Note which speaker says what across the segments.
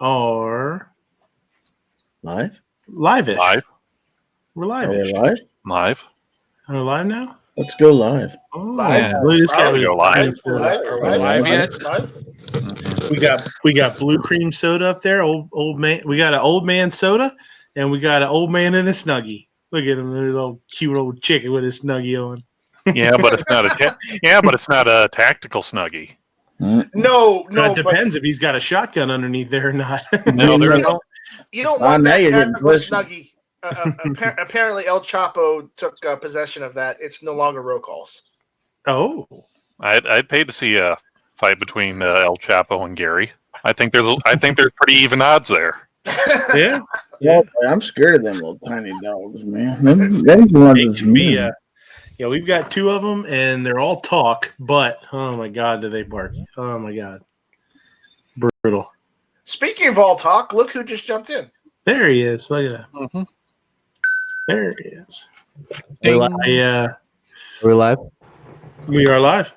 Speaker 1: are
Speaker 2: live.
Speaker 1: Live-ish.
Speaker 3: Live.
Speaker 1: We're
Speaker 2: Are
Speaker 1: live-ish.
Speaker 2: we live?
Speaker 3: Live.
Speaker 1: Are we live now?
Speaker 2: Let's go live.
Speaker 1: Oh,
Speaker 4: Live?
Speaker 1: look at this guy with
Speaker 3: Go
Speaker 1: his
Speaker 3: live.
Speaker 1: cream soda.
Speaker 5: Are we live yet?
Speaker 1: We got blue cream soda up there. Old man. We got an old man soda, and we got an old man in a snuggie. Look at him, there's little cute old chicken with his snuggie on.
Speaker 3: Yeah, but it's not a tactical snuggie.
Speaker 4: No.
Speaker 1: It depends if he's got a shotgun underneath there or not.
Speaker 3: No, there don't.
Speaker 4: You don't want
Speaker 2: now
Speaker 4: that
Speaker 2: you're getting
Speaker 4: tactical
Speaker 2: pushy.
Speaker 4: snuggie. Apparently, El Chapo took possession of that. It's no longer Rocal's.
Speaker 1: Oh,
Speaker 3: I'd pay to see a fight between El Chapo and Gary. I think there's pretty even odds there.
Speaker 1: yeah.
Speaker 2: Yeah, I'm scared of them little tiny dogs, man. Them ones
Speaker 1: We've got two of them, and they're all talk, but oh my god, do they bark? Oh my god, brutal.
Speaker 4: Speaking of all talk, look who just jumped in.
Speaker 1: There he is. Look at that.
Speaker 3: Mm-hmm.
Speaker 1: There he is.
Speaker 2: Are we live?
Speaker 1: We are live.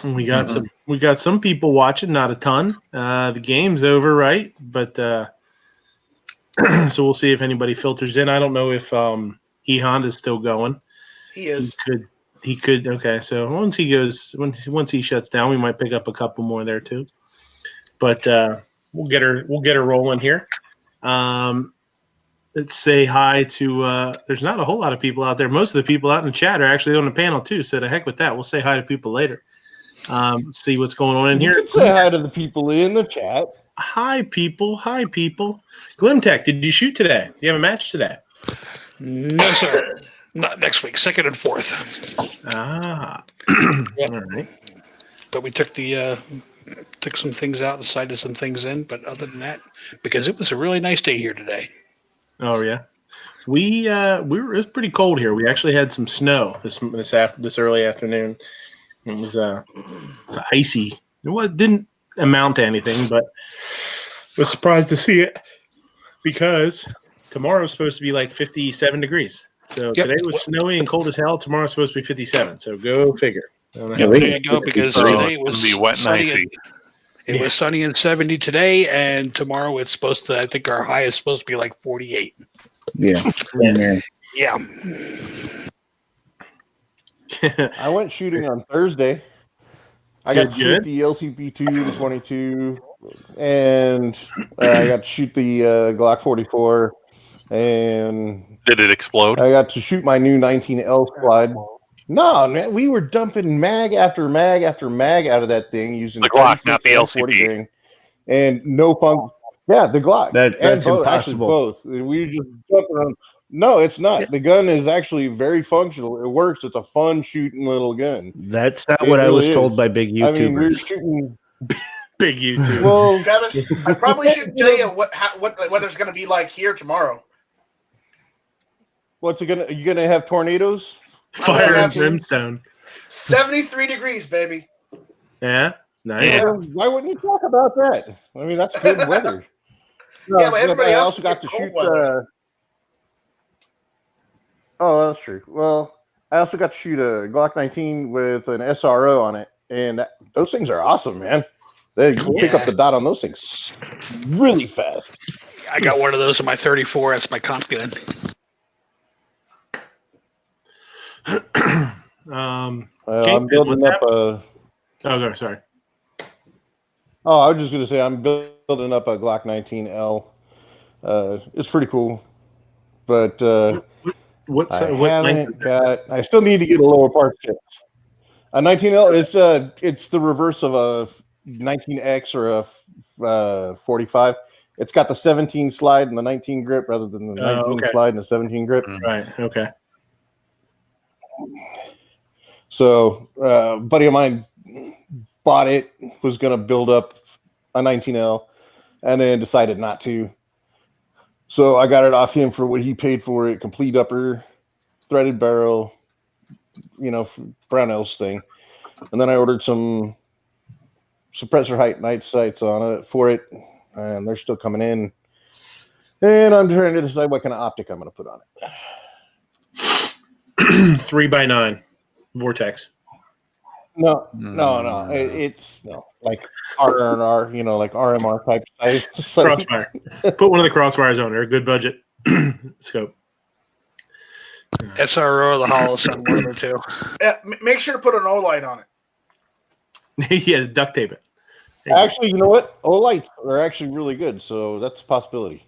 Speaker 1: We got some people watching, not a ton. The game's over, right? But so we'll see if anybody filters in. I don't know if Honda's still going.
Speaker 4: He is.
Speaker 1: He could. Okay, so once he shuts down, we might pick up a couple more there too. But we'll get her rolling here. Let's say hi to. There's not a whole lot of people out there. Most of the people out in the chat are actually on the panel too. So the heck with that. We'll say hi to people later. Let's see what's going on in here.
Speaker 5: You can say hi to the people in the chat.
Speaker 1: Hi, people. Glimtech, did you shoot today? Do you have a match today?
Speaker 6: No, sir. Not next week. 2nd and 4th.
Speaker 1: Ah.
Speaker 6: Yep.
Speaker 1: All right.
Speaker 6: But we took took some things out, decided some things in. But other than that, because it was a really nice day here today.
Speaker 1: Oh yeah. It was pretty cold here. We actually had some snow this early afternoon. It was it's icy. It didn't amount to anything, but was surprised to see it because tomorrow's supposed to be like 57 degrees. So today was snowy and cold as hell. Tomorrow's supposed to be 57. So go figure.
Speaker 6: There you go, because today it was
Speaker 3: be wet and
Speaker 6: sunny.
Speaker 3: icy.
Speaker 6: It was sunny and 70 today, and tomorrow it's supposed to. I think our high is supposed to be like 48.
Speaker 2: Yeah.
Speaker 6: Yeah.
Speaker 5: I went shooting on Thursday. I got to shoot the LCP2 and 22, and I got to shoot the Glock 44, and
Speaker 3: did it explode?
Speaker 5: I got to shoot my new 19L slide. No, man, we were dumping mag after mag after mag out of that thing using
Speaker 3: the Glock, not the LCP,
Speaker 5: grain, and no fun. Yeah, the Glock.
Speaker 2: That's
Speaker 5: both,
Speaker 2: impossible.
Speaker 5: Actually, both. We were just jumping around. No, it's not. The gun is actually very functional. It works. It's a fun shooting little gun.
Speaker 2: That's not what I was told by big YouTubers.
Speaker 5: I mean, we're shooting
Speaker 1: big YouTubers.
Speaker 4: Well, Travis, I probably shouldn't tell you what the weather's going to be like here tomorrow.
Speaker 5: What's it gonna? Are you gonna have tornadoes?
Speaker 1: Fire and brimstone.
Speaker 4: 73 degrees, baby.
Speaker 1: Yeah. Nice.
Speaker 5: Yeah. Why wouldn't you talk about that? I mean, that's good weather.
Speaker 4: Yeah, but everybody else
Speaker 5: also got to shoot.
Speaker 4: Oh,
Speaker 5: that's true. Well, I also got to shoot a Glock 19 with an SRO on it, and those things are awesome, man. You can pick up the dot on those things really fast.
Speaker 6: I got one of those in my 34. That's my comp gun.
Speaker 5: I'm building up a.
Speaker 1: Oh, no, sorry.
Speaker 5: Oh, I was just going to say I'm building up a Glock 19L. It's pretty cool, but I still need to get a lower part kit. A 19L it's the reverse of a 19X or a 45. It's got the 17 slide and the 19 grip rather than the 19 slide and the 17 grip.
Speaker 1: Right. Okay.
Speaker 5: So, a buddy of mine bought it, was going to build up a 19L, and then decided not to. So I got it off him for what he paid for it, complete upper, threaded barrel, Brownell's thing. And then I ordered some suppressor height night sights on it for it, and they're still coming in. And I'm trying to decide what kind of optic I'm going to put on it.
Speaker 1: 3x9 Vortex.
Speaker 5: No. It's like R&R, like RMR type size.
Speaker 1: Crossfire. Put one of the crossfires on there. A good budget scope.
Speaker 6: SRO or the Holosun, one of the two.
Speaker 4: Yeah, make sure to put an O-light on it.
Speaker 1: Yeah, duct tape it.
Speaker 5: Actually, you know what? Olights are actually really good, so that's a possibility.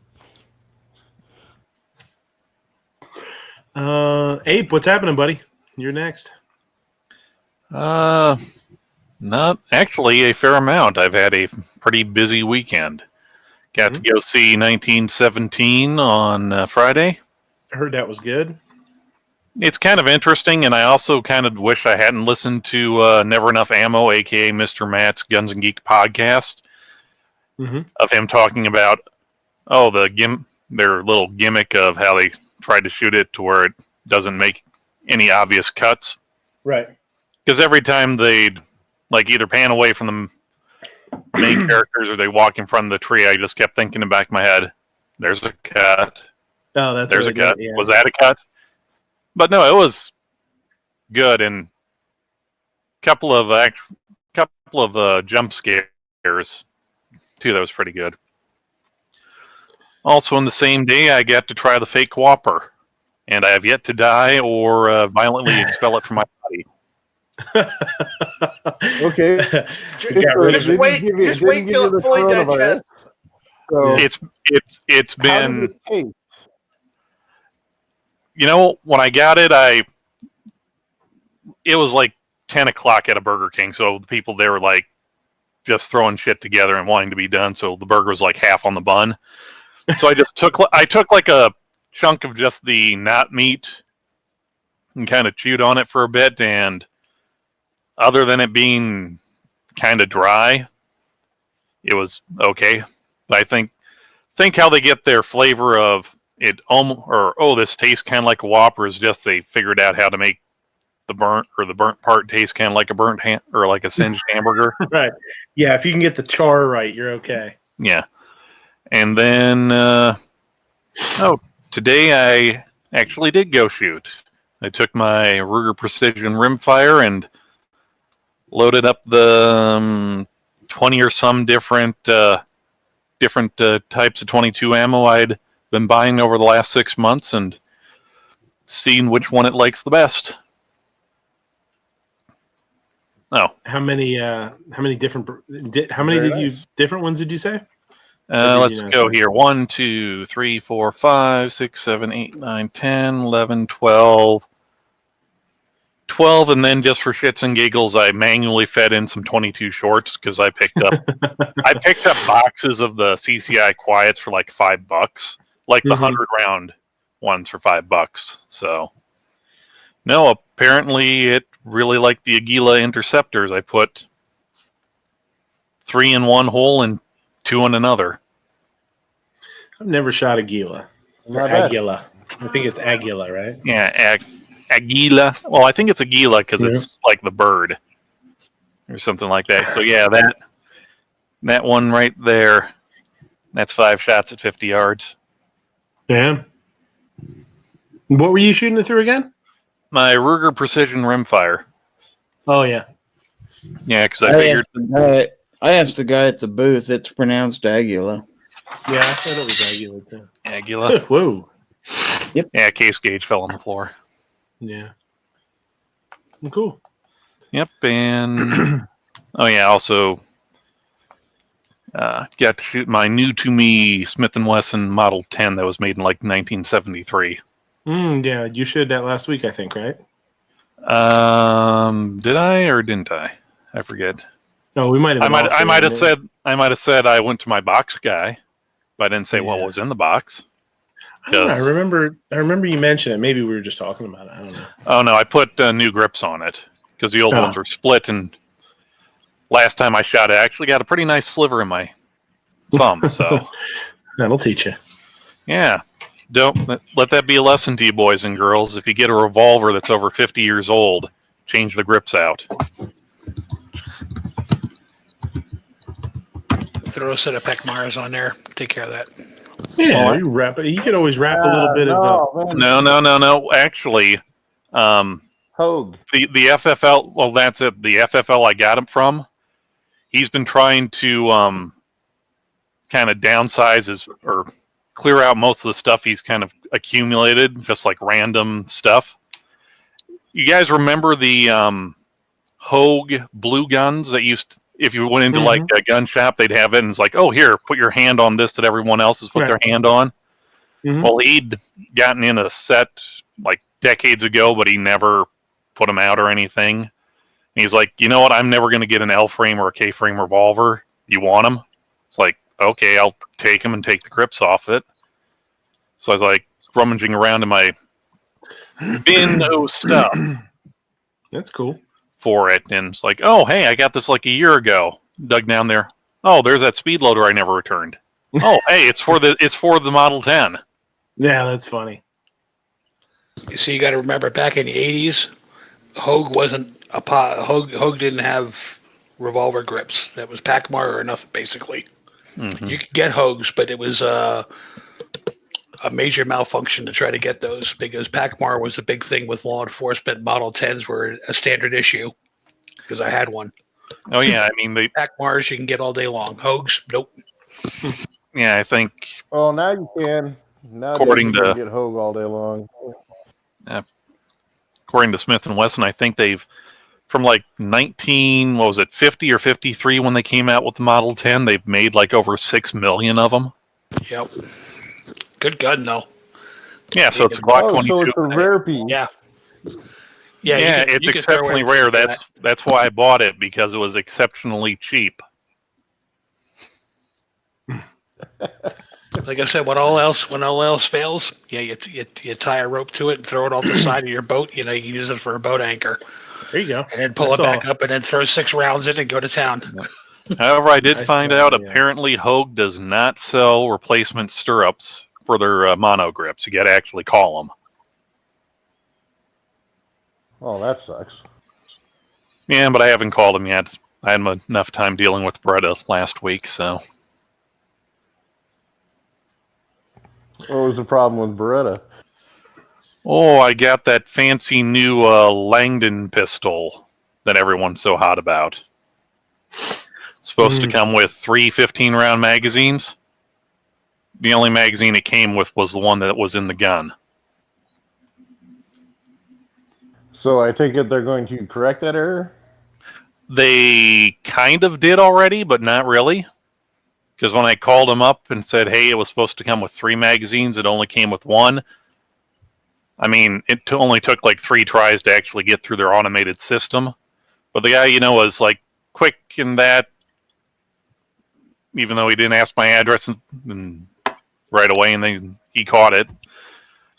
Speaker 1: Ape, what's happening, buddy? You're next.
Speaker 3: Not actually a fair amount. I've had a pretty busy weekend. Got to go see 1917 on Friday.
Speaker 1: I heard that was good.
Speaker 3: It's kind of interesting, and I also kind of wish I hadn't listened to Never Enough Ammo, aka Mr. Matt's Guns and Geek podcast, of him talking about their little gimmick of how they tried to shoot it to where it doesn't make any obvious cuts.
Speaker 1: Right.
Speaker 3: Because every time they'd either pan away from the main characters or they walk in front of the tree, I just kept thinking in the back of my head, "There's a cut.
Speaker 1: Oh, that's
Speaker 3: there's
Speaker 1: really
Speaker 3: a cut.
Speaker 1: good, yeah.
Speaker 3: Was that a cut?" But no, it was good, and couple of jump scares too. That was pretty good. Also, on the same day, I got to try the fake Whopper, and I have yet to die or violently expel it from my body.
Speaker 5: Okay.
Speaker 4: Just wait till it fully digests.
Speaker 5: So,
Speaker 3: It's
Speaker 5: how
Speaker 3: been.
Speaker 5: did it taste?
Speaker 3: When I got it, it was like 10 o'clock at a Burger King, so the people there were just throwing shit together and wanting to be done, so the burger was half on the bun. So I took a chunk of just the not meat and kind of chewed on it for a bit, and other than it being kind of dry, it was okay. I think how they get their flavor of it this tastes kind of like a Whopper is just they figured out how to make the burnt part taste kind of like a burnt or like a singed hamburger.
Speaker 1: Right. Yeah, if you can get the char right, you're okay.
Speaker 3: Yeah. And then today I actually did go shoot. I took my Ruger Precision Rimfire and loaded up the 20 or some different types of 22 ammo I'd been buying over the last 6 months and seeing which one it likes the best. Oh,
Speaker 1: how many different ones did you say?
Speaker 3: Let's go here. 1, 2, 3, 4, 5, 6, 7, 8, 9, 10, 11, 12. 12, and then just for shits and giggles, I manually fed in some 22 shorts because I picked up boxes of the CCI Quiets for $5, the 100-round ones for $5. So, no, apparently it really liked the Aguila interceptors. I put 3 in one hole and 2 in another.
Speaker 1: I've never shot Aguila. Or Aguila. I think it's Aguila, right?
Speaker 3: Yeah, Aguila. Well, I think it's Aguila because it's like the bird or something like that. So yeah, that one right there, that's 5 shots at 50 yards.
Speaker 1: Yeah. What were you shooting it through again?
Speaker 3: My Ruger Precision Rimfire.
Speaker 1: Oh yeah.
Speaker 3: Yeah, because I figured.
Speaker 2: I asked the guy at the booth. It's pronounced Aguila.
Speaker 1: Yeah, I thought it was Aguila too.
Speaker 3: Aguila.
Speaker 1: Whoa.
Speaker 2: Yep.
Speaker 3: Yeah, case gauge fell on the floor.
Speaker 1: Yeah. Cool.
Speaker 3: Yep, and also got to shoot my new to me Smith & Wesson Model 10 that was made in 1973.
Speaker 1: Yeah, you showed that last week, I think, right?
Speaker 3: Did I or didn't I? I forget.
Speaker 1: No, we might have.
Speaker 3: I might have said I went to my box guy, but I didn't say what was in the box.
Speaker 1: I don't know. I remember you mentioned it. Maybe we were just talking about it. I don't know.
Speaker 3: Oh no, I put new grips on it because the old ones were split, and last time I shot it, I actually got a pretty nice sliver in my thumb. So
Speaker 1: that'll teach you.
Speaker 3: Yeah, don't let that be a lesson to you, boys and girls. If you get a revolver that's over 50 years old, change the grips out.
Speaker 6: Throw a set of Peckmeyers on there. Take care of that.
Speaker 1: Yeah, you wrap it. You could always wrap a little bit of.
Speaker 3: No. Actually,
Speaker 5: How Hogue.
Speaker 3: The FFL. Well, that's it. The FFL I got him from. He's been trying to kind of downsize or clear out most of the stuff he's kind of accumulated, just like random stuff. You guys remember the Hogue blue guns that if you went into like a gun shop, they'd have it, and it's like, oh, here, put your hand on this that everyone else has put their hand on. Mm-hmm. Well, he'd gotten in a set like decades ago, but he never put them out or anything. And he's like, you know what? I'm never going to get an L frame or a K frame revolver. You want them? It's like, okay, I'll take them and take the grips off it. So I was like rummaging around in my bin of stuff.
Speaker 1: That's cool.
Speaker 3: For it, and it's like, oh, hey, I got this like a year ago. Dug down there. Oh, there's that speed loader I never returned. Oh, hey, it's for the Model 10.
Speaker 1: Yeah, that's funny.
Speaker 6: You see, you got to remember back in the 80s, Hogue wasn't Hogue didn't have revolver grips. That was Pacmar or nothing, basically. Mm-hmm. You could get Hogues, but it was a major malfunction to try to get those because Pacmar was a big thing with law enforcement. Model 10s were a standard issue because I had one.
Speaker 3: Oh, yeah. I mean,
Speaker 6: Pacmars you can get all day long. Hogues, nope.
Speaker 3: Yeah, I think.
Speaker 5: Well, now you can. Now
Speaker 3: according
Speaker 5: you
Speaker 3: to
Speaker 5: can get Hogue all day long.
Speaker 3: According to Smith & Wesson, I think they've from like 50 or 53 when they came out with the Model 10, they've made like over 6 million of them.
Speaker 6: Yep. Good gun, though.
Speaker 3: Yeah, so it's a Glock 22.
Speaker 5: So it's a rare piece.
Speaker 6: Yeah.
Speaker 3: Yeah, it's exceptionally rare. That's why I bought it, because it was exceptionally cheap.
Speaker 6: Like I said, when all else fails, you tie a rope to it and throw it off the side of your boat. You use it for a boat anchor.
Speaker 1: There you go.
Speaker 6: And then pull it back up and then throw 6 rounds in and go to town.
Speaker 3: Yep. However, I did find out apparently Hogue does not sell replacement stirrups for their mono grips. You got to actually call them.
Speaker 5: Oh, that sucks.
Speaker 3: Yeah, but I haven't called them yet. I had enough time dealing with Beretta last week, so.
Speaker 5: What was the problem with Beretta?
Speaker 3: Oh, I got that fancy new Langdon pistol that everyone's so hot about. It's supposed to come with 3 15-round magazines. The only magazine it came with was the one that was in the gun.
Speaker 5: So I take it they're going to correct that error?
Speaker 3: They kind of did already, but not really. Because when I called them up and said, hey, it was supposed to come with 3 magazines, it only came with 1. I mean, it only took like 3 tries to actually get through their automated system. But the guy, was like quick in that, even though he didn't ask my address and right away, and then he caught it.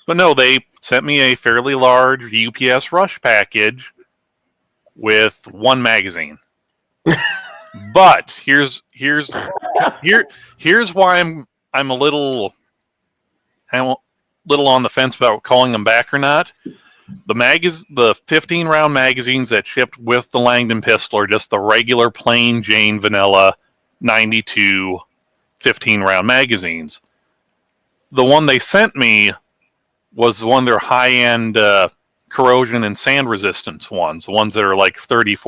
Speaker 3: But no, they sent me a fairly large UPS rush package with 1 magazine. But here's why I'm a little on the fence about calling them back or not. The 15-round magazines that shipped with the Langdon pistol are just the regular plain Jane vanilla 92 15-round magazines. The one they sent me was one of their high-end corrosion and sand resistance ones, the ones that are like 40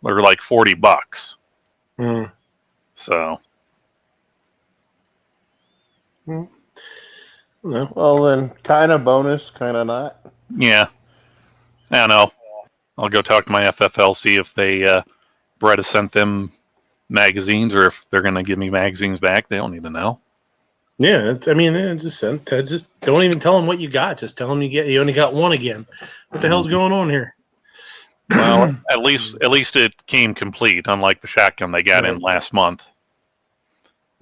Speaker 3: or like $40. So.
Speaker 5: Well, then, kind of bonus, kind of not.
Speaker 3: Yeah. I don't know. I'll go talk to my FFL, see if Beretta sent them magazines or if they're going to give me magazines back. They don't need to know.
Speaker 1: Yeah, just don't even tell them what you got. Just tell them you only got 1 again. What the hell's going on here?
Speaker 3: Well, at least it came complete, unlike the shotgun they got in last month.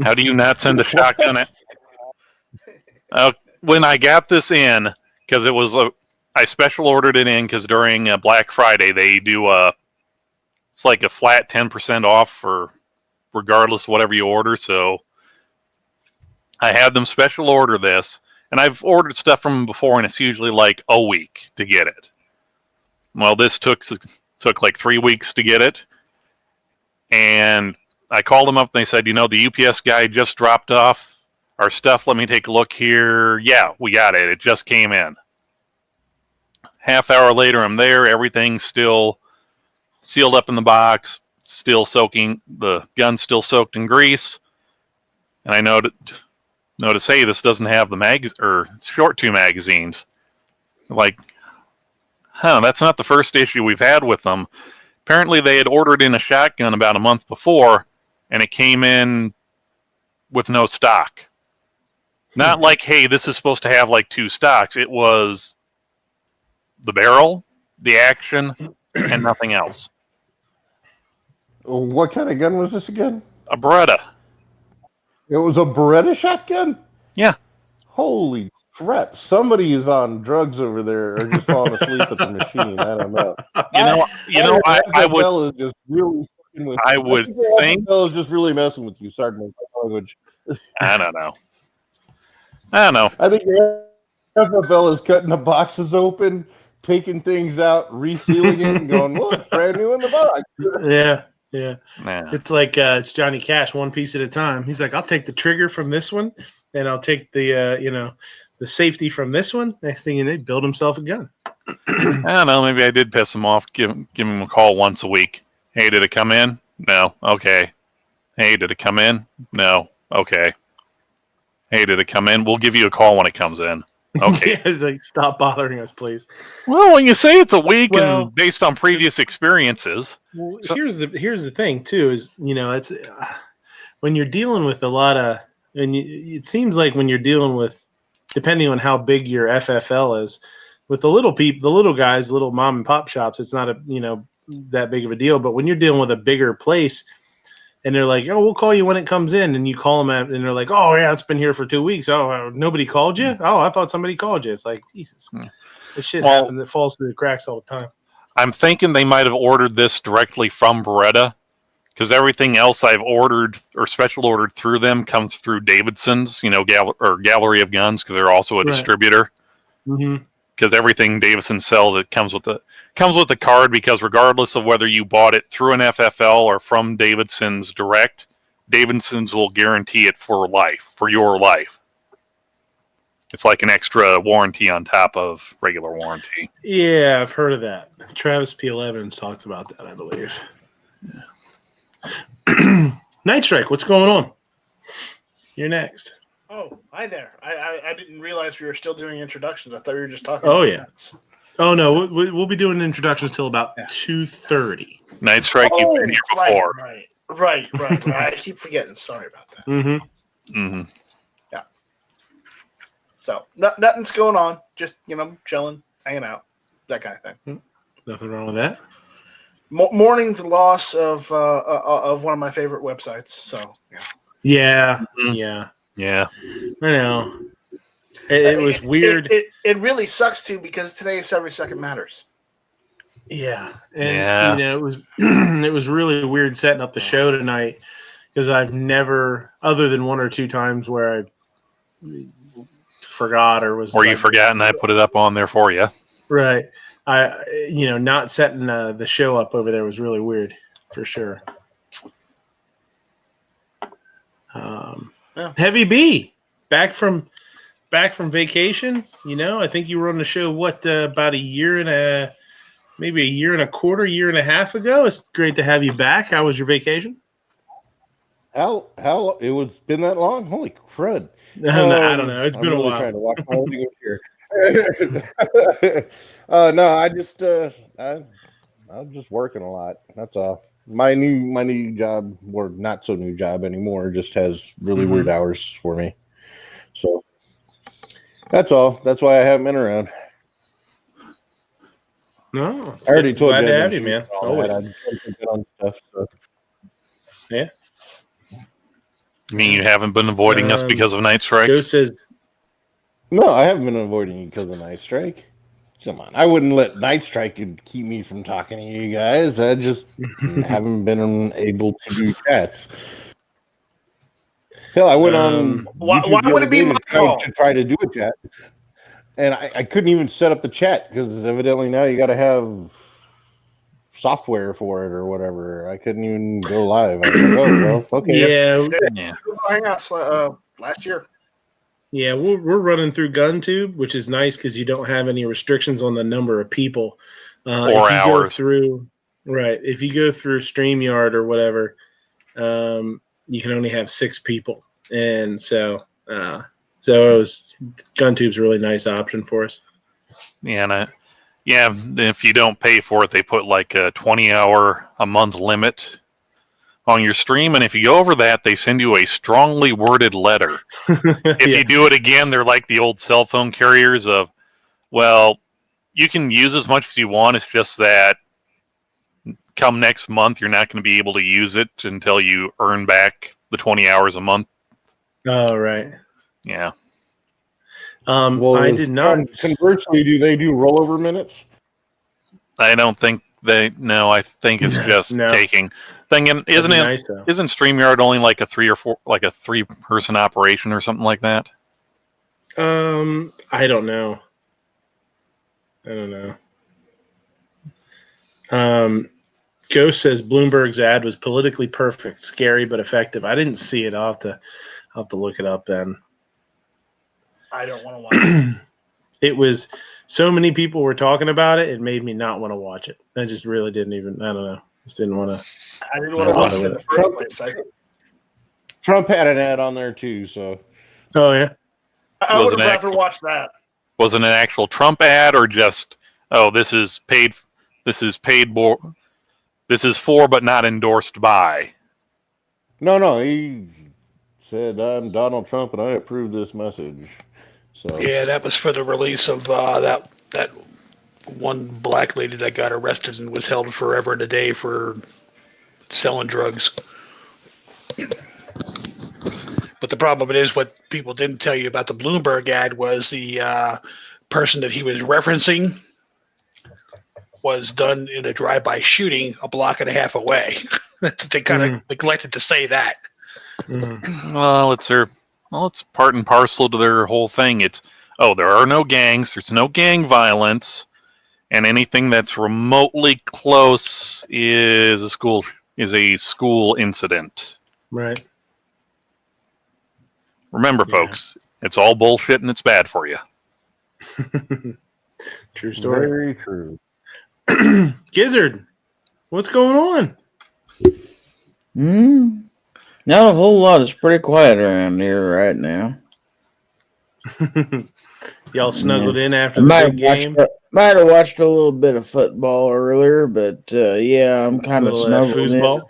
Speaker 3: How do you not send a shotgun? When I got this in, because it was I special ordered it in because during Black Friday they do it's like a flat 10% off for regardless of whatever you order. So I had them special order this, and I've ordered stuff from them before, and it's usually like a week to get it. Well, this took like 3 weeks to get it, and I called them up and they said, the UPS guy just dropped off our stuff. Let me take a look here. Yeah, we got it. It just came in. Half hour later, I'm there. Everything's still sealed up in the box, still soaking. The gun's still soaked in grease. And I notice, hey, this doesn't have the short 2 magazines. Like, that's not the first issue we've had with them. Apparently, they had ordered in a shotgun about a month before, and it came in with no stock. Not like, hey, this is supposed to have like 2 stocks. It was the barrel, the action, and nothing else.
Speaker 5: What kind of gun was this again?
Speaker 3: A Beretta.
Speaker 5: It was a Beretta shotgun?
Speaker 3: Yeah.
Speaker 5: Holy crap. Somebody is on drugs over there or just falling asleep at the machine. I don't know.
Speaker 3: I would
Speaker 5: just really fucking with
Speaker 3: I would think
Speaker 5: is just really messing with you. Sorry, my language.
Speaker 3: I don't know.
Speaker 5: I think the FFL is cutting the boxes open, taking things out, resealing it, and going, look, brand new in the box.
Speaker 1: Yeah.
Speaker 3: Nah.
Speaker 1: It's like it's Johnny Cash, one piece at a time. He's like, I'll take the trigger from this one, and I'll take the the safety from this one. Next thing you know, build himself a gun.
Speaker 3: I don't know. Maybe I did piss him off. Give him a call once a week. Hey, did it come in? No. Okay. Hey, did it come in? No. Okay. Hey, did it come in? We'll give you a call when it comes in. Okay.
Speaker 1: Yeah, it's like, stop bothering us, please.
Speaker 3: Well, when you say it's a week and based on previous experiences.
Speaker 1: Well, here's the thing too is it's when you're dealing with a lot of it seems like when you're dealing with, depending on how big your FFL is, with the little guys, little mom and pop shops, it's not that big of a deal. But when you're dealing with a bigger place, and they're like, oh, we'll call you when it comes in, and you call them and they're like, oh yeah, it's been here for 2 weeks. Oh, nobody called you? Oh, I thought somebody called you. It's like, Jesus, this shit happens. It falls through the cracks all the time.
Speaker 3: I'm thinking they might have ordered this directly from Beretta, because everything else I've ordered or special ordered through them comes through Davidson's, Gallery of Guns, because they're also a distributor.
Speaker 1: Mm-hmm.
Speaker 3: Because everything Davidson sells, it comes with the card. Because regardless of whether you bought it through an FFL or from Davidson's direct, Davidson's will guarantee it for your life. It's like an extra warranty on top of regular warranty.
Speaker 1: Yeah, I've heard of that. Travis P. Evans talked about that, I believe. Yeah. Night Strike, what's going on? You're next.
Speaker 4: Oh, hi there. I didn't realize we were still doing introductions. I thought we were just talking.
Speaker 1: Oh, yeah. Oh, no, we'll be doing introductions till about 2:30.
Speaker 3: Night Strike, you've been here before.
Speaker 4: Right. I keep forgetting. Sorry about that.
Speaker 3: Mm-hmm.
Speaker 4: Yeah. So, nothing's going on. Just, chilling, hanging out, that kind of thing.
Speaker 1: Nothing wrong with that.
Speaker 4: Mourning the loss of one of my favorite websites. So,
Speaker 1: yeah.
Speaker 3: Mm-hmm.
Speaker 1: Yeah.
Speaker 3: Yeah.
Speaker 1: I know. It was weird.
Speaker 4: It really sucks too, because today Every Second Matters.
Speaker 1: Yeah. And it was it was really weird setting up the show tonight, because I've never, other than 1 or 2 times where I forgot or was
Speaker 3: you forgot and I put it up on there for you.
Speaker 1: Right. Not setting the show up over there was really weird, for sure. Heavy B, back from vacation. I think you were on the show about maybe a year and a quarter, year and a half ago. It's great to have you back. How was your vacation?
Speaker 5: How it was been that long? Holy crud!
Speaker 1: I don't know. It's been a while.
Speaker 5: Trying to watch my own here. No, I'm just working a lot. That's all. My new job, or not so new job anymore, just has really weird hours for me. So that's all. That's why I haven't been around.
Speaker 1: No,
Speaker 5: I already told you.
Speaker 1: Glad to have you, man. Always. Yeah.
Speaker 3: You mean you haven't been avoiding us because of Night Strike?
Speaker 1: Joe says,
Speaker 5: no, I haven't been avoiding you because of Night Strike. Come on, I wouldn't let Night Strike keep me from talking to you guys. I just haven't been able to do chats. Hell, I went on.
Speaker 4: Why would it be my fault
Speaker 5: to try to do a chat, and I couldn't even set up the chat because evidently now you got to have software for it or whatever. I couldn't even go live. I was like, oh, well, okay.
Speaker 1: Yeah.
Speaker 4: Hangouts last year.
Speaker 1: Yeah, we're running through GunTube, which is nice because you don't have any restrictions on the number of people.
Speaker 3: Or
Speaker 1: if you
Speaker 3: hours.
Speaker 1: go through, right, if you go through StreamYard or whatever, you can only have 6 people, and so GunTube's a really nice option for us.
Speaker 3: Yeah, if you don't pay for it, they put like a 20-hour a month limit on your stream, and if you go over that, they send you a strongly worded letter. If you do it again, they're like the old cell phone carriers of, well, you can use as much as you want. It's just that come next month, you're not going to be able to use it until you earn back the 20 hours a month.
Speaker 1: Oh, right.
Speaker 3: Yeah.
Speaker 1: I did not.
Speaker 5: Conversely, do they do rollover minutes?
Speaker 3: I don't think no, I think it's just
Speaker 1: No.
Speaker 3: taking. Isn't
Speaker 1: nice, though.
Speaker 3: Isn't StreamYard only like a 3-person operation or something like that?
Speaker 1: I don't know. Ghost says Bloomberg's ad was politically perfect, scary but effective. I didn't see it. I'll have to look it up then.
Speaker 4: I don't want to watch it.
Speaker 1: It was so many people were talking about it. It made me not want to watch it. I just really didn't even. I don't know. Just didn't want to.
Speaker 4: I didn't want to watch it in the first place.
Speaker 5: Trump had an ad on there too. So.
Speaker 1: Oh yeah.
Speaker 4: I would have rather watched that.
Speaker 3: Was it an actual Trump ad or just this is paid? This is paid for. This is for, but not endorsed by.
Speaker 5: No. He said, "I'm Donald Trump, and I approve this message." So
Speaker 6: yeah, that was for the release of that one black lady that got arrested and was held forever and a day for selling drugs. But the problem is, what people didn't tell you about the Bloomberg ad was the person that he was referencing was done in a drive-by shooting a block and a half away. They kind of neglected to say that.
Speaker 3: Well, it's part and parcel to their whole thing. It's there are no gangs, there's no gang violence, and anything that's remotely close is a school incident.
Speaker 1: Right.
Speaker 3: Remember, folks, it's all bullshit and it's bad for you.
Speaker 1: True story.
Speaker 5: Very true.
Speaker 1: Gizzard, what's going
Speaker 2: on? Not a whole lot. It's pretty quiet around here right now.
Speaker 1: Y'all snuggled in after the big game?
Speaker 2: Might have watched a little bit of football earlier, but yeah, I'm kind of snuggled in now.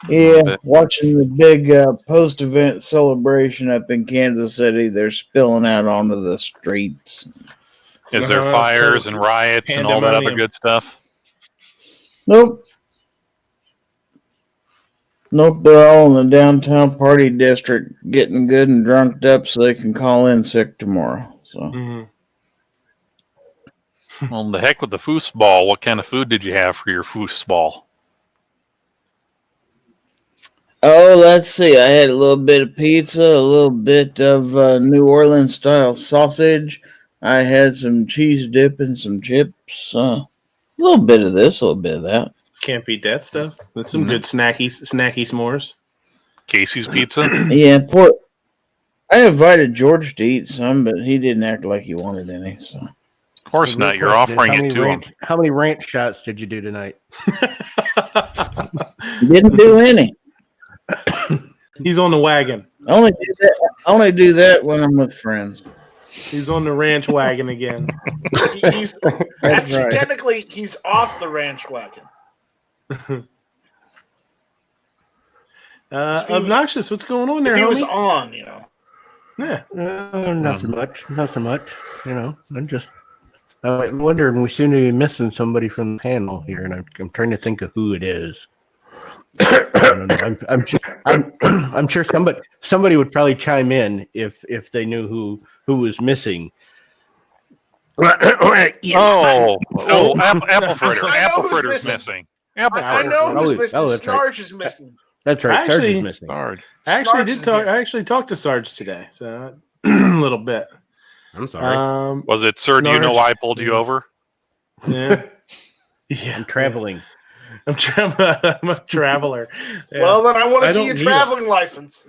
Speaker 2: Yeah, watching the big post-event celebration up in Kansas City. They're spilling out onto the streets.
Speaker 3: Is there fires and riots and all that other good stuff?
Speaker 2: Nope, they're all in the downtown party district getting good and drunked up so they can call in sick tomorrow. So,
Speaker 3: Well, the heck with the foosball. What kind of food did you have for your foosball?
Speaker 2: Oh, let's see. I had a little bit of pizza, a little bit of New Orleans style sausage. I had some cheese dip and some chips. A little bit of this, a little bit of that.
Speaker 1: Can't beat that stuff. That's some good snacky s'mores.
Speaker 3: Casey's Pizza?
Speaker 2: Yeah, I invited George to eat some, but he didn't act like he wanted any. So,
Speaker 3: of course not. You're offering it to him.
Speaker 7: How many ranch shots did you do tonight?
Speaker 2: Didn't do any.
Speaker 1: He's on the wagon.
Speaker 2: I only do that when I'm with friends.
Speaker 1: He's on the ranch wagon again.
Speaker 4: Technically, he's off the ranch wagon.
Speaker 1: Obnoxious, what's going on there?
Speaker 4: If he
Speaker 1: homie?
Speaker 4: was on,
Speaker 1: Yeah.
Speaker 7: Nothing much. I'm wondering, we seem to be missing somebody from the panel here, and I'm trying to think of who it is. I don't know. I'm sure somebody would probably chime in if they knew who was missing.
Speaker 3: Apple fritter. Apple fritter's missing.
Speaker 4: I know who's missing. Snarge is missing.
Speaker 7: That's right. Sarge is missing.
Speaker 3: Sarge.
Speaker 1: I actually talked to Sarge today, so a little bit.
Speaker 7: I'm sorry.
Speaker 3: Was it, sir? Snarge. Do you know why I pulled you over?
Speaker 1: Yeah.
Speaker 7: I'm traveling.
Speaker 1: I'm a traveler.
Speaker 4: Yeah. Well, then I want to see your traveling license.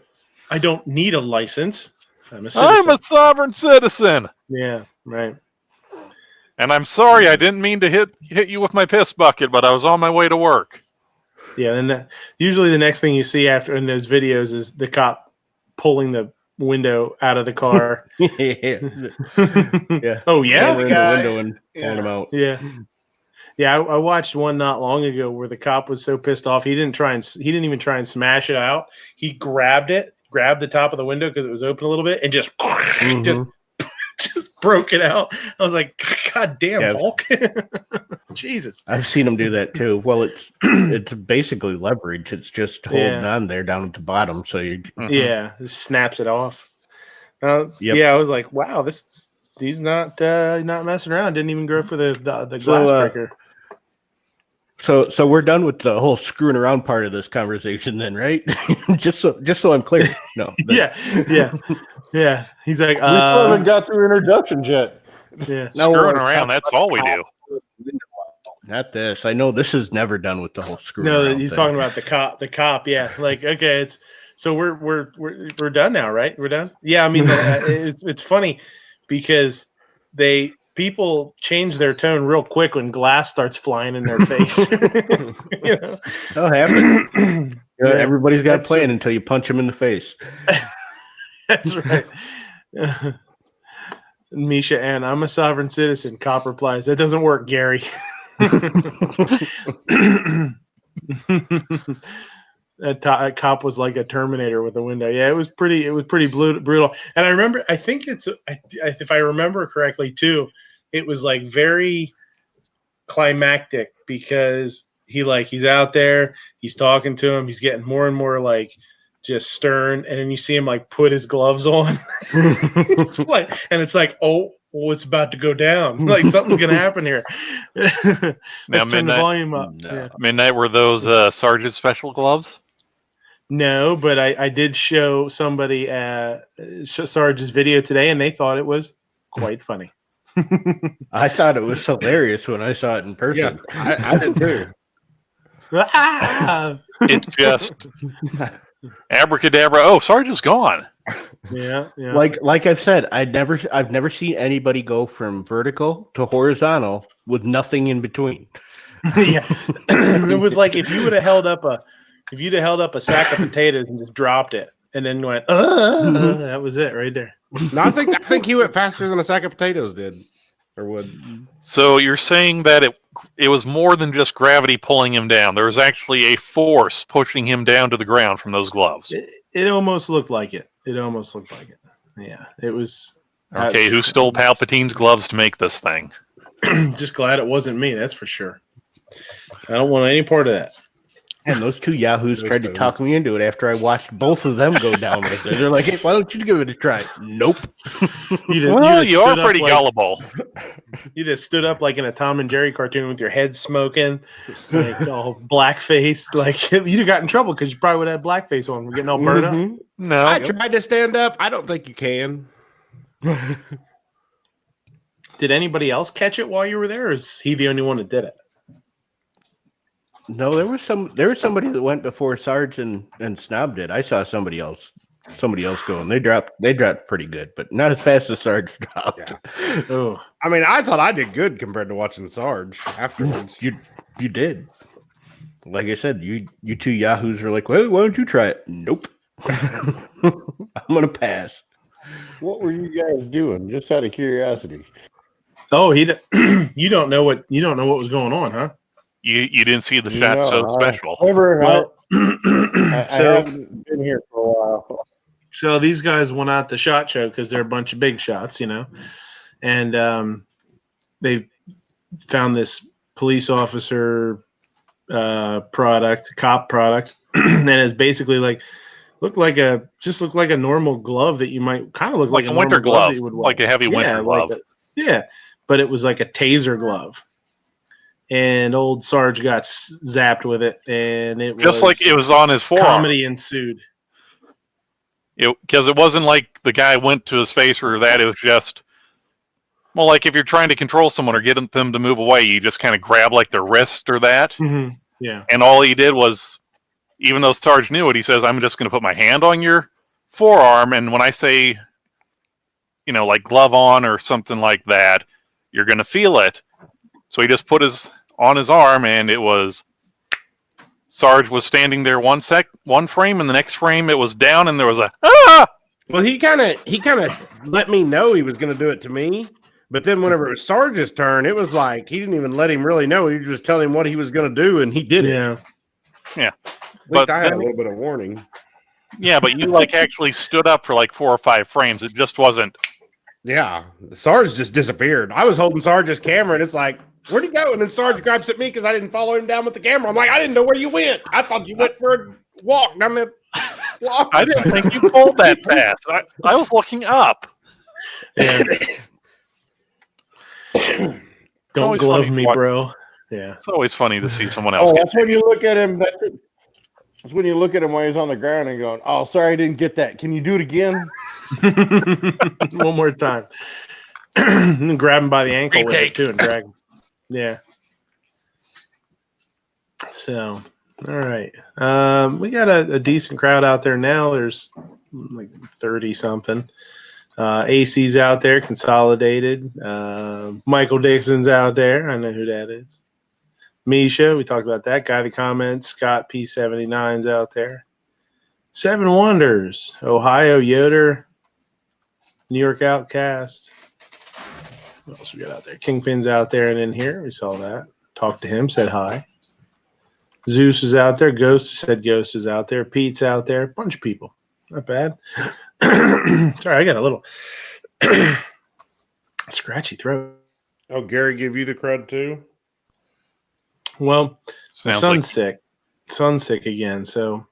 Speaker 1: I don't need a license. I'm a citizen.
Speaker 3: I'm a sovereign citizen.
Speaker 1: Yeah, right.
Speaker 3: And I'm sorry, I didn't mean to hit you with my piss bucket, but I was on my way to work.
Speaker 1: Yeah, and usually the next thing you see after in those videos is the cop pulling the window out of the car.
Speaker 7: Yeah.
Speaker 1: Oh yeah.
Speaker 7: Camera in the window and pulling him out.
Speaker 1: Yeah. Yeah, I watched one not long ago where the cop was so pissed off he didn't even try and smash it out. He grabbed the top of the window because it was open a little bit, and just broke it out. I was like, God damn, Hulk. Jesus.
Speaker 7: I've seen him do that too. Well, it's basically leverage. It's just holding on there down at the bottom. So you
Speaker 1: just snaps it off. Yeah, I was like, wow, he's not messing around. Didn't even go for the glass breaker.
Speaker 7: So we're done with the whole screwing around part of this conversation then, right? just so I'm clear. No.
Speaker 1: Yeah. He's like,
Speaker 5: we still haven't got through introductions yet.
Speaker 1: Yeah.
Speaker 3: Screwing around, that's all we do.
Speaker 7: Not this. I know this is never done with the whole screwing
Speaker 1: No,
Speaker 7: around
Speaker 1: he's
Speaker 7: thing.
Speaker 1: talking about the cop. Yeah. Like, okay, so we're done now, right? We're done. Yeah. I mean, it's funny because people change their tone real quick when glass starts flying in their face. You know?
Speaker 7: That'll happen. Everybody's got a plan until you punch him in the face.
Speaker 1: That's right. Misha and I'm a sovereign citizen. Cop replies, "That doesn't work, Gary." That cop was like a Terminator with a window. Yeah, it was pretty brutal. And I remember, I think if I remember correctly too, it was like very climactic because he's out there, he's talking to him, he's getting more and more like just stern, and then you see him like put his gloves on. It's like, and it's like, oh, it's about to go down. Like something's gonna happen here. Let's turn the volume up.
Speaker 7: No.
Speaker 1: Yeah.
Speaker 3: Midnight, were those Sergeant Special gloves?
Speaker 1: No, but I did show somebody Sarge's video today, and they thought it was quite funny.
Speaker 7: I thought it was hilarious when I saw it in person.
Speaker 2: Yeah, I did too.
Speaker 3: It's just abracadabra. Oh, Sergeant's gone.
Speaker 1: Yeah.
Speaker 7: Like I've said, I've never seen anybody go from vertical to horizontal with nothing in between.
Speaker 1: Yeah, it was like if you'd have held up a sack of potatoes and just dropped it, and then went, that was it right there.
Speaker 8: No, I think he went faster than a sack of potatoes did, or would.
Speaker 3: So you're saying that it was more than just gravity pulling him down. There was actually a force pushing him down to the ground from those gloves.
Speaker 1: It almost looked like it. Yeah, it was.
Speaker 3: Okay, who stole Palpatine's gloves to make this thing?
Speaker 1: Just glad it wasn't me. That's for sure. I don't want any part of that.
Speaker 7: And those two yahoos tried to talk me into it after I watched both of them go down with it. They're like, "Hey, why don't you give it a try?" Nope.
Speaker 3: You are pretty gullible.
Speaker 1: You just stood up like in a Tom and Jerry cartoon with your head smoking, like all blackface. Like you got in trouble because you probably would have had blackface on. We're getting all burned up.
Speaker 3: No,
Speaker 8: I tried to stand up. I don't think you can.
Speaker 1: Did anybody else catch it while you were there, or is he the only one that did it?
Speaker 7: No, there was somebody that went before Sarge and Snob did. I saw somebody else go, and they dropped pretty good, but not as fast as Sarge dropped.
Speaker 8: Yeah.
Speaker 1: Oh,
Speaker 8: I mean, I thought I did good compared to watching Sarge afterwards.
Speaker 7: You did. Like I said, you two yahoos are like, well, why don't you try it? Nope. I'm gonna pass.
Speaker 5: What were you guys doing? Just out of curiosity.
Speaker 1: Oh, you don't know what was going on, huh?
Speaker 3: You didn't see the shot so special.
Speaker 1: Well,
Speaker 5: I haven't been here for a while.
Speaker 1: So these guys went out to SHOT Show because they're a bunch of big shots, and they found this police officer cop product, and it's basically looked like a normal glove that you might kind of look like a
Speaker 3: winter glove,
Speaker 1: that you would wear.
Speaker 3: like a heavy winter glove.
Speaker 1: But it was like a taser glove. And old Sarge got zapped with it, and it
Speaker 3: just like it was on his forearm.
Speaker 1: Comedy ensued.
Speaker 3: Because it wasn't like the guy went to his face or that. It was just, well, like if you're trying to control someone or get them to move away, you just kind of grab like their wrist or that.
Speaker 1: Mm-hmm. Yeah.
Speaker 3: And all he did was, even though Sarge knew it, he says, "I'm just going to put my hand on your forearm, and when I say like glove on or something like that, you're going to feel it. So he just put on his arm, and it was Sarge was standing there one frame, and the next frame it was down, and there was a ah.
Speaker 8: Well, he kind of let me know he was going to do it to me, but then whenever it was Sarge's turn, it was like he didn't even let him really know. He was just telling him what he was going to do, and he did it.
Speaker 3: Yeah.
Speaker 8: At least I had a little bit of warning.
Speaker 3: Yeah, but you actually stood up for like 4 or 5 frames. It just wasn't.
Speaker 8: Yeah, Sarge just disappeared. I was holding Sarge's camera, and it's like, where'd he go? And then Sarge grabs at me because I didn't follow him down with the camera. I'm like, I didn't know where you went. I thought you went for a walk down the block.
Speaker 3: I didn't think you pulled that fast. I was looking up.
Speaker 1: Yeah. Don't glove me, bro. Yeah.
Speaker 3: It's always funny to see someone else.
Speaker 5: That's when you look at him. That's when you look at him when he's on the ground and going, "Oh, sorry, I didn't get that. Can you do it again?"
Speaker 1: One more time. And grab him by the ankle with it too and drag him. Yeah. So, all right. We got a decent crowd out there now. There's like 30 something. AC's out there, Consolidated. Michael Dixon's out there. I know who that is. Misha, we talked about that. Guy in the comments. Scott P79's out there. Seven Wonders. Ohio Yoder. New York Outcast. What else we got out there? Kingpin's out there and in here. We saw that. Talked to him. Said hi. Zeus is out there. Ghost said Ghost is out there. Pete's out there. Bunch of people. Not bad. Sorry, I got a little scratchy throat.
Speaker 8: Oh, Gary give you the crud too?
Speaker 1: Well,
Speaker 3: Sounds
Speaker 1: son's sick. Son's sick again. So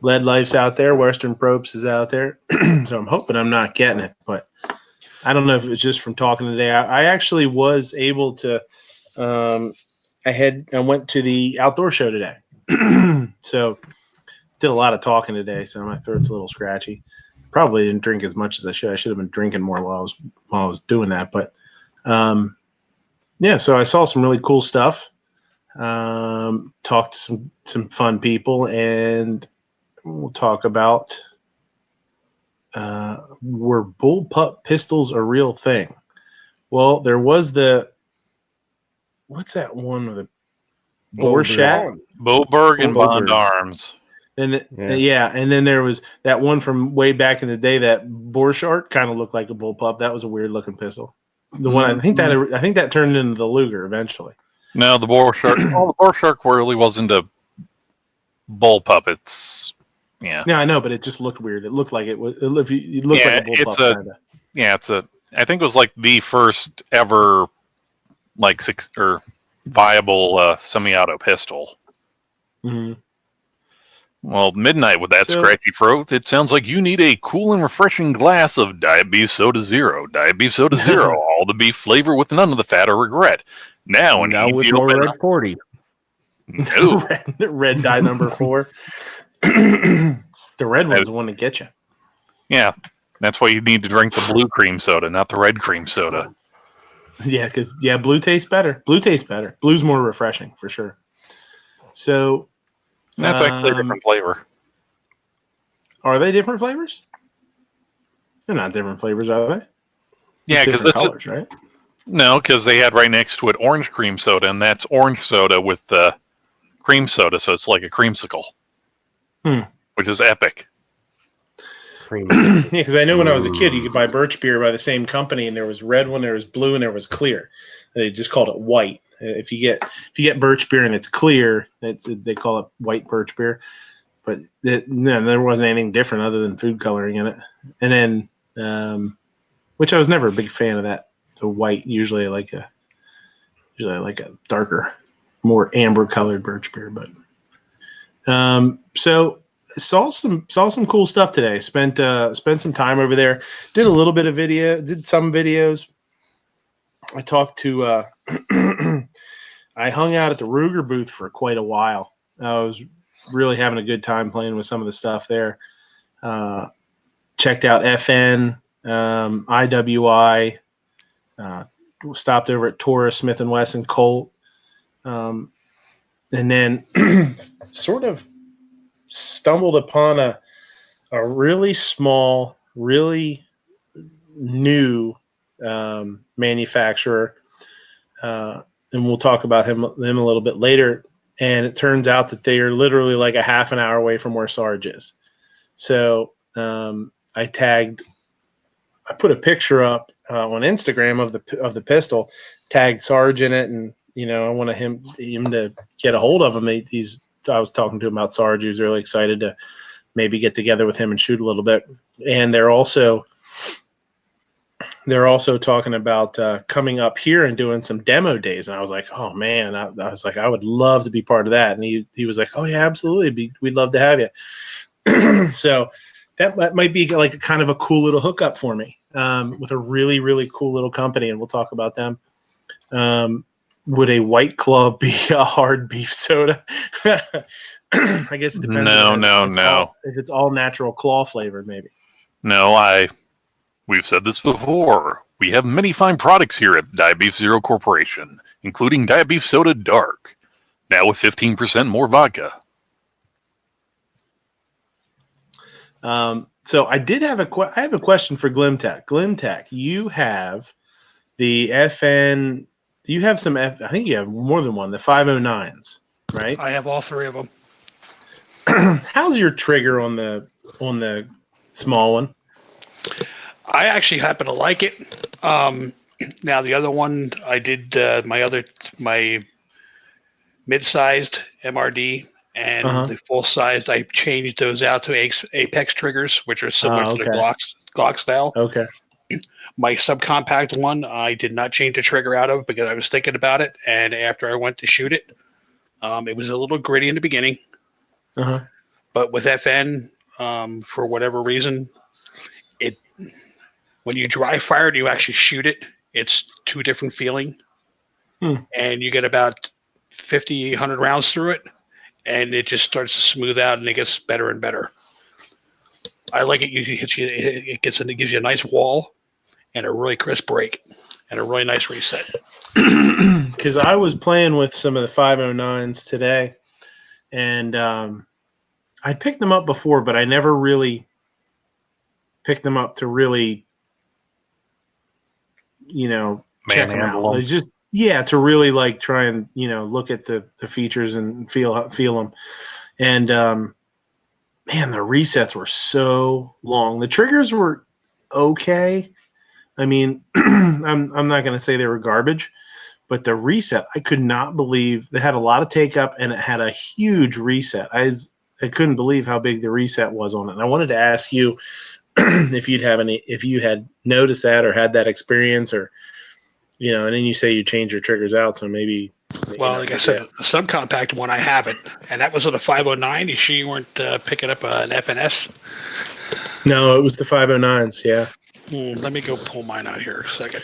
Speaker 1: Lead Life's out there. Western Probes is out there. So I'm hoping I'm not getting it, but I don't know if it was just from talking today. I actually was able to. I went to the outdoor show today, so did a lot of talking today. So my throat's a little scratchy. Probably didn't drink as much as I should. I should have been drinking more while I was doing that. But yeah, so I saw some really cool stuff. Talked to some fun people, and we'll talk about were bullpup pistols a real thing? Well, there was what's that one with the Borshat?
Speaker 3: Boberg and Bond Arms.
Speaker 1: And and then there was that one from way back in the day, that Borchardt kind of looked like a bullpup. That was a weird looking pistol. The one I think that turned into the Luger eventually.
Speaker 3: No, the Borchardt. The Borchardt really wasn't a bullpup. It's
Speaker 1: Yeah, I know, but it just looked weird. It looked like it was. It looked like a bullpup.
Speaker 3: I think it was like the first ever viable semi-auto pistol.
Speaker 1: Mm-hmm.
Speaker 3: Well, Midnight with that scratchy throat. It sounds like you need a cool and refreshing glass of Diet Beef Soda Zero. Diet Beef Soda Zero, all the beef flavor with none of the fat or regret. Now
Speaker 7: with more Red 40.
Speaker 3: No.
Speaker 1: red dye number 4. The red one's the one to get you.
Speaker 3: Yeah, that's why you need to drink the blue cream soda, not the red cream soda.
Speaker 1: Yeah, because blue tastes better. Blue's more refreshing for sure. So
Speaker 3: that's actually a different flavor.
Speaker 1: Are they different flavors? They're not different flavors, are they?
Speaker 3: Yeah, because this
Speaker 1: colors, right?
Speaker 3: No, because they had right next to it orange cream soda, and that's orange soda with the cream soda, so it's like a creamsicle, which is epic.
Speaker 1: Yeah, because I know when I was a kid, you could buy birch beer by the same company, and there was red one, there was blue, and there was clear. They just called it white. If you get birch beer and it's clear, they call it white birch beer. But there wasn't anything different other than food coloring in it. And then, which I was never a big fan of that. The white, usually I like a darker, more amber colored birch beer. But so saw some cool stuff today. Spent some time over there. Did some videos. I talked to I hung out at the Ruger booth for quite a while. I was really having a good time playing with some of the stuff there. Checked out FN, IWI, stopped over at Taurus, Smith & Wesson, Colt, and then sort of stumbled upon a really small, really new manufacturer, and we'll talk about them a little bit later. And it turns out that they are literally like a half an hour away from where Sarge is. So I put a picture up on Instagram of the pistol, tagged Sarge in it, and I wanted him to get a hold of him. I was talking to him about Sarge. He was really excited to maybe get together with him and shoot a little bit. And they're also talking about coming up here and doing some demo days. And I was like, oh man, I was like, I would love to be part of that. And he was like, oh yeah, absolutely, we'd love to have you. So that might be like a kind of a cool little hookup for me with a really, really cool little company, and we'll talk about them. Would a White Claw be a hard beef soda? I guess it depends.
Speaker 3: No.
Speaker 1: If it's all natural claw flavored, maybe.
Speaker 3: No, we've said this before. We have many fine products here at Diabeef Zero Corporation, including Diabeef Soda Dark, now with 15% more vodka.
Speaker 1: So I did have I have a question for Glimtech. Glimtech, you have the FN. Do you have some? I think you have more than one. The 509s, right?
Speaker 6: I have all three of them.
Speaker 1: How's your trigger on the small one?
Speaker 6: I actually happen to like it. Now the other one, I did my mid-sized MRD and the full-sized. I changed those out to Apex triggers, which are similar to the Glock style.
Speaker 1: Okay.
Speaker 6: My subcompact one, I did not change the trigger out of because I was thinking about it, and after I went to shoot it, it was a little gritty in the beginning. But with FN, for whatever reason, when you dry fire and you actually shoot it, it's two different feeling. And you get about 50, 100 rounds through it, and it just starts to smooth out, and it gets better and better. I like it. It gives you a nice wall and a really crisp break and a really nice reset.
Speaker 1: Because I was playing with some of the 509s today, and I picked them up before, but I never really picked them up to really, check them out. Like to really like try and look at the features and feel them. And man, the resets were so long. The triggers were okay. I mean, I'm not going to say they were garbage, but the reset, I could not believe they had a lot of take up, and it had a huge reset. I couldn't believe how big the reset was on it. And I wanted to ask you if you had noticed that or had that experience, or and then you say you change your triggers out, so maybe.
Speaker 6: Well, like I said, the subcompact one I haven't, and that was on a 509. You sure you weren't picking up an FNS?
Speaker 1: No, it was the 509s. Yeah.
Speaker 6: Let me go pull mine out here a second.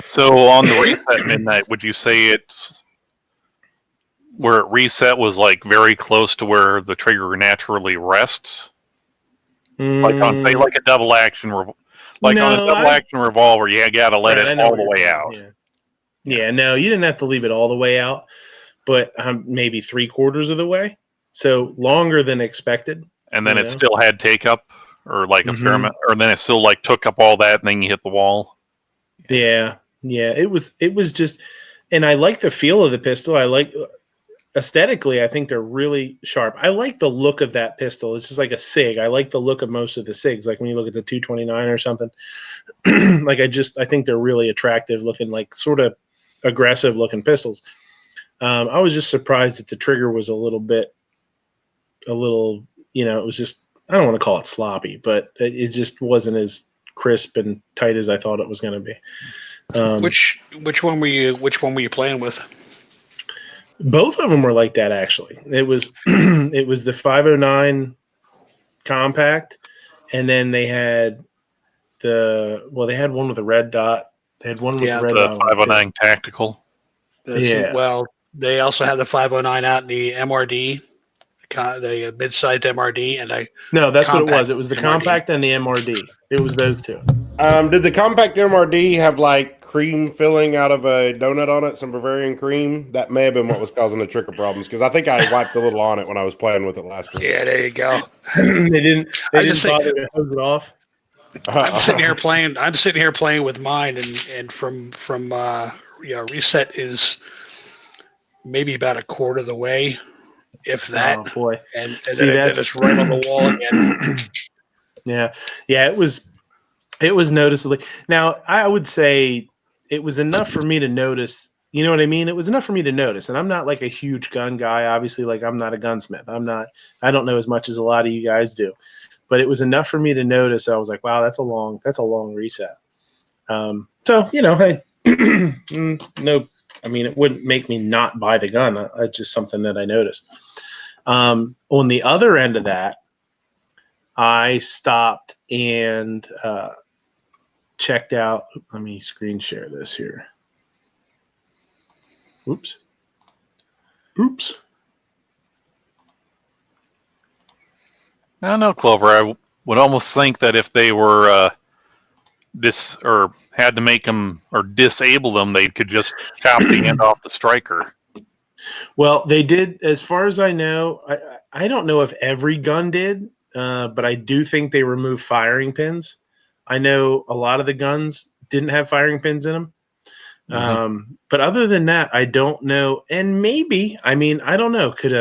Speaker 3: So on the reset Midnight, would you say it's where it reset was like very close to where the trigger naturally rests? Like on say like a double action, on a double action revolver, you gotta let it all the way out.
Speaker 1: Yeah, no, you didn't have to leave it all the way out, but maybe 3/4 of the way, so longer than expected.
Speaker 3: And then it still had take up. Or like a fair amount, or then it still like took up all that, and then you hit the wall.
Speaker 1: Yeah. It was just, and I like the feel of the pistol. I like aesthetically. I think they're really sharp. I like the look of that pistol. It's just like a SIG. I like the look of most of the SIGs. Like when you look at the 229 or something. I think they're really attractive looking, like sort of aggressive looking pistols. I was just surprised that the trigger was a little. It was just. I don't want to call it sloppy, but it just wasn't as crisp and tight as I thought it was going to be.
Speaker 6: Which one were you playing with?
Speaker 1: Both of them were like that, actually. It was the 509 compact, and then they had they had one with a red dot. They had one with a red dot.
Speaker 3: The 509 tactical.
Speaker 6: Well, they also had the 509 out in the MRD. The mid-sized MRD and
Speaker 1: that's what it was. It was the MRD. Compact and the MRD. It was those two.
Speaker 8: Did the compact MRD have like cream filling out of a donut on it, some Bavarian cream? That may have been what was causing the trigger problems, because I think I wiped a little on it when I was playing with it last week.
Speaker 6: Yeah, there you go.
Speaker 1: they didn't bother to hose it off.
Speaker 6: I'm sitting here playing. I'm sitting here playing with mine, and from reset is maybe about a quarter of the way, if that.
Speaker 1: Oh boy.
Speaker 6: And
Speaker 1: See,
Speaker 6: then
Speaker 1: that's
Speaker 6: it's right on the wall again.
Speaker 1: yeah. It was noticeably. Now, I would say it was enough for me to notice. You know what I mean? It was enough for me to notice. And I'm not like a huge gun guy. Obviously, like I'm not a gunsmith. I don't know as much as a lot of you guys do. But it was enough for me to notice. I was like, wow, that's a long reset. So, hey, no, I mean, it wouldn't make me not buy the gun. It's just something that I noticed. On the other end of that, I stopped and checked out. Let me screen share this here. Oops.
Speaker 3: I don't know, Clover. I would almost think that if they were had to make them or disable them, they could just chop the end off the striker.
Speaker 1: Well, they did, as far as I know. I don't know if every gun did, but I do think they removed firing pins. I know a lot of the guns didn't have firing pins in them.
Speaker 3: Mm-hmm.
Speaker 1: But other than that, I don't know. And maybe, I mean, I don't know. Could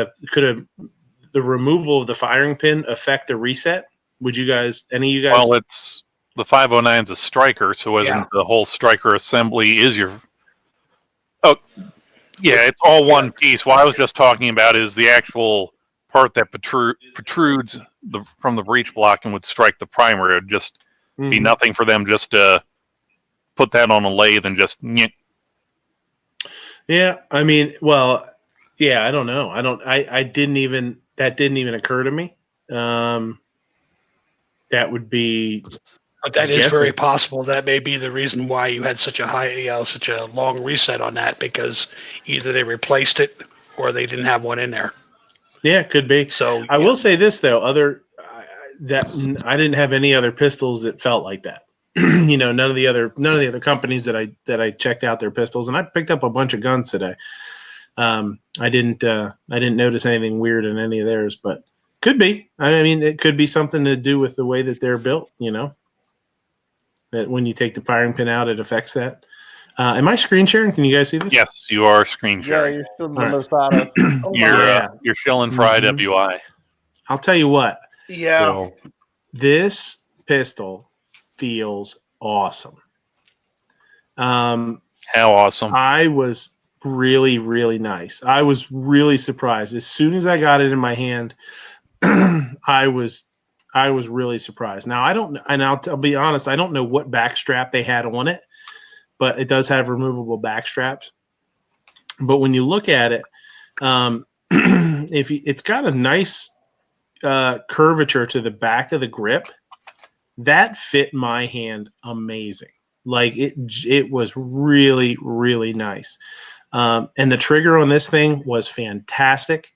Speaker 1: the removal of the firing pin affect the reset? Would you guys, any of you guys?
Speaker 3: Well, it's the 509's a striker, so isn't the whole striker assembly is your? Oh, yeah, it's all one piece. What I was just talking about is the actual part that protrudes from the breech block and would strike the primer. It would just be nothing for them just to put that on a lathe and just.
Speaker 1: Yeah, I mean, well, yeah, I don't know. That didn't even occur to me. That would be.
Speaker 6: But that is very possible. That may be the reason why you had such a long reset on that, because either they replaced it or they didn't have one in there.
Speaker 1: Yeah, it could be.
Speaker 6: So
Speaker 1: I will say this though, that I didn't have any other pistols that felt like that. None of the other companies that I checked out their pistols, and I picked up a bunch of guns today. I didn't notice anything weird in any of theirs, but could be. I mean, it could be something to do with the way that they're built. That when you take the firing pin out, it affects that. Am I screen sharing? Can you guys see this?
Speaker 3: Yes, you are screen sharing.
Speaker 5: Yeah, you're still the Masada.
Speaker 3: You're shilling for IWI.
Speaker 1: I'll tell you what.
Speaker 4: Yeah.
Speaker 5: So,
Speaker 1: This pistol feels awesome.
Speaker 3: How awesome!
Speaker 1: I was really, really nice. I was really surprised. As soon as I got it in my hand, I was really surprised. Now I'll be honest, I don't know what backstrap they had on it, but it does have removable back straps. But when you look at it, it's got a nice curvature to the back of the grip that fit my hand amazing. Like it was really, really nice. And the trigger on this thing was fantastic.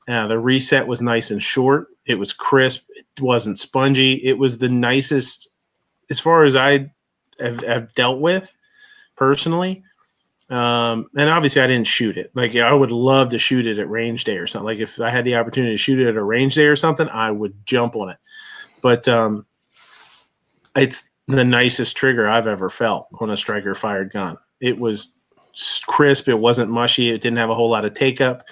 Speaker 1: The reset was nice and short. It was crisp. It wasn't spongy. It was the nicest as far as I have dealt with personally. And obviously I didn't shoot it. Like I would love to shoot it at range day or something. Like if I had the opportunity to shoot it at a range day or something, I would jump on it. But it's the nicest trigger I've ever felt on a striker fired gun. It was crisp. It wasn't mushy. It didn't have a whole lot of take up.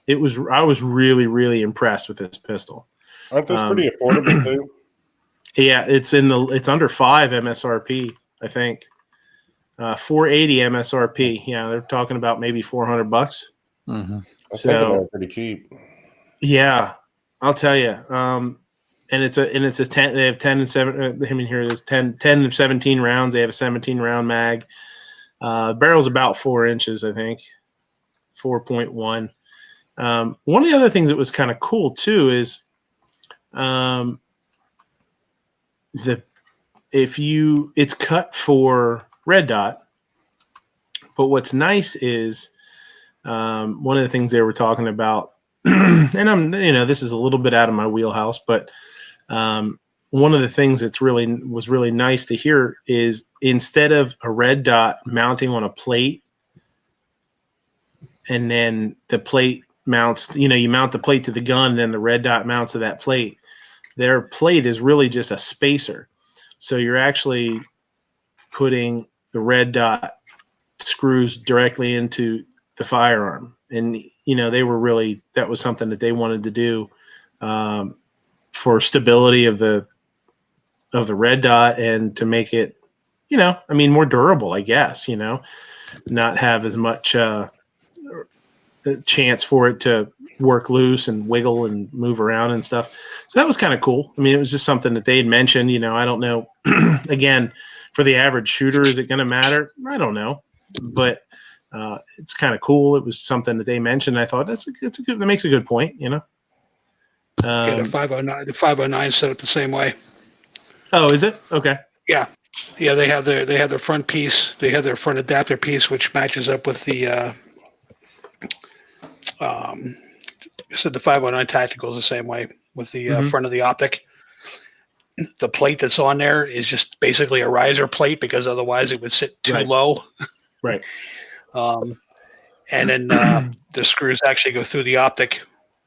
Speaker 1: I was really, really impressed with this pistol.
Speaker 5: aren't those pretty affordable too?
Speaker 1: Yeah, it's under $5 MSRP, I think. $480 MSRP. Yeah, they're talking about maybe $400.
Speaker 3: Mm-hmm.
Speaker 5: I was thinking they were pretty cheap.
Speaker 1: Yeah, I'll tell you. And it's a 10. They have 10 and 7. I mean, here it is 10 and 17 rounds. They have a 17 round mag. Barrel's about 4 inches, I think, 4.1. One of the other things that was kind of cool too is, it's cut for red dot, but what's nice is, one of the things they were talking about, and this is a little bit out of my wheelhouse, but one of the things that's was really nice to hear is instead of a red dot mounting on a plate, and then the plate mounts, you mount the plate to the gun, and then the red dot mounts to that plate. Their plate is really just a spacer. So you're actually putting the red dot screws directly into the firearm. And, they were really, that was something that they wanted to do for stability of the red dot and to make it, more durable, I guess, not have as much chance for it to work loose and wiggle and move around and stuff. So that was kind of cool. I mean, it was just something that they had mentioned. I don't know. Again, for the average shooter, is it going to matter? I don't know, but it's kind of cool. It was something that they mentioned. I thought that makes a good point.
Speaker 6: Yeah, the 509, the 509 set up the same way.
Speaker 1: Oh, is it? Okay.
Speaker 6: Yeah. Yeah, they have their front piece. They have their front adapter piece, which matches up with the so the 509 tactical is the same way with the front of the optic. The plate that's on there is just basically a riser plate because otherwise it would sit too low.
Speaker 1: Right.
Speaker 6: And then the screws actually go through the optic,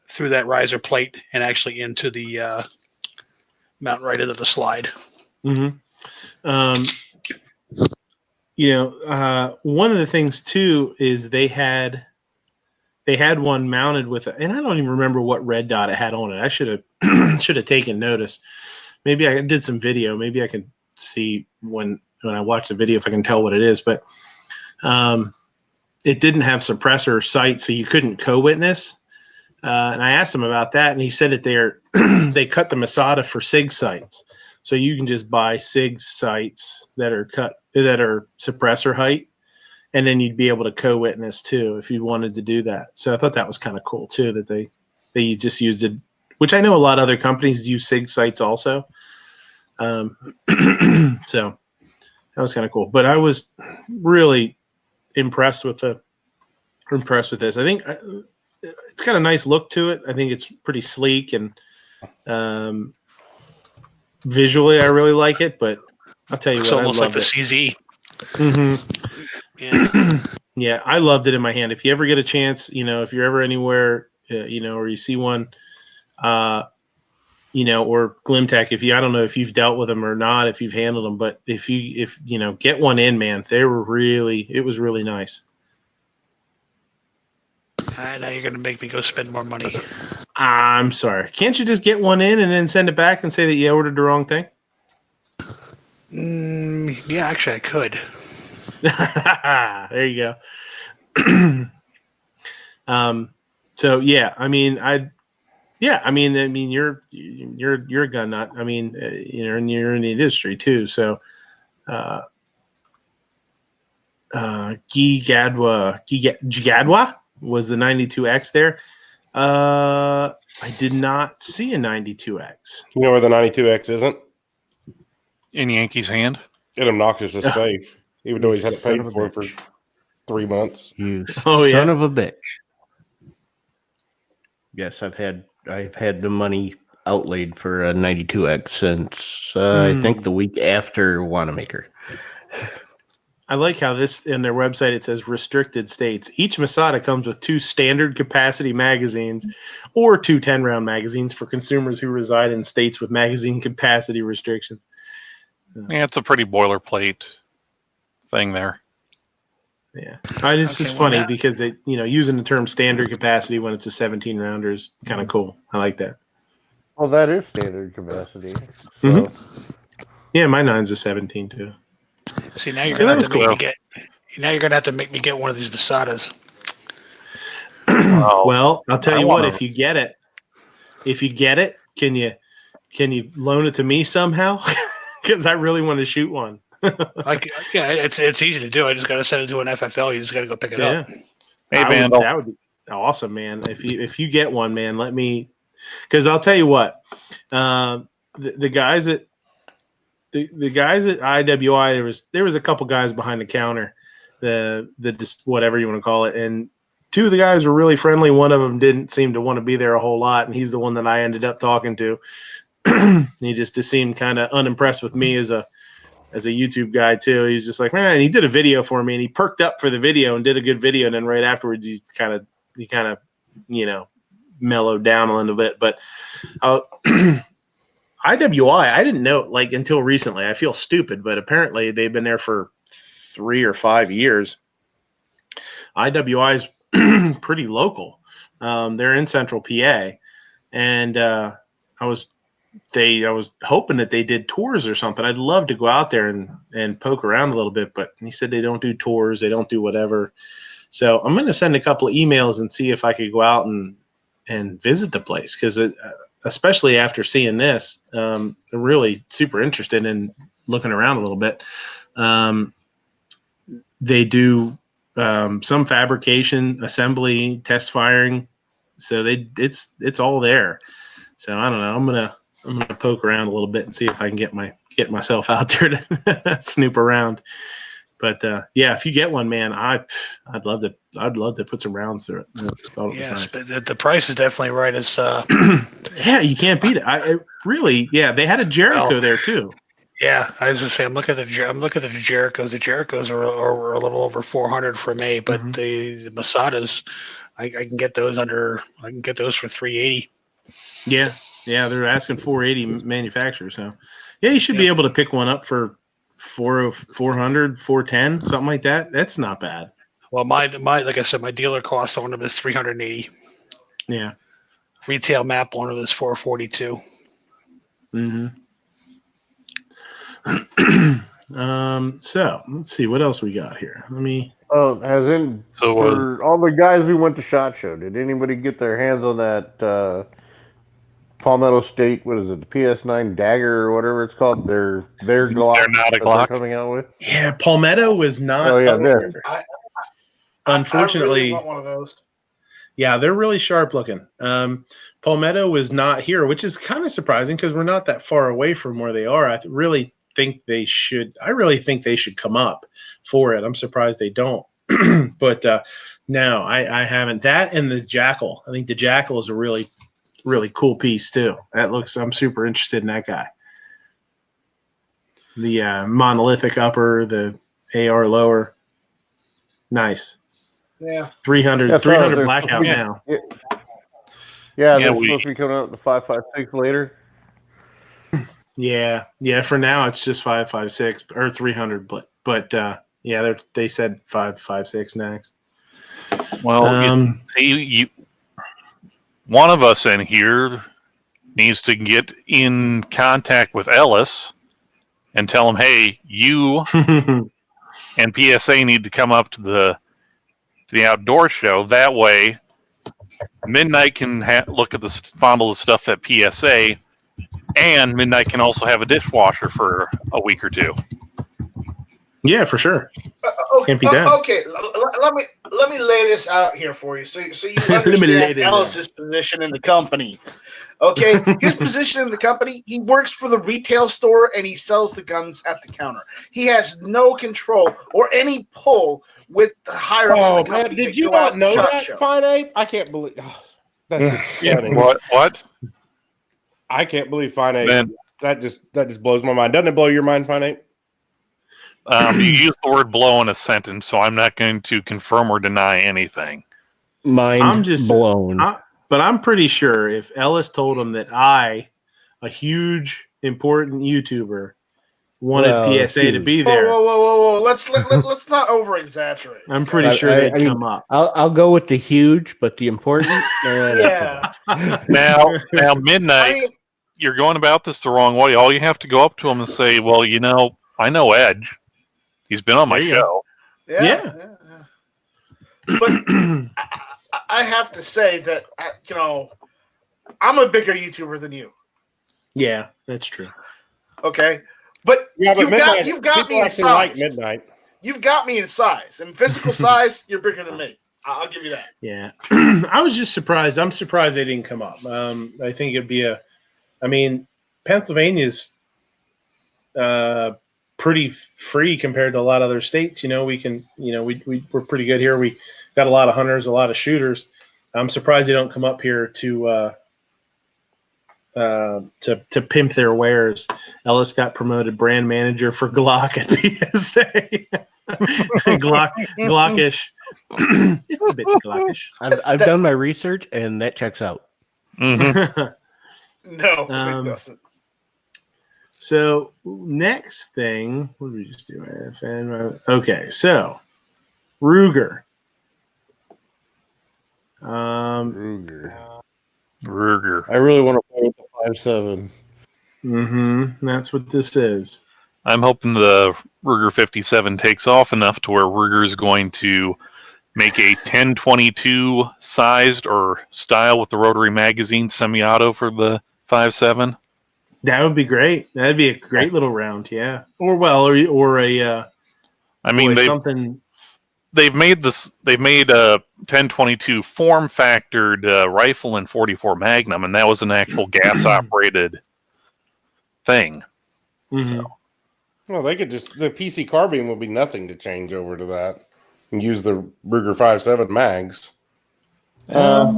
Speaker 6: through that riser plate, and actually into the mount right into the slide.
Speaker 1: Mm-hmm. One of the things too is they had one mounted with, and I don't even remember what red dot it had on it. I should have taken notice. Maybe I did some video. Maybe I can see when I watch the video if I can tell what it is. But it didn't have suppressor sight, so you couldn't co-witness. And I asked him about that, and he said that they cut the Masada for SIG sights, so you can just buy SIG sights that are suppressor height, and then you'd be able to co-witness too if you wanted to do that. So I thought that was kind of cool too that they just used it, which I know a lot of other companies use SIG sights also. So that was kind of cool. But I was really impressed with this. I think it's got a nice look to it. I think it's pretty sleek and visually I really like it. But I'll tell you
Speaker 6: It's
Speaker 1: what,
Speaker 6: almost
Speaker 1: I
Speaker 6: like the CZ.
Speaker 1: Mm-hmm. Yeah. Yeah, I loved it in my hand. If you ever get a chance, if you're ever anywhere, or you see one, or Glimtech, I don't know if you've dealt with them or not, if you've handled them, but if get one in, man, it was really nice.
Speaker 6: Now you're going to make me go spend more money.
Speaker 1: I'm sorry. Can't you just get one in and then send it back and say that you ordered the wrong thing?
Speaker 6: Yeah, actually I could.
Speaker 1: There you go. So yeah, you're a gun nut. You're in the industry too. So, Gigadwa was the 92X there. I did not see a 92X.
Speaker 8: You know where the 92X isn't?
Speaker 3: In Yankee's hand.
Speaker 8: It obnoxious is safe, even though he's had it paid for 3 months.
Speaker 7: You son of a bitch. Yes, I've had the money outlaid for a 92X since I think the week after Wanamaker.
Speaker 1: I like how this in their website it says restricted states. Each Masada comes with 2 standard capacity magazines or 2 10-round magazines for consumers who reside in states with magazine capacity restrictions.
Speaker 3: Yeah, it's a pretty boilerplate thing there.
Speaker 1: Yeah, it's just funny because using the term standard capacity when it's a 17 rounder is kind of cool. I like that.
Speaker 5: Well, that is standard capacity. So.
Speaker 1: Yeah, my 9's a 17 too.
Speaker 6: See, now you're gonna have to make me get. Now you're gonna have to make me get one of these Masadas.
Speaker 1: Well, I'll tell you what. If you get it, can you loan it to me somehow? Because I really want to shoot one.
Speaker 6: It's easy to do. I just got to send it to an FFL. You just got to go pick it up.
Speaker 3: Hey, man,
Speaker 1: that would be awesome, man. If you get one, man, let me. Because I'll tell you what, the guys at IWI, there was a couple guys behind the counter, the whatever you want to call it, and 2 of the guys were really friendly. One of them didn't seem to want to be there a whole lot, and he's the one that I ended up talking to. He just seemed kind of unimpressed with me as a YouTube guy too. He's just like, man, he did a video for me and he perked up for the video and did a good video. And then right afterwards, he kind of, mellowed down a little bit, but I'll IWI, I didn't know like until recently. I feel stupid, but apparently they've been there for 3 or 5 years. IWI is pretty local. They're in Central PA, and I was hoping that they did tours or something. I'd love to go out there and poke around a little bit, but he said they don't do tours, they don't do whatever. So I'm going to send a couple of emails and see if I could go out and visit the place, because especially after seeing this, I'm really super interested in looking around a little bit. They do some fabrication, assembly, test firing, so it's all there. So I don't know. I'm gonna poke around a little bit and see if I can get myself out there to snoop around. But yeah, if you get one, man, I'd love to put some rounds through it.
Speaker 6: Yes,
Speaker 1: nice.
Speaker 6: but the price is definitely right. It's
Speaker 1: yeah, you can't beat it. Really, yeah, they had a Jericho there too.
Speaker 6: Yeah, I was gonna say I'm looking at the Jerichos. The Jerichos are a little over 400 for me, but the Masadas, I can get those for 380.
Speaker 1: Yeah, they're asking 480 manufacturer. So yeah, you should be able to pick one up for 400, 410, something like that. That's not bad.
Speaker 6: Well, my like I said, my dealer cost on them is 380.
Speaker 1: Yeah.
Speaker 6: Retail map on it is 442.
Speaker 1: So let's see what else we got here. Let me.
Speaker 5: Oh, for all the guys who went to SHOT Show, did anybody get their hands on that Palmetto State? What is it? The PS9 Dagger or whatever it's called. Their Glock.
Speaker 3: They're not a
Speaker 5: that
Speaker 3: Glock.
Speaker 5: they're coming out with.
Speaker 1: Yeah, Palmetto was not.
Speaker 5: Oh yeah,
Speaker 1: unfortunately,
Speaker 4: I really want one of those.
Speaker 1: Yeah, they're really sharp looking. Palmetto was not here, which is kind of surprising because we're not that far away from where they are. I really think they should come up for it. I'm surprised they don't. But no, I haven't. That and the Jackal. I think the Jackal is a really, really cool piece too. I'm super interested in that guy. The monolithic upper, the AR lower. Nice.
Speaker 4: Yeah.
Speaker 1: 300 blackout now.
Speaker 5: Yeah, they're supposed to be coming out with the 5.56 later.
Speaker 1: Yeah. For now it's just 5.56 or 300, but yeah, they said 5.56 next.
Speaker 3: Well, one of us in here needs to get in contact with Ellis and tell him, hey, you and PSA need to come up to the outdoor show. That way, Midnight can look at fondle the stuff at PSA, and Midnight can also have a dishwasher for a week or two.
Speaker 1: Yeah, for sure.
Speaker 4: Can't be done. Okay, let me lay this out here for you, so you understand Ellis's position in the company. Okay, his position in the company, he works for the retail store and he sells the guns at the counter. He has no control or any pull with the higher ups of the company.
Speaker 8: Did you not know that, Fine Ape? I can't believe that's just funny.
Speaker 3: What?
Speaker 8: I can't believe Fine Ape. Man. That just blows my mind. Doesn't it blow your mind, Fine Ape?
Speaker 3: You use the word blow in a sentence, so I'm not going to confirm or deny anything.
Speaker 7: I'm just blown.
Speaker 1: But I'm pretty sure if Ellis told him that a huge, important YouTuber, wanted PSA to be there.
Speaker 4: Whoa. Let's not over exaggerate.
Speaker 1: I'm pretty sure they'd come up.
Speaker 7: I'll go with the huge, but the important.
Speaker 4: Yeah.
Speaker 3: Now, Midnight, you're going about this the wrong way. All you have to go up to him and say, well, I know Edge. He's been on my show.
Speaker 4: Yeah. But I have to say that, I'm a bigger YouTuber than you.
Speaker 1: Yeah, that's true.
Speaker 4: Okay. But you've got me in size.
Speaker 8: Like Midnight.
Speaker 4: You've got me in size. In physical size, you're bigger than me. I'll give you that.
Speaker 1: Yeah. I was just surprised. I'm surprised they didn't come up. I think it'd be Pennsylvania's pretty free compared to a lot of other states. We can, we're pretty good here. We got a lot of hunters, a lot of shooters. I'm surprised they don't come up here to pimp their wares. Ellis got promoted brand manager for Glock at PSA. Glockish. It's a bit Glockish.
Speaker 7: I've done my research, and that checks out.
Speaker 3: Mm-hmm.
Speaker 4: No, it doesn't.
Speaker 1: So next thing, what did we just do? FN. Okay, so Ruger.
Speaker 3: Ruger.
Speaker 5: I really want to play with the 5.7.
Speaker 1: That's what this is.
Speaker 3: I'm hoping the Ruger 57 takes off enough to where Ruger is going to make a 1022 sized or style with the rotary magazine semi-auto for the 5.7.
Speaker 1: That would be great. That'd be a great little round, yeah. Or a.
Speaker 3: I mean, they've made a 1022 form factored rifle in 44 Magnum, and that was an actual gas operated thing. So,
Speaker 8: well, they could the PC carbine will be nothing to change over to that and use the Ruger 5.7 mags.
Speaker 3: yeah.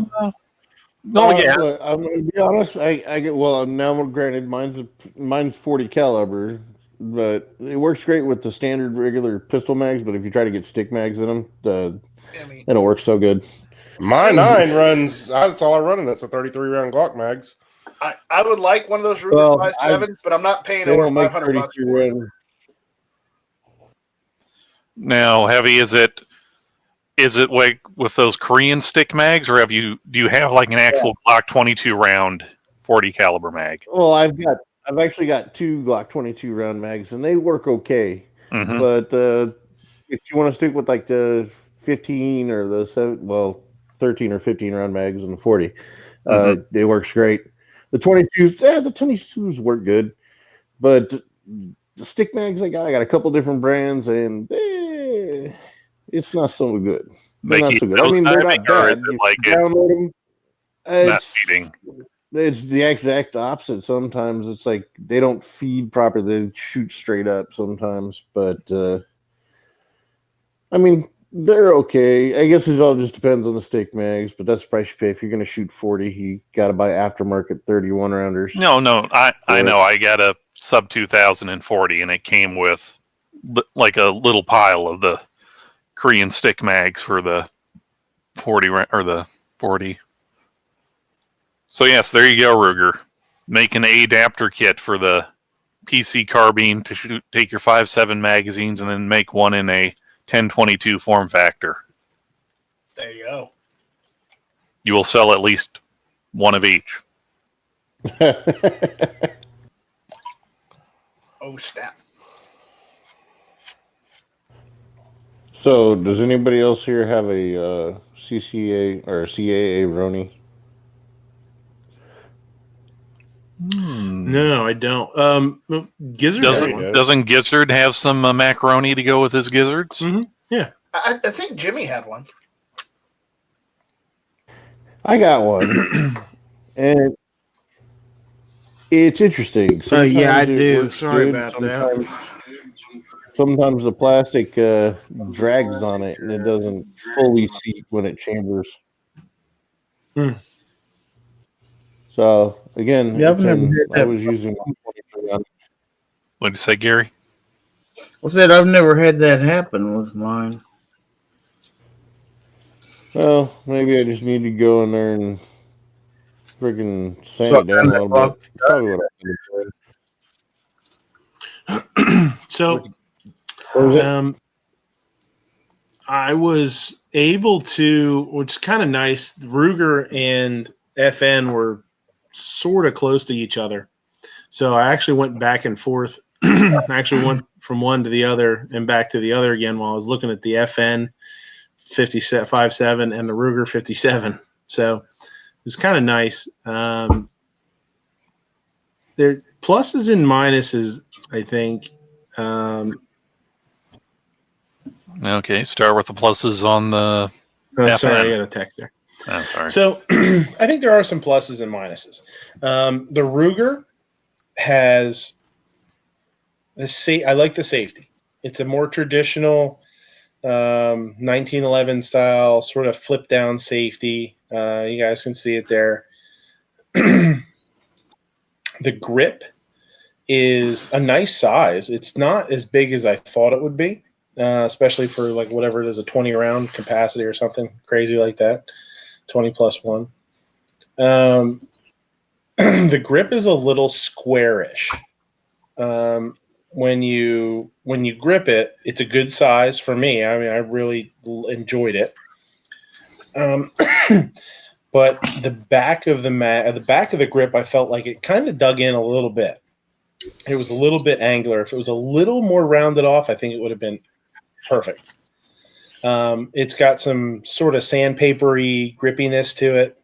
Speaker 5: Look, I'm gonna be honest. I get now. Granted, mine's 40 caliber, but it works great with the standard regular pistol mags. But if you try to get stick mags in them, they don't work so good.
Speaker 8: My 9 runs. That's all I run, and it's a 33 round Glock mags.
Speaker 4: I would like one of those Ruger 5.7s, but I'm not paying over $500 for it.
Speaker 3: Now, Heavy, is it like with those Korean stick mags, or do you have like an actual Glock 22 round 40 caliber mag?
Speaker 5: Well, I've actually got 2 Glock 22 round mags, and they work okay.
Speaker 3: Mm-hmm.
Speaker 5: But if you want to stick with like the 15 or the 13 or 15 round mags and the 40, it works great. The 22s work good, but the stick mags I got a couple different brands, and it's not so good. They're not so good. I mean, they're not bad.
Speaker 3: Like
Speaker 5: download them.
Speaker 3: Not feeding.
Speaker 5: It's the exact opposite. Sometimes it's like they don't feed properly. They shoot straight up sometimes, but I mean, they're okay. I guess it all just depends on the stick mags, but that's the price you pay. If you're going to shoot 40, you got to buy aftermarket 31 rounders.
Speaker 3: No, I know. I got a sub 2040, and it came with like a little pile of the Korean stick mags for the 40 or the 40. So yes, there you go, Ruger. Make an adapter kit for the PC carbine to take your 5.7 magazines, and then make one in a 1022 form factor.
Speaker 4: There you go.
Speaker 3: You will sell at least one of each.
Speaker 4: Oh, snap.
Speaker 5: So, does anybody else here have a CCA or CAA Roni?
Speaker 1: No, I don't. Gizzard
Speaker 3: doesn't Gizzard have some macaroni to go with his gizzards?
Speaker 1: Mm-hmm. Yeah,
Speaker 4: I think Jimmy had one.
Speaker 5: I got one, and it's interesting.
Speaker 2: Yeah, I do. Sorry about that.
Speaker 5: Sometimes the plastic drags on it, and it doesn't fully seat when it chambers. So again, I was using 123 round.
Speaker 3: What did you say, Gary?
Speaker 2: I said I've never had that happen with mine.
Speaker 5: Well, maybe I just need to go in there and freaking sand it down a little bit. Probably what I did.
Speaker 1: So, I was able to, which is kind of nice. Ruger and FN were sort of close to each other, so I actually went back and forth. I actually went from one to the other and back to the other again while I was looking at the FN 5.7 and the Ruger 57. So it was kind of nice. There pluses and minuses, I think.
Speaker 3: Okay, start with the pluses on the.
Speaker 1: Sorry, I got a text there.
Speaker 3: Oh, sorry.
Speaker 1: So I think there are some pluses and minuses. The Ruger has I like the safety. It's a more traditional 1911 style sort of flip down safety. You guys can see it there. The grip is a nice size. It's not as big as I thought it would be, especially for like whatever it is, a 20 round capacity or something crazy like that. 20 plus 1. The grip is a little squarish. when you grip it, it's a good size for me. I mean, I really enjoyed it. But the back of the grip, I felt like it kind of dug in a little bit. It was a little bit angular. If it was a little more rounded off, I think it would have been perfect. It's got some sort of sandpapery grippiness to it.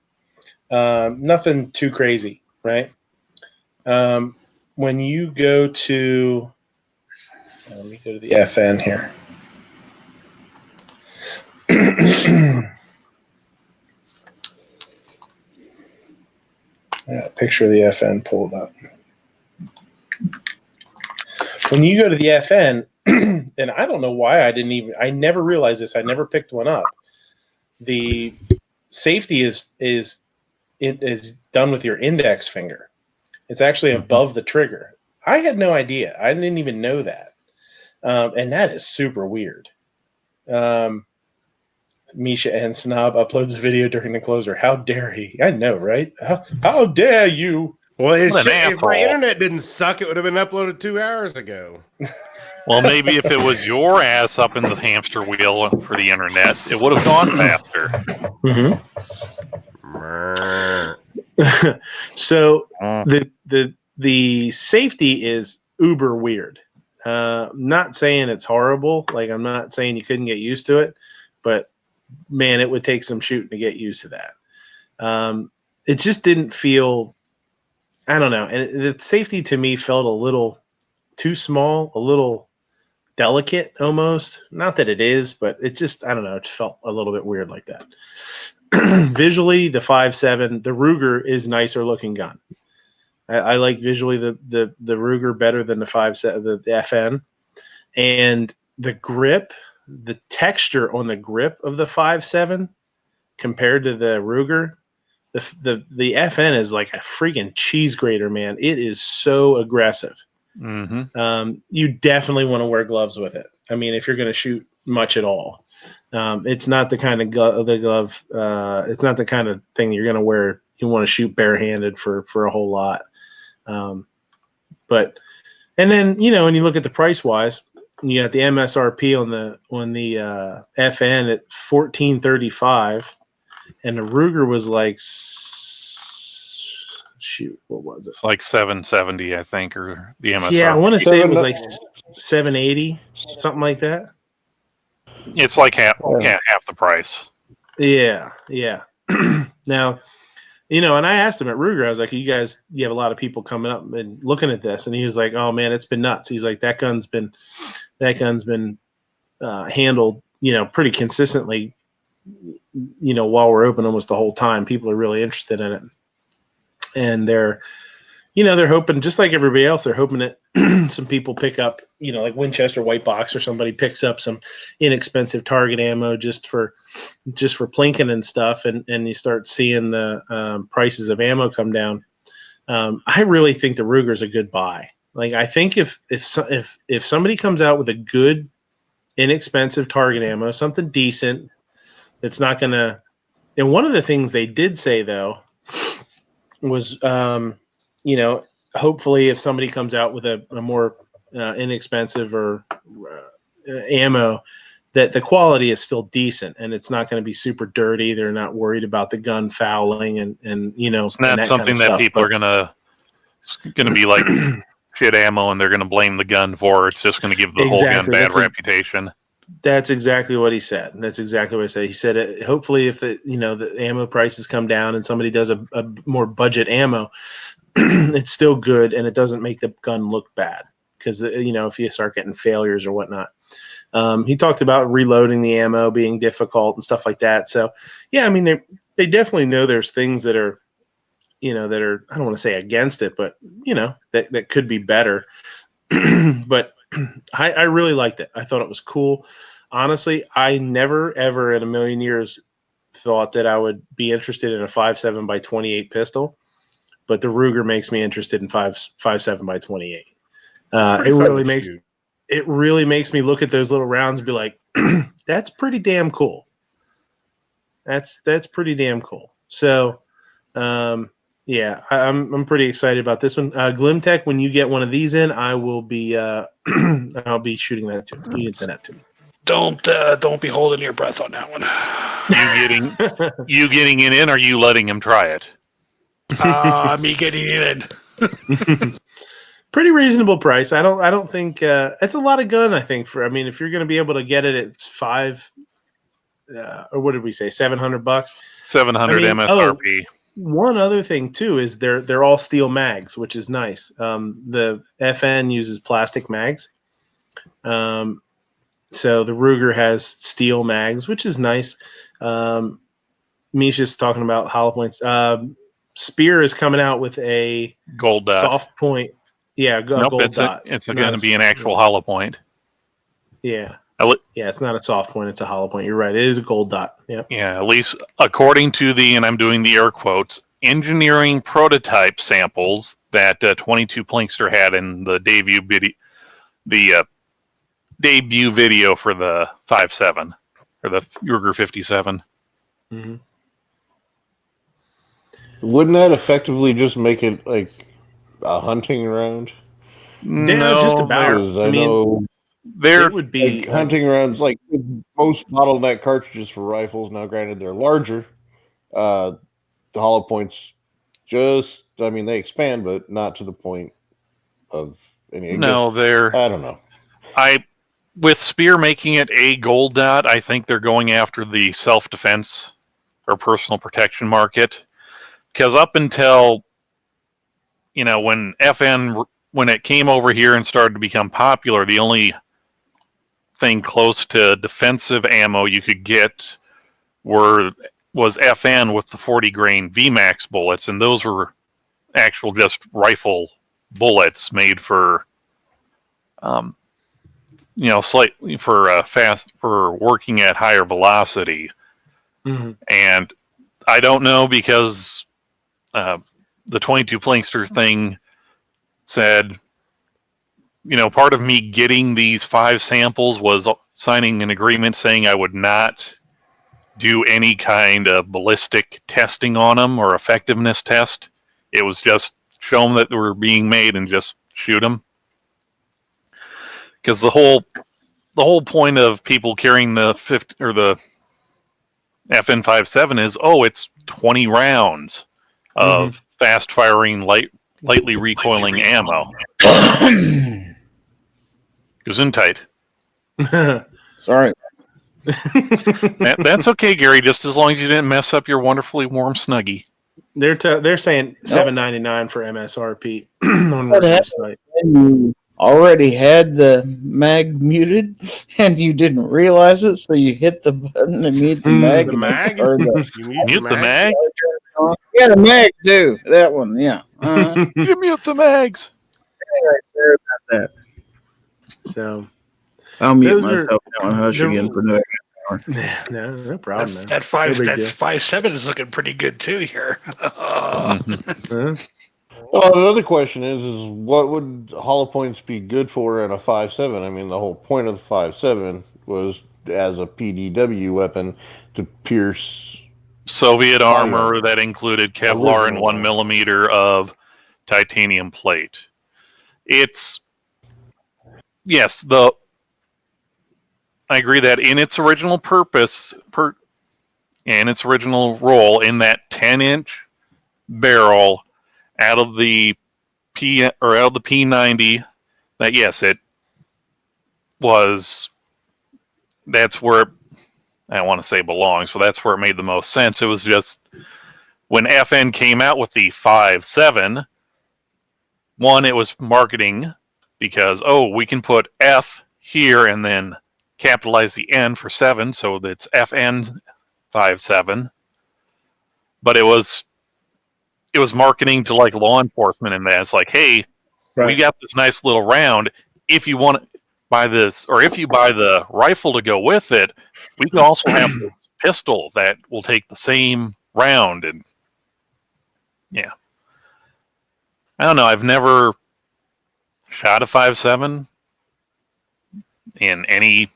Speaker 1: Nothing too crazy, right? When you go to, let me go to the FN here. Yeah, picture of the FN pulled up. When you go to the FN, and I don't know why I never realized this. I never picked one up. The safety is done with your index finger. It's actually above the trigger. I had no idea. I didn't even know that. And that is super weird. Misha and Snob uploads a video during the closer. How dare he? I know, right? How dare you?
Speaker 8: Well, if my internet didn't suck, it would have been uploaded 2 hours ago.
Speaker 3: Well, maybe if it was your ass up in the hamster wheel for the internet, it would have gone faster.
Speaker 1: So the safety is uber weird. Not saying it's horrible. Like, I'm not saying you couldn't get used to it, but man, it would take some shooting to get used to that. It just didn't feel, I don't know. And the safety to me felt a little too small, a little delicate almost. Not that it is, but it just, I don't know. It felt a little bit weird like that. Visually, the 5.7, the Ruger is nicer looking gun. I like visually the Ruger better than the 5.7, the FN, and the grip, the texture on the grip of the 5.7 compared to the Ruger, the FN is like a freaking cheese grater, man. It is so aggressive. You definitely want to wear gloves with it. I mean, if you're going to shoot much at all, it's not the kind of glove. It's not the kind of thing you're going to wear. You want to shoot barehanded for a whole lot. But and then when you look at the price wise, you got the MSRP on the FN at $1,435, and the Ruger was like, shoot, what was it?
Speaker 3: It's like $770, I think, or the MSRP.
Speaker 1: Yeah, I want to say it was like $780, something like that.
Speaker 3: It's like half the price.
Speaker 1: Yeah. Now, and I asked him at Ruger, I was like, you have a lot of people coming up and looking at this, and he was like, oh man, it's been nuts. He's like, that gun's been handled, pretty consistently, while we're open almost the whole time. People are really interested in it, and they're hoping, just like everybody else, they're hoping that some people pick up, like Winchester White Box, or somebody picks up some inexpensive target ammo just for plinking and stuff, and you start seeing the prices of ammo come down. I really think the Ruger is a good buy. Like, I think if somebody comes out with a good inexpensive target ammo, something decent, it's not gonna. And one of the things they did say though was, hopefully if somebody comes out with a more inexpensive or ammo, that the quality is still decent and it's not going to be super dirty. They're not worried about the gun fouling and
Speaker 3: it's not something that people are gonna be like shit ammo and they're gonna blame the gun for. It's just gonna give the whole gun bad reputation.
Speaker 1: That's exactly what he said. He said, hopefully if the ammo prices come down and somebody does a more budget ammo, it's still good and it doesn't make the gun look bad, because if you start getting failures or whatnot. He talked about reloading the ammo being difficult and stuff like that. So yeah, I mean, they definitely know there's things that are I don't want to say against it, but that could be better. But I really liked it. I thought it was cool. Honestly, I never ever in a million years thought that I would be interested in a 5.7 by 28 pistol, but the Ruger makes me interested in 5.7 by 28. It really makes me look at those little rounds and be like, that's pretty damn cool. That's pretty damn cool. So Yeah, I'm pretty excited about this one. Glimtech, when you get one of these in, I will be I'll be shooting that too. You can send that to me.
Speaker 6: Don't be holding your breath on that one.
Speaker 3: You getting it in, or you letting him try it?
Speaker 6: Me getting it in.
Speaker 1: Pretty reasonable price. I don't think it's a lot of gun. I think if you're going to be able to get it at or what did we say, $700?
Speaker 3: $700 MSRP.
Speaker 1: One other thing too is they're all steel mags, which is nice. The FN uses plastic mags, so the Ruger has steel mags, which is nice. Misha's talking about hollow points. Spear is coming out with a
Speaker 3: gold dot.
Speaker 1: Soft point. Yeah, gold dot.
Speaker 3: It's going to be an actual hollow point.
Speaker 1: Yeah. Yeah, it's not a soft point, it's a hollow point. You're right. It is a gold dot. Yep.
Speaker 3: Yeah, at least according to and I'm doing the air quotes, engineering prototype samples that 22 Plinkster had in the debut video for the 5.7 or the Ruger 57.
Speaker 1: Mm-hmm.
Speaker 5: Wouldn't that effectively just make it like a hunting round?
Speaker 1: No, just about.
Speaker 5: I know
Speaker 3: there
Speaker 1: would be
Speaker 5: hunting rounds, like most bottleneck cartridges for rifles. Now, granted, they're larger. The hollow points they expand, but not to the point of any. I don't know.
Speaker 3: With Spear making it a gold dot, I think they're going after the self-defense or personal protection market. Because up until, when FN, when it came over here and started to become popular, the only thing close to defensive ammo you could get was FN with the 40 grain VMAX bullets, and those were actual just rifle bullets made for, slightly for working at higher velocity.
Speaker 1: Mm-hmm.
Speaker 3: And I don't know, because the 22 Plinkster thing said, part of me getting these 5 samples was signing an agreement saying I would not do any kind of ballistic testing on them or effectiveness test. It was just show them that they were being made and just shoot them. Because the whole point of people carrying the FN57 is, it's 20 rounds of fast-firing, lightly recoiling ammo. Gesundheit.
Speaker 2: Sorry.
Speaker 3: That's okay, Gary. Just as long as you didn't mess up your wonderfully warm Snuggie.
Speaker 1: They're saying $7.99 for MSRP on our website.
Speaker 2: You already had the mag muted and you didn't realize it, so you hit the button and mute the mag.
Speaker 8: The mag?
Speaker 2: Or
Speaker 3: mute the mag?
Speaker 2: Yeah, the mag too. That one, yeah.
Speaker 3: You mute the mags.
Speaker 2: Sorry about that.
Speaker 1: So
Speaker 2: I'll mute myself now and hush again for another hour.
Speaker 1: No problem, man.
Speaker 6: That 5.7 is looking pretty good too here.
Speaker 5: Well, another question is what would hollow points be good for in a 5.7? The whole point of the 5.7 was as a PDW weapon to pierce
Speaker 3: Soviet armor that included Kevlar and 1 millimeter of titanium plate. I agree that in its original purpose, and its original role in that 10-inch barrel out of the P90, that yes, it was. That's where I don't want to say belongs, so that's where it made the most sense. It was just when FN came out with the 5.7, one, it was marketing because we can put F here and then capitalize the N for 7, so that's FN 5.7. But it was marketing to like law enforcement, and that it's like, hey, we got this nice little round. If you want to buy this, or if you buy the rifle to go with it, we can also have this pistol that will take the same round. And yeah, I don't know. I've never shot a 5.7 in any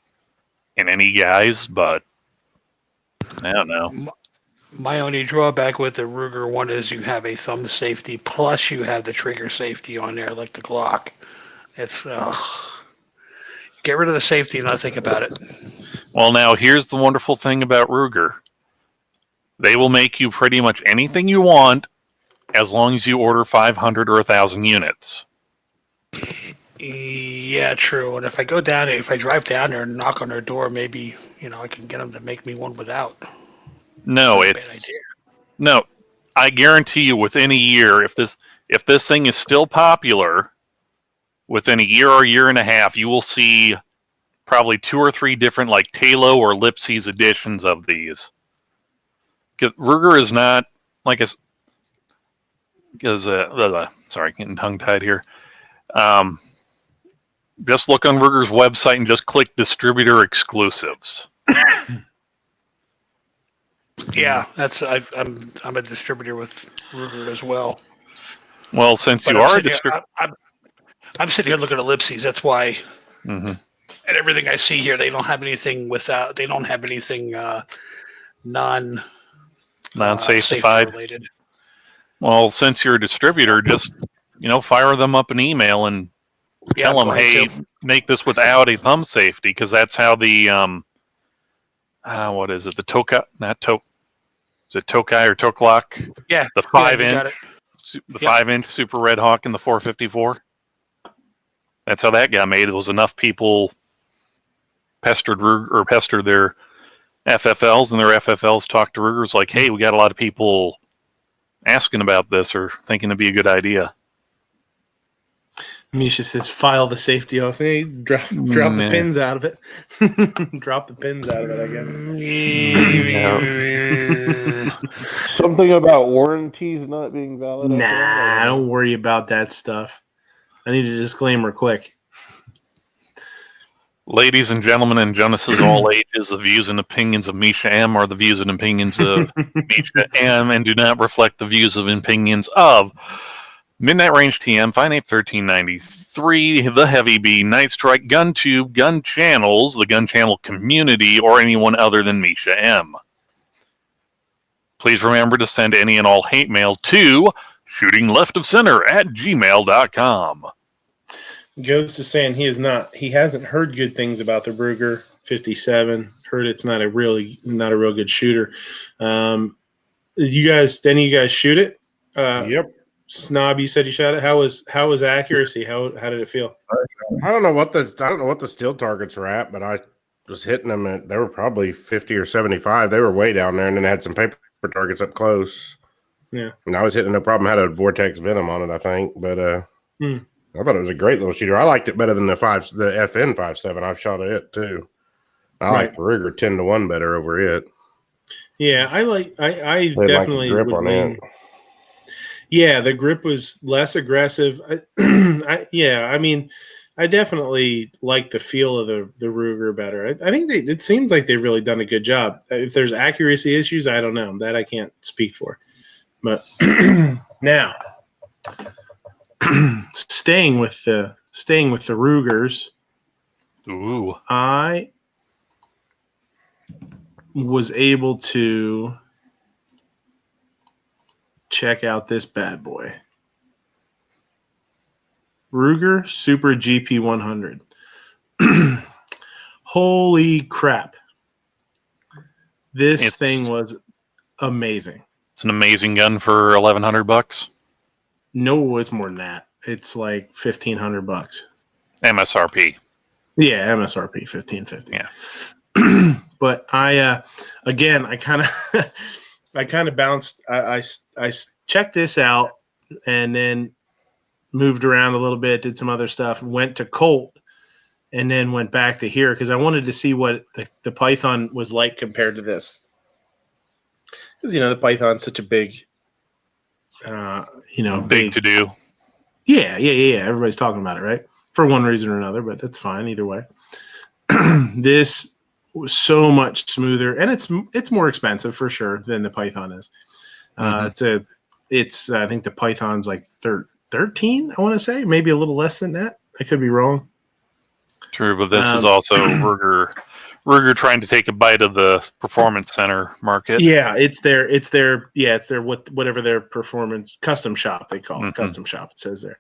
Speaker 3: guise, but I don't know.
Speaker 6: My only drawback with the Ruger one is you have a thumb safety, plus you have the trigger safety on there, like the Glock. It's get rid of the safety and not think about it.
Speaker 3: Well, now here's the wonderful thing about Ruger. They will make you pretty much anything you want as long as you order 500 or 1,000 units.
Speaker 6: Yeah, true. And if I go down there, if I drive down there and knock on their door, maybe I can get them to make me one without.
Speaker 3: No,
Speaker 6: Not a bad idea.
Speaker 3: no. I guarantee you, within a year, if this thing is still popular, within a year or year and a half, you will see probably 2 or 3 different like Talo or Lipsy's editions of these. Ruger is not like a. Sorry, getting tongue tied here. Just look on Ruger's website and just click distributor exclusives.
Speaker 6: Yeah, I'm a distributor with Ruger as well.
Speaker 3: Well, since
Speaker 6: But
Speaker 3: you are a distributor,
Speaker 6: I'm sitting here looking at Lipsy's. That's why.
Speaker 3: mm-hmm.
Speaker 6: And everything I see here, they don't have anything without. They don't have anything non-safety related.
Speaker 3: Well, since you're a distributor, just fire them up an email and tell them, hey, make this without a thumb safety, because that's how the what is it? The Tokai, not Tok. Is it Tokai or Toklock?
Speaker 6: Yeah,
Speaker 3: the 5-inch, the 5-inch Super Red Hawk and the 454. That's how that got made. It was enough people pestered their FFLs, and their FFLs talked to Ruger's like, hey, we got a lot of people asking about this or thinking it'd be a good idea.
Speaker 1: Misha says, file the safety off. Hey, drop the pins out of it. Drop the pins out of it, I guess.
Speaker 5: Something about warranties not being valid.
Speaker 1: Nah, don't worry about that stuff. I need a disclaimer quick.
Speaker 3: Ladies and gentlemen and Jonases of all ages, the views and opinions of Misha M are the views and opinions of Misha M and do not reflect the views and opinions of Midnight Range TM, Fine 1393, The Heavy B, Night Strike, GunTube, Gun Channels, the Gun Channel community, or anyone other than Misha M. Please remember to send any and all hate mail to shootingleftofcenter@gmail.com.
Speaker 1: Ghost is saying he hasn't heard good things about the Ruger 57. Heard it's not a real good shooter. Any of you guys shoot it?
Speaker 8: Yep.
Speaker 1: Snob, you said you shot it. How was accuracy? How did it feel?
Speaker 8: I don't know what the steel targets were at, but I was hitting them at, they were probably 50 or 75. They were way down there, and then had some paper targets up close.
Speaker 1: Yeah.
Speaker 8: And I was hitting no problem. Had a Vortex Venom on it, I think, but I thought it was a great little shooter. I liked it better than the FN 57. I've shot it too. I like the Ruger 10-1 better over it.
Speaker 1: Yeah, I definitely
Speaker 8: like the grip
Speaker 1: would
Speaker 8: on
Speaker 1: lean.
Speaker 8: it.
Speaker 1: Yeah, the grip was less aggressive. I definitely like the feel of the Ruger better. I think it seems like they've really done a good job. If there's accuracy issues, I don't know. That I can't speak for. But now, staying with the Rugers,
Speaker 3: ooh,
Speaker 1: I was able to check out this bad boy. Ruger Super GP 100. Holy crap. This thing was amazing.
Speaker 3: It's an amazing gun for $1,100.
Speaker 1: No, it's more than that. It's like $1,500.
Speaker 3: MSRP.
Speaker 1: Yeah, MSRP $1,550.
Speaker 3: Yeah.
Speaker 1: But I kind of bounced. I checked this out and then moved around a little bit, did some other stuff, went to Colt, and then went back to here because I wanted to see what the Python was like compared to this. Because the Python's such a big,
Speaker 3: big to do.
Speaker 1: Yeah. Everybody's talking about it, right? For one reason or another, but that's fine either way. This was so much smoother, and it's more expensive for sure than the Python is. It's I think the Python's like 13. I want to say maybe a little less than that. I could be wrong.
Speaker 3: True, but this is also Ruger trying to take a bite of the performance center market.
Speaker 1: Yeah, it's their whatever their performance custom shop they call it. Custom shop, it says there.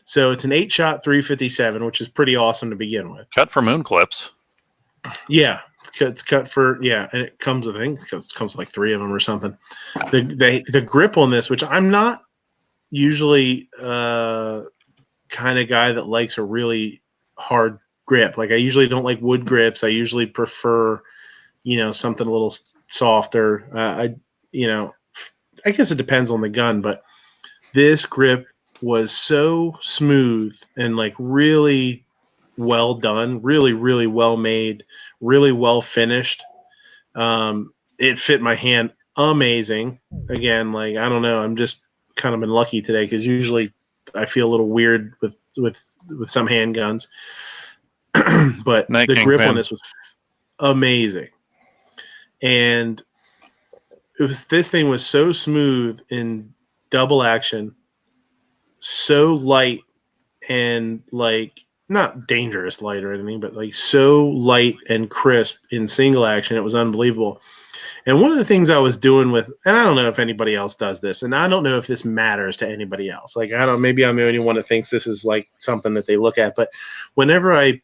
Speaker 1: So it's an 8-shot 357, which is pretty awesome to begin with.
Speaker 3: Cut for moon clips.
Speaker 1: Yeah, it's cut for and it comes with, I think it comes with like 3 of them or something. The grip on this, which I'm not usually kind of guy that likes a really hard grip. Like I usually don't like wood grips. I usually prefer, something a little softer. I guess it depends on the gun, but this grip was so smooth and like really well done, really, really well made, really well finished. It fit my hand amazing. Again, like, I don't know, I'm just kind of been lucky today because usually I feel a little weird with some handguns. But the grip on this was amazing. And this thing was so smooth in double action, so light, and like not dangerous light or anything, but like so light and crisp in single action. It was unbelievable. And one of the things I was doing with, and I don't know if anybody else does this, and I don't know if this matters to anybody else. Like, maybe I'm the only one that thinks this is like something that they look at, but whenever I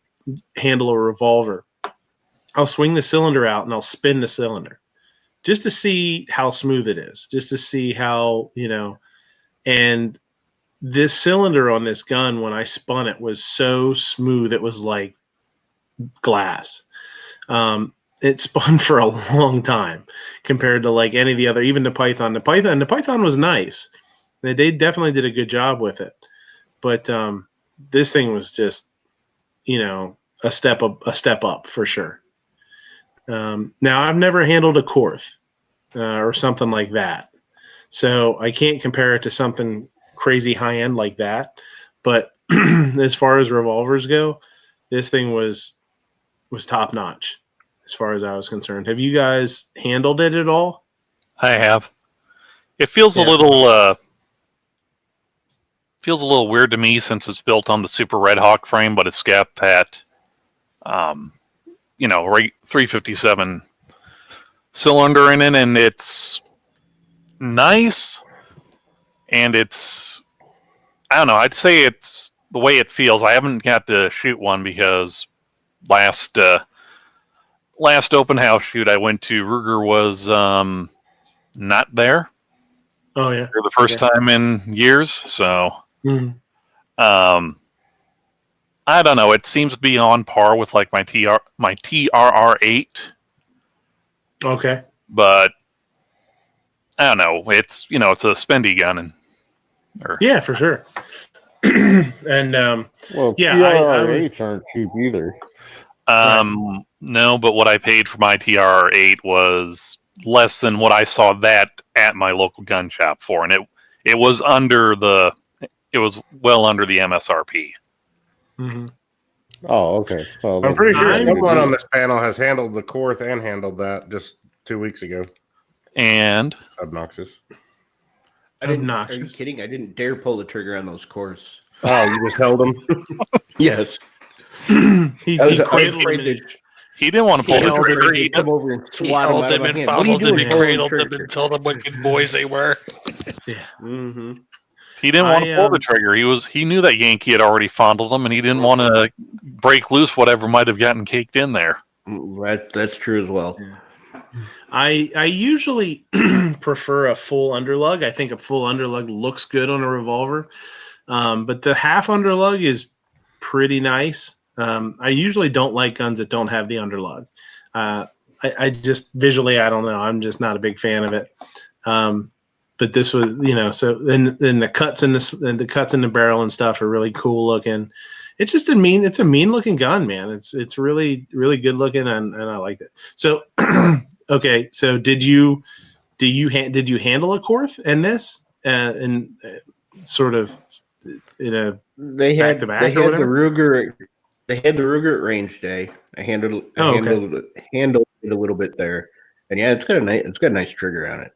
Speaker 1: handle a revolver, I'll swing the cylinder out and I'll spin the cylinder just to see how smooth it is, just to see how, and this cylinder on this gun, when I spun it, was so smooth. It was like glass. It spun for a long time compared to like any of the other, even the Python. The Python was nice. They definitely did a good job with it. But this thing was just, a step up for sure. Now I've never handled a Korth or something like that, so I can't compare it to something crazy high end like that. But as far as revolvers go, this thing was top notch as far as I was concerned. Have you guys handled it at all?
Speaker 3: I have. It feels a little weird to me since it's built on the Super Red Hawk frame, but it's got that 357 cylinder in it, and it's nice. And it's, I don't know, I'd say it's the way it feels. I haven't got to shoot one because last open house shoot I went to, Ruger was not there.
Speaker 1: Oh yeah,
Speaker 3: for the first time in years. So, I don't know. It seems to be on par with like my TRR8.
Speaker 1: Okay,
Speaker 3: but I don't know. It's it's a spendy gun,
Speaker 1: yeah, for sure. And
Speaker 5: TRR8s aren't cheap either.
Speaker 3: No, but what I paid for my TRR8 was less than what I saw that at my local gun shop for, and it was well under the MSRP.
Speaker 1: Mm-hmm.
Speaker 5: Oh, okay. Well,
Speaker 8: I'm pretty sure someone on this panel has handled the Korth and handled that just 2 weeks ago.
Speaker 3: And
Speaker 8: obnoxious.
Speaker 7: Are you kidding? I didn't dare pull the trigger on those Korths.
Speaker 8: Oh, you just held them?
Speaker 7: Yes.
Speaker 3: He didn't want to pull the trigger.
Speaker 7: He'd come over and swat them out of my hand.
Speaker 6: What are you doing? Cradled them and told them what good boys they were.
Speaker 1: Yeah.
Speaker 7: Mm-hmm.
Speaker 3: He didn't want to pull the trigger. He knew that Yankee had already fondled him, and he didn't want to break loose whatever might have gotten caked in there.
Speaker 7: That's true as well.
Speaker 1: Yeah. I usually prefer a full underlug. I think a full underlug looks good on a revolver, but the half underlug is pretty nice. I usually don't like guns that don't have the underlug. I just visually, I don't know. I'm just not a big fan of it. But this was, so then the cuts in the cuts in the barrel and stuff are really cool looking. It's just a mean looking gun, man. It's really, really good looking, and I liked it. So, okay. So did you handle a Korth in this, sort of in a
Speaker 7: they had the Ruger. They had the Ruger at range day. I handled it a little bit there, and yeah, it's got a nice trigger on it.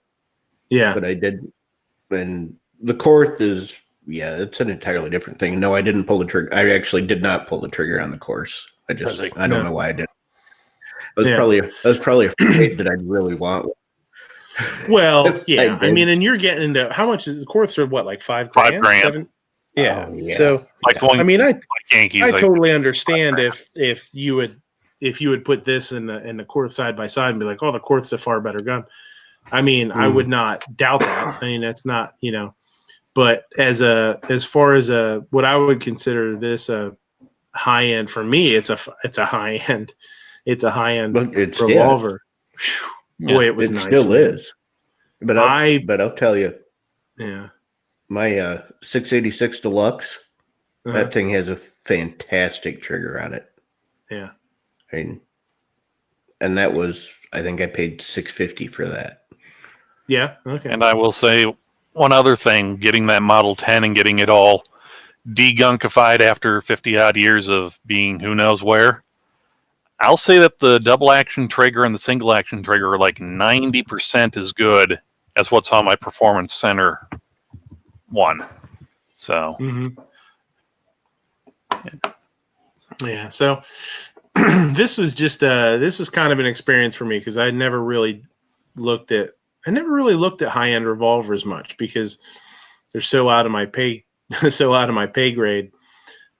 Speaker 1: Yeah,
Speaker 7: but I did, and the Korth is it's an entirely different thing. No, I didn't pull the trigger. I actually did not pull the trigger on the Korth. I don't know why I did. I was probably afraid that I'd really want one.
Speaker 1: Well, yeah. I mean, and you're getting into how much is the courts are what, like $5,000?
Speaker 3: $5,000.
Speaker 1: 7? Yeah.
Speaker 7: Oh, yeah.
Speaker 1: So I mean, I
Speaker 3: Yankees.
Speaker 1: totally understand if you would put this in the court side by side and be like, oh, the court's a far better gun. I mean, I would not doubt that. I mean, that's not, but as far as what I would consider this a high end for me, it's a high end. It's a high end revolver. Boy, it was nice.
Speaker 7: It still is. But I'll tell you.
Speaker 1: Yeah.
Speaker 7: My 686 Deluxe, that thing has a fantastic trigger on it.
Speaker 1: Yeah.
Speaker 7: I mean, and that was, I think I paid $650 for that.
Speaker 1: Yeah. Okay.
Speaker 3: And I will say one other thing, getting that Model 10 and getting it all degunkified after 50 odd years of being who knows where. I'll say that the double action trigger and the single action trigger are like 90% as good as what's on my Performance Center one. So,
Speaker 1: yeah. So this was kind of an experience for me because I never really looked at high end revolvers much because they're so out of my pay grade.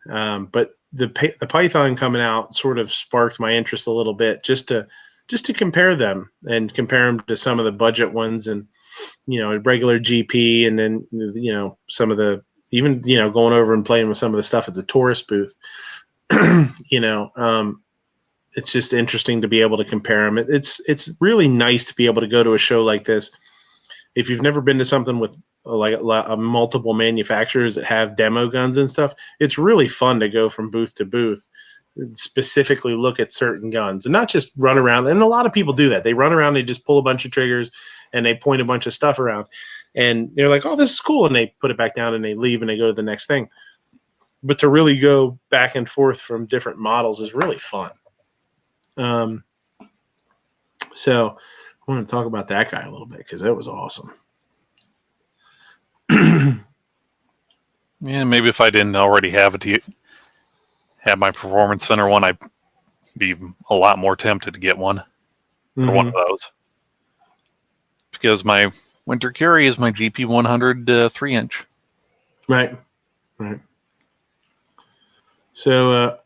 Speaker 1: But the Python coming out sort of sparked my interest a little bit just to compare them to some of the budget ones and regular GP, and then some of the even going over and playing with some of the stuff at the tourist booth. It's just interesting to be able to compare them. It's really nice to be able to go to a show like this. If you've never been to something with like multiple manufacturers that have demo guns and stuff, it's really fun to go from booth to booth, specifically look at certain guns and not just run around. And a lot of people do that. They run around, they just pull a bunch of triggers and they point a bunch of stuff around and they're like, oh, this is cool. And they put it back down and they leave and they go to the next thing. But to really go back and forth from different models is really fun. So I want to talk about that guy a little bit because that was awesome.
Speaker 3: yeah, maybe if I didn't already have my Performance Center one, I'd be a lot more tempted to get one or one of those. Because my winter carry is my GP 100 3-inch.
Speaker 1: Right. So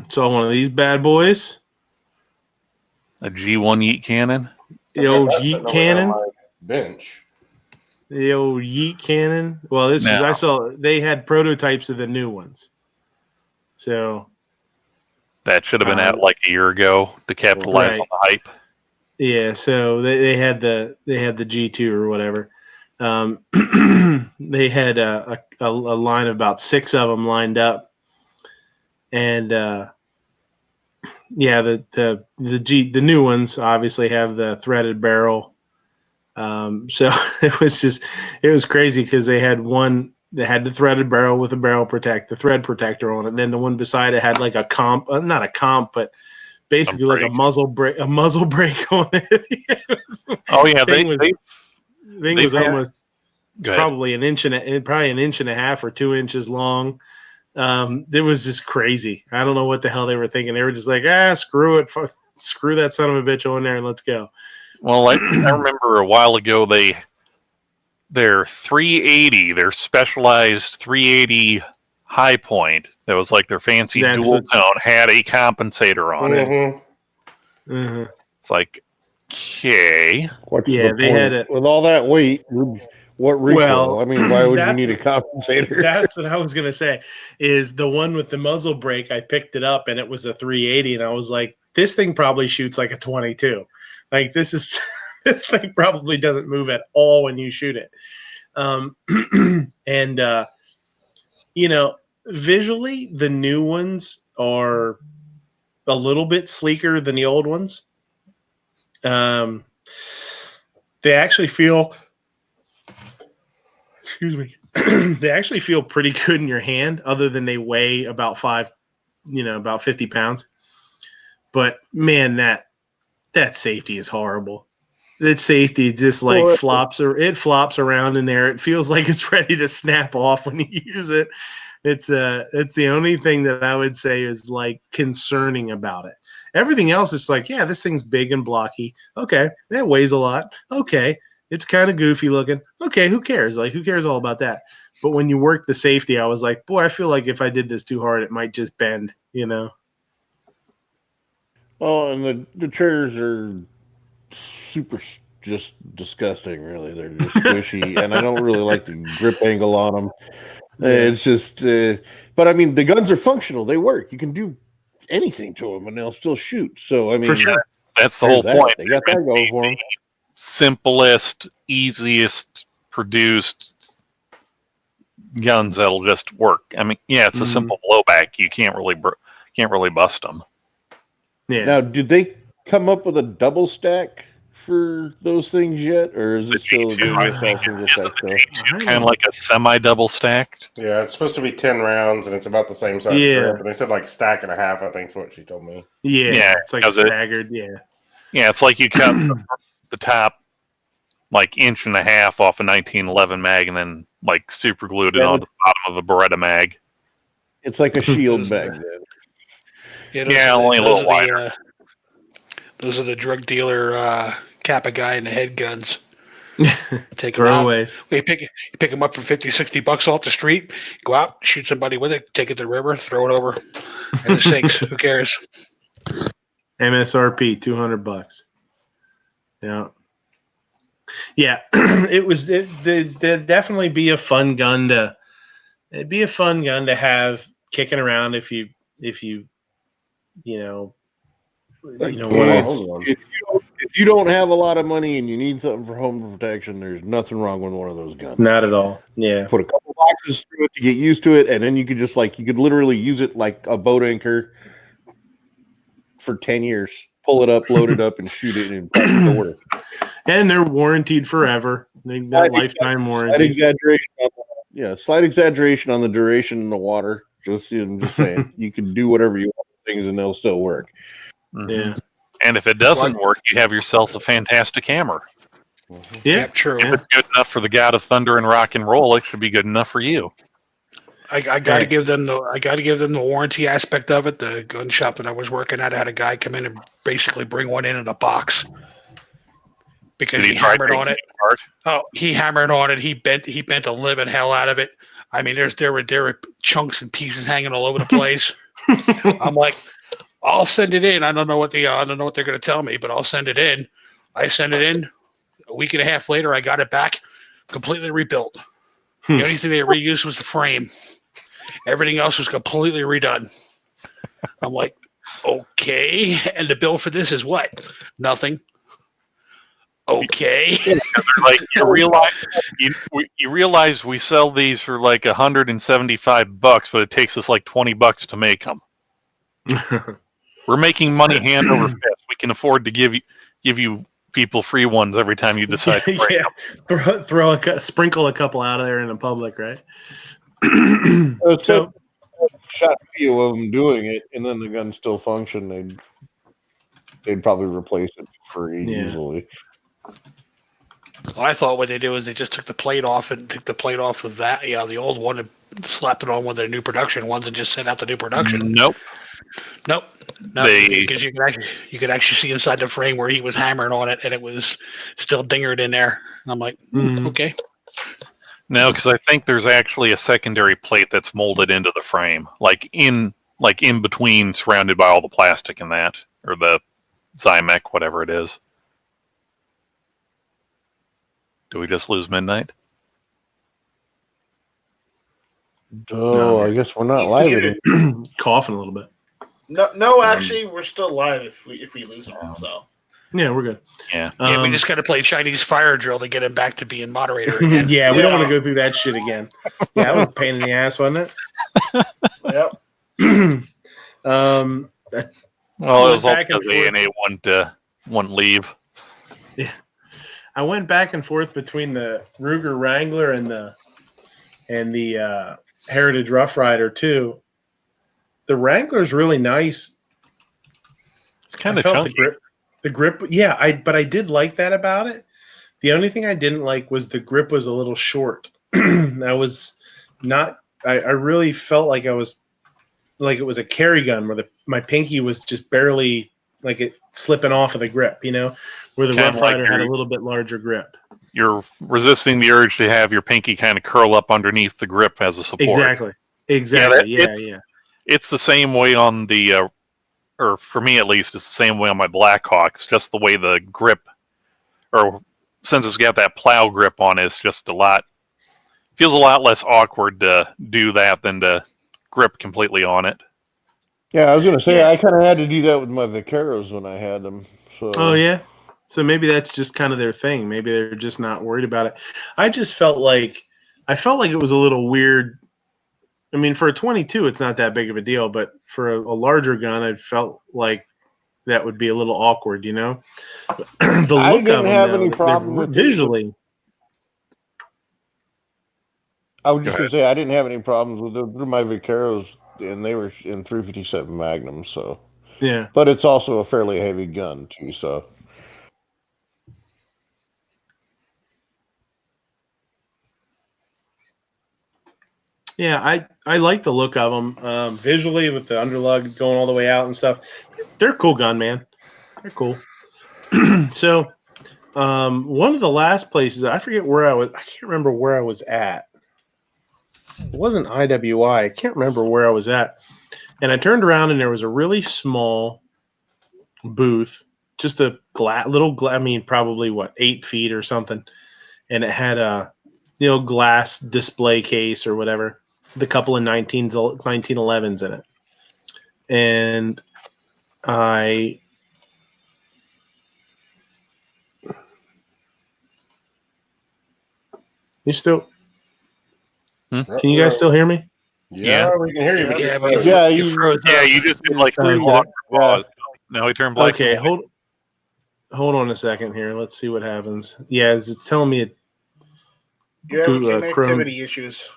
Speaker 1: saw one of these bad boys.
Speaker 3: A G1 Yeet cannon.
Speaker 1: The old Yeet cannon.
Speaker 5: Bench.
Speaker 1: The old Yeet cannon. Well, I saw they had prototypes of the new ones. So
Speaker 3: that should have been out like a year ago to capitalize on the hype.
Speaker 1: Yeah, so they had the G2 or whatever. They had a line of about 6 of them lined up, and the new ones obviously have the threaded barrel. So it was crazy because they had one that had the threaded barrel with the thread protector on it. And then the one beside it had like a comp, not a comp, but basically like a muzzle brake on it.
Speaker 3: Oh yeah.
Speaker 1: Thing was almost probably an inch and a half or 2 inches long. It was just crazy. I don't know what the hell they were thinking. They were just like, screw it. Screw that son of a bitch on there and let's go.
Speaker 3: Well, I remember a while ago their 380, their specialized 380 high point that was like their fancy dual tone had a compensator on it.
Speaker 1: Mm-hmm.
Speaker 3: It's like, okay.
Speaker 1: They had it
Speaker 5: with all that weight. What recoil? Well, I mean, why would you need a compensator?
Speaker 1: That's what I was gonna say. Is the one with the muzzle brake? I picked it up and it was a 380, and I was like, this thing probably shoots like a 22. Like this thing probably doesn't move at all when you shoot it. And visually the new ones are a little bit sleeker than the old ones. They actually feel, they actually feel pretty good in your hand, other than they weigh about 50 pounds. But man, that safety is horrible. That safety just flops around in there. It feels like it's ready to snap off when you use it. It's the only thing that I would say is like concerning about it. Everything else is like, yeah, this thing's big and blocky. Okay, that weighs a lot. Okay, it's kind of goofy looking. Okay, who cares? Like, who cares all about that? But when you work the safety, I was like, boy, I feel like if I did this too hard, it might just bend. You know.
Speaker 5: Oh, and the triggers are super just disgusting. Really, they're just squishy, and I don't really like the grip angle on them.
Speaker 1: Yeah.
Speaker 5: It's just, but I mean, the guns are functional. They work. You can do anything to them, and they'll still shoot. So I mean,
Speaker 1: For sure.
Speaker 3: That's the whole point.
Speaker 5: They got that going for them.
Speaker 3: Simplest, easiest produced guns that'll just work. I mean, yeah, it's a simple blowback. You can't really bust them.
Speaker 1: Yeah.
Speaker 5: Now, did they come up with a double stack for those things yet, or is it still
Speaker 3: G2, I think
Speaker 5: single stack stuff?
Speaker 3: Kind of like a semi-double stacked.
Speaker 8: Yeah, it's supposed to be 10 rounds, and it's about the same size grip. And they said like stack and a half, I think is what she told me.
Speaker 1: Yeah, it's like staggered.
Speaker 3: Yeah, it's like you cut the top like inch and a half off a 1911 mag, and then like super glued it onto the bottom of a Beretta mag.
Speaker 5: It's like a shield mag then.
Speaker 3: Yeah, only a little wider.
Speaker 6: Those are the drug dealer cap a guy in the head guns. Take them
Speaker 1: Throwaways.
Speaker 6: You pick them up for $50-$60 off the street. Go out, shoot somebody with it, take it to the river, throw it over, and it sinks. Who cares?
Speaker 1: MSRP $200. Yeah. Yeah, it'd definitely be a fun gun to. It'd be a fun gun to have kicking around if you know.
Speaker 5: If you don't have a lot of money and you need something for home protection, there's nothing wrong with one of those guns.
Speaker 1: Not at all. Yeah.
Speaker 5: Put a couple boxes through it to get used to it, and then you could just you could literally use it like a boat anchor for 10 years. Pull it up, load it up, and shoot it in order.
Speaker 1: And they're warranted forever. They've got lifetime warranty.
Speaker 5: Slight exaggeration on the duration in the water. I'm just saying, you can do whatever you want with things, and they'll still work.
Speaker 1: Yeah.
Speaker 3: And if it doesn't work, you have yourself a fantastic hammer.
Speaker 1: Yeah,
Speaker 6: true.
Speaker 3: If it's good enough for the god of thunder and rock and roll, it should be good enough for you.
Speaker 6: I got to give them the warranty aspect of it. The gun shop that I was working at, I had a guy come in and basically bring one in a box because he hammered on it. Oh, he hammered on it. He bent the living hell out of it. I mean, there were chunks and pieces hanging all over the place. I'm like, I'll send it in. I don't know what they're going to tell me, but I'll send it in. I sent it in. A week and a half later, I got it back, completely rebuilt. The only thing they reused was the frame. Everything else was completely redone. I'm like, okay. And the bill for this is what? Nothing. Okay.
Speaker 3: Like you realize we sell these for like $175, but it takes us like $20 to make them. We're making money hand over fist. We can afford to give you people free ones every time you decide to break them.
Speaker 1: Sprinkle a couple out of there in the public, right?
Speaker 5: So shot video of them doing it, and then the gun still function. They'd probably replace it for free easily.
Speaker 6: Well, I thought what they did was they just took the plate off of that, the old one, and slapped it on one of their new production ones and just sent out the new production.
Speaker 3: Nope.
Speaker 6: Because you could actually see inside the frame where he was hammering on it, and it was still dingered in there. And I'm like, okay.
Speaker 3: No, because I think there's actually a secondary plate that's molded into the frame, like in between, surrounded by all the plastic and that, or the Zymek, whatever it is. Do we just lose Midnight?
Speaker 5: Oh, I guess we're not live.
Speaker 1: Coughing a little bit.
Speaker 4: No, actually, we're still live if we lose him. So
Speaker 1: yeah, we're good.
Speaker 3: Yeah,
Speaker 6: we just got to play Chinese fire drill to get him back to being moderator again.
Speaker 1: We don't want to go through that shit again. Yeah, that was a pain in the ass, wasn't it?
Speaker 4: Yep.
Speaker 3: Well, it was all because the ANA wouldn't leave.
Speaker 1: Yeah, I went back and forth between the Ruger Wrangler and the Heritage Rough Rider too. The Wrangler's really nice.
Speaker 3: It's kind of chunky.
Speaker 1: The grip, but I did like that about it. The only thing I didn't like was the grip was a little short. I was not I really felt like it was a carry gun where my pinky was just barely like it slipping off of the grip, where the
Speaker 3: Kind of
Speaker 1: Rough
Speaker 3: like
Speaker 1: Rider had a little bit larger grip.
Speaker 3: You're resisting the urge to have your pinky kind of curl up underneath the grip as a support.
Speaker 1: Exactly.
Speaker 3: Yeah. It's the same way on the, or for me at least, it's the same way on my Blackhawks. Just the way the grip, or since it's got that plow grip on it, it's just feels a lot less awkward to do that than to grip completely on it.
Speaker 5: Yeah, I was going to say, I kind of had to do that with my Vaqueros when I had them. So.
Speaker 1: Oh, yeah? So maybe that's just kind of their thing. Maybe they're just not worried about it. I just felt like it was a little weird. I mean, for a 22, it's not that big of a deal, but for a larger gun, I felt like that would be a little awkward, The look
Speaker 5: I didn't
Speaker 1: of them,
Speaker 5: have
Speaker 1: though,
Speaker 5: any problem with
Speaker 1: visually.
Speaker 5: I was just going to say, I didn't have any problems with them. They're my Vaqueros, and they were in 357 Magnum, so.
Speaker 1: Yeah.
Speaker 5: But it's also a fairly heavy gun, too, so.
Speaker 1: Yeah, I like the look of them visually with the underlug going all the way out and stuff. They're a cool gun, man. They're cool. So, one of the last places, I forget where I was. I can't remember where I was at. It wasn't IWI. I can't remember where I was at. And I turned around and there was a really small booth, just a I mean, probably 8 feet or something. And it had a, glass display case or whatever, with a couple of 1911s in it. And you still, can you guys still hear me?
Speaker 8: Yeah, we can hear you.
Speaker 3: You just did like 3 long pause. Now we turn black.
Speaker 1: Okay, hold on a second here. Let's see what happens. Yeah, it's telling me
Speaker 4: you're having connectivity issues.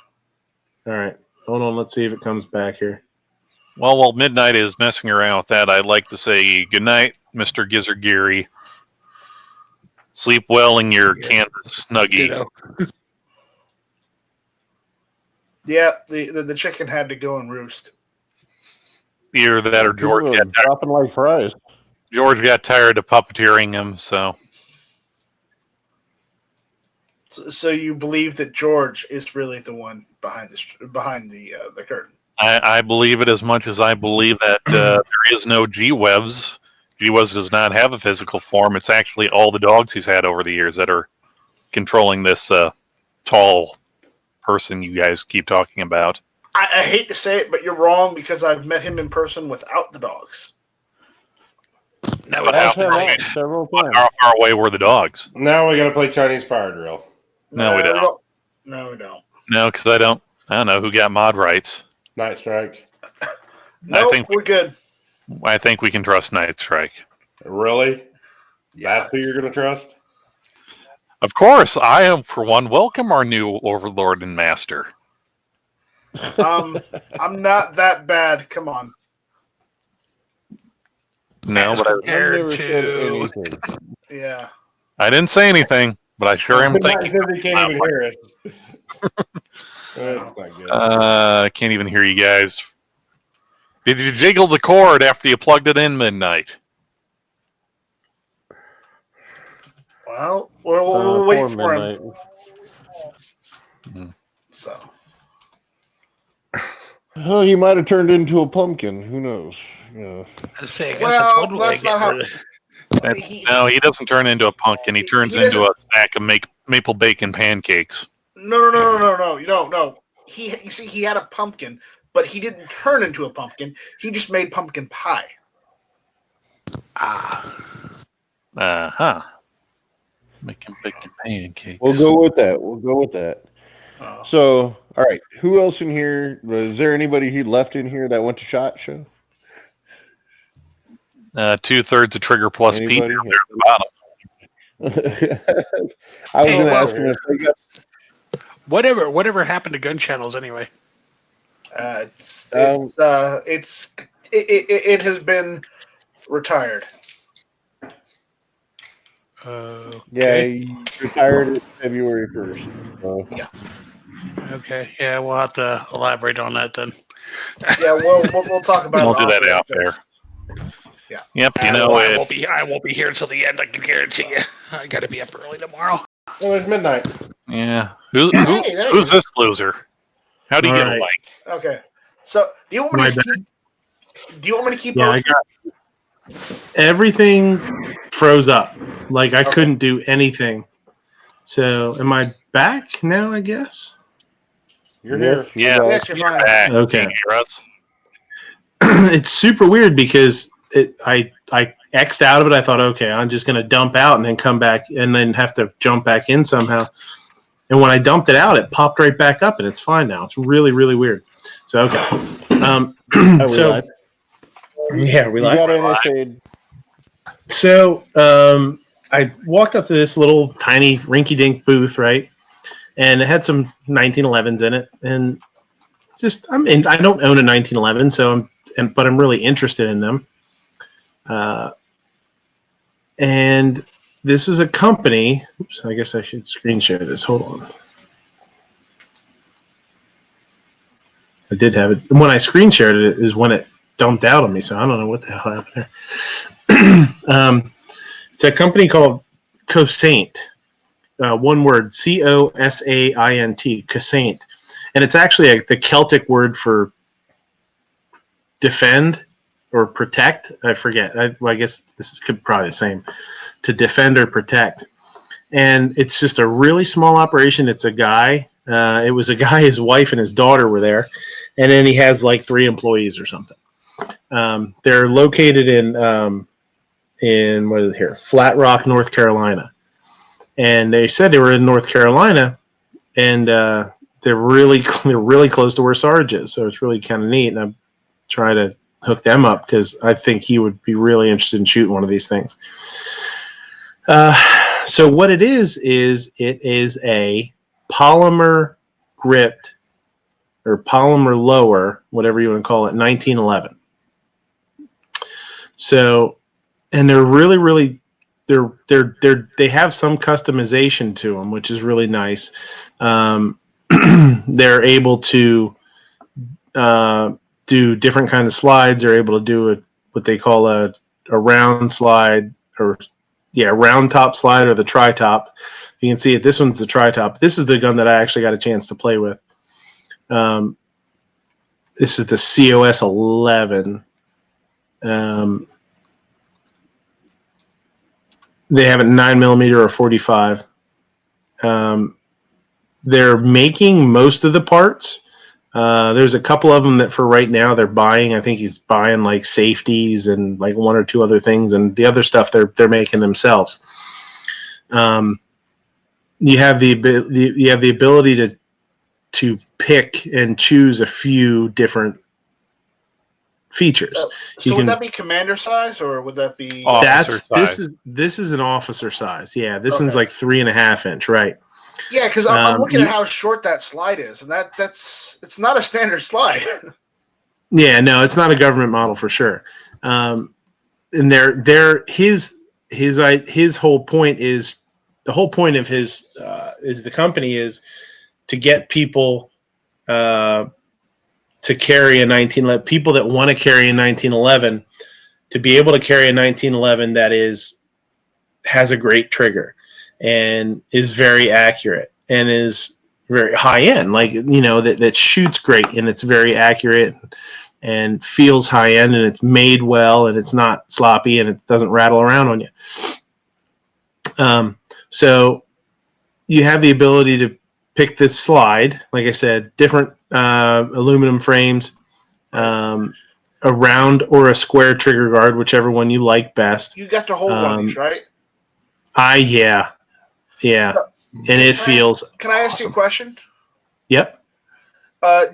Speaker 1: All right, hold on. Let's see if it comes back here.
Speaker 3: Well, while Midnight is messing around with that, I'd like to say good night, Mr. Gizzard Geary. Sleep well in your Kansas snuggie.
Speaker 4: Yeah, the chicken had to go and roost.
Speaker 3: Either that or George got
Speaker 5: dropping like fries.
Speaker 3: George got tired of puppeteering him, so.
Speaker 4: So you believe that George is really the one behind the curtain?
Speaker 3: I believe it as much as I believe that there is no G-Webs. G-Webs does not have a physical form. It's actually all the dogs he's had over the years that are controlling this tall person you guys keep talking about.
Speaker 4: I hate to say it, but you're wrong because I've met him in person without the dogs.
Speaker 3: How far away were the dogs?
Speaker 8: Now we got to play Chinese fire drill.
Speaker 3: No, we don't.
Speaker 4: No, we don't.
Speaker 3: No, because I don't know who got mod rights.
Speaker 8: Night Strike.
Speaker 4: No, we're good.
Speaker 3: I think we can trust Night Strike.
Speaker 8: Really? Yeah. That's who you're going to trust?
Speaker 3: Of course, I am, for one, welcome our new overlord and master.
Speaker 4: I'm not that bad. Come on.
Speaker 3: No, but
Speaker 5: I've never said anything.
Speaker 4: Yeah.
Speaker 3: I didn't say anything, but I sure am thinking.
Speaker 8: They can't even hear us. That's not good.
Speaker 3: I can't even hear you guys. Did you jiggle the cord after you plugged it in, Midnight?
Speaker 4: Well, we'll wait for him. So.
Speaker 5: Oh, he might have turned into a pumpkin. Who knows? Yeah.
Speaker 4: That's not how.
Speaker 3: No, he doesn't turn into a pumpkin. He turns into a stack of maple bacon pancakes.
Speaker 4: No. You don't know. You see, he had a pumpkin, but he didn't turn into a pumpkin. He just made pumpkin pie.
Speaker 3: Making bacon pancakes.
Speaker 5: We'll go with that. Oh. So, all right. Who else in here? Was there anybody who left in here that went to SHOT Show?
Speaker 3: 2/3 of Trigger Plus Pete there at the bottom.
Speaker 5: I was going to ask him if they got.
Speaker 6: Whatever happened to gun channels anyway?
Speaker 4: It has been retired.
Speaker 5: Yeah, he retired February 1st. So.
Speaker 4: Yeah.
Speaker 6: Okay, yeah, we'll have to elaborate on that then.
Speaker 4: Yeah, we'll talk about.
Speaker 3: We'll
Speaker 4: it
Speaker 3: do that
Speaker 4: off
Speaker 3: out there.
Speaker 4: Yeah.
Speaker 3: Yep.
Speaker 6: I won't be here until the end. I can guarantee you. I got to be up early tomorrow.
Speaker 8: Well, it's midnight.
Speaker 3: Yeah.
Speaker 4: Hey, there you
Speaker 3: Who's this loser? How do you
Speaker 1: All
Speaker 3: get
Speaker 1: right.
Speaker 3: a like?
Speaker 4: Okay. So do you want me to keep
Speaker 1: Yeah, I
Speaker 4: posting?
Speaker 1: got everything froze up. Like I couldn't do anything. So am I back now? I guess.
Speaker 8: You're here.
Speaker 3: Yeah.
Speaker 4: Yes, you're fine.
Speaker 3: Back.
Speaker 1: Okay.
Speaker 3: Can you hear us?
Speaker 1: It's super weird because I X'd out of it. I thought, okay, I'm just going to dump out and then come back and then have to jump back in somehow. And when I dumped it out, it popped right back up and it's fine now. It's really, really weird. So, okay. So, yeah, we
Speaker 5: You got NSA'd.
Speaker 1: So, I walked up to this little tiny rinky-dink booth, right? And it had some 1911s in it. And I don't own a 1911, but I'm really interested in them. And this is a company. Oops, I guess I should screen share this. Hold on. I did have it. When I screen shared it is when it dumped out on me. So I don't know what the hell happened there. It's a company called Cosaint. One word, COSAINT, Cosaint. And it's actually the Celtic word for defend or protect. I forget. I guess this could probably the same. To defend or protect. And it's just a really small operation. It's a guy. It was a guy, his wife and his daughter were there. And then he has like 3 employees or something. They're located in what is it here? Flat Rock, North Carolina. And they said they were in North Carolina, and they're really close to where Sarge is. So it's really kind of neat. And I'm trying to hook them up because I think he would be really interested in shooting one of these things. So what it is it is a polymer gripped or polymer lower, whatever you want to call it, 1911. So, and they're really, really, they have some customization to them, which is really nice. They're able to do different kind of slides. They're able to do what they call a round slide round top slide or the tri-top. You can see it. This one's the tri-top. This is the gun that I actually got a chance to play with. This is the COS 11. They have it 9mm or 45. They're making most of the parts. There's a couple of them that for right now they're buying. I think he's buying like safeties and like 1 or 2 other things, and the other stuff they're making themselves. You have the ability to pick and choose a few different features.
Speaker 4: So would that be commander size or would that be
Speaker 3: officer size?
Speaker 1: This is an officer size. Yeah, this one's like 3.5 inch, right?
Speaker 4: Yeah, because I'm looking at how short that slide is, and it's not a standard slide.
Speaker 1: Yeah, no, it's not a government model for sure. And his whole point is the whole point of his is the company is to get people to carry a 1911. People that want to carry a 1911 to be able to carry a 1911 that has a great trigger and is very accurate and is very high end, like that shoots great and it's very accurate and feels high end and it's made well and it's not sloppy and it doesn't rattle around on you. So you have the ability to pick this slide, like I said, different aluminum frames, a round or a square trigger guard, whichever one you like best.
Speaker 4: You got to hold one of these, right?
Speaker 1: Yeah. And it feels.
Speaker 4: Can I ask you a question?
Speaker 1: Yep.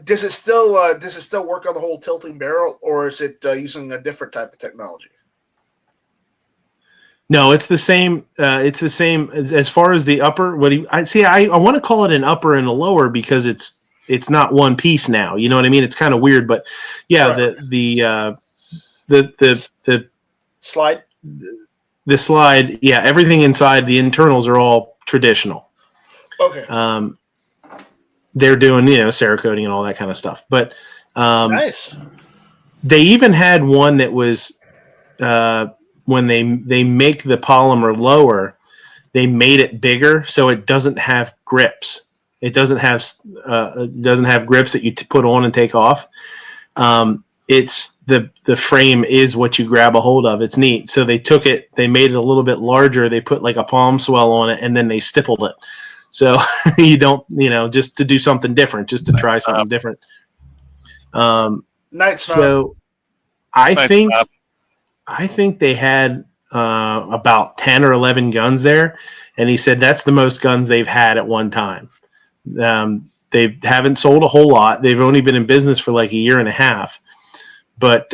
Speaker 4: Does it still work on the whole tilting barrel, or is it using a different type of technology?
Speaker 1: No, it's the same. It's the same as far as the upper. I want to call it an upper and a lower because it's not one piece now. You know what I mean? It's kind of weird, but yeah, right. the
Speaker 4: slide.
Speaker 1: The slide, yeah, everything inside the internals are all traditional.
Speaker 4: Okay.
Speaker 1: they're doing, Cerakoting and all that kind of stuff. But
Speaker 4: nice.
Speaker 1: They even had one that was when they make the polymer lower, they made it bigger so it doesn't have grips. It doesn't have grips that you put on and take off. It's the frame is what you grab a hold of. It's neat. So they made it a little bit larger. They put like a palm swell on it, and then they stippled it. So you don't, just to do something different, just to try something different. So I think they had about 10 or 11 guns there, and he said that's the most guns they've had at one time. They haven't sold a whole lot. They've only been in business for like a year and a half. But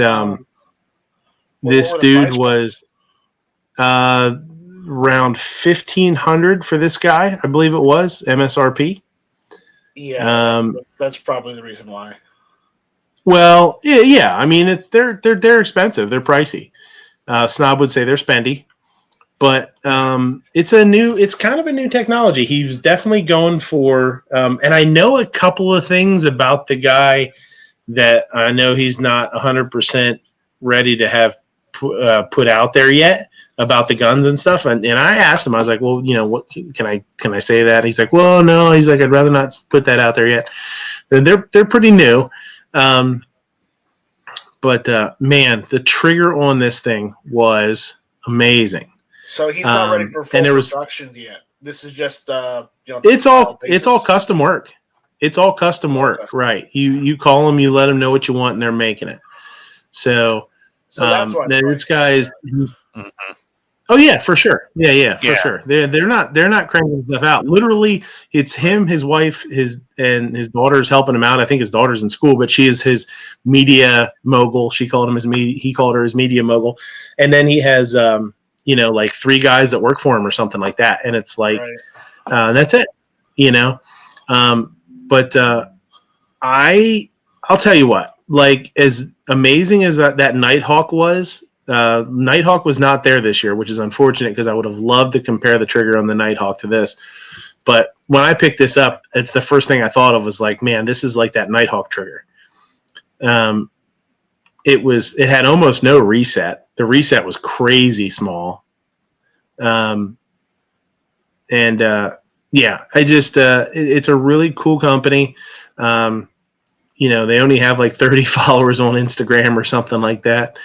Speaker 1: this dude was around $1,500 for this guy, I believe it was MSRP.
Speaker 4: Yeah, that's probably the reason why.
Speaker 1: Well, yeah. I mean, they're expensive. They're pricey. Snob would say they're spendy, but it's kind of a new technology. He was definitely going for, and I know a couple of things about the guy that I know he's not 100% ready to have put out there yet about the guns and stuff. And I asked him, I was like, well, what can I say that? And he's like, well, no. He's like, I'd rather not put that out there yet. And they're pretty new. But man, the trigger on this thing was amazing.
Speaker 4: So he's not ready for full productions yet. This is just
Speaker 1: it's all custom work. It's all custom work, right? You call them, you let them know what you want, and they're making it. So
Speaker 4: that's why
Speaker 1: this guy's. Oh yeah, for sure. Yeah, for sure. They're not cranking stuff out. Literally, it's him, his wife, and his daughter's helping him out. I think his daughter's in school, but she is his media mogul. He called her his media mogul, and then he has like 3 guys that work for him or something like that. And it's like that's it, But I'll tell you what, like as amazing as that Nighthawk was. Nighthawk was not there this year, which is unfortunate because I would have loved to compare the trigger on the Nighthawk to this. But when I picked this up, it's the first thing I thought of was like, man, this is like that Nighthawk trigger. It had almost no reset. The reset was crazy small. It's a really cool company. They only have like 30 followers on Instagram or something like that.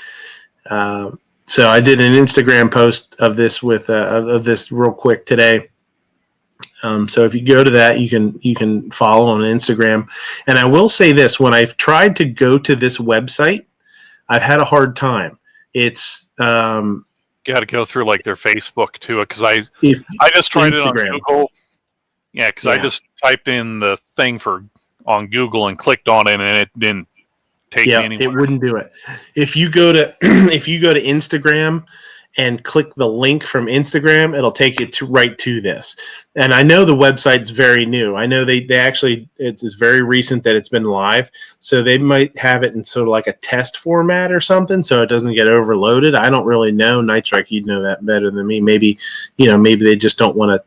Speaker 1: So I did an Instagram post of this of this real quick today. So if you go to that, you can follow on Instagram. And I will say this: when I've tried to go to this website, I've had a hard time. It's
Speaker 3: got to go through like their Facebook too, because I just tried Instagram. It on Google. Yeah, because I just typed in the thing on Google and clicked on it, and it didn't take me anywhere.
Speaker 1: It wouldn't do it. If you go to Instagram and click the link from Instagram, it'll take you right to this. And I know the website's very new. I know they actually, it's very recent that it's been live. So they might have it in sort of like a test format or something so it doesn't get overloaded. I don't really know. Night Strike, you'd know that better than me. Maybe they just don't want to,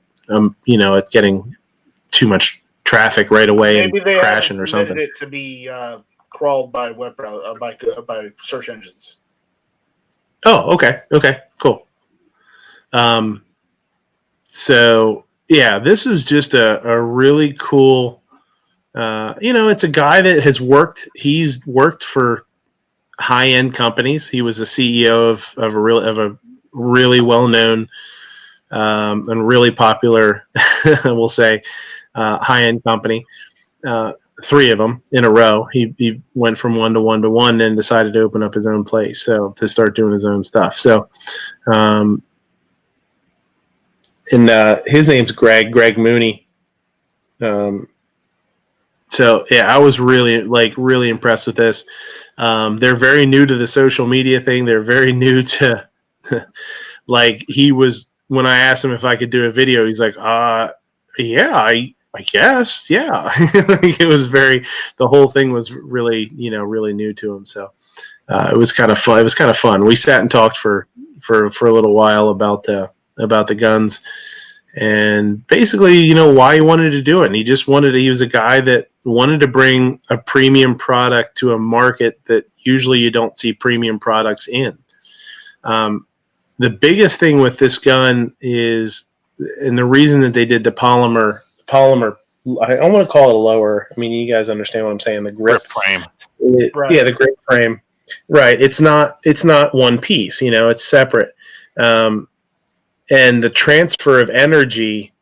Speaker 1: it's getting too much traffic right away and crashing or something.
Speaker 4: It to be crawled by web by search engines.
Speaker 1: Oh, okay, cool. So yeah, this is just a really cool. It's a guy that has worked. He's worked for high-end companies. He was a CEO of a really well-known and really popular, we'll say, high-end company. 3 of them in a row. He went from one to one and decided to open up his own place. So to start doing his own stuff. So, his name's Greg Mooney. So yeah, I was really impressed with this. They're very new to the social media thing. They're very new to when I asked him if I could do a video, he's like, yeah, I guess, yeah. It was the whole thing was really, really new to him. So it was kind of fun. We sat and talked for a little while about the guns, and basically, why he wanted to do it. And he was a guy that wanted to bring a premium product to a market that usually you don't see premium products in. The biggest thing with this gun is, and the reason that they did the polymer, I don't want to call it a lower. I mean, you guys understand what I'm saying. The grip
Speaker 3: frame.
Speaker 4: Right.
Speaker 1: Yeah, the grip frame. Right. It's not one piece, it's separate. And the transfer of energy,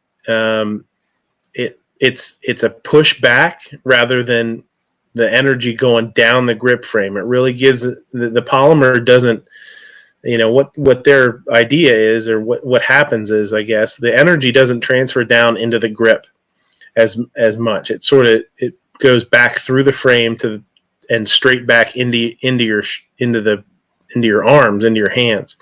Speaker 1: it's a push back rather than the energy going down the grip frame. It really gives the polymer doesn't, what their idea is, or what happens is, I guess, the energy doesn't transfer down into the grip as much. It goes back through the frame and straight back into your arms, into your hands.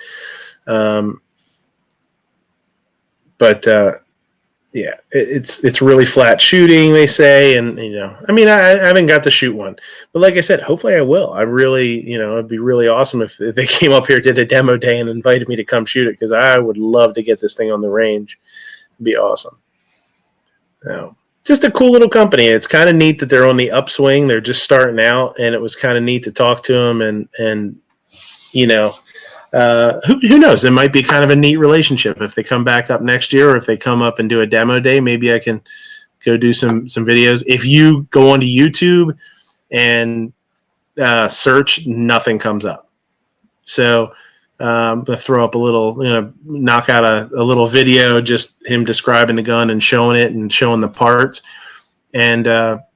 Speaker 1: Yeah, it's really flat shooting, they say, and I mean, I haven't got to shoot one, but like I said, hopefully I will. I really, it'd be really awesome if they came up here, did a demo day, and invited me to come shoot it, because I would love to get this thing on the range. It'd be awesome. Just a cool little company. It's kind of neat that they're on the upswing. They're just starting out, and it was kind of neat to talk to them, and who knows? It might be kind of a neat relationship if they come back up next year, or if they come up and do a demo day. Maybe I can go do some videos. If you go onto YouTube and search, nothing comes up. So I'm going to throw up a little, knock out a little video, just him describing the gun and showing it and showing the parts, and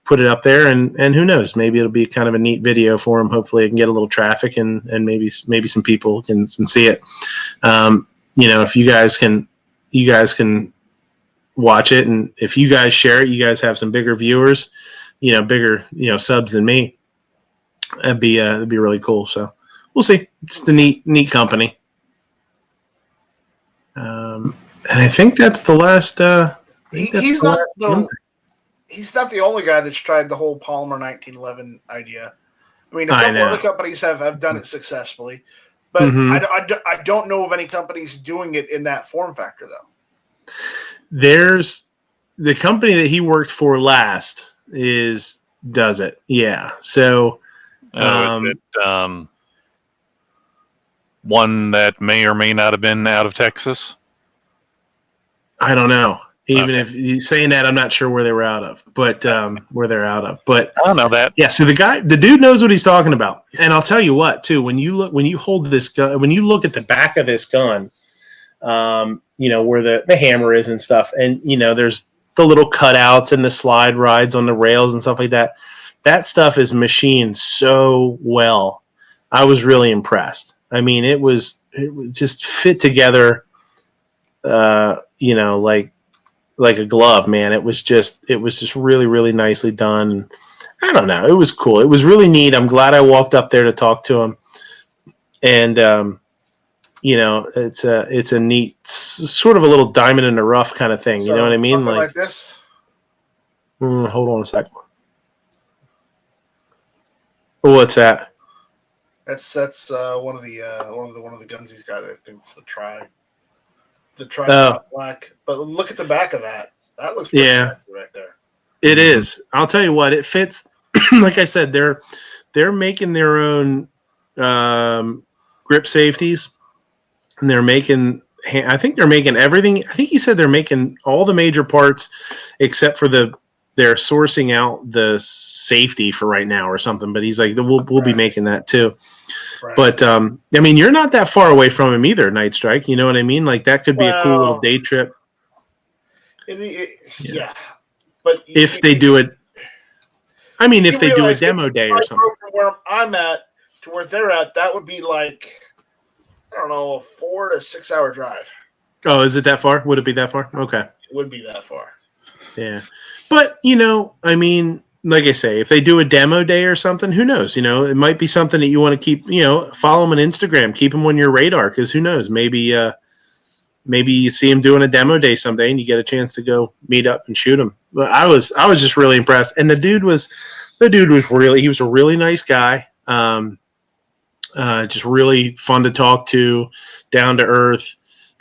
Speaker 1: put it up there. And who knows, maybe it'll be kind of a neat video for him. Hopefully it can get a little traffic, and maybe some people can see it. If you guys can watch it, and if you guys share it, you guys have some bigger viewers, bigger, subs than me. That'd be really cool. So we'll see. It's the neat company. And I think that's the last.
Speaker 4: He's not the only guy that's tried the whole Polymer 1911 idea. I mean, a couple other companies have done it successfully, but I don't know of any companies doing it in that form factor, though.
Speaker 1: There's the company that he worked for last does it. Yeah. So
Speaker 3: one that may or may not have been out of Texas.
Speaker 1: I don't know. Even if you're saying that, I'm not sure where they were out of, but where they're out of. But
Speaker 3: I don't know that.
Speaker 1: Yeah. So the dude knows what he's talking about. And I'll tell you what, too, when you hold this gun, when you look at the back of this gun, where the hammer is and stuff, and there's the little cutouts and the slide rides on the rails and stuff like that. That stuff is machined so well. I was really impressed. I mean, it was just fit together, like a glove, man. It was just really, really nicely done. I don't know. It was cool. It was really neat. I'm glad I walked up there to talk to him. And, it's a neat, sort of a little diamond in the rough kind of thing. You know what I mean?
Speaker 4: Like this.
Speaker 1: Hold on a second. What's that?
Speaker 4: That's one of the guns he's got. I think it's the tri black. But look at the back of that. That looks pretty nice right there.
Speaker 1: It is. I'll tell you what, it fits. Like I said, they're making their own grip safeties, and they're making. I think they're making everything. I think he said they're making all the major parts except for they're sourcing out the safety for right now or something. But he's like, we'll be making that too. Right. But I mean, you're not that far away from him either, Night Strike. You know what I mean? Like that could be a cool little day trip.
Speaker 4: Yeah. But
Speaker 1: if they do it, I mean, if they do a demo day or something.
Speaker 4: From where I'm at to where they're at, that would be like, I don't know, a 4 to 6 hour drive.
Speaker 1: Oh, is it that far? Would it be that far? Okay.
Speaker 4: It would be that far.
Speaker 1: Yeah. But, I mean, like I say, if they do a demo day or something, who knows? It might be something that you want to keep, follow them on Instagram, keep them on your radar, because who knows? Maybe you see him doing a demo day someday and you get a chance to go meet up and shoot him. But I was just really impressed. And the dude was he was a really nice guy. Just really fun to talk to, down to earth.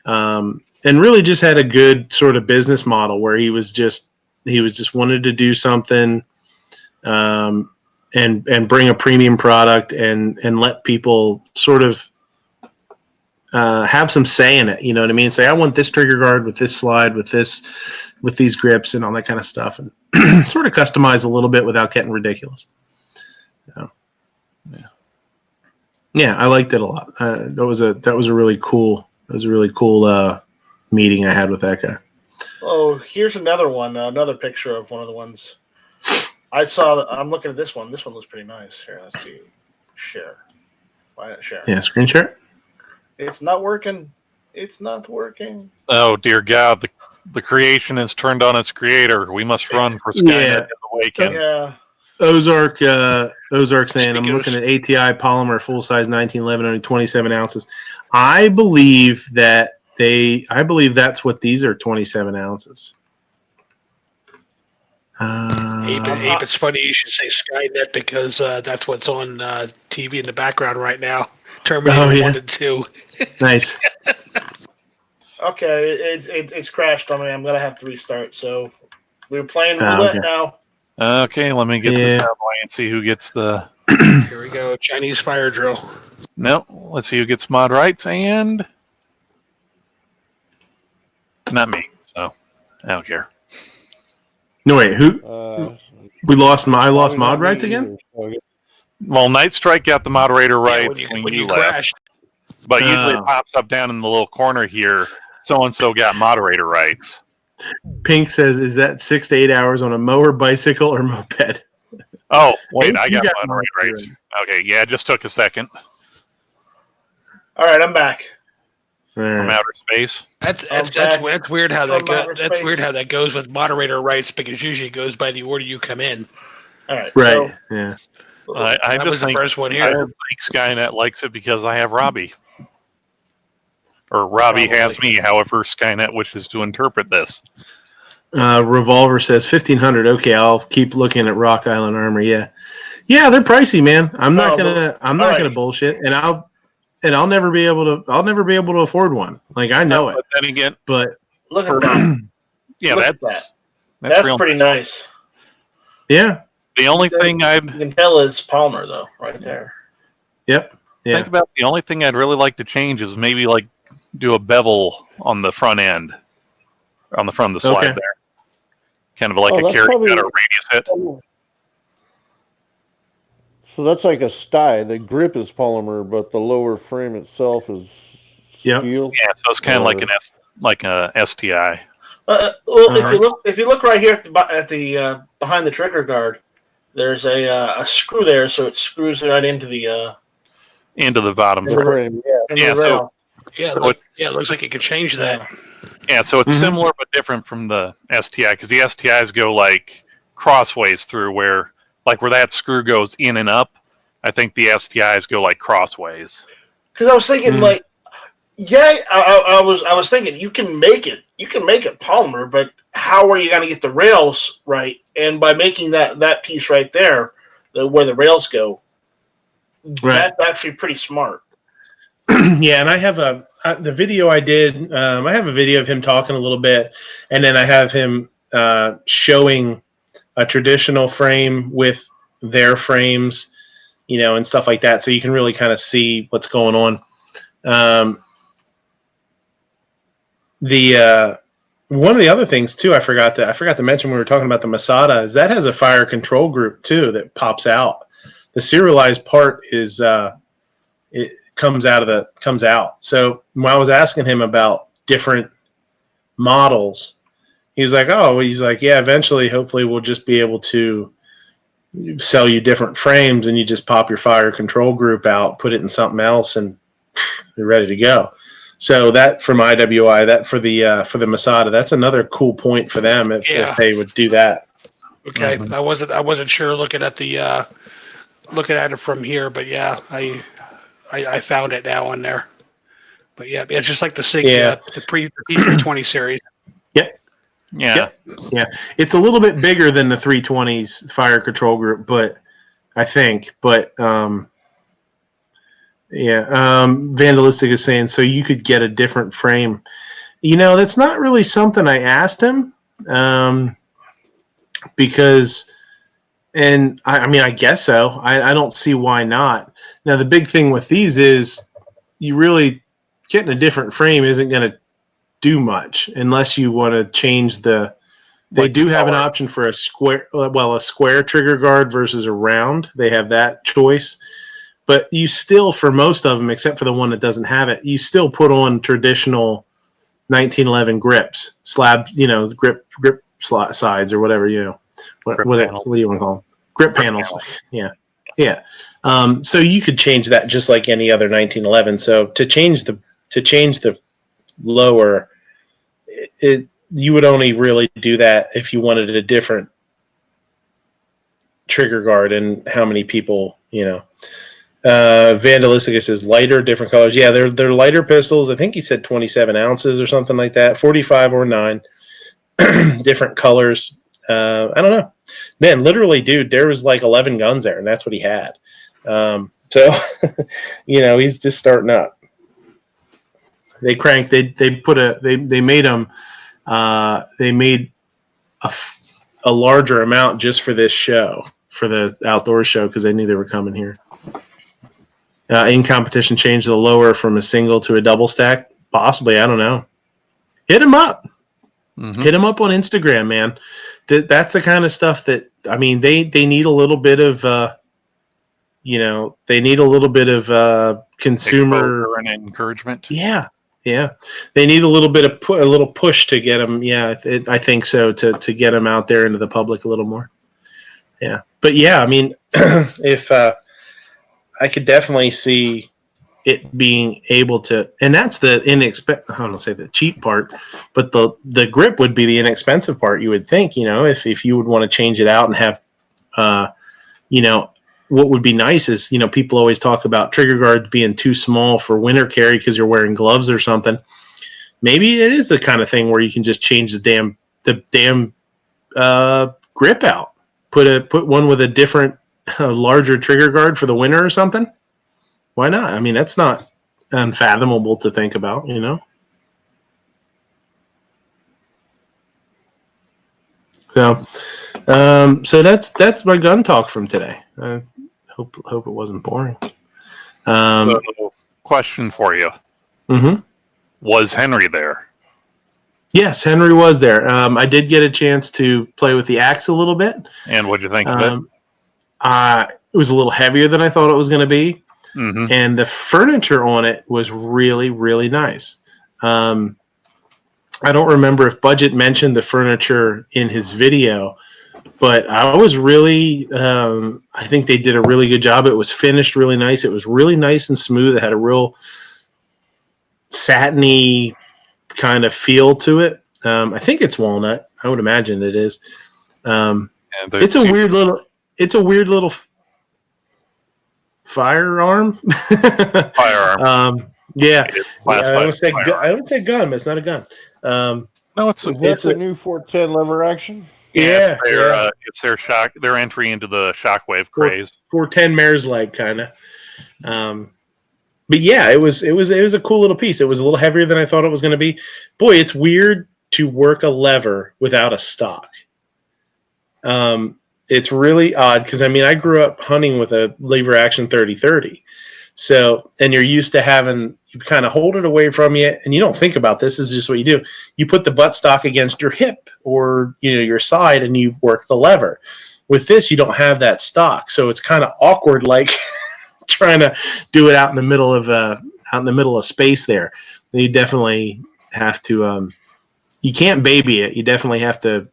Speaker 1: and really just had a good sort of business model where he was just wanted to do something, and bring a premium product and let people sort of have some say in it. You know what I mean? Say, I want this trigger guard with this slide, with these grips and all that kind of stuff, and sort of customize a little bit without getting ridiculous. So, yeah, I liked it a lot. That was a really cool meeting I had with that guy.
Speaker 4: Oh, here's another one. Another picture of one of the ones I saw. I'm looking at this one. This one looks pretty nice. Here, let's see. Share. Why not share?
Speaker 1: Yeah, screen share.
Speaker 4: It's not working. It's not working.
Speaker 3: Oh dear God! The creation has turned on its creator. We must run for Skynet in the Awaken.
Speaker 4: Yeah.
Speaker 1: Ozark saying, I'm looking at ATI polymer full size 1911, only 27 ounces. I believe that's what these are, 27 ounces.
Speaker 6: Abe, it's funny you should say Skynet because that's what's on TV in the background right now. Terminator 1 and 2.
Speaker 1: Nice.
Speaker 4: Okay, it's crashed on me. I'm gonna have to restart. So we're playing roulette now.
Speaker 3: Okay, let me get this out and see who gets the.
Speaker 6: Here we go, Chinese fire drill.
Speaker 3: No, let's see who gets mod rights, and not me. So I don't care.
Speaker 1: No wait, who? I lost mod rights again.
Speaker 3: Well, Night Strike got the moderator right
Speaker 6: when you crashed.
Speaker 3: But usually it pops up down in the little corner here. So-and-so got moderator rights.
Speaker 1: Pink says, is that 6 to 8 hours on a mower, bicycle, or moped?
Speaker 3: Oh, wait, I got moderator rights. Okay, yeah, it just took a second.
Speaker 4: All right, I'm back.
Speaker 3: From outer space.
Speaker 6: That's weird how that goes. That's weird how that goes with moderator rights because usually it goes by the order you come in.
Speaker 4: All right.
Speaker 1: Right. Yeah.
Speaker 3: I just think
Speaker 6: the first one here.
Speaker 3: I think Skynet likes it because I have Robbie. Or Robbie has me, however Skynet wishes to interpret this.
Speaker 1: Revolver says 1,500. Okay, I'll keep looking at Rock Island Armor. Yeah, they're pricey, man. I'm not gonna bullshit, and I'll never be able to afford one. Like I know it.
Speaker 3: But then again,
Speaker 4: look at that.
Speaker 3: Yeah,
Speaker 4: look that's pretty nice.
Speaker 1: Yeah.
Speaker 3: The only thing
Speaker 4: you can tell is Palmer though, right there.
Speaker 1: Yep. Yeah.
Speaker 3: Think about the only thing I'd really like to change is maybe like do a bevel on the front end, on the front of the slide there, kind of like a carry cut or radius hit.
Speaker 5: So that's like a sty. The grip is polymer, but the lower frame itself is steel.
Speaker 3: Yeah, so it's kind of like a STI.
Speaker 4: If you look right here at the behind the trigger guard, there's a screw there, so it screws right into the
Speaker 3: bottom
Speaker 5: frame.
Speaker 6: It looks like you could change that.
Speaker 3: Yeah, so it's similar but different from the STI because the STIs go like crossways through where that screw goes in and up. I think the STIs go like crossways.
Speaker 4: Because I was thinking I was thinking you can make it polymer, but how are you going to get the rails right? And by making that piece right there, where the rails go, that's actually pretty smart.
Speaker 1: Yeah, and I have the video I did. I have a video of him talking a little bit, and then I have him showing a traditional frame with their frames, and stuff like that, so you can really kind of see what's going on. One of the other things too, I forgot to mention when we were talking about the Masada is that has a fire control group too that pops out. The serialized part is it comes out. So when I was asking him about different models, he's like, yeah, eventually, hopefully we'll just be able to sell you different frames and you just pop your fire control group out, put it in something else, and you're ready to go. So that from IWI, that for the Masada, that's another cool point for them if they would do that.
Speaker 6: Okay, I wasn't sure looking at it from here, but yeah, I found it now on there. But yeah, it's just like the SIG, the P320 series.
Speaker 1: Yep.
Speaker 3: Yeah.
Speaker 1: Yeah. It's a little bit bigger than the 320's fire control group, but Yeah. Vandalistic is saying, so you could get a different frame. That's not really something I asked him, because, and I mean, I guess so. I don't see why not. Now, the big thing with these is you really getting a different frame isn't going to do much unless you want to change they do have an option for a square trigger guard versus a round. They have that choice. But you still, for most of them, except for the one that doesn't have it, you still put on traditional 1911 grips, grip sides or whatever, what do you want to call them? Grip panels. Yeah. So you could change that just like any other 1911. So to change the lower, you would only really do that if you wanted a different trigger guard and how many people, Vandalistic says lighter, different colors. Yeah, they're lighter pistols. I think he said 27 ounces or something like that, 45 or 9, different colors. I don't know. Man, literally, dude, there was like 11 guns there, and that's what he had. So, he's just starting up. They cranked. They made them. They made a larger amount just for this show, for the outdoor show, because they knew they were coming here. In competition, change the lower from a single to a double stack? Possibly, I don't know. Hit him up. Mm-hmm. Hit him up on Instagram, man. That's the kind of stuff that, I mean, they need a little bit of, they need a little bit of consumer
Speaker 3: and encouragement.
Speaker 1: Yeah. They need a little bit of a little push to get them. Yeah, I think so, to get them out there into the public a little more. Yeah, but yeah, I mean, if I could definitely see it being able to, and that's the I don't say the cheap part, but the grip would be the inexpensive part. You would think, if you would want to change it out and have, what would be nice is, people always talk about trigger guards being too small for winter carry because you're wearing gloves or something. Maybe it is the kind of thing where you can just change the damn grip out. Put one with a different, larger trigger guard for the winter or something. Why not? I mean, that's not unfathomable to think about, So that's my gun talk from today. I hope it wasn't boring.
Speaker 3: So, question for you.
Speaker 1: Mm-hmm.
Speaker 3: Was Henry there?
Speaker 1: Yes, Henry was there. I did get a chance to play with the axe a little bit.
Speaker 3: And what'd you think of it?
Speaker 1: It was a little heavier than I thought it was going to be.
Speaker 3: Mm-hmm.
Speaker 1: And the furniture on it was really, really nice. I don't remember if Budget mentioned the furniture in his video, but I was really, I think they did a really good job. It was finished really nice. It was really nice and smooth. It had a real satiny kind of feel to it. I think it's walnut. I would imagine it is. It's a weird little firearm. Yeah. I would say gun, but it's not a gun.
Speaker 3: No, it's
Speaker 5: a new 410 lever action.
Speaker 1: Yeah,
Speaker 3: it's their shock. Their entry into the shockwave craze.
Speaker 1: 410 mare's leg kind of. But yeah, it was a cool little piece. It was a little heavier than I thought it was going to be. Boy, it's weird to work a lever without a stock. It's really odd because, I mean, I grew up hunting with a lever action 30-30. So, and you're used to having, you kind of hold it away from you, and you don't think about this. This is just what you do. You put the buttstock against your hip or, your side, and you work the lever. With this, you don't have that stock. So it's kind of awkward, like trying to do it out in the middle of space there. You definitely have to, you can't baby it. You definitely have to,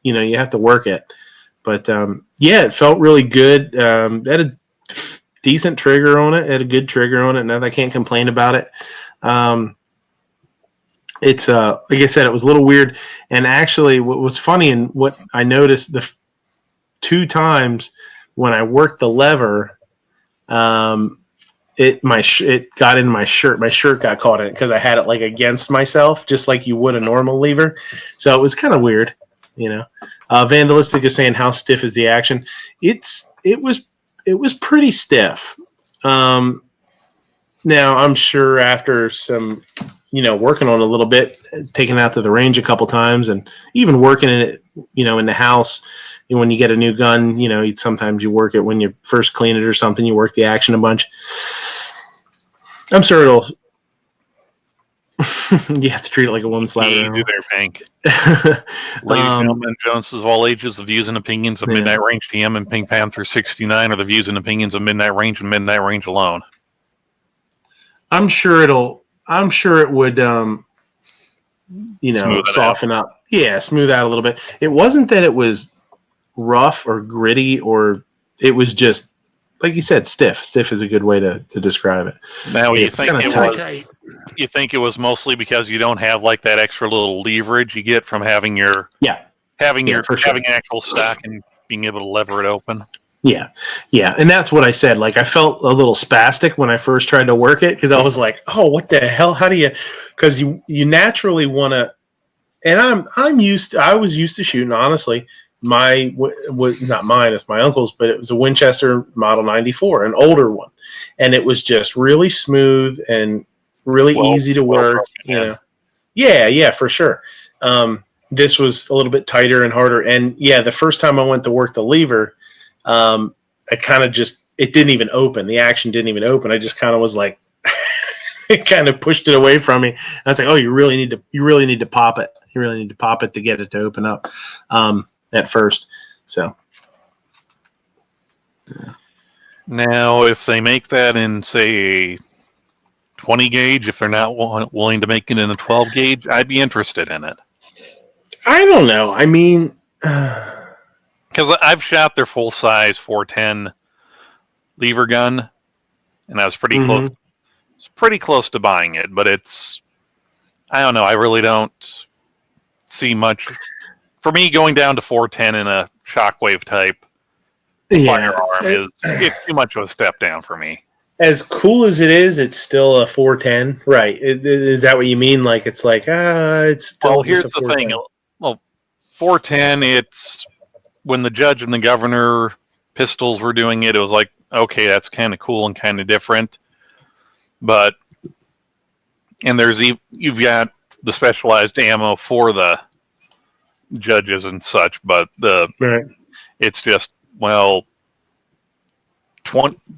Speaker 1: you have to work it. But yeah, it felt really good. It had a decent trigger on it. It had a good trigger on it. Now I can't complain about it. It's like I said, it was a little weird. And actually, what was funny and what I noticed the 2 times when I worked the lever, it got in my shirt. My shirt got caught in it because I had it like against myself, just like you would a normal lever. So it was kind of weird, Vandalistic is saying, how stiff is the action? It was pretty stiff. Now, I'm sure after some, working on it a little bit, taking it out to the range a couple times, and even working in it, in the house, when you get a new gun, sometimes you work it when you first clean it or something, you work the action a bunch. I'm sure it'll. You have to treat it like a woman slap around.
Speaker 3: Easy there, Pink. Ladies and gentlemen, Joneses of all ages, the views and opinions of Midnight Range TM and Pink Panther 69 are the views and opinions of Midnight Range and Midnight Range alone.
Speaker 1: I'm sure it would, soften up. Yeah, smooth out a little bit. It wasn't that it was rough or gritty, or it was just, like you said, stiff. Stiff is a good way to describe it.
Speaker 3: Now, you think it was mostly because you don't have like that extra little leverage you get from having having actual stock and being able to lever it open.
Speaker 1: Yeah, and that's what I said. Like, I felt a little spastic when I first tried to work it, because I was like, "Oh, what the hell? How do you?" Because you naturally want to, and I was used to shooting. Honestly, not mine, it's my uncle's, but it was a Winchester Model 94, an older one, and it was just really smooth and really easy to work. Yeah, for sure. This was a little bit tighter and harder, and the first time I went to work the lever. I kind of it didn't even open. The action didn't even open. I just kind of was like, it kind of pushed it away from me. I was like, oh, you really need to pop it. You really need to pop it to get it to open up, at first. So.
Speaker 3: Now, if they make that in, say, a 20 gauge, if they're not willing to make it in a 12 gauge, I'd be interested in it.
Speaker 1: I don't know. I mean,
Speaker 3: because I've shot their full size 410 lever gun, and I was pretty close. It's pretty close to buying it, but I don't know. I really don't see much. For me, going down to 410 in a shockwave type firearm it's too much of a step down for me.
Speaker 1: As cool as it is, it's still a 410, right? Is that what you mean? Like, it's like, it's still.
Speaker 3: Well, here's the thing. Well, 410, it's. When the judge and the governor pistols were doing it, it was like, okay, that's kind of cool and kind of different. But, and you've got the specialized ammo for the judges and such, but it's just,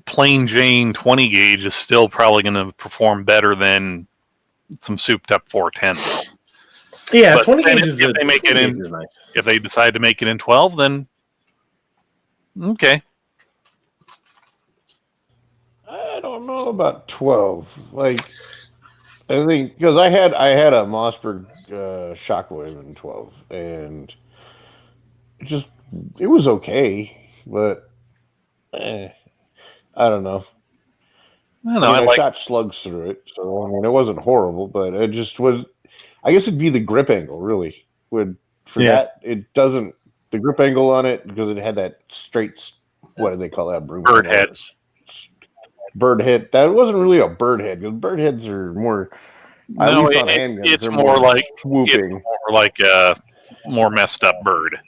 Speaker 3: plain Jane 20 gauge is still probably going to perform better than some souped up 410.
Speaker 1: Yeah,
Speaker 3: but
Speaker 1: 20 gauge is
Speaker 3: if they make it in,
Speaker 1: nice.
Speaker 3: If they decide to make it in 12, then okay.
Speaker 5: I don't know about 12. Like, I think because I had a Mossberg Shockwave in 12, and it was okay, but I don't know. I shot slugs through it, so I mean, it wasn't horrible, but it just was. I guess it'd be the grip angle, really. That, it doesn't. The grip angle on it, because it had that straight, what do they call that?
Speaker 3: Bird heads.
Speaker 5: Bird head. That wasn't really a bird head, because bird heads are more. At least on handguns,
Speaker 3: it's more like
Speaker 5: swooping.
Speaker 3: It's more like a more messed up bird.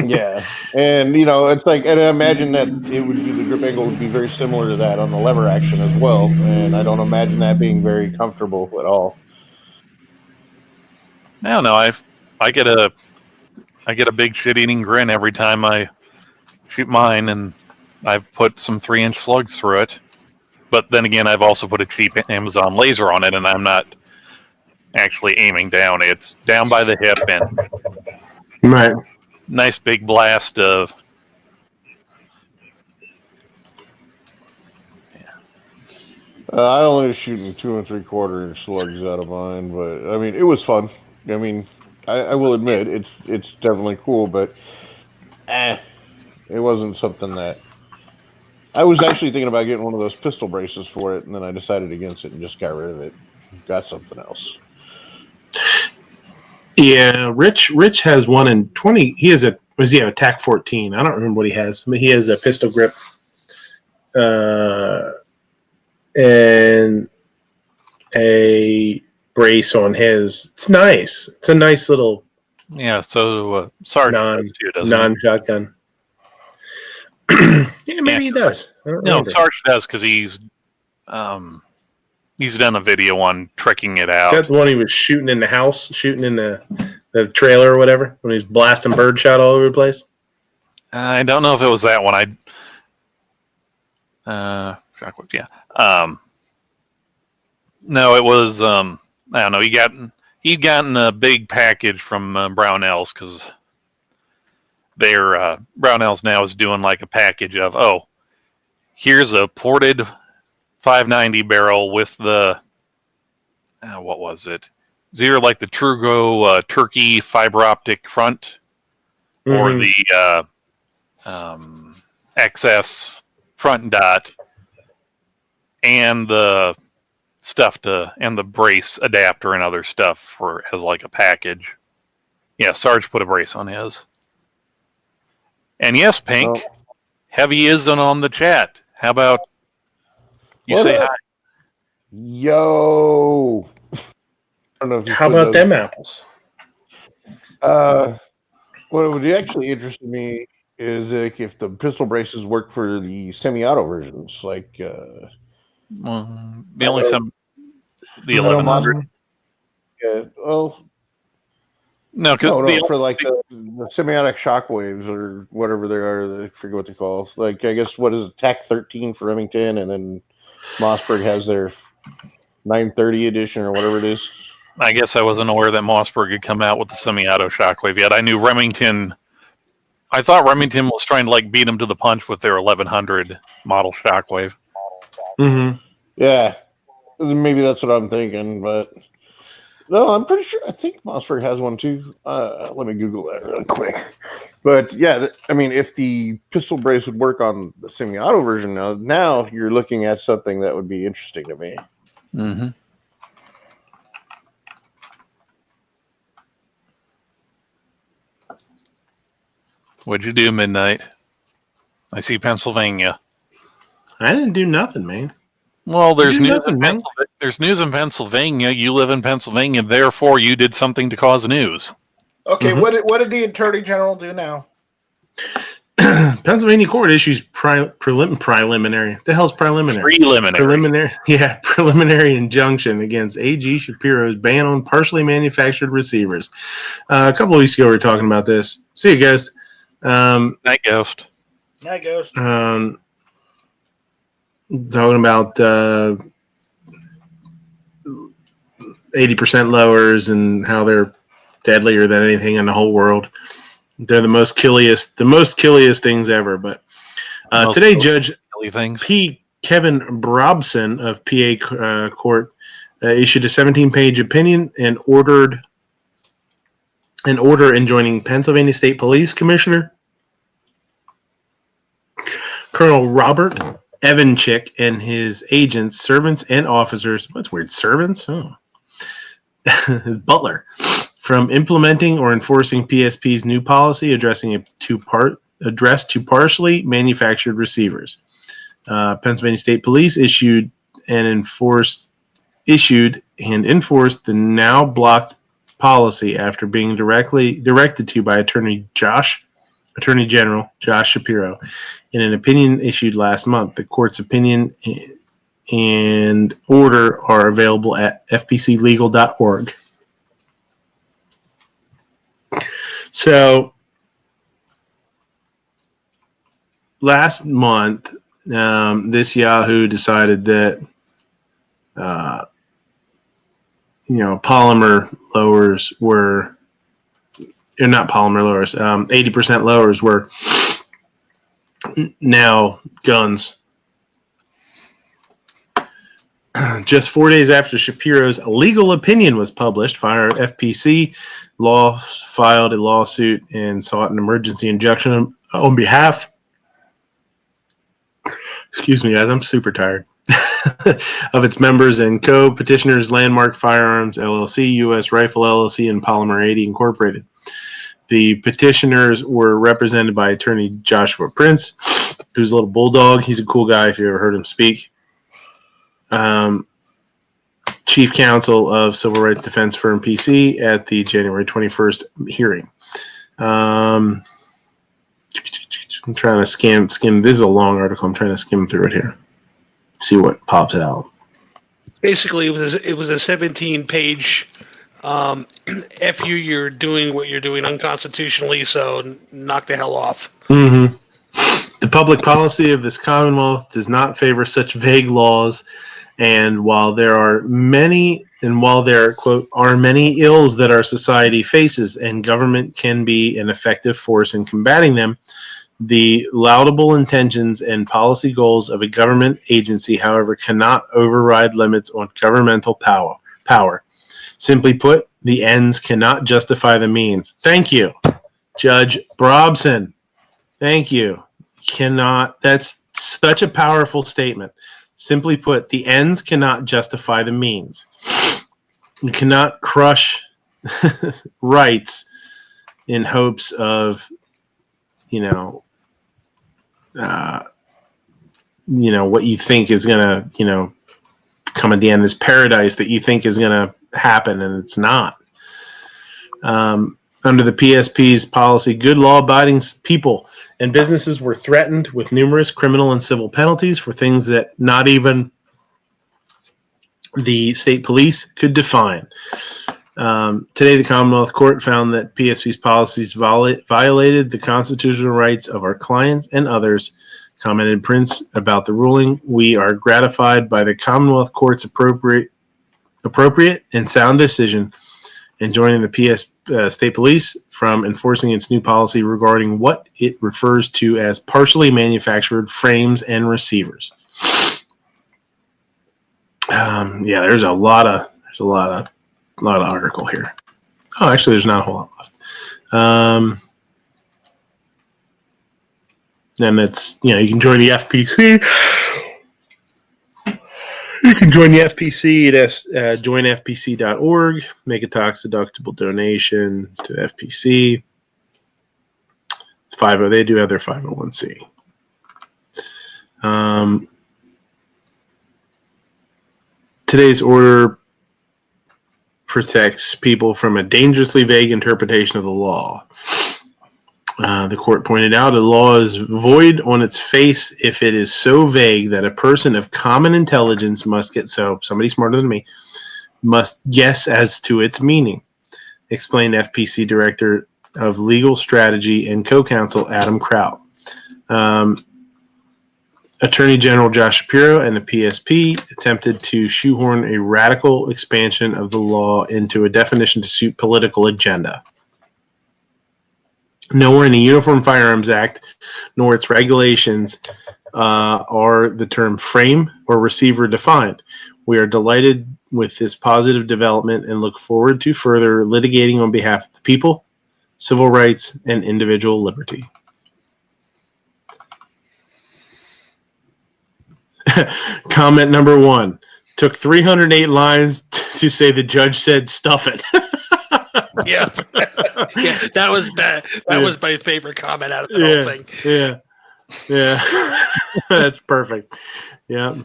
Speaker 5: Yeah, and it's like, and I imagine that it would be the grip angle would be very similar to that on the lever action as well, and I don't imagine that being very comfortable at all.
Speaker 3: I don't know. I get a big shit-eating grin every time I shoot mine, and I've put some 3-inch slugs through it. But then again, I've also put a cheap Amazon laser on it, and I'm not actually aiming down. It's down by the hip, and nice big blast of.
Speaker 5: I only was shooting 2 3/4-inch slugs out of mine, but I mean, it was fun. I mean, I will admit it's definitely cool, but it wasn't something that I was actually thinking about getting one of those pistol braces for it, and then I decided against it and just got rid of it. Got something else.
Speaker 1: Yeah, Rich has one in 20. He has a TAC 14. I don't remember what he has, but he has a pistol grip, and a brace on his. It's nice. It's a nice little.
Speaker 3: Yeah. So Sarge He's done a video on tricking it
Speaker 1: Is
Speaker 3: out.
Speaker 1: that the one he was shooting in the house, shooting in the trailer or whatever, when he's blasting birdshot all over the place?
Speaker 3: I don't know if it was that one. Yeah. No, it was. I don't know. He'd gotten a big package from Brownells because their Brownells now is doing like a package of here's a ported 590 barrel with the what was it? It's either like the Trugo Turkey fiber optic front or the XS front dot and the stuff and the brace adapter and other stuff as like a package. Yeah, Sarge put a brace on his. And yes, Pink, Heavy isn't on the chat. How about you say hi?
Speaker 5: Yo. I don't know if
Speaker 1: How about them apples?
Speaker 5: What would actually interest me is if the pistol braces work for the semi-auto versions, like
Speaker 3: the 1100.
Speaker 5: Yeah, well,
Speaker 3: no,
Speaker 5: for like the semiotic shockwaves or whatever they are. I forget what they call. Like I guess what is it, TAC 13 for Remington, and then Mossberg has their 930 edition or whatever it is.
Speaker 3: I guess I wasn't aware that Mossberg had come out with the semi-auto shockwave yet. I knew Remington. I thought Remington was trying to like beat them to the punch with their 1100 model shockwave.
Speaker 1: Mm-hmm.
Speaker 5: Yeah, maybe that's what I'm thinking, but no, I'm pretty sure. I think Mossberg has one too. Let me Google that really quick. But yeah, I mean, if the pistol brace would work on the semi-auto version now you're looking at something that would be interesting to me.
Speaker 3: Mm-hmm. What'd you do, Midnight? I see Pennsylvania.
Speaker 1: I didn't do nothing, man.
Speaker 3: Well, there's news in Pennsylvania. There's news in Pennsylvania. You live in Pennsylvania, therefore you did something to cause news.
Speaker 4: Okay, what did the Attorney General do now?
Speaker 1: Pennsylvania court issues preliminary. The hell's preliminary? Preliminary injunction against AG Shapiro's ban on partially manufactured receivers. A couple of weeks ago, we were talking about this. See you, Ghost.
Speaker 3: Night, Ghost.
Speaker 4: Night, Ghost.
Speaker 1: Talking about 80% lowers and how they're deadlier than anything in the whole world. They're the most killiest things ever. But today, Judge Kevin Brobson of PA Court issued a 17-page opinion and order enjoining Pennsylvania State Police Commissioner Colonel Robert Evanchik and his agents, servants, and officers. What's weird? Servants? Oh. His butler. From implementing or enforcing PSP's new policy addressed to partially manufactured receivers. Pennsylvania State Police issued and enforced the now blocked policy after being directed to by Attorney General Josh Shapiro in an opinion issued last month. The court's opinion and order are available at fpclegal.org. So last month, this Yahoo decided that polymer lowers were, or not polymer lowers, 80% lowers were now guns. Just 4 days after Shapiro's legal opinion was published, FPC filed a lawsuit and sought an emergency injunction on behalf. Excuse me, guys, I'm super tired. Of its members and co-petitioners, Landmark Firearms LLC, U.S. Rifle LLC, and Polymer 80 Incorporated. The petitioners were represented by attorney Joshua Prince, who's a little bulldog. He's a cool guy if you ever heard him speak. Chief counsel of civil rights defense firm PC at the January 21st hearing. I'm trying to skim. This is a long article. I'm trying to skim through it here. See what pops out.
Speaker 6: Basically, it was a 17-page. F you, you're doing what you're doing unconstitutionally, so knock the hell off.
Speaker 1: Mm-hmm. The public policy of this Commonwealth does not favor such vague laws, and while there, quote, are many ills that our society faces and government can be an effective force in combating them, the laudable intentions and policy goals of a government agency, however, cannot override limits on governmental power. Simply put, the ends cannot justify the means. Thank you, Judge Brobson. Thank you. That's such a powerful statement. Simply put, the ends cannot justify the means. You cannot crush rights in hopes of, what you think is going to, come at the end, this paradise that you think is going to happen, and it's not. Under the PSP's policy, good law-abiding people and businesses were threatened with numerous criminal and civil penalties for things that not even the state police could define. Today, the Commonwealth Court found that PSP's policies violated the constitutional rights of our clients and others. Commented Prince about the ruling. We are gratified by the Commonwealth Court's appropriate and sound decision and joining the PS State Police from enforcing its new policy regarding what it refers to as partially manufactured frames and receivers. There's a lot of article here. Oh, actually, there's not a whole lot left. And it's, you can join the FPC. You can join the FPC at joinfpc.org. Make a tax-deductible donation to FPC. They do have their 501c. Today's order protects people from a dangerously vague interpretation of the law. The court pointed out a law is void on its face if it is so vague that a person of common intelligence somebody smarter than me, must guess as to its meaning, explained FPC Director of Legal Strategy and Co-Counsel Adam Kraut. Attorney General Josh Shapiro and the PSP attempted to shoehorn a radical expansion of the law into a definition to suit political agenda. Nowhere in the Uniform Firearms Act nor its regulations are the term frame or receiver defined. We are delighted with this positive development and look forward to further litigating on behalf of the people, civil rights, and individual liberty. Comment number 1. Took 308 lines to say the judge said stuff it.
Speaker 6: Yeah. That was bad. That was my favorite comment out of the whole thing.
Speaker 1: Yeah. That's perfect. Yeah.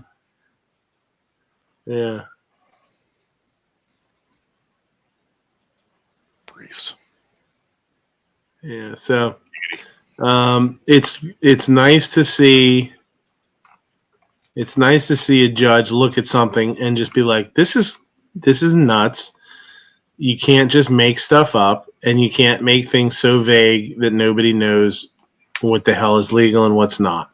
Speaker 3: Briefs.
Speaker 1: Yeah. So, it's nice to see. It's nice to see a judge look at something and just be like, "This is nuts." You can't just make stuff up, and you can't make things so vague that nobody knows what the hell is legal and what's not.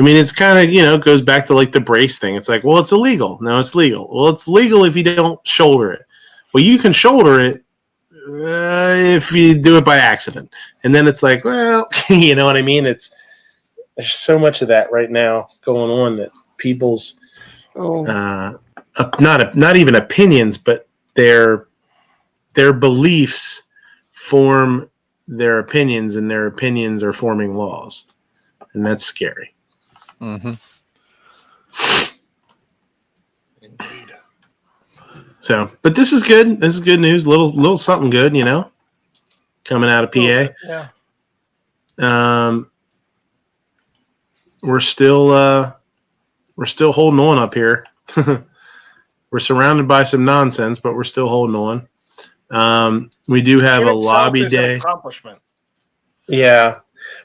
Speaker 1: I mean, it's kind of, goes back to like the brace thing. It's like, well, it's illegal. No, it's legal. Well, it's legal if you don't shoulder it. Well, you can shoulder it if you do it by accident. And then it's like, well, you know what I mean? There's so much of that right now going on that people's, not even opinions, but their beliefs form their opinions, and their opinions are forming laws, and that's scary.
Speaker 3: Mm-hmm.
Speaker 4: Indeed.
Speaker 1: So, but this is good. This is good news. Little something good, coming out of PA.
Speaker 4: Yeah.
Speaker 1: We're still holding on up here. We're surrounded by some nonsense, but we're still holding on. We do have a lobby day.
Speaker 4: Accomplishment.
Speaker 1: Yeah.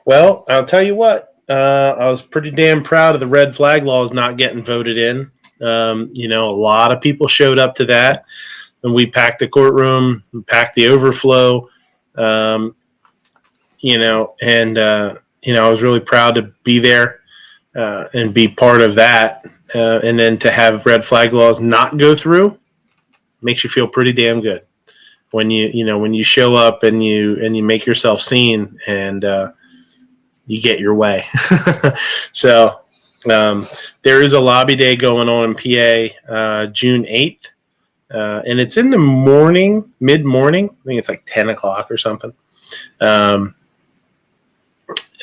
Speaker 1: Well, I'll tell you what. I was pretty damn proud of the red flag laws not getting voted in. A lot of people showed up to that, and we packed the courtroom, packed the overflow. I was really proud to be there and be part of that. And then to have red flag laws not go through makes you feel pretty damn good when you show up and you make yourself seen and you get your way. So there is a lobby day going on in PA June 8th. And it's in the morning, mid-morning. I think it's like 10 o'clock or something. Thinking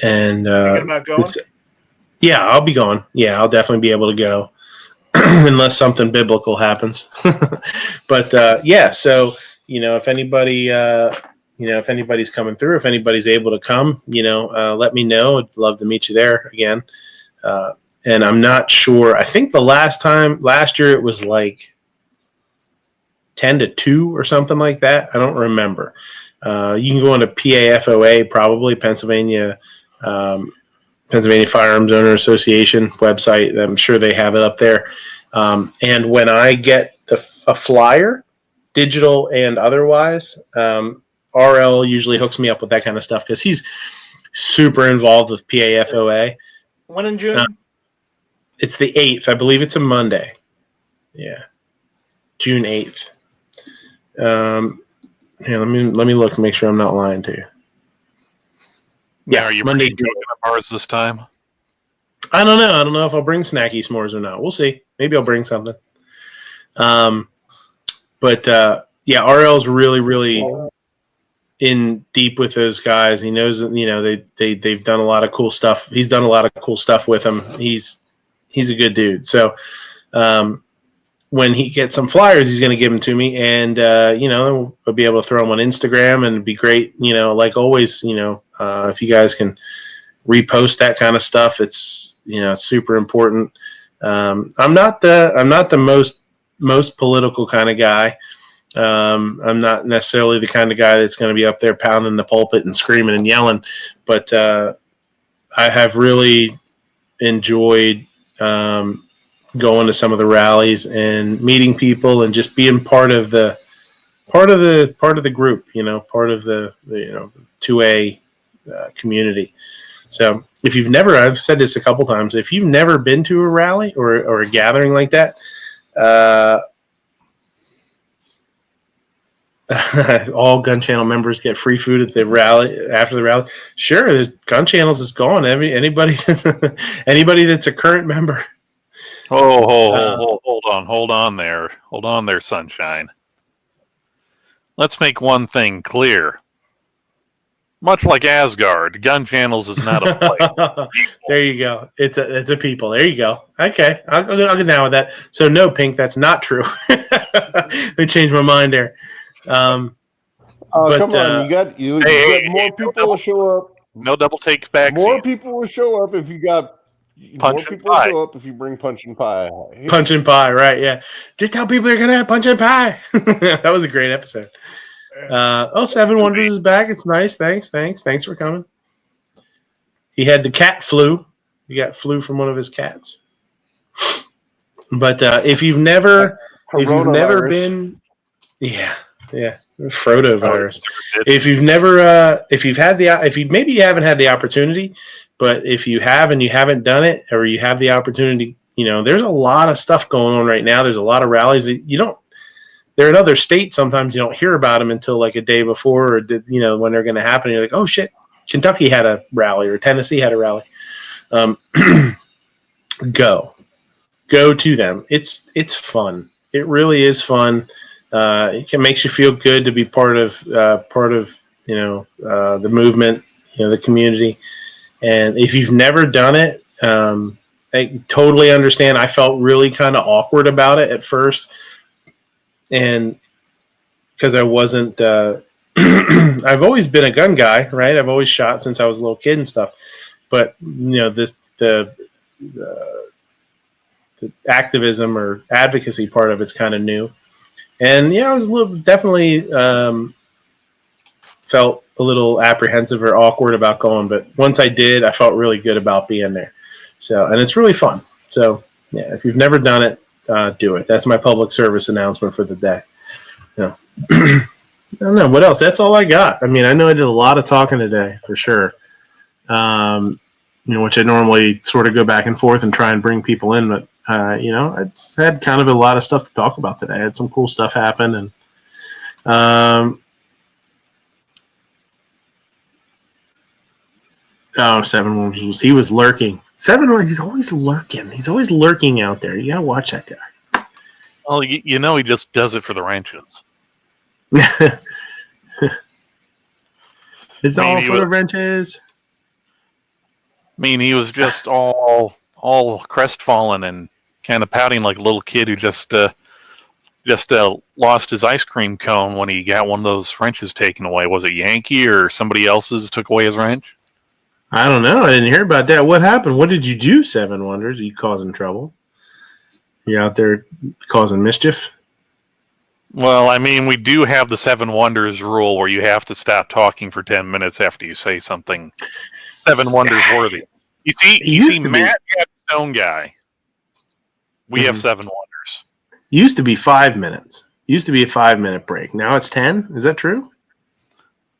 Speaker 4: about going?
Speaker 1: Yeah, I'll be going. Yeah, I'll definitely be able to go unless something biblical happens. But so if anybody, if anybody's coming through, if anybody's able to come, let me know. I'd love to meet you there again. And I'm not sure. I think last year it was like 10-2 or something like that. I don't remember. You can go on to PAFOA, probably Pennsylvania Firearms Owner Association website. I'm sure they have it up there. And when I get a flyer, digital and otherwise, RL usually hooks me up with that kind of stuff because he's super involved with PAFOA.
Speaker 4: When in June?
Speaker 1: It's the 8th. I believe it's a Monday. Yeah. June 8th. Let me look to make sure I'm not lying to you.
Speaker 3: Yeah, are you Monday coconut bars this time?
Speaker 1: I don't know. I don't know if I'll bring snacky s'mores or not. We'll see. Maybe I'll bring something. RL's really, really in deep with those guys. He knows that they've done a lot of cool stuff. He's done a lot of cool stuff with them. He's a good dude. So when he gets some flyers, he's going to give them to me, and we'll be able to throw them on Instagram, and it'd be great. Like always, if you guys can repost that kind of stuff, it's super important. I'm not the most political kind of guy. I'm not necessarily the kind of guy that's going to be up there pounding the pulpit and screaming and yelling, but I have really enjoyed going to some of the rallies and meeting people and just being part of the group, part of the 2A community. So if you've never, I've said this a couple times, if you've never been to a rally or a gathering like that, all Gun Channel members get free food at the rally after the rally. Sure, Gun Channels is gone. Anybody that's a current member.
Speaker 3: Hold on there, sunshine. Let's make one thing clear. Much like Asgard, Gun Channels is not a place.
Speaker 1: There you go. It's a people. There you go. Okay, I'll get down with that. So no, Pink, that's not true. They changed my mind there.
Speaker 5: Come on, you got more people will show up.
Speaker 3: No double takes back.
Speaker 5: More people will show up if you got. More people will show up if you bring punch and pie.
Speaker 1: Punch and pie, right? Yeah. Just tell people you're gonna have punch and pie. That was a great episode. Seven Wonders is back. It's nice. Thanks for coming. He had the cat flu. He got flu from one of his cats. If you've never been, Frodo virus. If you maybe you haven't had the opportunity, but if you have and you haven't done it, or you have the opportunity, there's a lot of stuff going on right now. There's a lot of rallies that they're in other states. Sometimes you don't hear about them until like a day before, or when they're going to happen. You're like, oh shit, Kentucky had a rally or Tennessee had a rally. Go to them. It's fun. It really is fun. It makes you feel good to be part of the movement, the community. And if you've never done it, I totally understand. I felt really kind of awkward about it at first, and because I wasn't, I've always been a gun guy, right? I've always shot since I was a little kid and stuff. But the activism or advocacy part of it's kind of new. And I was definitely felt a little apprehensive or awkward about going, but once I did, I felt really good about being there. So, and it's really fun. So, yeah, if you've never done it, do it. That's my public service announcement for the day. I don't know what else. That's all I got. I mean, I know I did a lot of talking today for sure. Which I normally sort of go back and forth and try and bring people in, but I had kind of a lot of stuff to talk about today. I had some cool stuff happen, and Seven he was lurking. He's always lurking. He's always lurking out there. You gotta watch that guy.
Speaker 3: Well, he just does it for the wrenches.
Speaker 1: It's all for the wrenches.
Speaker 3: I mean, he was just all crestfallen and kind of pouting like a little kid who just lost his ice cream cone when he got one of those wrenches taken away. Was it Yankee or somebody else's took away his wrench?
Speaker 1: I don't know. I didn't hear about that. What happened? What did you do, Seven Wonders? Are you causing trouble? You out there causing mischief?
Speaker 3: Well, I mean, we do have the Seven Wonders rule where you have to stop talking for 10 minutes after you say something Seven Wonders worthy. You see, Matt got Stone Guy. We have Seven Wonders.
Speaker 1: Used to be 5 minutes. Used to be a 5-minute break. Now it's 10. Is that true?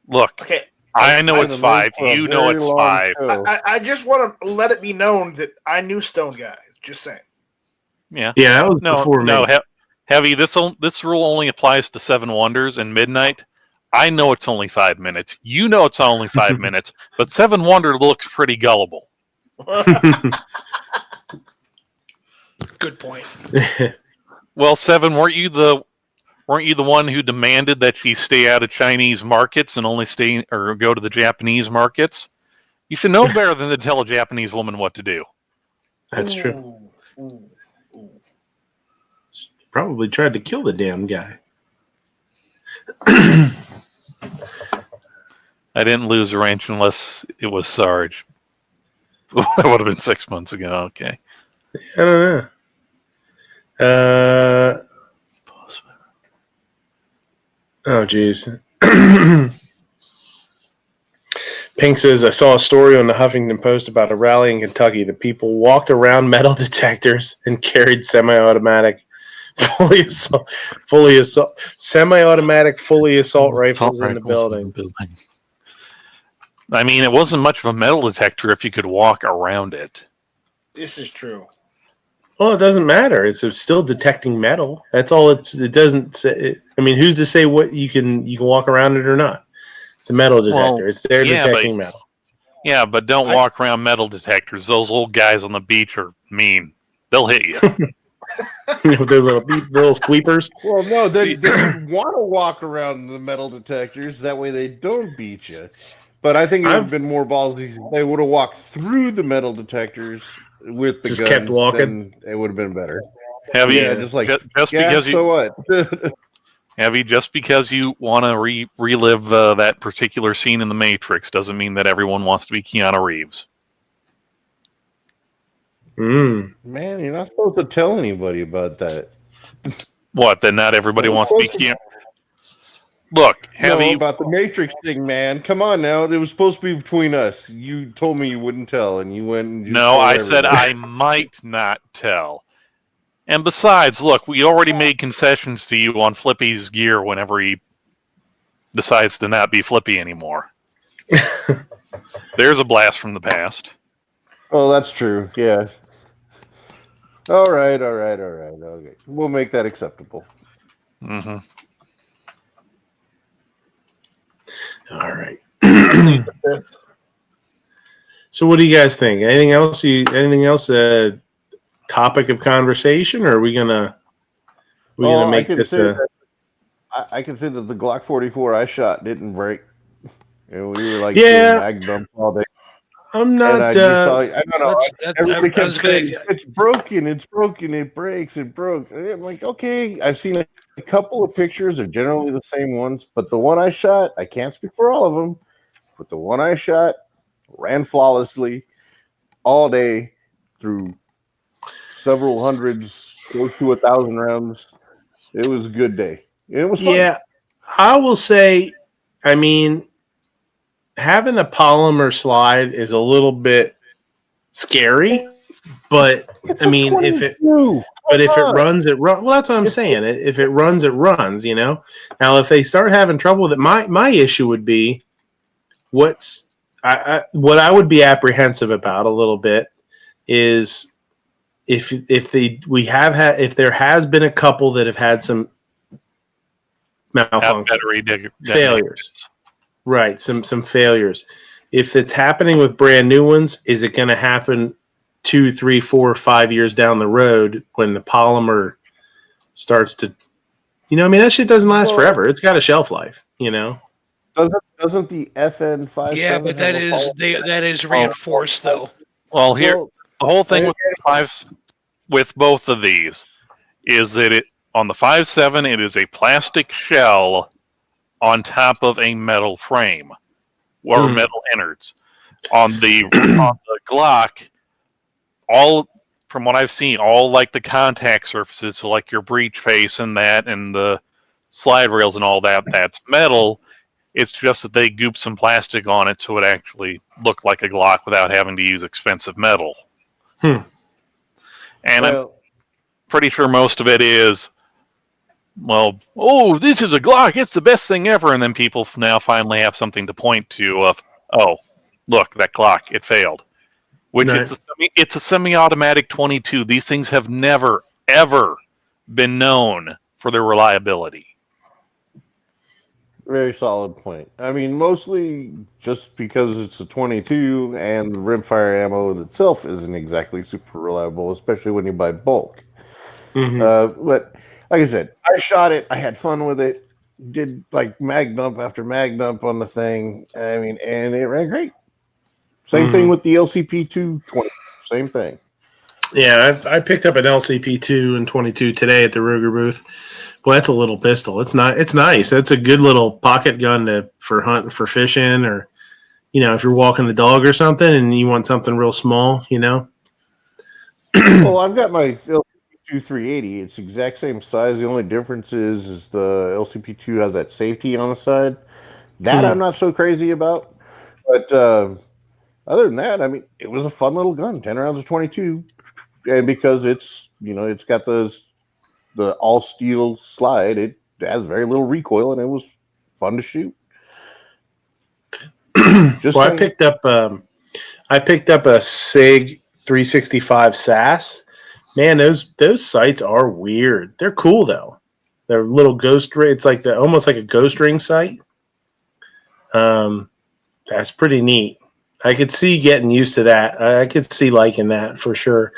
Speaker 3: Look,
Speaker 4: Okay.
Speaker 3: I know it's 5. You know it's 5.
Speaker 4: I just want to let it be known that I knew Stone Guy. Just saying.
Speaker 3: Yeah.
Speaker 1: Yeah, that was before me.
Speaker 3: Heavy. This rule only applies to Seven Wonders and Midnight. I know it's only 5 minutes. You know it's only 5 minutes. But Seven Wonder looks pretty gullible.
Speaker 6: Good point.
Speaker 3: Well, Seven, weren't you the one who demanded that she stay out of Chinese markets and only stay or go to the Japanese markets? You should know better than to tell a Japanese woman what to do.
Speaker 1: That's true. Probably tried to kill the damn guy.
Speaker 3: I didn't lose a wrench unless it was Sarge. That would have been 6 months ago. Okay.
Speaker 1: I don't know. Oh, geez. Pink says, I saw a story on the Huffington Post about a rally in Kentucky. The people walked around metal detectors and carried semi-automatic semi-automatic fully assault rifles in the building.
Speaker 3: I mean, it wasn't much of a metal detector if you could walk around it.
Speaker 4: This is true.
Speaker 1: Well, it doesn't matter. It's still detecting metal. That's all. It doesn't say. I mean, who's to say what you can walk around it or not? It's a metal detector.
Speaker 3: Well,
Speaker 1: it's there detecting metal.
Speaker 3: Yeah, but don't walk around metal detectors. Those old guys on the beach are mean. They'll hit you.
Speaker 1: Their little sweepers.
Speaker 5: Well, no, they want to walk around the metal detectors. That way they don't beat you. But I think it would have been more ballsy. They would have walked through the metal detectors with the
Speaker 1: just
Speaker 5: guns.
Speaker 1: Kept walking.
Speaker 5: It would have been better.
Speaker 3: Just because you.
Speaker 5: So what?
Speaker 3: Heavy, just because you want to relive that particular scene in The Matrix doesn't mean that everyone wants to be Keanu Reeves.
Speaker 5: Man, you're not supposed to tell anybody about that.
Speaker 3: What? Then not everybody wants to be Keanu. Look, Heavy,
Speaker 5: about the Matrix thing, man. Come on now. It was supposed to be between us. You told me you wouldn't tell, and you went and you
Speaker 3: No, I said I might not tell. And besides, look, we already made concessions to you on Flippy's gear whenever he decides to not be Flippy anymore. There's a blast from the past.
Speaker 5: Oh, that's true. Yeah. All right. Okay. We'll make that acceptable.
Speaker 3: Mm-hmm.
Speaker 1: All right. So what do you guys think? Anything else? Topic of conversation, or are we gonna make this
Speaker 5: I can say that the Glock 44 I shot didn't break. We were like mag dump all day.
Speaker 1: I'm not.
Speaker 5: I don't know. Everybody kept saying it's broken, it breaks, it broke. And I'm like, okay. I've seen a couple of pictures. They're generally the same ones, but the one I shot, I can't speak for all of them, but the one I shot ran flawlessly all day through several hundreds, close to 1,000 rounds. It was a good day. It was fun.
Speaker 1: Yeah, I will say, I mean, having a polymer slide is a little bit scary, but
Speaker 5: It's
Speaker 1: I mean, if it runs, it runs. Well, that's what I'm saying. If it runs, it runs. You know. Now, if they start having trouble with it, my issue would be what I would be apprehensive about a little bit is if there has been a couple that have had some malfunctions, failures, right? Some failures. If it's happening with brand new ones, is it going to happen 2, 3, 4, 5 years down the road when the polymer starts to, I mean, that shit doesn't last forever. It's got a shelf life,
Speaker 5: Doesn't the FN57?
Speaker 6: Yeah, but that is reinforced though.
Speaker 3: Well, here the whole thing with both of these is that on the 5.7 it is a plastic shell on top of a metal frame or metal innards. On the Glock, all from what I've seen, all like the contact surfaces, so like your breech face and that, and the slide rails and all that, that's metal. It's just that they gooped some plastic on it so it actually looked like a Glock without having to use expensive metal. And I'm pretty sure most of it is, this is a Glock, it's the best thing ever. And then people now finally have something to point to of, look, that Glock, it failed. Which it's a semi-automatic 22. These things have never, ever been known for their reliability.
Speaker 5: Very solid point. I mean, mostly just because it's a 22 and the rimfire ammo in itself isn't exactly super reliable, especially when you buy bulk. But like I said, I shot it. I had fun with it. Did like mag dump after mag dump on the thing. I mean, and it ran great. Same thing with the LCP 220. Same thing.
Speaker 1: Yeah, I picked up an LCP 2 and 22 today at the Ruger booth. Well, that's a little pistol. It's nice. It's a good little pocket gun for hunting, for fishing, or if you're walking the dog or something and you want something real small.
Speaker 5: Well, I've got my LCP 2 380. It's the exact same size. The only difference is the LCP 2 has that safety on the side. That I'm not so crazy about, but. Other than that, I mean, it was a fun little gun, 10 rounds of 22. And because it's got the all steel slide, it has very little recoil and it was fun to shoot.
Speaker 1: I picked up a SIG 365 SAS. Man, those sights are weird. They're cool though. They're little ghost ring. It's like almost like a ghost ring sight. That's pretty neat. I could see getting used to that. I could see liking that for sure.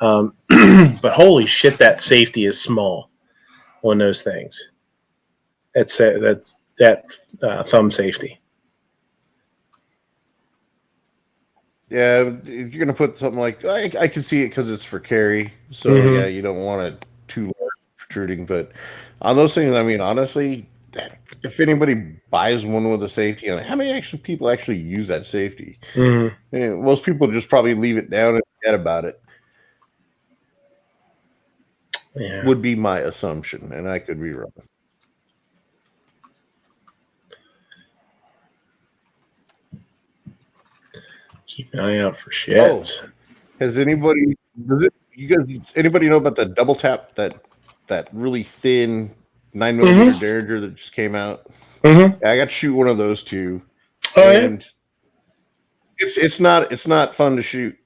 Speaker 1: But holy shit, that safety is small on those things. That's thumb safety.
Speaker 5: Yeah, you're gonna put something like I can see it because it's for carry. So yeah, you don't want it too large protruding. But on those things, I mean, honestly, if anybody buys one with a safety on it, how many people actually use that safety? Most people just probably leave it down and forget about it. Yeah. Would be my assumption, and I could be wrong.
Speaker 1: Keep an eye out for shit.
Speaker 5: Has anybody know about the double tap, that really thin 9mm Derringer that just came out? I got to shoot one of those too. And it's not fun to shoot.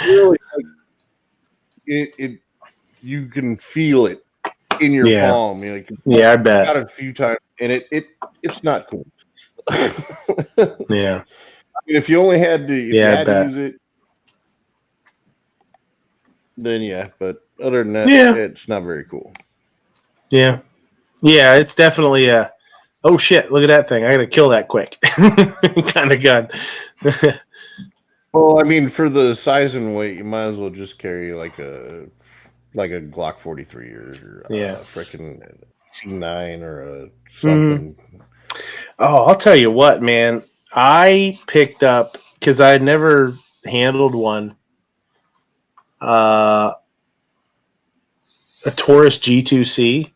Speaker 5: Really, you can feel it in your palm. I bet. I got it a few times, and it's not cool.
Speaker 1: Yeah.
Speaker 5: I mean, if you only had to, to use it, then yeah. But other than that, it's not very cool.
Speaker 1: Yeah. Yeah, it's definitely oh shit, look at that thing. I gotta kill that quick kind of gun.
Speaker 5: Well, I mean, for the size and weight, you might as well just carry like a Glock 43 or freaking C9 or something.
Speaker 1: Oh, I'll tell you what, man. I picked up, because I had never handled one, a Taurus G2C.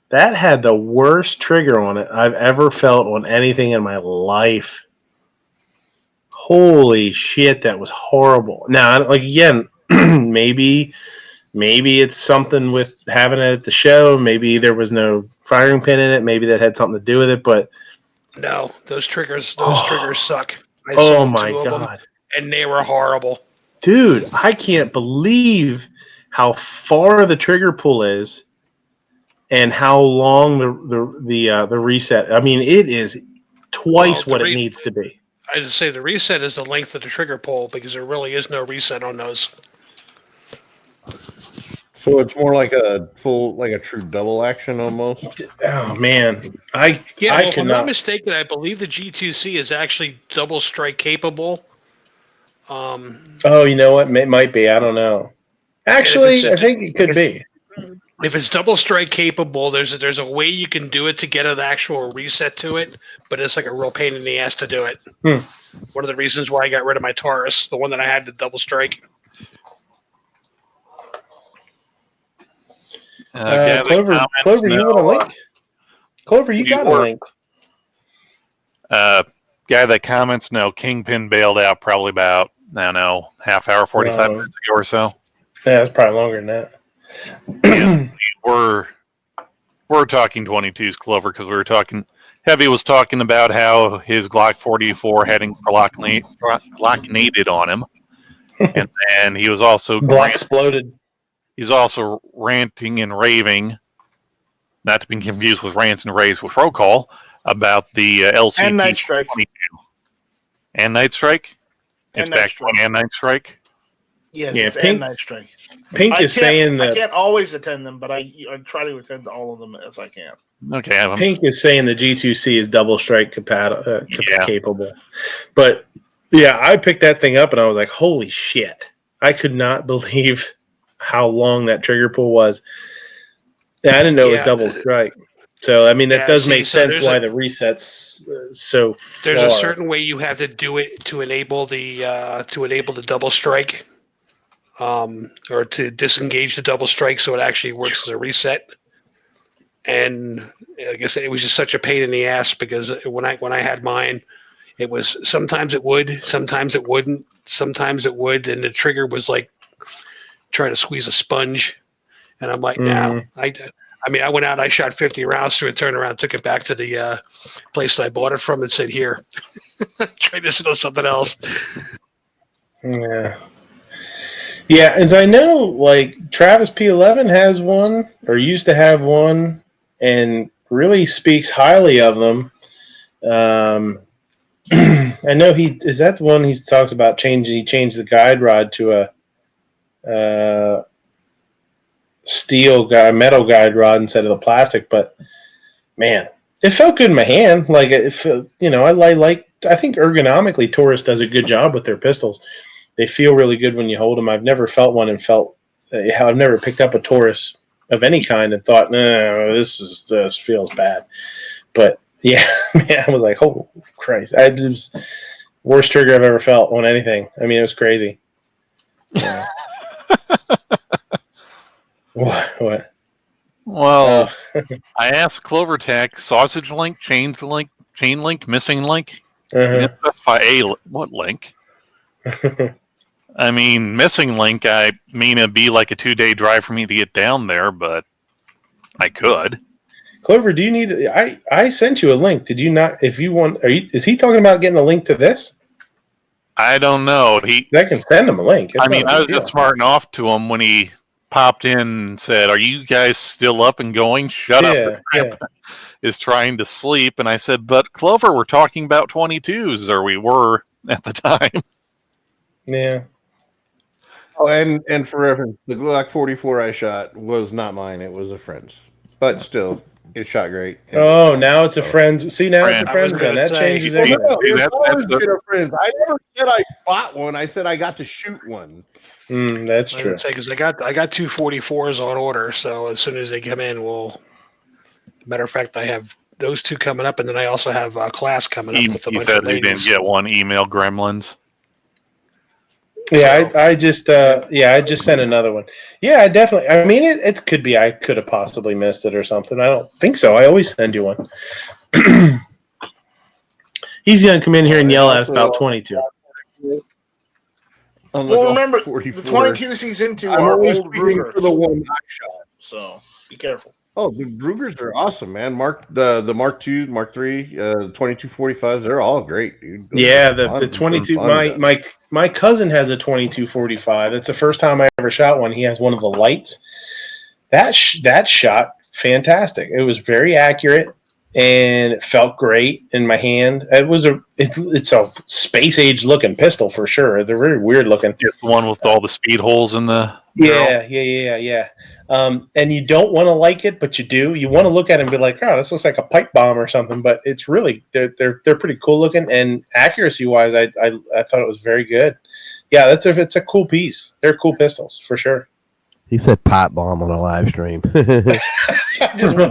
Speaker 1: That had the worst trigger on it I've ever felt on anything in my life. Holy shit, that was horrible. Now, like again, maybe it's something with having it at the show. Maybe there was no firing pin in it. Maybe that had something to do with it. But
Speaker 6: no, those triggers suck. I
Speaker 1: oh
Speaker 6: sold
Speaker 1: my
Speaker 6: 2 of them,
Speaker 1: god,
Speaker 6: and they were horrible.
Speaker 1: dude! I can't believe how far the trigger pull is, and how long the reset. I mean, it is twice what it needs to be.
Speaker 6: I just say the reset is the length of the trigger pull because there really is no reset on those.
Speaker 5: So it's more like a true double action almost.
Speaker 1: Oh man,
Speaker 6: if I'm not mistaken, I believe the G2C is actually double strike capable.
Speaker 1: Oh, you know what? It might be. I don't know. Actually, I think it could be.
Speaker 6: If it's double strike capable, there's a way you can do it to get an actual reset to it, but it's like a real pain in the ass to do it. One of the reasons why I got rid of my Taurus, the one that I had to double strike.
Speaker 1: Clover, you want a link? Clover, you got a link.
Speaker 3: Guy that comments, no, Kingpin bailed out probably about, I don't know, half hour, 45 minutes ago or so.
Speaker 1: Yeah, it's probably longer than that.
Speaker 3: Yes, we're talking 22s, Clover, because we were talking. Heavy was talking about how his Glock 44 heading Glock-nated on him, and then he was also
Speaker 1: Glock exploded.
Speaker 3: He's also ranting and raving, not to be confused with rants and raves with roll call, about the LCP
Speaker 4: and Night Strike.
Speaker 3: 22. And Night Strike? It's back to and Night Strike?
Speaker 4: Yes,
Speaker 1: yeah,
Speaker 4: it's and Night Strike.
Speaker 1: Pink is saying that
Speaker 4: I can't always attend them, but I try to attend all of them as I can.
Speaker 3: Okay.
Speaker 1: Pink is saying the G2C is double strike capable. But yeah, I picked that thing up and I was like, holy shit. I could not believe how long that trigger pull was. I didn't know it was double strike. So I mean that does make sense why the resets so far.
Speaker 6: There's a certain way you have to do it to enable the double strike. Or to disengage the double strike so it actually works as a reset. And like I said, it was just such a pain in the ass because when I had mine, it was sometimes it would, sometimes it wouldn't, sometimes it would, and the trigger was like trying to squeeze a sponge. And I'm like, nah. I mean, I went out, I shot 50 rounds through it, turned around, took it back to the place that I bought it from and said, here, try this on something else.
Speaker 1: Yeah. Yeah, as I know, like Travis P11 has one or used to have one, and really speaks highly of them. I know is that the one he talks about changing. He changed the guide rod to a metal guide rod instead of the plastic. But man, it felt good in my hand. Like I think ergonomically, Taurus does a good job with their pistols. They feel really good when you hold them. I've never felt one and I've never picked up a Taurus of any kind and thought, no, this feels bad. But yeah, man, I was like, oh Christ, it was worst trigger I've ever felt on anything. I mean, it was crazy. Yeah. What?
Speaker 3: Well, I asked CloverTech, sausage link, chain link, missing link. You didn't specify what link. I mean, missing link, I mean, it'd be like a 2-day drive for me to get down there, but I could.
Speaker 1: Clover, do you need? I sent you a link. Did you not? If you want, is he talking about getting a link to this?
Speaker 3: I don't know.
Speaker 1: I can send him a link.
Speaker 3: I was just smarting off to him when he popped in and said, "Are you guys still up and going?" Shut up. Is trying to sleep, and I said, "But Clover, we're talking about 22s, or we were at the time."
Speaker 1: Yeah.
Speaker 5: Oh, and for reference, the Glock 44 I shot was not mine; it was a friend's. But still, it shot great.
Speaker 1: Oh, now it's a friend's. See, now it's a friend's gun. That changes everything.
Speaker 5: It's always been a friend's. I never said I bought one. I said I got to shoot one.
Speaker 1: That's true.
Speaker 6: Because I got 2 44s on order, so as soon as they come in, matter of fact, I have those 2 coming up, and then I also have a class coming up with a bunch of ladies.
Speaker 3: He didn't get one email gremlins.
Speaker 1: Yeah, I just I just sent another one. Yeah, I definitely. I mean, it could be I could have possibly missed it or something. I don't think so. I always send you one. He's gonna come in here and yell at us about 22.
Speaker 4: Well, remember,
Speaker 5: 44.
Speaker 4: the 22s he's into
Speaker 5: I'm
Speaker 4: are
Speaker 5: always
Speaker 4: old
Speaker 5: speaking
Speaker 4: Rugers.
Speaker 5: for the one I shot.
Speaker 4: So be careful.
Speaker 5: Oh, the Rugers are awesome, man. The Mark II, Mark III, 2245s, they're all great, dude. Those
Speaker 1: Yeah,
Speaker 5: are fun.
Speaker 1: the 22.
Speaker 5: They're fun
Speaker 1: My cousin has a 2245. It's the first time I ever shot one. He has one of the lights. That shot fantastic. It was very accurate and it felt great in my hand. It's a space age looking pistol for sure. They're very weird looking.
Speaker 3: It's the one with all the speed holes in the barrel.
Speaker 1: Yeah. And you don't want to like it, but you do. You want to look at it and be like, "Oh, this looks like a pipe bomb or something." But it's really they're pretty cool looking, and accuracy wise, I thought it was very good. Yeah, it's a cool piece. They're cool pistols for sure.
Speaker 9: He said pipe bomb on a live stream.
Speaker 1: There's one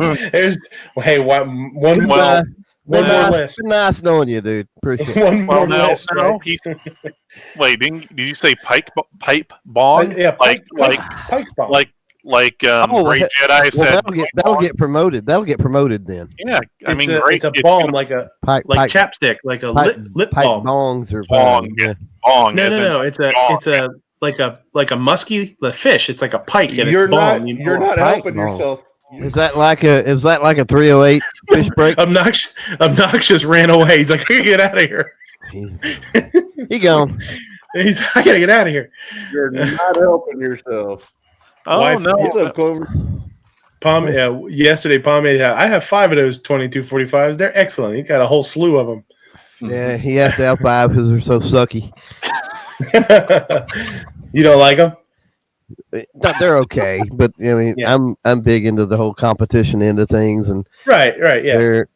Speaker 1: more list.
Speaker 9: Nice knowing you, dude. Appreciate it.
Speaker 1: One more list.
Speaker 3: No.
Speaker 1: Right?
Speaker 3: Wait, did you say pipe bomb?
Speaker 1: Yeah, pipe bomb.
Speaker 3: Like Great Jedi said.
Speaker 9: That'll get promoted. That'll get promoted then.
Speaker 3: Yeah, I mean,
Speaker 1: it's a bomb, like a chapstick, like a lip balm.
Speaker 9: Bongs or
Speaker 3: bong. Bong.
Speaker 1: No. It's like a musky the fish. It's like a pike. And
Speaker 5: you're
Speaker 1: it's
Speaker 5: not
Speaker 1: bomb.
Speaker 5: you're not helping yourself.
Speaker 9: Is that like a 308 fish break?
Speaker 1: Obnoxious ran away. He's like, I gotta get out of here.
Speaker 9: He gone.
Speaker 1: I gotta get out of here.
Speaker 5: You're not helping yourself.
Speaker 3: Oh, no.
Speaker 5: What's up, Clover?
Speaker 1: Yesterday, Palm made. I have 5 of those 2245s. They're excellent. He got a whole slew of them.
Speaker 9: Yeah, he has to have 5 because they're so sucky.
Speaker 1: You don't like them?
Speaker 9: They're okay, but I mean, yeah. I'm big into the whole competition end of things, and
Speaker 1: right, yeah.
Speaker 9: They're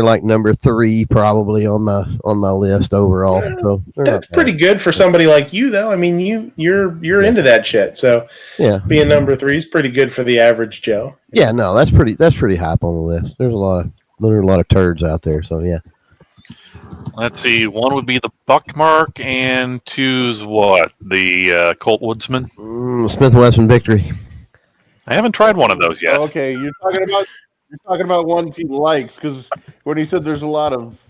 Speaker 9: like number 3 probably on my list overall. So
Speaker 1: that's pretty good for somebody like you, though. I mean, you're into that shit, so
Speaker 9: yeah, being
Speaker 1: number 3 is pretty good for the average Joe.
Speaker 9: Yeah, no, that's pretty high up on the list. There are a lot of turds out there, so yeah.
Speaker 3: Let's see. 1 would be the Buckmark, and 2's what? The Colt Woodsman?
Speaker 9: Smith & Wesson Victory.
Speaker 3: I haven't tried one of those yet.
Speaker 5: Okay, you're talking about ones he likes, because when he said there's a lot of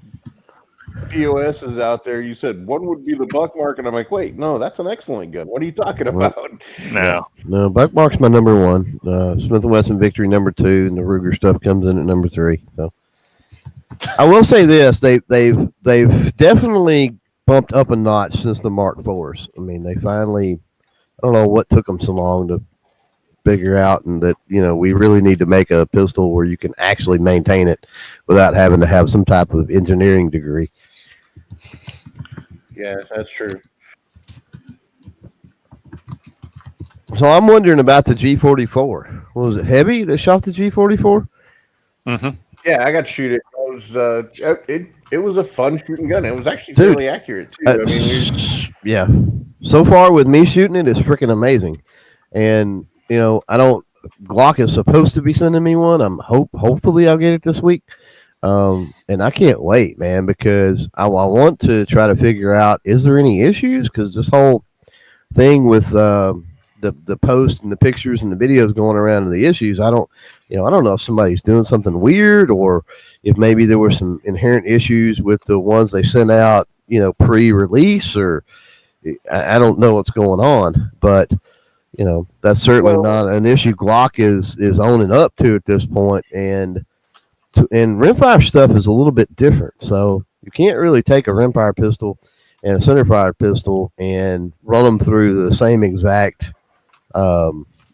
Speaker 5: POSs out there, you said 1 would be the Buckmark, and I'm like, wait, no, that's an excellent gun. What are you talking about?
Speaker 3: No,
Speaker 9: Buckmark's my number 1. Smith & Wesson Victory number 2, and the Ruger stuff comes in at number 3. So. I will say this: they've definitely bumped up a notch since the Mark IVs. I mean, they finally, I don't know what took them so long to figure out, and that we really need to make a pistol where you can actually maintain it without having to have some type of engineering degree.
Speaker 5: Yeah, that's true.
Speaker 9: So I'm wondering about the G44. Was it heavy that shot the G44?
Speaker 3: Mm-hmm.
Speaker 5: Yeah, I got to shoot it. It was a fun shooting gun. It was actually fairly accurate too. I mean,
Speaker 9: yeah. So far with me shooting it, it's freaking amazing. And Glock is supposed to be sending me one. Hopefully I'll get it this week. And I can't wait, man, because I want to try to figure out, is there any issues? Because this whole thing with the post and the pictures and the videos going around and the issues, I don't know if somebody's doing something weird, or if maybe there were some inherent issues with the ones they sent out, pre-release, or I don't know what's going on, but that's certainly not an issue Glock is owning up to at this point. And rimfire stuff is a little bit different. So you can't really take a rimfire pistol and a centerfire pistol and run them through the same exact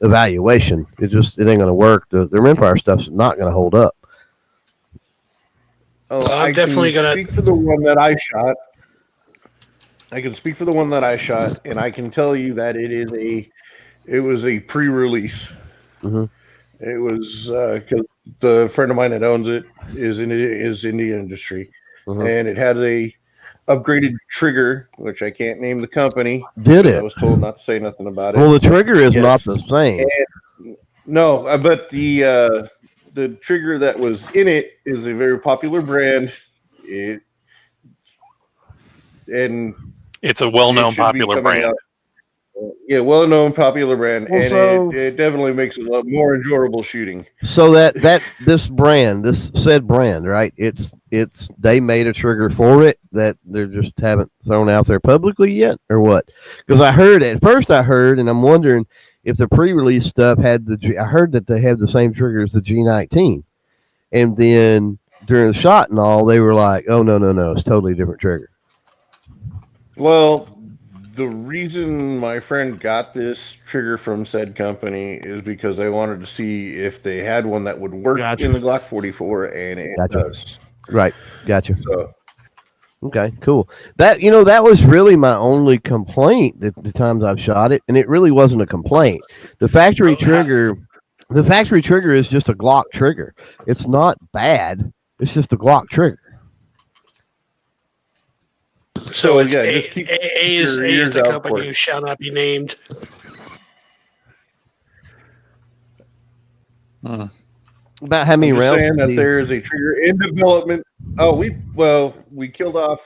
Speaker 9: evaluation. It ain't going to work. The rimfire stuff's not going to hold up.
Speaker 5: I'm definitely going to speak for the one that I shot. I can speak for the one that I shot, and I can tell you that it was a pre-release.
Speaker 9: Mm-hmm.
Speaker 5: It was because the friend of mine that owns it is in the industry,
Speaker 9: mm-hmm.
Speaker 5: and it had a upgraded trigger, which I can't name the company.
Speaker 9: Did it?
Speaker 5: I was told not to say nothing about it.
Speaker 9: Well, the trigger is not the same.
Speaker 5: No, but the trigger that was in it is a very popular brand.
Speaker 3: It's a well-known popular brand.
Speaker 5: Yeah, well-known, popular brand,
Speaker 9: Well,
Speaker 5: and
Speaker 9: so-
Speaker 5: it definitely makes it a lot more enjoyable shooting.
Speaker 9: So this brand, this said brand, right? It's they made a trigger for it that they just haven't thrown out there publicly yet, or what? Because I heard, and I'm wondering if the pre-release stuff had I heard that they had the same trigger as the G19, and then during the shot and all, they were like, "Oh no, it's totally different trigger."
Speaker 5: Well, the reason my friend got this trigger from said company is because they wanted to see if they had one that would work
Speaker 9: Gotcha.
Speaker 5: in the Glock 44, and it does.
Speaker 9: Right, gotcha.
Speaker 5: So,
Speaker 9: okay, cool. That that was really my only complaint at the times I've shot it, and it really wasn't a complaint. The factory trigger is just a Glock trigger. It's not bad. It's just a Glock trigger.
Speaker 4: So it's
Speaker 5: yeah, just keep
Speaker 4: A is the company who shall not be named.
Speaker 9: About how many
Speaker 5: I'm just
Speaker 9: rounds?
Speaker 5: saying that there is a trigger in development. Oh, we killed off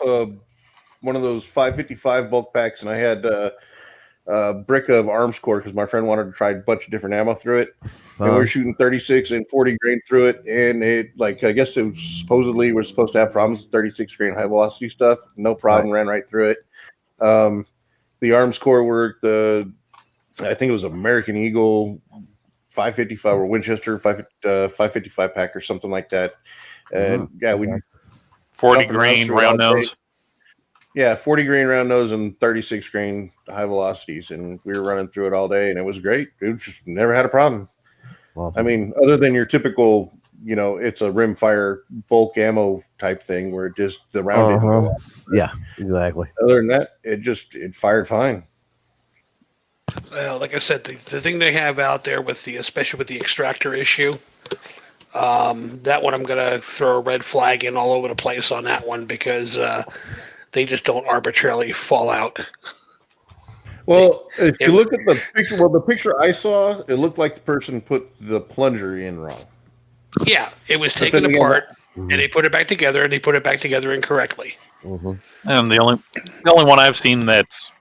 Speaker 5: one of those 555 bulk packs, and I had a brick of arms core because my friend wanted to try a bunch of different ammo through it. And we were shooting 36 and 40 grain through it, and it, like, I guess it was supposedly we're supposed to have problems with 36 grain high velocity stuff. No problem, ran right through it. The arms core worked. I think it was American Eagle 555 or Winchester 555 pack or something like that. And yeah, we
Speaker 3: 40 grain round nose.
Speaker 5: Yeah, 40 grain round nose and 36 grain high velocities, and we were running through it all day, and it was great. It just never had a problem.
Speaker 9: Wow.
Speaker 5: I mean, other than your typical, it's a rimfire bulk ammo type thing where it just the round didn't go off.
Speaker 9: Yeah, exactly.
Speaker 5: Other than that, it fired fine.
Speaker 6: Well, like I said, the thing they have out there especially with the extractor issue, that one I'm gonna throw a red flag in all over the place on that one because they just don't arbitrarily fall out.
Speaker 5: Well, if you look at the picture, the picture I saw, it looked like the person put the plunger in wrong.
Speaker 6: Yeah, it was taken apart, and they put it back together, and they put it back together incorrectly.
Speaker 3: Mm-hmm. And the only one I've seen that's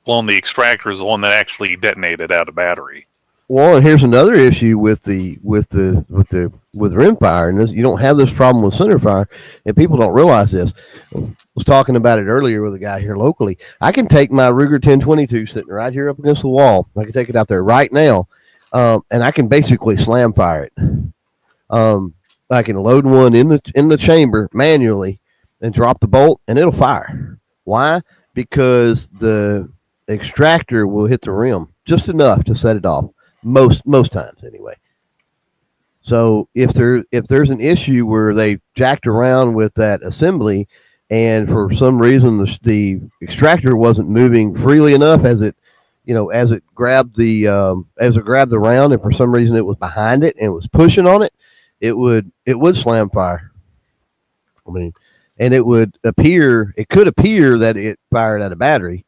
Speaker 3: blown the extractor is the one that actually detonated out of battery.
Speaker 9: Well, and here's another issue with rimfire, and you don't have this problem with centerfire, and people don't realize this. I was talking about it earlier with a guy here locally. I can take my Ruger 1022 sitting right here up against the wall. I can take it out there right now, and I can basically slam fire it. I can load one in the chamber manually and drop the bolt, and it'll fire. Why? Because the extractor will hit the rim just enough to set it off. Most times anyway. So if there's an issue where they jacked around with that assembly and for some reason the extractor wasn't moving freely enough as it grabbed the round, and for some reason it was behind it and it was pushing on it, it would slam fire. I mean, and it could appear that it fired out of battery,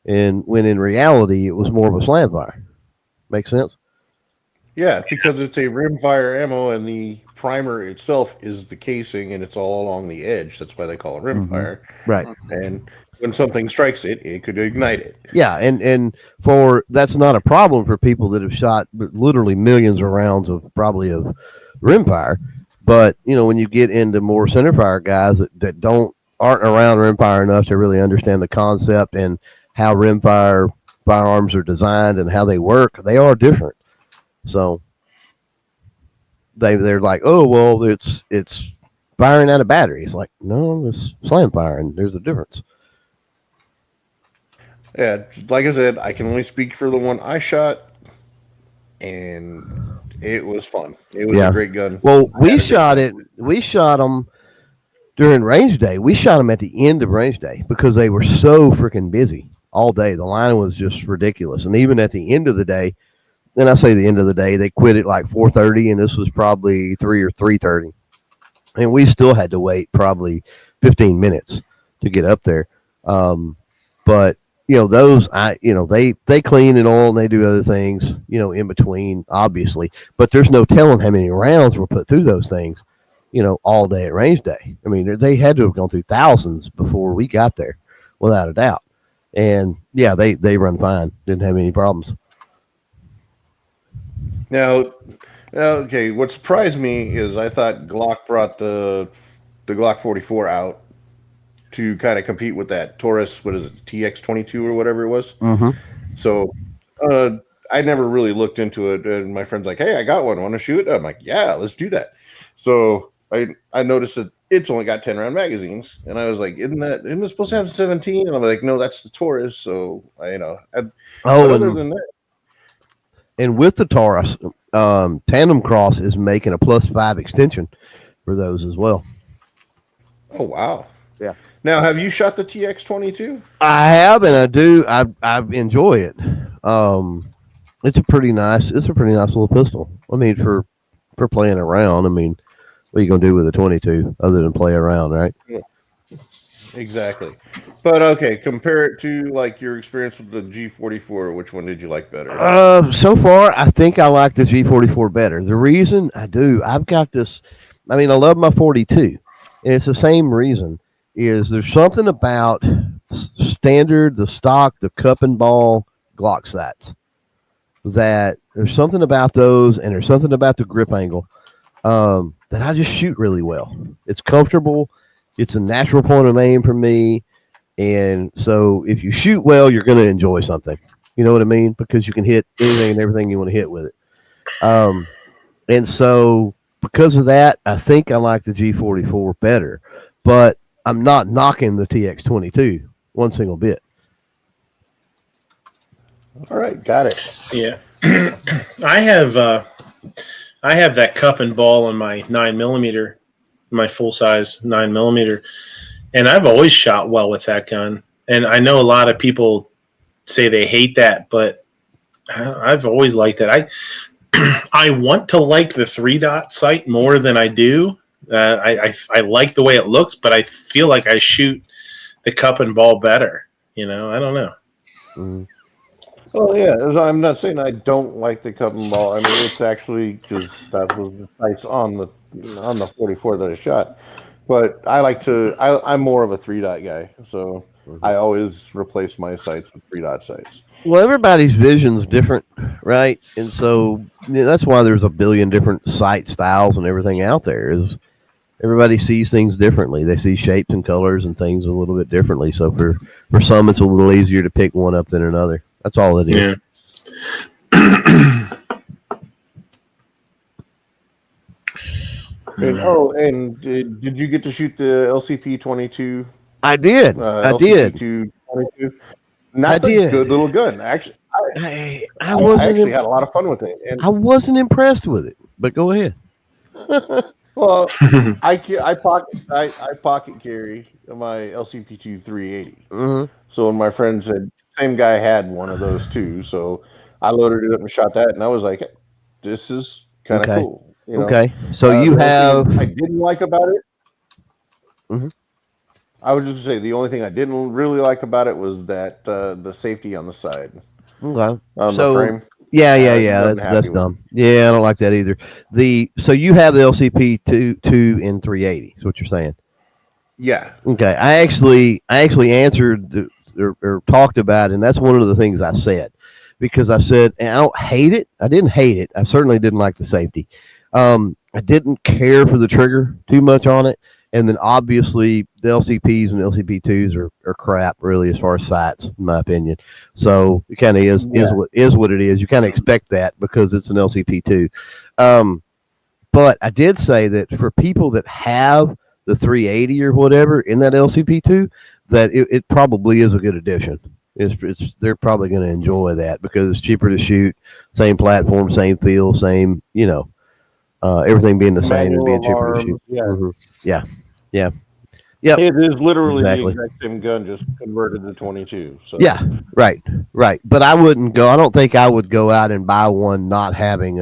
Speaker 9: and when in reality it was more of a slam fire. Make sense?
Speaker 5: Yeah, because it's a rimfire ammo, and the primer itself is the casing, and it's all along the edge. That's why they call it rimfire.
Speaker 9: Mm-hmm. Right.
Speaker 5: And when something strikes it, it could ignite it.
Speaker 9: Yeah, and that's not a problem for people that have shot literally millions of rounds of rimfire. But when you get into more centerfire guys that aren't around rimfire enough to really understand the concept and how rimfire firearms are designed and how they work, they are different. So they're like, oh well, it's firing out of battery. It's like, no, it's slam firing. There's a difference.
Speaker 5: Yeah, like I said, I can only speak for the one I shot, and it was fun. It was a great gun.
Speaker 9: Well, we shot them during range day. We shot them at the end of range day because they were so freaking busy all day. The line was just ridiculous. And even at the end of the day, and I say the end of the day, they quit at like 4:30, and this was probably 3 or 3:30. And we still had to wait probably 15 minutes to get up there. But those, they clean and oil and they do other things, in between, obviously. But there's no telling how many rounds were put through those things, all day at range day. I mean, they had to have gone through thousands before we got there, without a doubt. And yeah, they run fine. Didn't have any problems.
Speaker 5: Now, okay, what surprised me is I thought Glock brought the Glock 44 out to kind of compete with that Taurus, what is it, TX22 or whatever it was.
Speaker 9: Mm-hmm.
Speaker 5: So I never really looked into it, and my friend's like, "Hey, I got one. Want to shoot?" I'm like, "Yeah, let's do that." So I noticed that it's only got 10-round magazines, and I was like, "Isn't it supposed to have 17?" And I'm like, "No, that's the Taurus." So but other than that,
Speaker 9: and with the Taurus, Tandem Cross is making a +5 extension for those as well.
Speaker 5: Oh wow!
Speaker 9: Yeah.
Speaker 5: Now, have you shot the TX22?
Speaker 9: I have, and I do. I enjoy it. It's a pretty nice little pistol. I mean, for playing around. I mean, what are you gonna do with a 22 other than play around, right?
Speaker 5: Yeah. Exactly. But okay, compare it to like your experience with the G44. Which one did you like better?
Speaker 9: So far, I think I like the G44 better. The reason I do, I've got this. I mean, I love my 42, and it's the same reason. Is there's something about standard, the stock, the cup and ball Glock sights that there's something about those, and there's something about the grip angle that I just shoot really well. It's comfortable. It's a natural point of aim for me. And so if you shoot well, you're going to enjoy something. You know what I mean? Because you can hit anything and everything you want to hit with it. And so because of that, I think I like the G44 better. But I'm not knocking the TX22 one single bit.
Speaker 5: All right, got it.
Speaker 1: Yeah. I have that cup and ball on my 9mm, my full size 9mm, and I've always shot well with that gun. And I know a lot of people say they hate that, but I've always liked it. I want to like the 3-dot sight more than I do. I like the way it looks, but I feel like I shoot the cup and ball better. I don't know.
Speaker 9: Mm.
Speaker 5: Well, yeah, I'm not saying I don't like the cup and ball. I mean, it's actually just that was the sights on the 44 that I shot. But I'm more of a 3-dot guy, so I always replace my sights with 3-dot sights.
Speaker 9: Well, everybody's vision's different, right? And so that's why there's a billion different sight styles and everything out there. Is everybody sees things differently. They see shapes and colors and things a little bit differently. So for some, it's a little easier to pick one up than another. That's all it is.
Speaker 1: Yeah.
Speaker 5: And did you get to shoot the LCP 22?
Speaker 9: I did. I did.
Speaker 5: 22.
Speaker 9: Not a
Speaker 5: good little gun. Actually,
Speaker 9: I
Speaker 5: actually had a lot of fun with it. And
Speaker 9: I wasn't impressed with it, but go ahead.
Speaker 5: Well, I pocket carry my LCP2 380.
Speaker 9: Mm-hmm.
Speaker 5: So when my friend said same guy had one of those too, so I loaded it up and shot that, and I was like, "This is kind of cool."
Speaker 9: Okay, so you have.
Speaker 5: I didn't like about it.
Speaker 9: Mm-hmm.
Speaker 5: I was just gonna say the only thing I didn't really like about it was that the safety on the side.
Speaker 9: Okay.
Speaker 5: On the frame.
Speaker 9: Yeah. That's dumb. Yeah, I don't like that either. So you have the LCP 2 and 380. Is what you're saying?
Speaker 5: Yeah.
Speaker 9: Okay. I actually answered or talked about it, and that's one of the things I said, because I said, and I don't hate it. I didn't hate it. I certainly didn't like the safety. I didn't care for the trigger too much on it. And then obviously the LCPs and the LCP2s are crap, really, as far as sights, in my opinion. So it kind of is what it is. You kind of expect that because it's an LCP2. But I did say that for people that have the 380 or whatever in that LCP2, that it probably is a good addition. They're probably going to enjoy that because it's cheaper to shoot, same platform, same feel, same, everything being the same and being cheaper to shoot.
Speaker 5: Yeah.
Speaker 9: Mm-hmm. Yeah. Yep.
Speaker 5: It is literally the exact same gun, just converted to 22. So
Speaker 9: yeah, right. But I wouldn't go. I don't think I would go out and buy one not having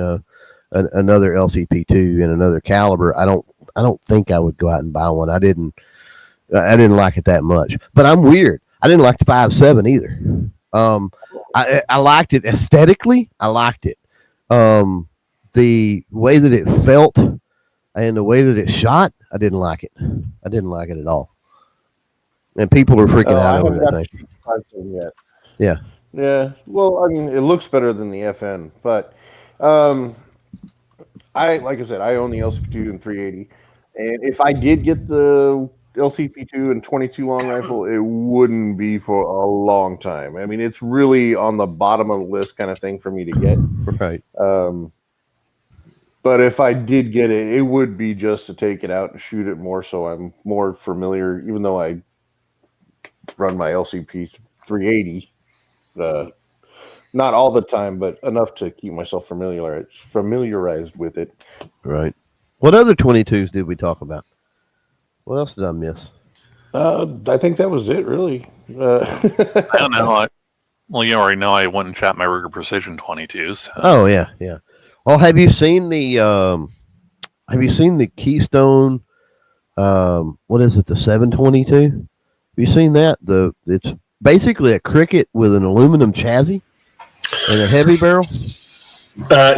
Speaker 9: another LCP2 and another caliber. I don't think I would go out and buy one. I didn't like it that much. But I'm weird. I didn't like the 5.7 either. I liked it aesthetically. I liked it. The way that it felt and the way that it shot, I didn't like it. I didn't like it at all. And people are freaking out over that thing.
Speaker 5: Yet.
Speaker 9: Yeah.
Speaker 5: Yeah. Well, I mean, it looks better than the FN, but like I said, I own the LCP2 and 380, and if I did get the LCP2 and 22 long rifle, it wouldn't be for a long time. I mean, it's really on the bottom of the list kind of thing for me to get.
Speaker 9: Right.
Speaker 5: But if I did get it, it would be just to take it out and shoot it more, so I'm more familiar. Even though I run my LCP 380, not all the time, but enough to keep myself familiarized with it.
Speaker 9: Right. What other 22s did we talk about? What else did I miss?
Speaker 5: I think that was it, really.
Speaker 3: I don't know. Well, you already know I went and shot my Ruger Precision 22s.
Speaker 9: Oh yeah. Well, have you seen the Keystone? What is it? The 722? Have you seen that? It's basically a Cricket with an aluminum chassis and a heavy barrel.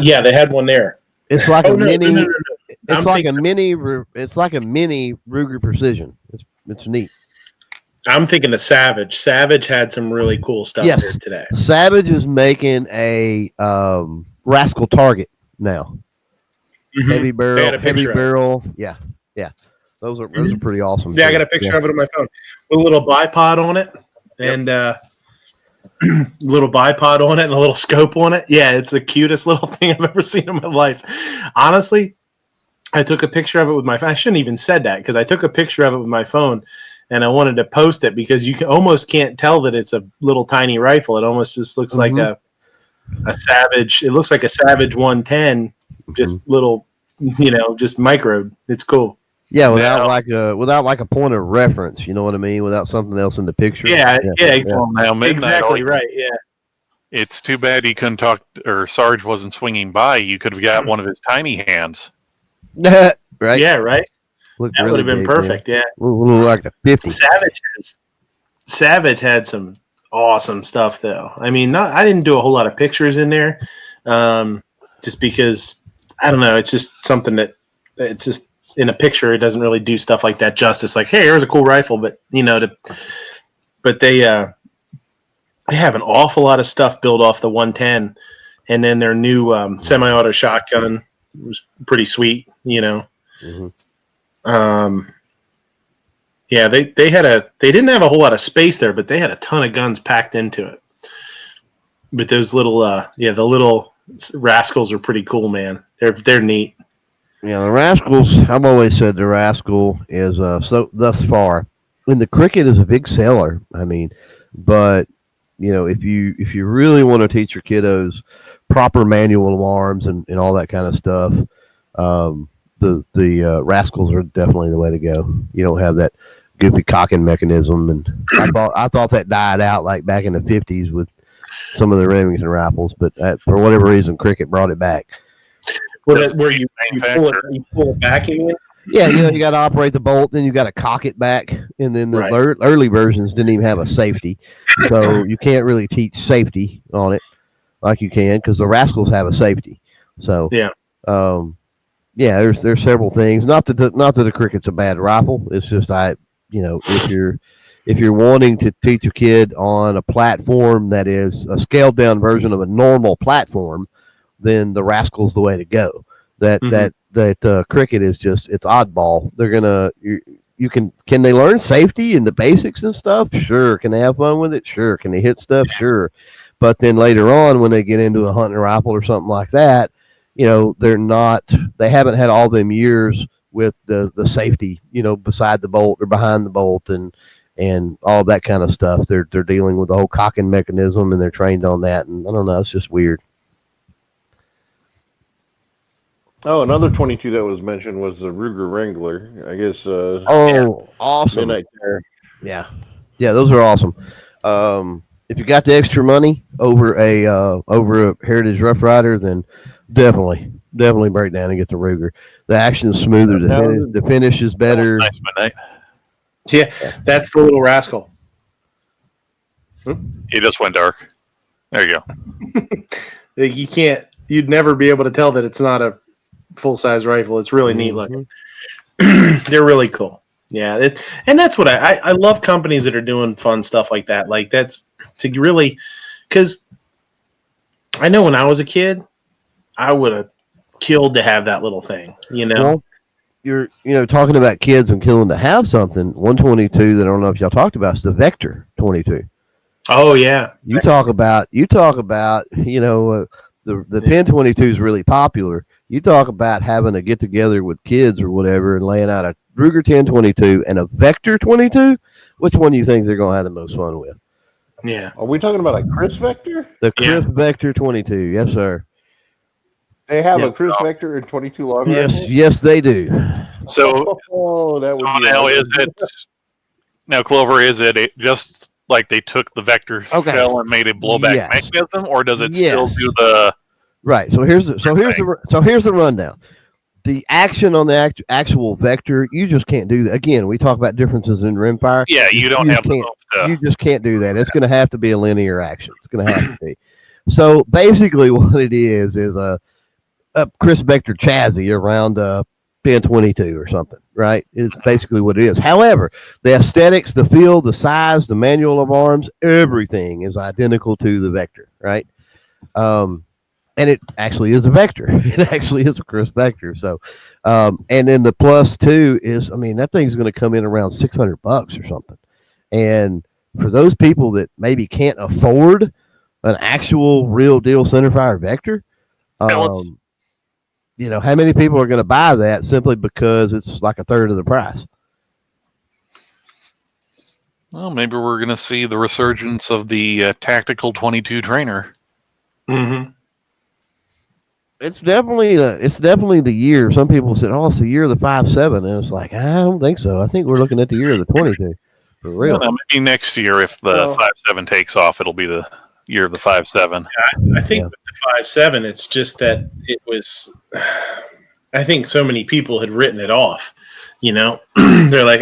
Speaker 1: Yeah, they had one there.
Speaker 9: It's like a mini.
Speaker 1: No.
Speaker 9: It's like a mini. It's like a mini Ruger Precision. It's neat.
Speaker 1: I'm thinking of Savage. Savage had some really cool stuff there today.
Speaker 9: Savage is making a Rascal Target now. Mm-hmm. Heavy barrel. Yeah. Those are pretty awesome.
Speaker 1: Yeah, I got a picture of it on my phone with a little bipod on it, and little bipod on it and a little scope on it. Yeah, it's the cutest little thing I've ever seen in my life. Honestly, I took a picture of it with my phone. I shouldn't even said that because I took a picture of it with my phone and I wanted to post it because you almost can't tell that it's a little tiny rifle. It almost just looks like a Savage. It looks like a Savage 110, just little, just micro. It's cool.
Speaker 9: Yeah, without like a point of reference, you know what I mean? Without something else in the picture.
Speaker 1: Yeah.
Speaker 3: Exactly
Speaker 1: right. Yeah.
Speaker 3: It's too bad he couldn't talk, or Sarge wasn't swinging by. You could have got one of his tiny hands.
Speaker 9: Right.
Speaker 1: Yeah. Right. That really would have been perfect. Man. Yeah.
Speaker 9: Like a 50.
Speaker 1: Savage had some awesome stuff though. I mean, I didn't do a whole lot of pictures in there, just because I don't know. It's just something that it's just. In a picture, it doesn't really do stuff like that justice. Like, hey, here's a cool rifle, but they have an awful lot of stuff built off the 110, and then their new semi-auto shotgun was pretty sweet.
Speaker 9: Mm-hmm.
Speaker 1: Yeah, they didn't have a whole lot of space there, but they had a ton of guns packed into it. But those little the little Rascals are pretty cool, man. They're neat.
Speaker 9: Yeah, the Rascals. I've always said the Rascal is so thus far. When the Cricket is a big seller, I mean, but if you really want to teach your kiddos proper manual alarms and all that kind of stuff, the Rascals are definitely the way to go. You don't have that goofy cocking mechanism, and I thought that died out like back in the 50s with some of the Remington rifles, but for whatever reason, Cricket brought it back.
Speaker 1: Where you pull it back again?
Speaker 9: Yeah, you got to operate the bolt, then you got to cock it back, and then the early versions didn't even have a safety, so you can't really teach safety on it like you can because the Rascals have a safety. So there's several things. Not that the Cricket's a bad rifle. It's just if you're wanting to teach a kid on a platform that is a scaled down version of a normal platform, then the Rascal's the way to go. That Cricket is just it's oddball. They're gonna can they learn safety and the basics and stuff? Sure. Can they have fun with it? Sure. Can they hit stuff? Sure. But then later on, when they get into a hunting rifle or something like that, they haven't had all them years with the safety, beside the bolt or behind the bolt and all that kind of stuff. They're dealing with the whole cocking mechanism and they're trained on that. And I don't know, it's just weird.
Speaker 5: Oh, another 22 that was mentioned was the Ruger Wrangler. I guess.
Speaker 9: Awesome!
Speaker 5: Midnight there.
Speaker 9: Yeah, those are awesome. If you got the extra money over a Heritage Rough Rider, then definitely break down and get the Ruger. The action is smoother. The finish is better.
Speaker 3: Nice, Midnight.
Speaker 1: Yeah, that's the little Rascal.
Speaker 3: He just went dark. There you
Speaker 1: go. You'd never be able to tell that it's not a full-size rifle. It's really neat looking. They're really cool. Yeah, and that's what I love companies that are doing fun stuff like that. Like that's to really, because I know when I was a kid, I would have killed to have that little thing.
Speaker 9: Well, you're talking about kids and killing to have something. 122 that I don't know if y'all talked about is the Vector 22.
Speaker 1: Oh yeah,
Speaker 9: you talk about the 1022 is really popular. You talk about having a get together with kids or whatever and laying out a Ruger 1022 and a Vector 22. Which one do you think they're going to have the most fun with?
Speaker 1: Yeah.
Speaker 5: Are we talking about a Chris Vector?
Speaker 9: The Chris Vector 22. Yes, sir.
Speaker 5: They have a Chris Vector in 22 long rifle?
Speaker 9: Yes, they do.
Speaker 3: So,
Speaker 5: that would be
Speaker 3: now is it now, Clover? Is it just like they took the Vector shell and made a blowback mechanism, or does it still do the
Speaker 9: right? So here's the rundown. The action on the actual Vector, you just can't do that. Again, we talk about differences in rimfire.
Speaker 3: Yeah, you don't have
Speaker 9: you just can't do that. It's going to have to be a linear action. It's going to have to be. So basically, what it is a Chris Vector chassis around 1022 or something, right? It's basically what it is. However, the aesthetics, the feel, the size, the manual of arms, everything is identical to the Vector, right? And it actually is a Vector. It actually is a Chris Vector. So, and then the plus two is, that thing's going to come in around $600 or something. And for those people that maybe can't afford an actual real deal centerfire Vector, how many people are going to buy that simply because it's like a third of the price?
Speaker 3: Well, maybe we're going to see the resurgence of the tactical 22 trainer.
Speaker 1: Mm-hmm.
Speaker 9: It's definitely the year. Some people said, "Oh, it's the year of the 5.7," and it's like, I don't think so. I think we're looking at the year of the 22 for real.
Speaker 3: Well, maybe next year, if the 5.7 takes off, it'll be the year of the 5.7.
Speaker 1: I think with the 5.7, it's just that it was. I think so many people had written it off. They're like,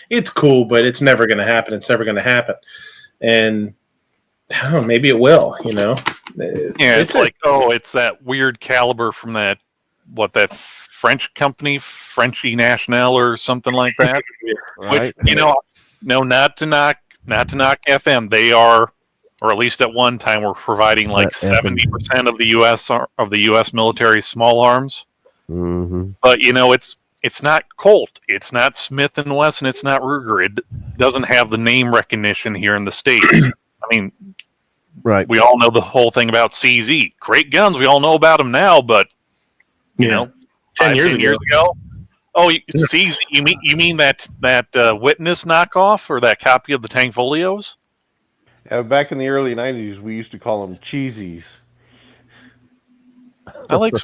Speaker 1: it's cool, but it's never going to happen. It's never going to happen, and I don't know, maybe it will.
Speaker 3: Yeah, it's like, it's that weird caliber from that French company, Frenchy National or something like that.
Speaker 9: Right.
Speaker 3: Which, not to knock FM. They are, or at least at one time, were providing like 70% of the U.S. military small arms.
Speaker 9: Mm-hmm.
Speaker 3: But it's not Colt, it's not Smith and Wesson, it's not Ruger. It doesn't have the name recognition here in the States.
Speaker 9: Right.
Speaker 3: We all know the whole thing about CZ. Great guns. We all know about them now, but 10 years ago. Oh, CZ. You mean that Witness knockoff or that copy of the Tank Folios?
Speaker 5: Yeah, back in the early 90s, we used to call them cheesies.
Speaker 3: I want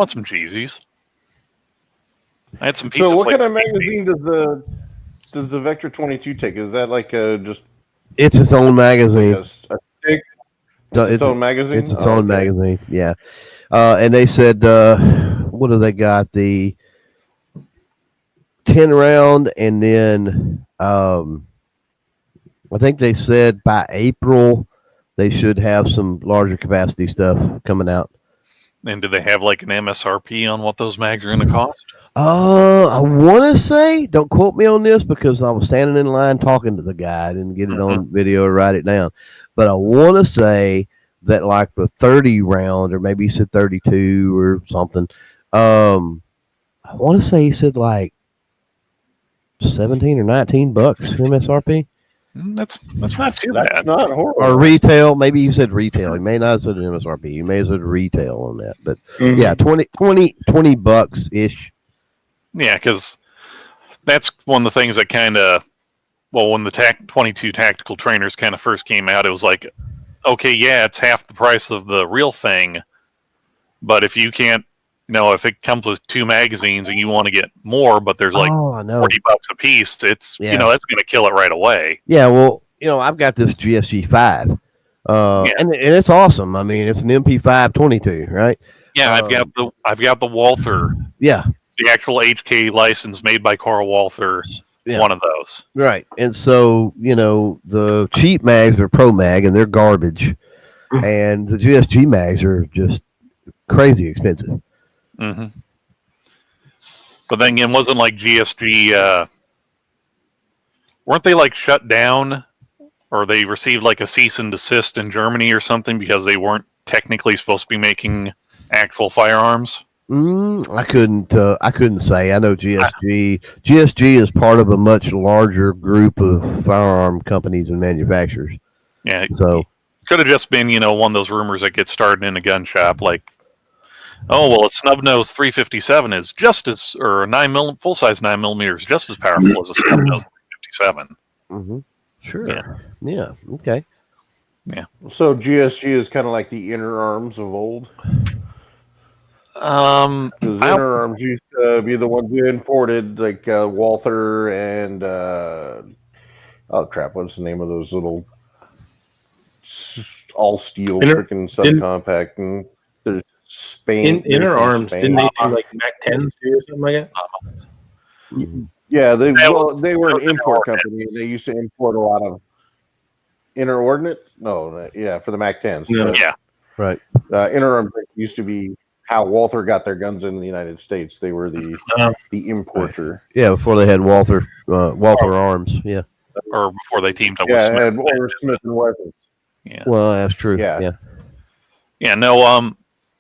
Speaker 3: some cheesies. I had some pizza.
Speaker 5: So, what kind of magazine does the Vector 22 take? Is that like just?
Speaker 9: It's its own magazine.
Speaker 5: A stick? Its own magazine?
Speaker 9: It's its own magazine, yeah. And they said, what do they got? The 10 round, and then I think they said by April they should have some larger capacity stuff coming out.
Speaker 3: And do they have like an MSRP on what those mags are going to cost?
Speaker 9: I want to say, don't quote me on this because I was standing in line talking to the guy. I didn't get it on video or write it down. But I want to say that like the 30 round, or maybe he said 32 or something. I want to say he said like 17 or $19 MSRP.
Speaker 3: That's not too bad.
Speaker 5: That's not horrible.
Speaker 9: Or retail. Maybe you said retail. He may not have said MSRP. You may have said retail on that. But yeah, $20 ish.
Speaker 3: Yeah, because that's one of the things that kind of, when the 22 tactical trainers kind of first came out, it was like, okay, yeah, it's half the price of the real thing, but if you can't, if it comes with 2 magazines and you want to get more, but there's like $40 a piece, it's that's going to kill it right away.
Speaker 9: Yeah, well, I've got this GSG 5, and it's awesome. I mean, it's an MP5 22, right?
Speaker 3: Yeah, I've got the Walther.
Speaker 9: Yeah.
Speaker 3: The actual HK license made by Carl Walther, one of those.
Speaker 9: Right. And so, the cheap mags are Pro Mag and they're garbage. And the GSG mags are just crazy expensive.
Speaker 3: Mm-hmm. But then again, wasn't like GSG, weren't they like shut down, or they received like a cease and desist in Germany or something because they weren't technically supposed to be making actual firearms?
Speaker 9: I couldn't say. I know GSG. GSG is part of a much larger group of firearm companies and manufacturers.
Speaker 3: Yeah,
Speaker 9: so
Speaker 3: could have just been, one of those rumors that gets started in a gun shop, like, oh well, a snub nose 357 is just as, or a full size 9mm is just as powerful as a snub nose 357.
Speaker 9: Mm-hmm. Sure. Yeah. Okay.
Speaker 3: Yeah.
Speaker 5: So GSG is kind of like the inner arms of old. Because inner arms used to be the ones who imported, like Walther and oh crap, what's the name of those little all steel freaking subcompact? And there's Spain.
Speaker 1: Inner arms, didn't they do like Mac 10s or something like that?
Speaker 5: Yeah, they were an import company. They used to import a lot of inner ordnance. No, yeah, for the Mac 10s.
Speaker 3: No. Yeah,
Speaker 9: right.
Speaker 5: Inner arms used to be how Walther got their guns in the United States. They were the importer.
Speaker 9: Yeah, before they had Walther Arms. Yeah,
Speaker 3: or before they teamed up with Smith.
Speaker 5: Or Smith and Wesson.
Speaker 3: Yeah,
Speaker 9: well, that's true.
Speaker 5: Yeah.
Speaker 3: No.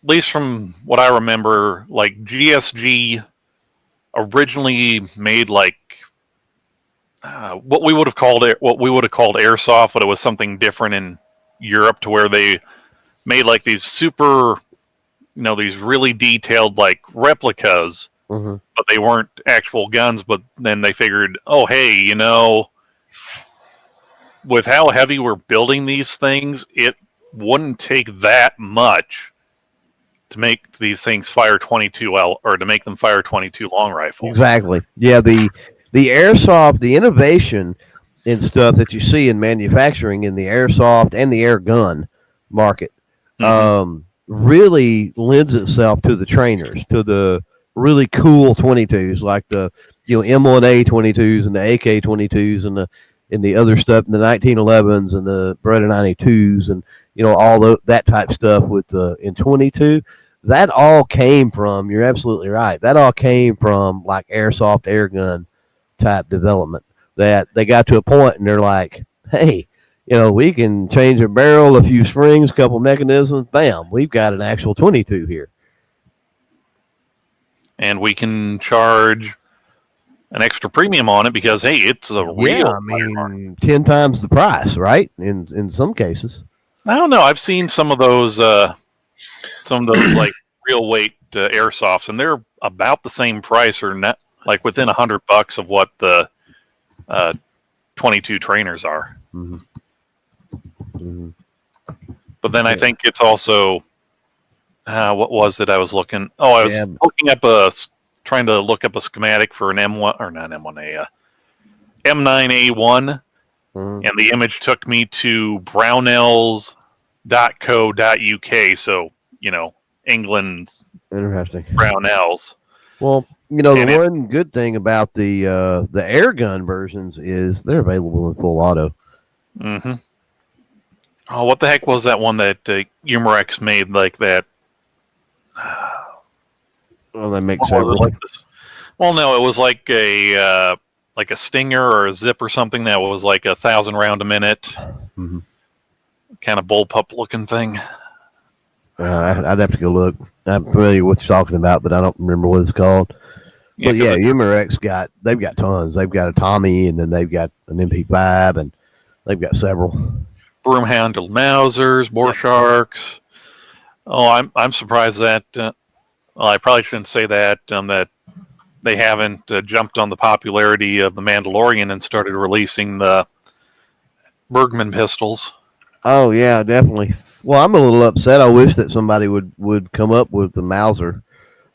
Speaker 3: At least from what I remember, like GSG originally made like what we would have called airsoft, but it was something different in Europe, to where they made like these super, these really detailed like replicas, but they weren't actual guns. But then they figured, oh hey, with how heavy we're building these things, it wouldn't take that much to make these things fire 22L, or to make them fire 22 long rifle.
Speaker 9: Exactly. Yeah, the airsoft, the innovation in stuff that you see in manufacturing in the airsoft and the air gun market really lends itself to the trainers, to the really cool 22s, like the M1A 22s and the AK 22s and the other stuff, and the 1911s and the Beretta 92s and all that type stuff with in 22. That all came from, you're absolutely right, that all came from like airsoft air gun type development, that they got to a point and they're like, hey, we can change a barrel, a few springs, a couple mechanisms, bam, we've got an actual 22 here.
Speaker 3: And we can charge an extra premium on it because, hey, it's a real
Speaker 9: 10 times the price, right? In some cases.
Speaker 3: I don't know. I've seen some of those like real weight airsofts, and they're about the same price, or not, like within $100 of what the 22 trainers are. But then I think it's also what was it? I was looking. Oh, I was trying to look up a schematic for an M1, or not M1A, M9A1, and the image took me to brownells.co.uk. So England's
Speaker 9: interesting
Speaker 3: Brownells.
Speaker 9: Well, the one good thing about the air gun versions is they're available in full auto.
Speaker 3: Mm-hmm. Oh, what the heck was that one that Umarex made like that?
Speaker 9: Well, they make several.
Speaker 3: Like this? Well, no, it was like a Stinger or a Zip or something that was like 1,000 round a minute, kind of bullpup looking thing.
Speaker 9: I'd have to go look. I'm familiar with what you're talking about, but I don't remember what it's called. But yeah, Umarex they've got tons. They've got a Tommy, and then they've got an MP5, and they've got several
Speaker 3: broom handled Mausers, Boar Sharks. Oh, I'm surprised that. Well, I probably shouldn't say that. That they haven't jumped on the popularity of the Mandalorian and started releasing the Bergman pistols.
Speaker 9: Oh yeah, definitely. Well, I'm a little upset. I wish that somebody would come up with the Mauser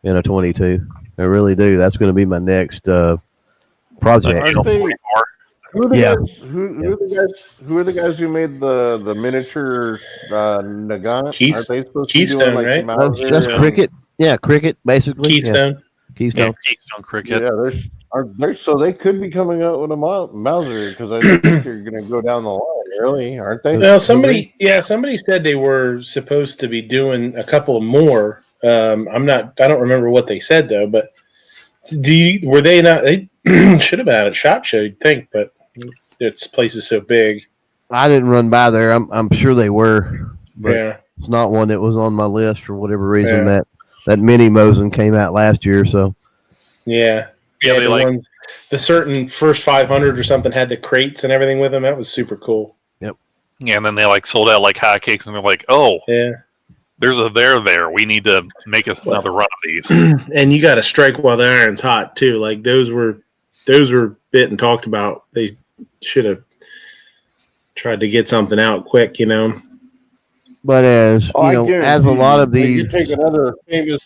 Speaker 9: in a 22. I really do. That's going to be my next project.
Speaker 5: Who are the guys who made the miniature Nagant?
Speaker 1: Aren't they supposed to be doing like right?
Speaker 9: Mauser? That's Cricket. Yeah, Cricket basically.
Speaker 1: Keystone.
Speaker 9: Yeah. Keystone.
Speaker 3: Yeah, Keystone Cricket.
Speaker 5: Yeah, so they could be coming out with a Mauser, because I think they're going to go down the line early, aren't they?
Speaker 1: Well, somebody said they were supposed to be doing a couple more. I don't remember what they said though, but Were they not? They should have been at a SHOT Show, you'd think, but this place is so big.
Speaker 9: I didn't run by there. I'm sure they were, but
Speaker 1: Yeah.
Speaker 9: it's not one that was on my list for whatever reason.
Speaker 1: Yeah.
Speaker 9: That mini Mosin came out last year, so
Speaker 1: Yeah.
Speaker 3: Yeah, they like
Speaker 1: ones, the certain first 500 or something had the crates and everything with them. That was super cool.
Speaker 9: Yep.
Speaker 3: Yeah, and then they like sold out like hotcakes, and they're like, "Oh,
Speaker 1: Yeah.
Speaker 3: there's a there. We need to make another run of these."
Speaker 1: And you got to strike while the iron's hot too. Like those were bit and talked about. They should have tried to get something out quick, you know.
Speaker 9: But as as a lot of these,
Speaker 5: you take another famous.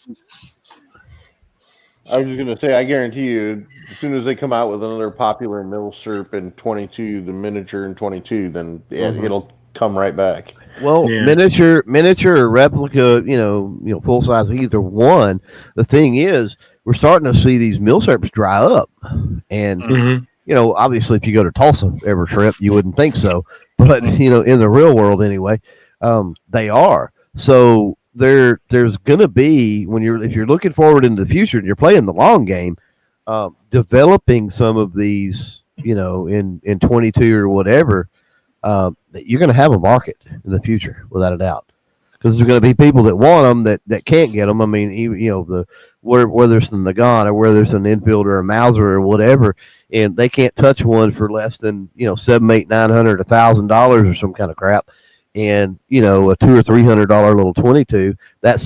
Speaker 5: I was just going to say, I guarantee you, as soon as they come out with another popular milsurp in 22, the miniature in 22, then it'll come right back.
Speaker 9: Well, miniature or replica, full size, either one. The thing is, we're starting to see these milsurps dry up, and obviously, if you go to Tulsa every trip, you wouldn't think so, but in the real world anyway, they are. So there's going to be if you're looking forward into the future and you're playing the long game, developing some of these, in 22 or whatever. You're going to have a market in the future without a doubt, because there's going to be people that want them that can't get them. I mean, whether it's the Nagant or whether it's an Enfield or a Mauser or whatever, and they can't touch one for less than $700, $800, $900, $1,000 or some kind of crap. And a $200 or $300 little 22 that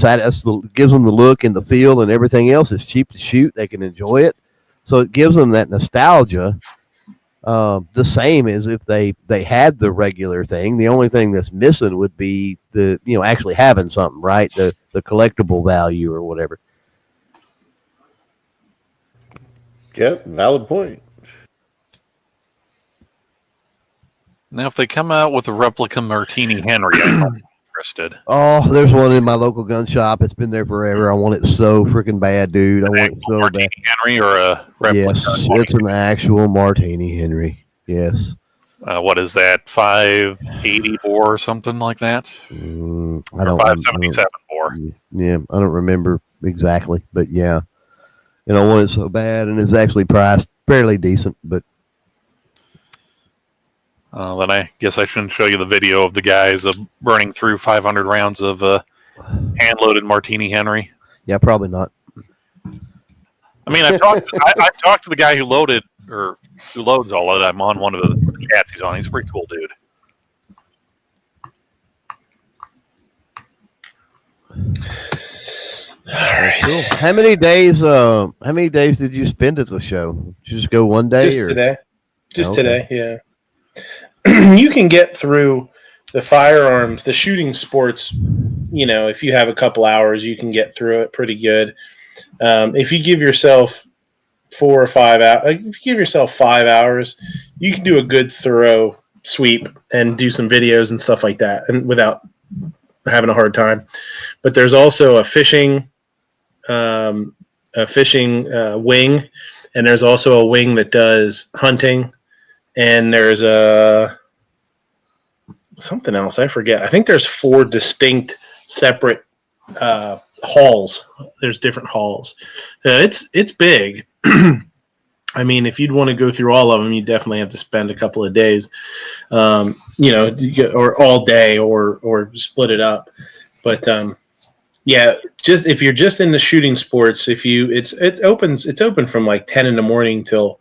Speaker 9: gives them the look and the feel and everything else. It's cheap to shoot. They can enjoy it, so it gives them that nostalgia. The same as if they had the regular thing. The only thing that's missing would be the actually having something, right? The collectible value or whatever.
Speaker 5: Yep, valid point.
Speaker 3: Now, if they come out with a replica Martini Henry, I'm interested.
Speaker 9: Oh, there's one in my local gun shop. It's been there forever. I want it so freaking bad, dude. I want it so
Speaker 3: Martini
Speaker 9: bad.
Speaker 3: Henry or a replica?
Speaker 9: Yes, it's an actual Martini Henry. Yes.
Speaker 3: What is that? 580 bore or something like that?
Speaker 9: I don't.
Speaker 3: 577 bore.
Speaker 9: Yeah, I don't remember exactly, but yeah, I want it so bad, and it's actually priced fairly decent, but.
Speaker 3: Then I guess I shouldn't show you the video of the guys burning through 500 rounds of hand-loaded Martini Henry.
Speaker 9: Yeah, probably not.
Speaker 3: I mean, I talked to the guy who loads all of it. I'm on one of the chats he's on. He's a pretty cool dude.
Speaker 1: All right.
Speaker 9: Cool. How many days did you spend at the show? Did you just go one day?
Speaker 1: Today. Today, yeah. You can get through the firearms, the shooting sports, if you have a couple hours, you can get through it pretty good. If you give yourself 4 or 5 hours, if you give yourself 5 hours, you can do a good thorough sweep and do some videos and stuff like that, and without having a hard time. But there's also a fishing wing, and there's also a wing that does hunting. And there's something else I forget. I think there's 4 distinct separate halls. There's different halls. It's big. I mean, if you'd want to go through all of them, you definitely have to spend a couple of days, or all day, or split it up. But yeah, just if you're just in the shooting sports, it's open from like 10 in the morning till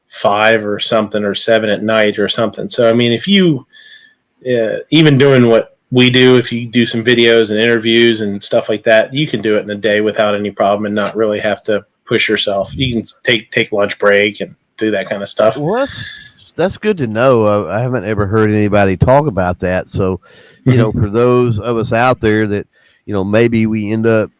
Speaker 1: 5 or something, or 7 at night or something. So I mean, if you even doing what we do, if you do some videos and interviews and stuff like that, you can do it in a day without any problem and not really have to push yourself. You can take lunch break and do that kind of stuff.
Speaker 9: Well, that's good to know. I haven't ever heard anybody talk about that. So for those of us out there that maybe we end up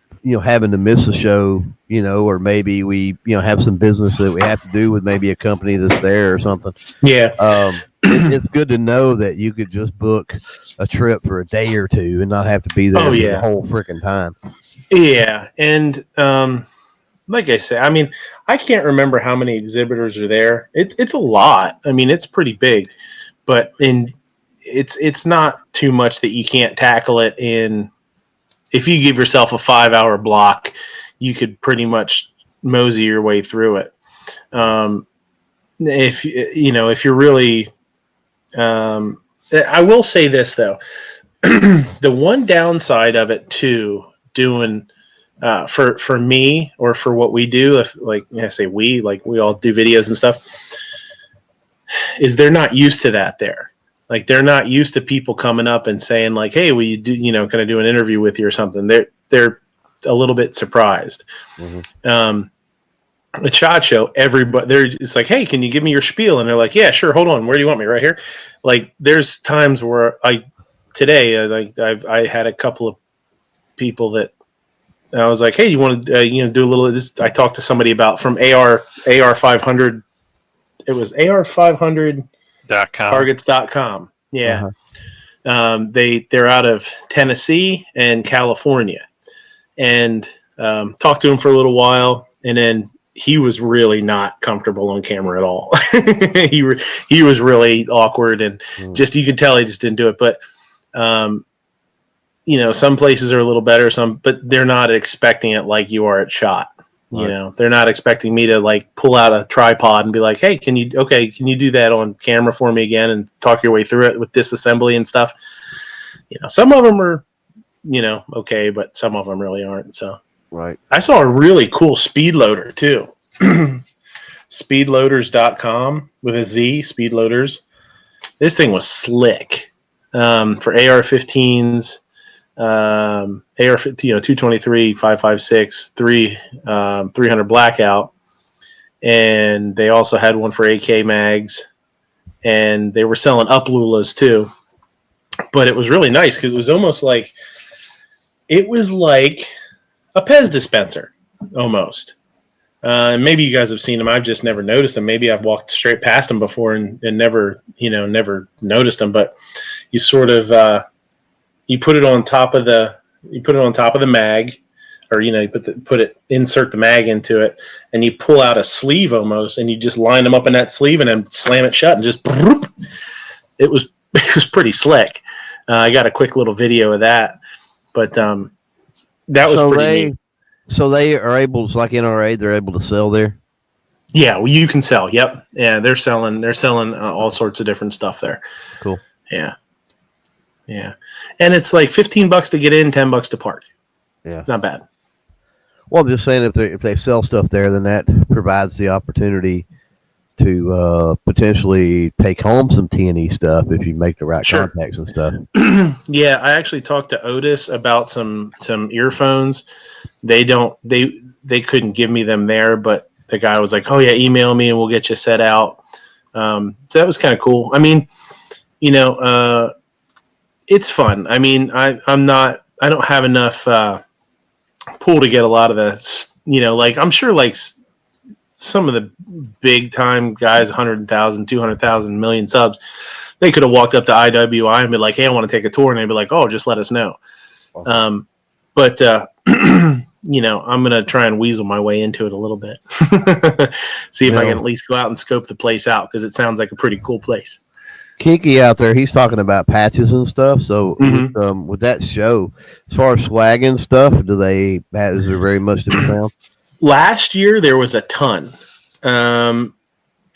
Speaker 9: having to miss a show, or maybe we, have some business that we have to do with maybe a company that's there or something.
Speaker 1: Yeah.
Speaker 9: It's good to know that you could just book a trip for a day or two and not have to be there for the whole freaking time.
Speaker 1: Yeah. And, like I say, I mean, I can't remember how many exhibitors are there. It's a lot. I mean, it's pretty big, but it's not too much that you can't tackle it in. If you give yourself a 5-hour block, you could pretty much mosey your way through it. If if you're really, I will say this though, the one downside of it too, doing for me or for what we do, if like I say we all do videos and stuff, is they're not used to that there. Like they're not used to people coming up and saying like, "Hey, will you do can I do an interview with you or something?" They're a little bit surprised. Mm-hmm. A SHOT Show, everybody it's like, "Hey, can you give me your spiel?" And they're like, "Yeah, sure. Hold on. Where do you want me? Right here." Like there's times where I had a couple of people that I was like, "Hey, you want to do a little of this?" I talked to somebody about from AR 500. It was AR500 targets.com. Yeah. Uh-huh. They're out of Tennessee and California, and talked to him for a little while, and then he was really not comfortable on camera at all. he was really awkward, and just you could tell he just didn't do it. But some places are a little better, but they're not expecting it like you are at SHOT. Right. They're not expecting me to like pull out a tripod and be like, "Hey, can you do that on camera for me again and talk your way through it with disassembly and stuff?" Some of them are, okay, but some of them really aren't. So,
Speaker 9: right.
Speaker 1: I saw a really cool speed loader too. Speedloaders.com with a Z, speed loaders. This thing was slick for AR-15s. AR 223, 5.56, 300 blackout, and they also had one for AK mags, and they were selling uplulas too. But it was really nice because it was almost like a Pez dispenser almost. And maybe you guys have seen them. I've just never noticed them. Maybe I've walked straight past them before and never noticed them. But you sort of you put it on top of the mag, or you insert the mag into it, and you pull out a sleeve almost, and you just line them up in that sleeve and then slam it shut and just it was pretty slick. I got a quick little video of that, but that was pretty neat.
Speaker 9: So they are able, it's like NRA, they're able to sell there.
Speaker 1: Yeah, well, you can sell. Yep, yeah, they're selling all sorts of different stuff there.
Speaker 9: Cool.
Speaker 1: Yeah. Yeah, and it's like $15 to get in, $10 to park.
Speaker 9: Yeah,
Speaker 1: it's not bad.
Speaker 9: Well, I'm just saying if they sell stuff there, then that provides the opportunity to potentially take home some T&E stuff if you make the right contacts and stuff.
Speaker 1: Yeah, I actually talked to Otis about some earphones. They couldn't give me them there, but the guy was like, "Oh yeah, email me and we'll get you set out." So that was kind of cool. I mean, it's fun. I mean, I don't have enough pull to get a lot of the, I'm sure like some of the big time guys, 100,000, 200,000, million subs, they could have walked up to IWI and be like, "Hey, I want to take a tour." And they'd be like, "Oh, just let us know." Okay. But I'm going to try and weasel my way into it a little bit. See if I can at least go out and scope the place out, because it sounds like a pretty cool place.
Speaker 9: Kiki out there, he's talking about patches and stuff. So with that show, as far as swag and stuff, is there very much to be found?
Speaker 1: Last year there was a ton.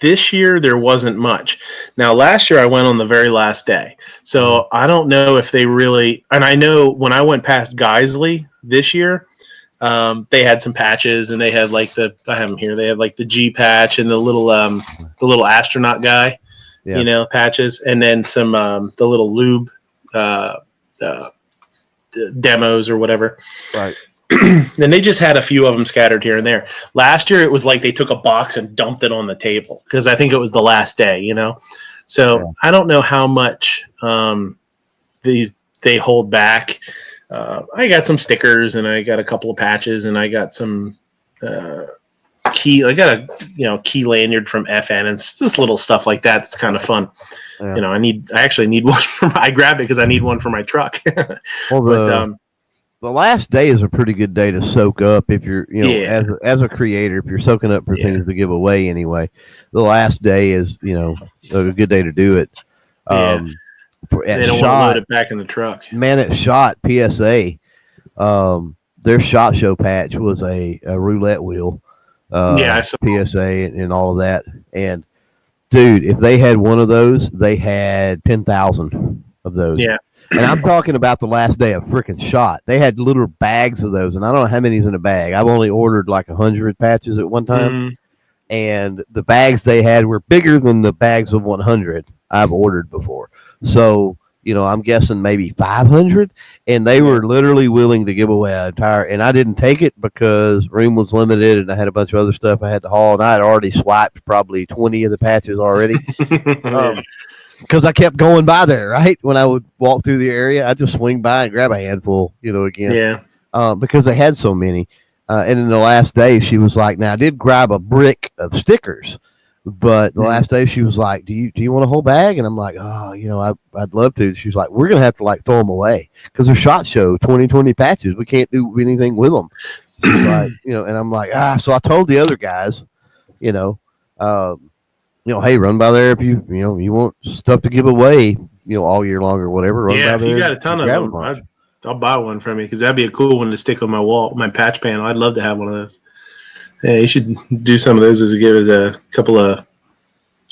Speaker 1: This year there wasn't much. Now last year I went on the very last day, so I don't know if they really. And I know when I went past Geisley this year, they had some patches, and they had like I have them here. They had like the G patch and the little astronaut guy. Yeah. Patches, and then some the little lube demos or whatever.
Speaker 9: Right.
Speaker 1: And they just had a few of them scattered here and there. Last year, it was like they took a box and dumped it on the table, because I think it was the last day, So yeah. I don't know how much they hold back. I got some stickers, and I got a couple of patches, and I got some key. I got a key lanyard from FN, and it's just little stuff like that. It's kind of fun. Yeah. I actually need one I grabbed it because I need one for my truck.
Speaker 9: Well, the last day is a pretty good day to soak up if you're as a creator, if you're soaking up for things to give away anyway. The last day is a good day to do it.
Speaker 1: They don't want to load it back in the truck.
Speaker 9: Man, at SHOT PSA, their SHOT Show patch was a roulette wheel.
Speaker 1: I saw.
Speaker 9: PSA and all of that. And dude, if they had one of those, they had 10,000 of those.
Speaker 1: Yeah.
Speaker 9: And I'm talking about the last day of freaking shot. They had little bags of those, and I don't know how many's in a bag. I've only ordered like 100 patches at one time, and the bags they had were bigger than the bags of 100 I've ordered before. So, I'm guessing maybe 500, and they were literally willing to give away an entire. And I didn't take it because room was limited, and I had a bunch of other stuff I had to haul, and I had already swiped probably 20 of the patches already. Because I kept going by there, right? When I would walk through the area, I'd just swing by and grab a handful, again.
Speaker 1: Yeah.
Speaker 9: Because they had so many. And in the last day, she was like, now I did grab a brick of stickers, but the last day she was like, do you want a whole bag? And I'm like, oh, I'd love to. She was like, we're going to have to like throw them away because they're SHOT Show 2020 patches. We can't do anything with them. She's like, and I'm like, so I told the other guys, hey, run by there if you want stuff to give away, all year long or whatever. Run by
Speaker 1: if
Speaker 9: there
Speaker 1: you got a ton of them, I'll buy one from you because that'd be a cool one to stick on my wall, my patch panel. I'd love to have one of those. Yeah, you should do some of those as a couple of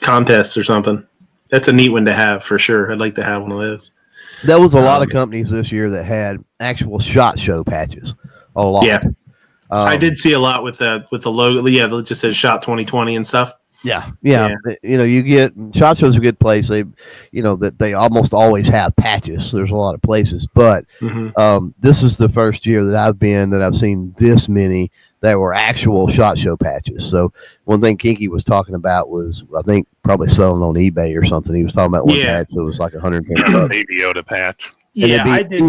Speaker 1: contests or something. That's a neat one to have for sure. I'd like to have one of those.
Speaker 9: There was a lot of companies this year that had actual SHOT Show patches. A lot.
Speaker 1: Yeah, I did see a lot with the logo. Yeah, it just says SHOT 2020 and stuff.
Speaker 9: Yeah. You get SHOT Show's a good place. They, that they almost always have patches. There's a lot of places, but this is the first year that I've seen this many that were actual SHOT Show patches. So one thing Kinky was talking about was, I think, probably selling on eBay or something. He was talking about one patch that was like $110.
Speaker 3: Baby Yoda patch.
Speaker 1: I did.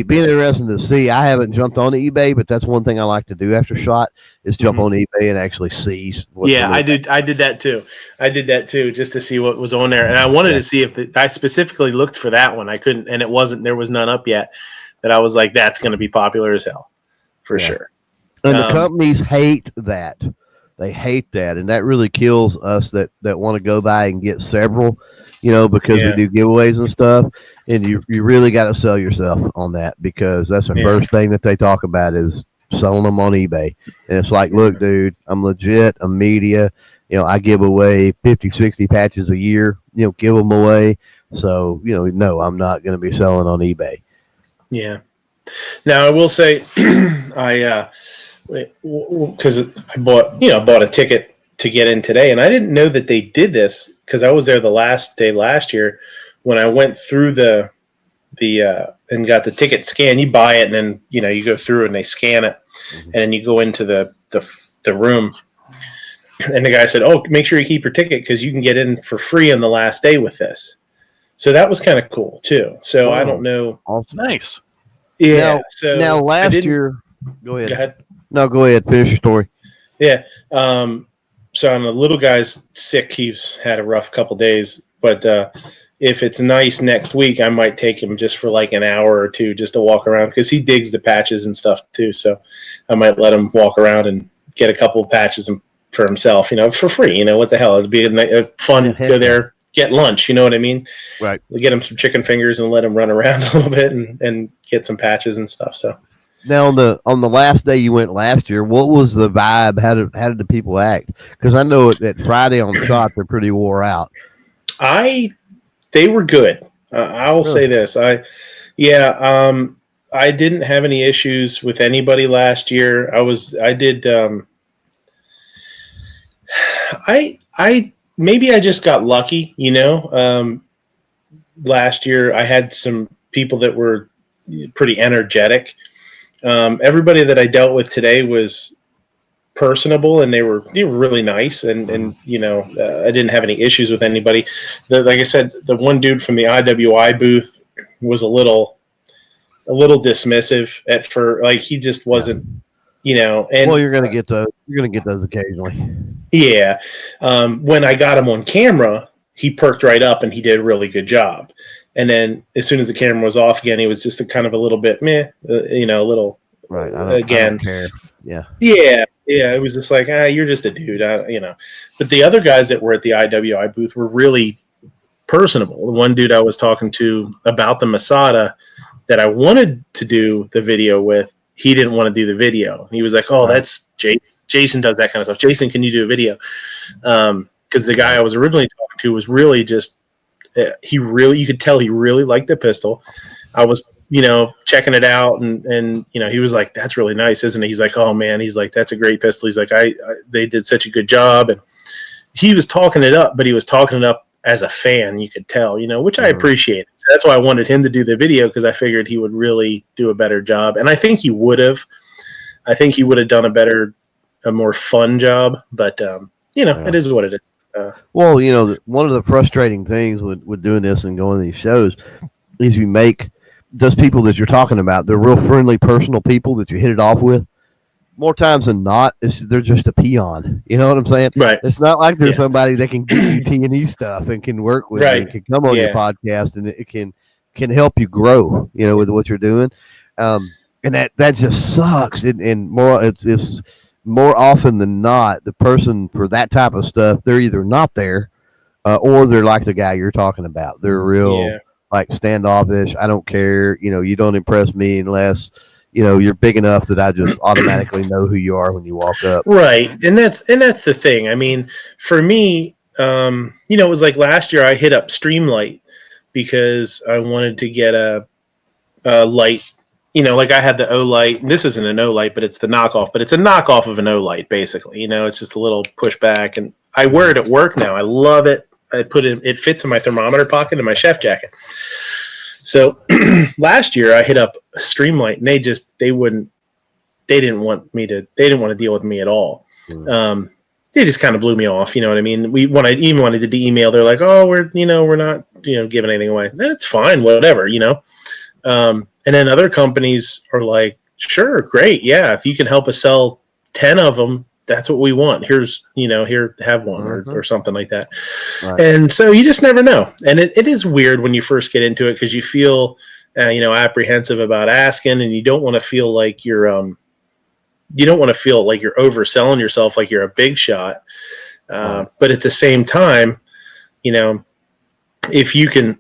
Speaker 9: Being interesting to see. I haven't jumped on eBay, but that's one thing I like to do after shot is jump on eBay and actually see.
Speaker 1: I did that too. Just to see what was on there, and I wanted to see if I specifically looked for that one. I couldn't, and it wasn't. There was none up yet. That I was like, that's going to be popular as hell, for sure.
Speaker 9: And the companies hate that. They hate that, and that really kills us that want to go by and get several. Because we do giveaways and stuff, and you really got to sell yourself on that because that's the first thing that they talk about is selling them on eBay. And it's like, look, dude, I'm legit, I'm media. I give away 50, 60 patches a year, give them away. So, no, I'm not going to be selling on eBay. Yeah.
Speaker 1: Now, I will say, because I bought a ticket to get in today, and I didn't know that they did this because I was there the last day last year when I went through the and got the ticket scan. You buy it and then you go through and they scan it, and then you go into the room. And the guy said, "Oh, make sure you keep your ticket because you can get in for free on the last day with this." So that was kind of cool too. So I don't know.
Speaker 9: Awesome.
Speaker 3: Nice.
Speaker 1: Yeah.
Speaker 9: Now last year, go ahead. No, go ahead. Finish your story.
Speaker 1: Yeah. So the little guy's sick. He's had a rough couple days, but if it's nice next week, I might take him just for like an hour or two just to walk around because he digs the patches and stuff too. So I might let him walk around and get a couple of patches for himself, for free. What the hell? It'd be fun to go there, get lunch. You know what I mean?
Speaker 9: Right.
Speaker 1: We'll get him some chicken fingers and let him run around a little bit and get some patches and stuff. So.
Speaker 9: Now on the last day you went last year, what was the vibe? How did the people act? Because I know that Friday on shot they're pretty wore out.
Speaker 1: They were good. I'll say this. I didn't have any issues with anybody last year. Maybe I just got lucky. Last year I had some people that were pretty energetic. Everybody that I dealt with today was personable and they were really nice and I didn't have any issues with anybody. Like I said, the one dude from the IWI booth was a little dismissive at first. Like he just wasn't, and
Speaker 9: well, you're gonna get those occasionally.
Speaker 1: Yeah. When I got him on camera, he perked right up and he did a really good job. And then as soon as the camera was off again, he was just a little bit meh, a little.
Speaker 9: Right.
Speaker 1: I don't
Speaker 9: care. Yeah.
Speaker 1: Yeah. It was just like, you're just a dude, But the other guys that were at the IWI booth were really personable. The one dude I was talking to about the Masada that I wanted to do the video with, he didn't want to do the video. He was like, "Oh, that's Jason does that kind of stuff. Jason, can you do a video? Because the guy I was originally talking to was really just you could tell he really liked the pistol. I was checking it out, and he was like, "That's really nice, isn't it?" He's like, "Oh man," he's like, "That's a great pistol." He's like, they did such a good job, and he was talking it up, but he was talking it up as a fan, you could tell, which I appreciate. So that's why I wanted him to do the video, because I figured he would really do a better job, and I think he would have. I think he would have done a more fun job, but it is what it is.
Speaker 9: Well, one of the frustrating things with doing this and going to these shows is you make those people that you're talking about, they're real friendly, personal people that you hit it off with. More times than not, they're just a peon. You know what I'm saying?
Speaker 1: Right.
Speaker 9: It's not like there's somebody that can give you T&E stuff and can work with you and can come on your podcast and it can help you grow, with what you're doing. And that just sucks. And more, it's more often than not, the person for that type of stuff, they're either not there or they're like the guy you're talking about. They're real like standoffish. I don't care. You don't impress me unless you're big enough that I just automatically know who you are when you walk up.
Speaker 1: Right. And that's the thing. I mean, for me, it was like last year I hit up Streamlight because I wanted to get a light, like I had the O light, and this isn't an O light, but it's the knockoff, but it's a knockoff of an O light, basically. It's just a little pushback, and I wear it at work now. I love it. It fits in my thermometer pocket in my chef jacket. So last year I hit up Streamlight, and they didn't want to deal with me at all. They just kind of blew me off. You know what I mean? When I even wanted to email, they're like, "Oh, we're not giving anything away." Then it's fine, whatever. And then other companies are like, "Sure, great, yeah. If you can help us sell 10 of them, that's what we want. Here's, here, have one," or something like that. Right. And so you just never know. And it is weird when you first get into it, because you feel, apprehensive about asking, and you don't want to feel like you're overselling yourself, like you're a big shot. But at the same time, if you can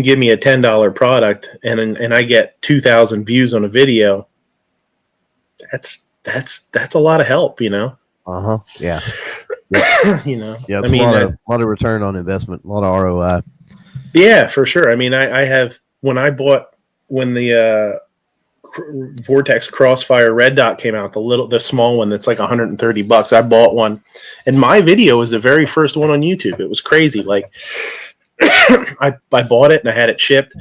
Speaker 1: give me a $10 product and I get 2,000 views on a video, that's a lot of help,
Speaker 9: Yeah.
Speaker 1: Yeah.
Speaker 9: Yeah. It's a lot of return on investment, a lot of ROI.
Speaker 1: Yeah, for sure. I mean, I have, when the Vortex Crossfire Red Dot came out, the small one that's like $130, I bought one, and my video was the very first one on YouTube. It was crazy. Like I bought it and I had it shipped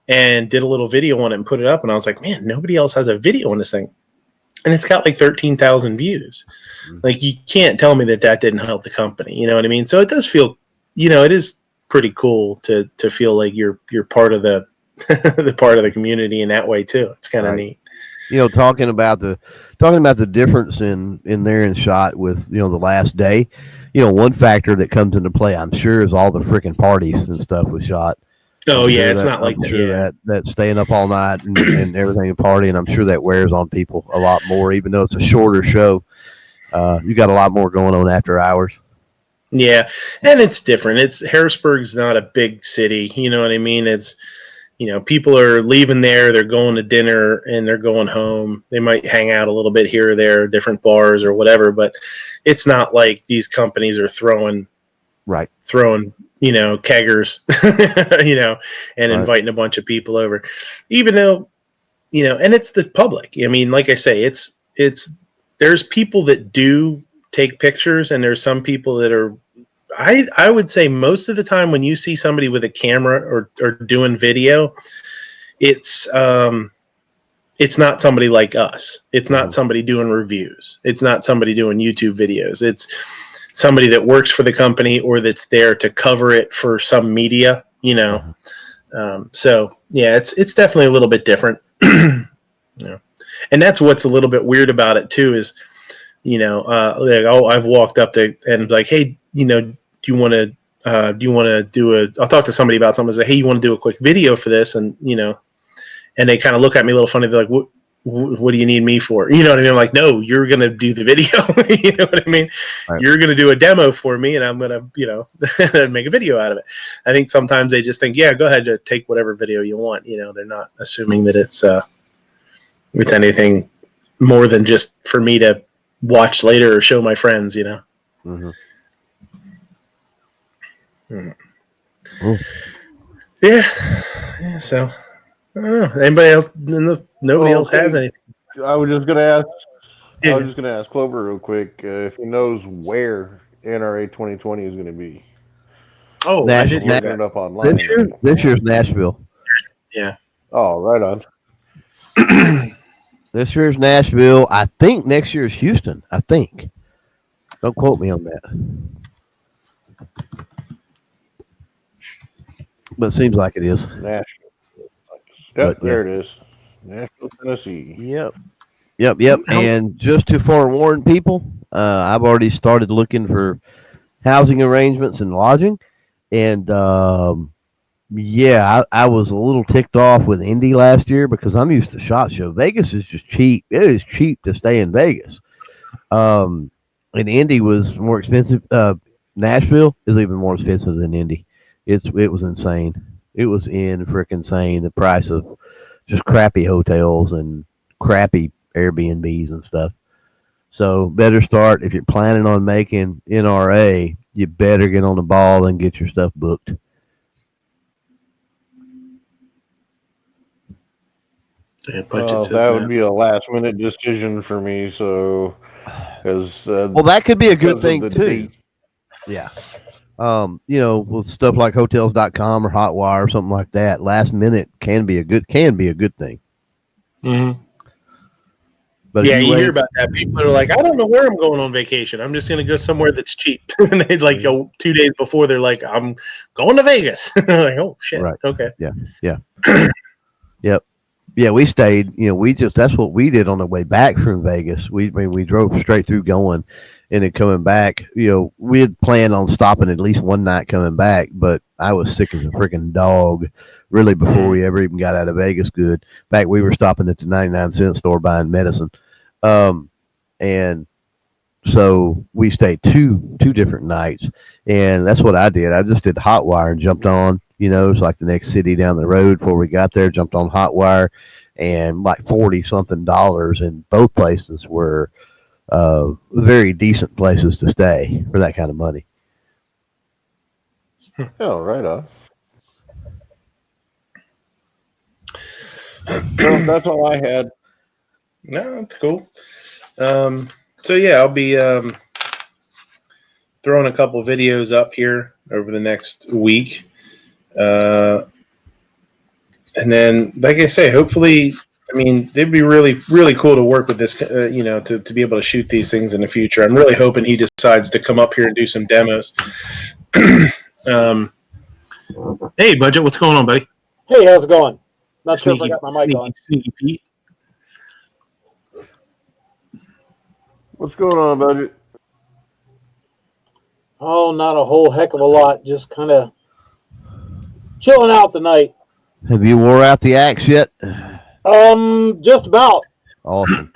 Speaker 1: and did a little video on it and put it up, and I was like, man, nobody else has a video on this thing. And it's got like 13,000 views. Like, you can't tell me that didn't help the company. You know what I mean? So it does feel, it is pretty cool to feel like you're part of the part of the community in that way too. It's kind of neat.
Speaker 9: Talking about the difference in there in shot with the last day. One factor that comes into play, I'm sure, is all the freaking parties and stuff with shot.
Speaker 1: Oh yeah, it's not like
Speaker 9: that staying up all night and everything and partying. I'm sure that wears on people a lot more, even though it's a shorter show. You got a lot more going on after hours.
Speaker 1: Yeah, and it's different. Harrisburg's not a big city. You know what I mean? It's, people are leaving there, they're going to dinner, and they're going home. They might hang out a little bit here or there, different bars or whatever, but it's not like these companies are throwing keggers, and inviting a bunch of people over, even though, and it's the public. I mean, like I say, there's people that do take pictures, and there's some people that are, I would say most of the time when you see somebody with a camera or doing video, it's not somebody like us. It's not somebody doing reviews. It's not somebody doing YouTube videos. It's somebody that works for the company or that's there to cover it for some media, So yeah, it's definitely a little bit different. And that's what's a little bit weird about it too, is, I've walked up to and like, hey, do you want to I'll talk to somebody about something and say, hey, you want to do a quick video for this? And, and they kind of look at me a little funny. They're like, what do you need me for? You know what I mean? I'm like, no, you're going to do the video. You know what I mean? Right. You're going to do a demo for me, and I'm going to, make a video out of it. I think sometimes they just think, yeah, go ahead, take whatever video you want. They're not assuming that it's anything more than just for me to watch later or show my friends. You know.
Speaker 9: Mm-hmm.
Speaker 1: Yeah. So I don't know. Anybody else? Nobody else has anything.
Speaker 5: I was just gonna ask.
Speaker 1: Yeah.
Speaker 5: I was just gonna ask Clover real quick if he knows where NRA 2020 is going to be.
Speaker 1: Oh, I did hear
Speaker 5: looking
Speaker 1: that.
Speaker 5: it up online.
Speaker 9: This year's Nashville.
Speaker 1: Yeah.
Speaker 5: Oh, right on.
Speaker 9: This year's Nashville. I think next year's Houston. I think. Don't quote me on that. But it seems like it is.
Speaker 5: Nashville. Yep,
Speaker 9: But,
Speaker 5: there it is. Nashville, Tennessee.
Speaker 9: Yep. And just to forewarn people, I've already started looking for housing arrangements and lodging. And I was a little ticked off with Indy last year because I'm used to SHOT Show. Vegas is just cheap. It is cheap to stay in Vegas. And Indy was more expensive. Nashville is even more expensive than Indy. It was insane. It was freaking insane. The price of just crappy hotels and crappy Airbnbs and stuff. So better start if you're planning on making NRA. You better get on the ball and get your stuff booked.
Speaker 5: That would be a last minute decision for me. So, because
Speaker 9: that could be a good thing too. Yeah. With stuff like hotels.com or Hotwire or something like that, last minute can be a good thing.
Speaker 1: Mm-hmm.
Speaker 9: But
Speaker 1: you hear about that. People are like, I don't know where I'm going on vacation. I'm just going to go somewhere that's cheap. And they 2 days before, they're like, I'm going to Vegas. Like, oh shit.
Speaker 9: Right.
Speaker 1: Okay.
Speaker 9: Yeah. Yep. Yeah, we stayed. That's what we did on the way back from Vegas. We drove straight through going, and then coming back. We had planned on stopping at least one night coming back, but I was sick as a freaking dog. Really, before we ever even got out of Vegas, good. In fact, we were stopping at the 99-cent store buying medicine, and so we stayed two different nights, and that's what I did. I just did Hotwire and jumped on. It's like the next city down the road before we got there, jumped on Hotwire, and like $40-something, and both places were very decent places to stay for that kind of money.
Speaker 5: Oh, right on. Well, that's all I had.
Speaker 1: No, that's cool. So yeah, I'll be throwing a couple videos up here over the next week. And then, like I say, hopefully, it'd be really, really cool to work with this, to be able to shoot these things in the future. I'm really hoping he decides to come up here and do some demos. Hey, Budget, what's going on, buddy?
Speaker 10: Hey, how's it going? Not sure if I got my mic on.
Speaker 1: Sneaky Pete.
Speaker 5: What's going on, Budget?
Speaker 10: Oh, not a whole heck of a lot. Just kind of chilling out tonight.
Speaker 9: Have you wore out the axe yet?
Speaker 10: Just about.
Speaker 9: Awesome.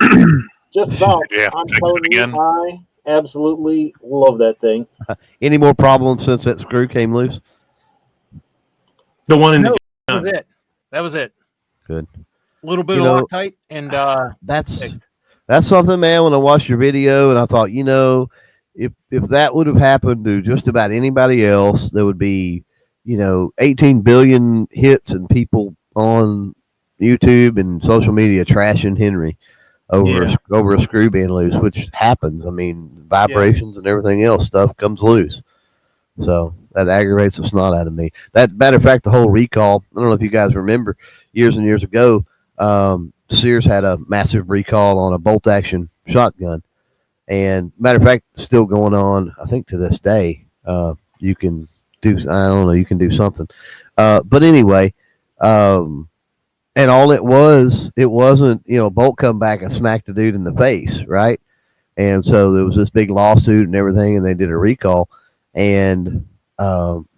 Speaker 10: Just about.
Speaker 3: Yeah,
Speaker 10: I'm telling you, I absolutely love that thing.
Speaker 9: Any more problems since that screw came loose?
Speaker 1: The one in
Speaker 11: no,
Speaker 1: the
Speaker 11: that was it.
Speaker 9: Good.
Speaker 11: A little bit of Loctite and
Speaker 9: that's
Speaker 11: fixed.
Speaker 9: That's something, man. When I watched your video, and I thought, if that would have happened to just about anybody else, there would be 18 billion hits and people on YouTube and social media trashing Henry over a screw being loose, which happens. Vibrations and everything else, stuff comes loose. So that aggravates the snot out of me. That matter of fact, the whole recall, I don't know if you guys remember years and years ago, Sears had a massive recall on a bolt action shotgun. And matter of fact, still going on, I think to this day. You can do something. But anyway, and all it wasn't, bolt come back and smacked the dude in the face, right? And so there was this big lawsuit and everything, and they did a recall. And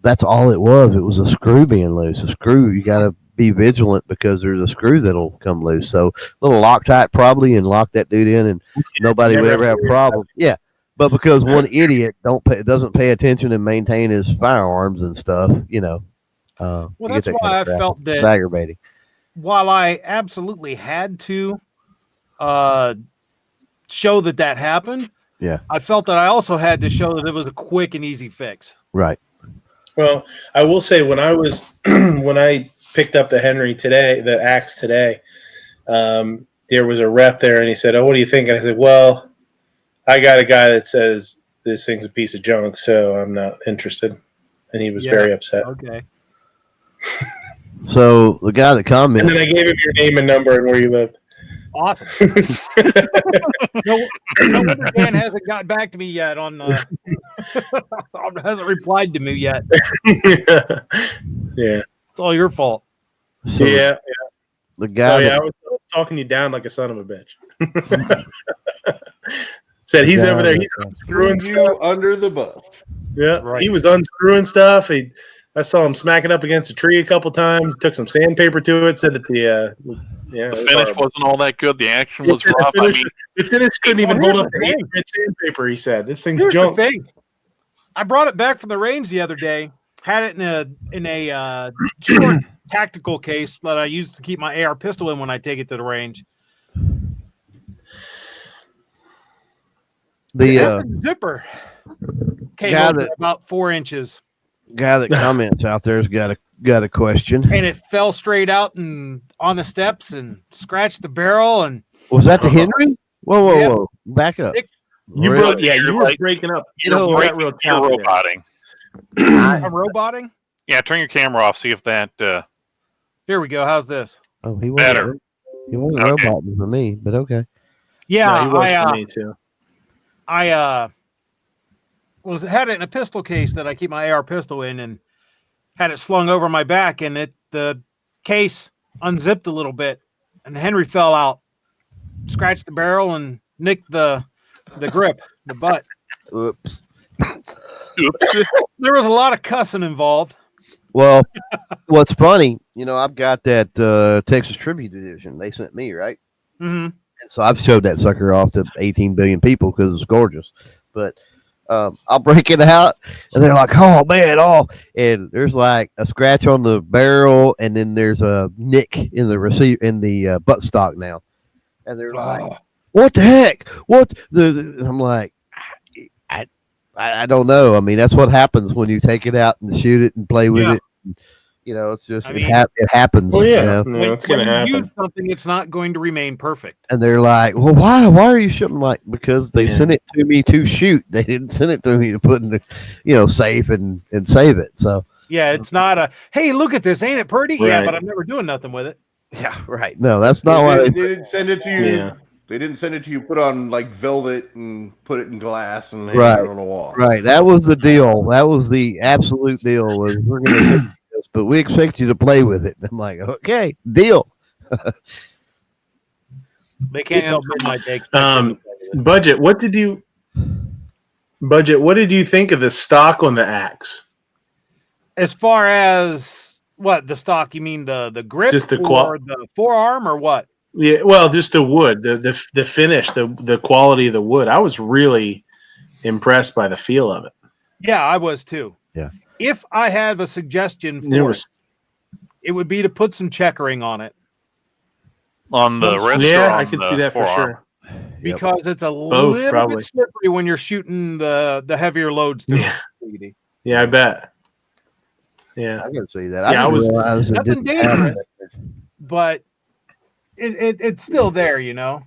Speaker 9: that's all it was. It was a screw being loose. A screw, you got to be vigilant because there's a screw that'll come loose. So a little Loctite probably, and lock that dude in, and nobody would ever have a problem. Yeah. But because one idiot doesn't pay attention and maintain his firearms and stuff,
Speaker 11: well, that's why I felt that
Speaker 9: it's aggravating.
Speaker 11: While I absolutely had to show that happened.
Speaker 9: Yeah.
Speaker 11: I felt that I also had to show that it was a quick and easy fix.
Speaker 9: Right.
Speaker 1: Well, I will say when I was when I picked up the Henry today, the axe today, there was a rep there, and he said, "Oh, what do you think?" And I said, "Well, I got a guy that says this thing's a piece of junk, so I'm not interested." And he was very upset.
Speaker 11: Okay.
Speaker 9: So the guy that
Speaker 1: And
Speaker 9: commented,
Speaker 1: then I gave him your name and number and where you lived.
Speaker 11: Awesome. No wonder Dan hasn't got back to me yet on hasn't replied to me yet.
Speaker 1: Yeah.
Speaker 11: It's all your fault.
Speaker 9: so
Speaker 1: Yeah.
Speaker 9: the guy
Speaker 1: Oh, yeah,
Speaker 9: that,
Speaker 1: I was talking you down like a son of a bitch. Said he's
Speaker 9: Yeah,
Speaker 1: over there.
Speaker 9: yeah,
Speaker 1: He's
Speaker 9: yeah.
Speaker 1: unscrewing
Speaker 5: Threw
Speaker 1: stuff.
Speaker 5: you under the bus.
Speaker 1: Yeah,
Speaker 11: Right.
Speaker 1: he was unscrewing stuff. I saw him smacking up against a tree a couple times. Took some sandpaper to it. Said that
Speaker 3: The
Speaker 1: it was
Speaker 3: finish
Speaker 1: horrible.
Speaker 3: wasn't all that good. The action
Speaker 1: He
Speaker 3: was
Speaker 1: said
Speaker 3: rough.
Speaker 1: the finish couldn't even
Speaker 11: Well,
Speaker 1: hold up
Speaker 11: here's
Speaker 1: the
Speaker 11: the
Speaker 1: 8
Speaker 11: thing.
Speaker 1: grit sandpaper. He said this thing's
Speaker 11: Here's
Speaker 1: junk.
Speaker 11: the thing. I brought it back from the range the other day. Had it in a short tactical case that I used to keep my AR pistol in when I take it to the range.
Speaker 9: the
Speaker 11: Zipper came
Speaker 9: guy
Speaker 11: over
Speaker 9: that-
Speaker 11: about 4 inches,
Speaker 9: guy that comments out there's got a question.
Speaker 11: and it fell straight out and on the steps and scratched the barrel. And
Speaker 9: Was that the Henry? Whoa,
Speaker 11: Yep.
Speaker 9: whoa! Back up.
Speaker 1: You
Speaker 9: Really?
Speaker 1: broke. Yeah, you were breaking up.
Speaker 9: You know,
Speaker 1: You
Speaker 3: Break
Speaker 1: got real
Speaker 3: your
Speaker 1: choppy there.
Speaker 3: roboting.
Speaker 11: I'm roboting.
Speaker 3: Yeah, turn your camera off. See if that.
Speaker 11: Here we go. How's this?
Speaker 9: Oh, he wasn't.
Speaker 3: Better.
Speaker 9: He wasn't
Speaker 3: Okay.
Speaker 9: roboting for me, but okay.
Speaker 11: Yeah,
Speaker 1: No, he was for me too.
Speaker 11: I had it in a pistol case that I keep my AR pistol in, and had it slung over my back, and the case unzipped a little bit, and Henry fell out, scratched the barrel, and nicked the grip, the butt.
Speaker 9: Oops.
Speaker 3: Oops.
Speaker 11: There was a lot of cussing involved.
Speaker 9: Well, what's funny, I've got that Texas Tribute Edition they sent me, right?
Speaker 11: Mm-hmm.
Speaker 9: And so I've showed that sucker off to 18 billion people because it's gorgeous. But I'll break it out, and they're like, "Oh man, and there's like a scratch on the barrel, and then there's a nick in the buttstock now." And they're like, "What the heck? What and I'm like, I don't know. I mean, that's what happens when you take it out and shoot it and play with it. It's just it happens.
Speaker 1: Well, yeah,
Speaker 11: When
Speaker 1: it's gonna
Speaker 11: you
Speaker 1: happen.
Speaker 11: use something, it's not going to remain perfect.
Speaker 9: And they're like, "Well, why are you shooting?" Like, because they sent it to me to shoot. They didn't send it to me to put in the, safe and save it. So
Speaker 11: Yeah, it's not a, hey, look at this, ain't it pretty? Yeah,
Speaker 1: Right.
Speaker 11: but I'm never doing nothing with it.
Speaker 9: yeah, right. No, that's not why
Speaker 5: They didn't send it to you.
Speaker 1: Yeah.
Speaker 5: They didn't send it to you. Put on like velvet and put it in glass and hang
Speaker 9: Right.
Speaker 5: it on a wall.
Speaker 9: Right. That was the deal. That was the absolute deal. Was we're going to send you this, but we expect you to play with it. I'm like, okay, deal.
Speaker 11: They can't help midnight take.
Speaker 1: Budget. What did you think of the stock on the axe?
Speaker 11: As far as what the stock, you mean the grip,
Speaker 1: Just the
Speaker 11: or the forearm, or what?
Speaker 1: Yeah, well, just the wood, the finish, the quality of the wood. I was really impressed by the feel of it.
Speaker 11: Yeah, I was too.
Speaker 9: Yeah.
Speaker 11: If I have a suggestion
Speaker 1: There
Speaker 11: for
Speaker 1: was,
Speaker 11: it would be to put some checkering on it,
Speaker 3: On the wrist. or
Speaker 1: yeah,
Speaker 3: on
Speaker 1: I could
Speaker 3: the
Speaker 1: see that for
Speaker 3: forearm?
Speaker 1: sure.
Speaker 11: because it's a little
Speaker 1: probably.
Speaker 11: bit slippery when you're shooting the heavier loads through
Speaker 1: Yeah.
Speaker 11: it.
Speaker 1: Yeah, I bet. Yeah,
Speaker 9: I can see that.
Speaker 1: Yeah, I
Speaker 9: didn't
Speaker 1: was-
Speaker 9: realize it
Speaker 11: Nothing
Speaker 9: didn't have
Speaker 11: dangerous, but it's still there,
Speaker 1: yeah,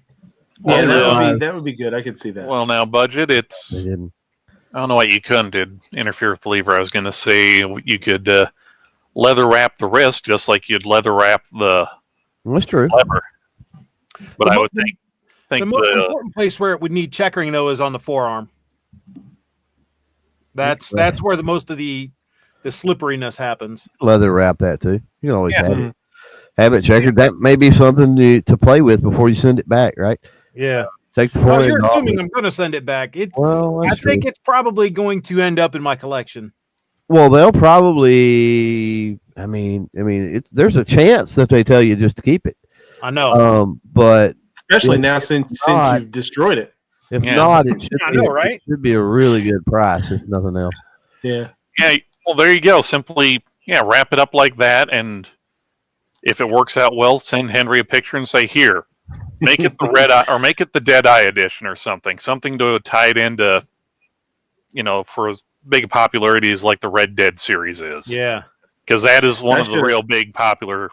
Speaker 3: Well,
Speaker 1: that would be good. I could see that.
Speaker 3: Well, now budget.
Speaker 9: They
Speaker 3: It's
Speaker 9: didn't.
Speaker 3: I don't know what you couldn't did interfere with the lever. I was going to say you could leather wrap the wrist just like you'd leather wrap the
Speaker 9: That's true.
Speaker 3: lever. But
Speaker 11: The
Speaker 3: I
Speaker 11: mo-
Speaker 3: would think
Speaker 11: the most
Speaker 3: the
Speaker 11: important place where it would need checkering though is on the forearm. That's where the most of the slipperiness happens.
Speaker 9: Leather wrap that too. You can always
Speaker 11: Yeah.
Speaker 9: have it. Have it checkered. That may be something to play with before you send it back, right?
Speaker 11: Yeah.
Speaker 9: Take the
Speaker 11: Well,
Speaker 9: forehead
Speaker 11: you're
Speaker 9: off.
Speaker 11: assuming I'm going to send it back.
Speaker 9: Well,
Speaker 11: I
Speaker 9: that's
Speaker 11: think
Speaker 9: true.
Speaker 11: it's probably going to end up in my collection.
Speaker 9: Well, they'll probably. I mean, there's a chance that they tell you just to keep it.
Speaker 11: I know.
Speaker 9: But
Speaker 1: Especially
Speaker 9: if
Speaker 1: now since
Speaker 9: not-
Speaker 1: you've destroyed it.
Speaker 9: if
Speaker 3: Yeah.
Speaker 9: not, it should
Speaker 11: I
Speaker 9: be,
Speaker 11: know, right?
Speaker 9: it should be a really good price if nothing else.
Speaker 1: Yeah.
Speaker 3: yeah. Well, there you go. Simply wrap it up like that, and if it works out well, send Henry a picture and say, "Here, Make it the red eye, or make it the Dead Eye edition or something. Something to tie it into, for as big a popularity as like the Red Dead series is.
Speaker 11: Yeah.
Speaker 3: Because that is one of the real big popular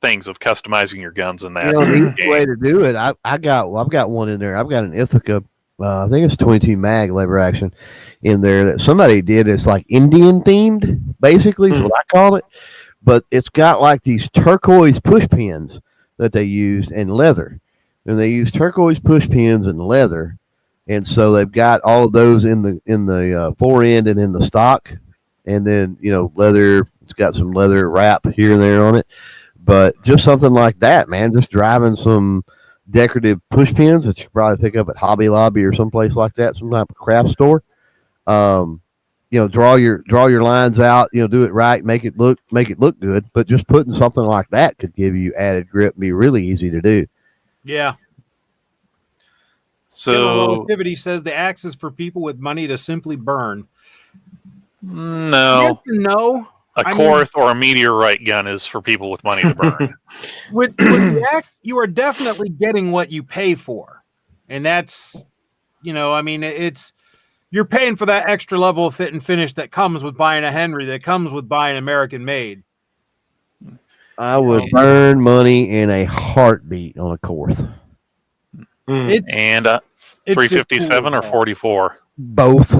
Speaker 3: things of customizing your guns in that.
Speaker 9: The easy way to do it, I've got one in there. I've got an Ithaca, I think it's 22 mag lever action in there that somebody did. It's like Indian themed, basically, is what I call it. But it's got like these turquoise push pins that they used and leather. And they use turquoise push pins and leather. And so they've got all of those in the fore end and in the stock. And then, leather, it's got some leather wrap here and there on it. But just something like that, man, just driving some decorative push pins that you could probably pick up at Hobby Lobby or someplace like that, some type of craft store. Draw your lines out, do it right, make it look good. But just putting something like that could give you added grip and be really easy to do.
Speaker 11: Yeah.
Speaker 3: So
Speaker 11: Relativity says the axe is for people with money to simply burn.
Speaker 3: No.
Speaker 11: Yes and no.
Speaker 3: A Korth or a meteorite gun is for people with money to burn.
Speaker 11: With the axe, you are definitely getting what you pay for. And that's, it's you're paying for that extra level of fit and finish that comes with buying a Henry, that comes with buying American made.
Speaker 9: I would burn money in a heartbeat on a Korth.
Speaker 11: It's
Speaker 3: 357 or 44?
Speaker 9: Both.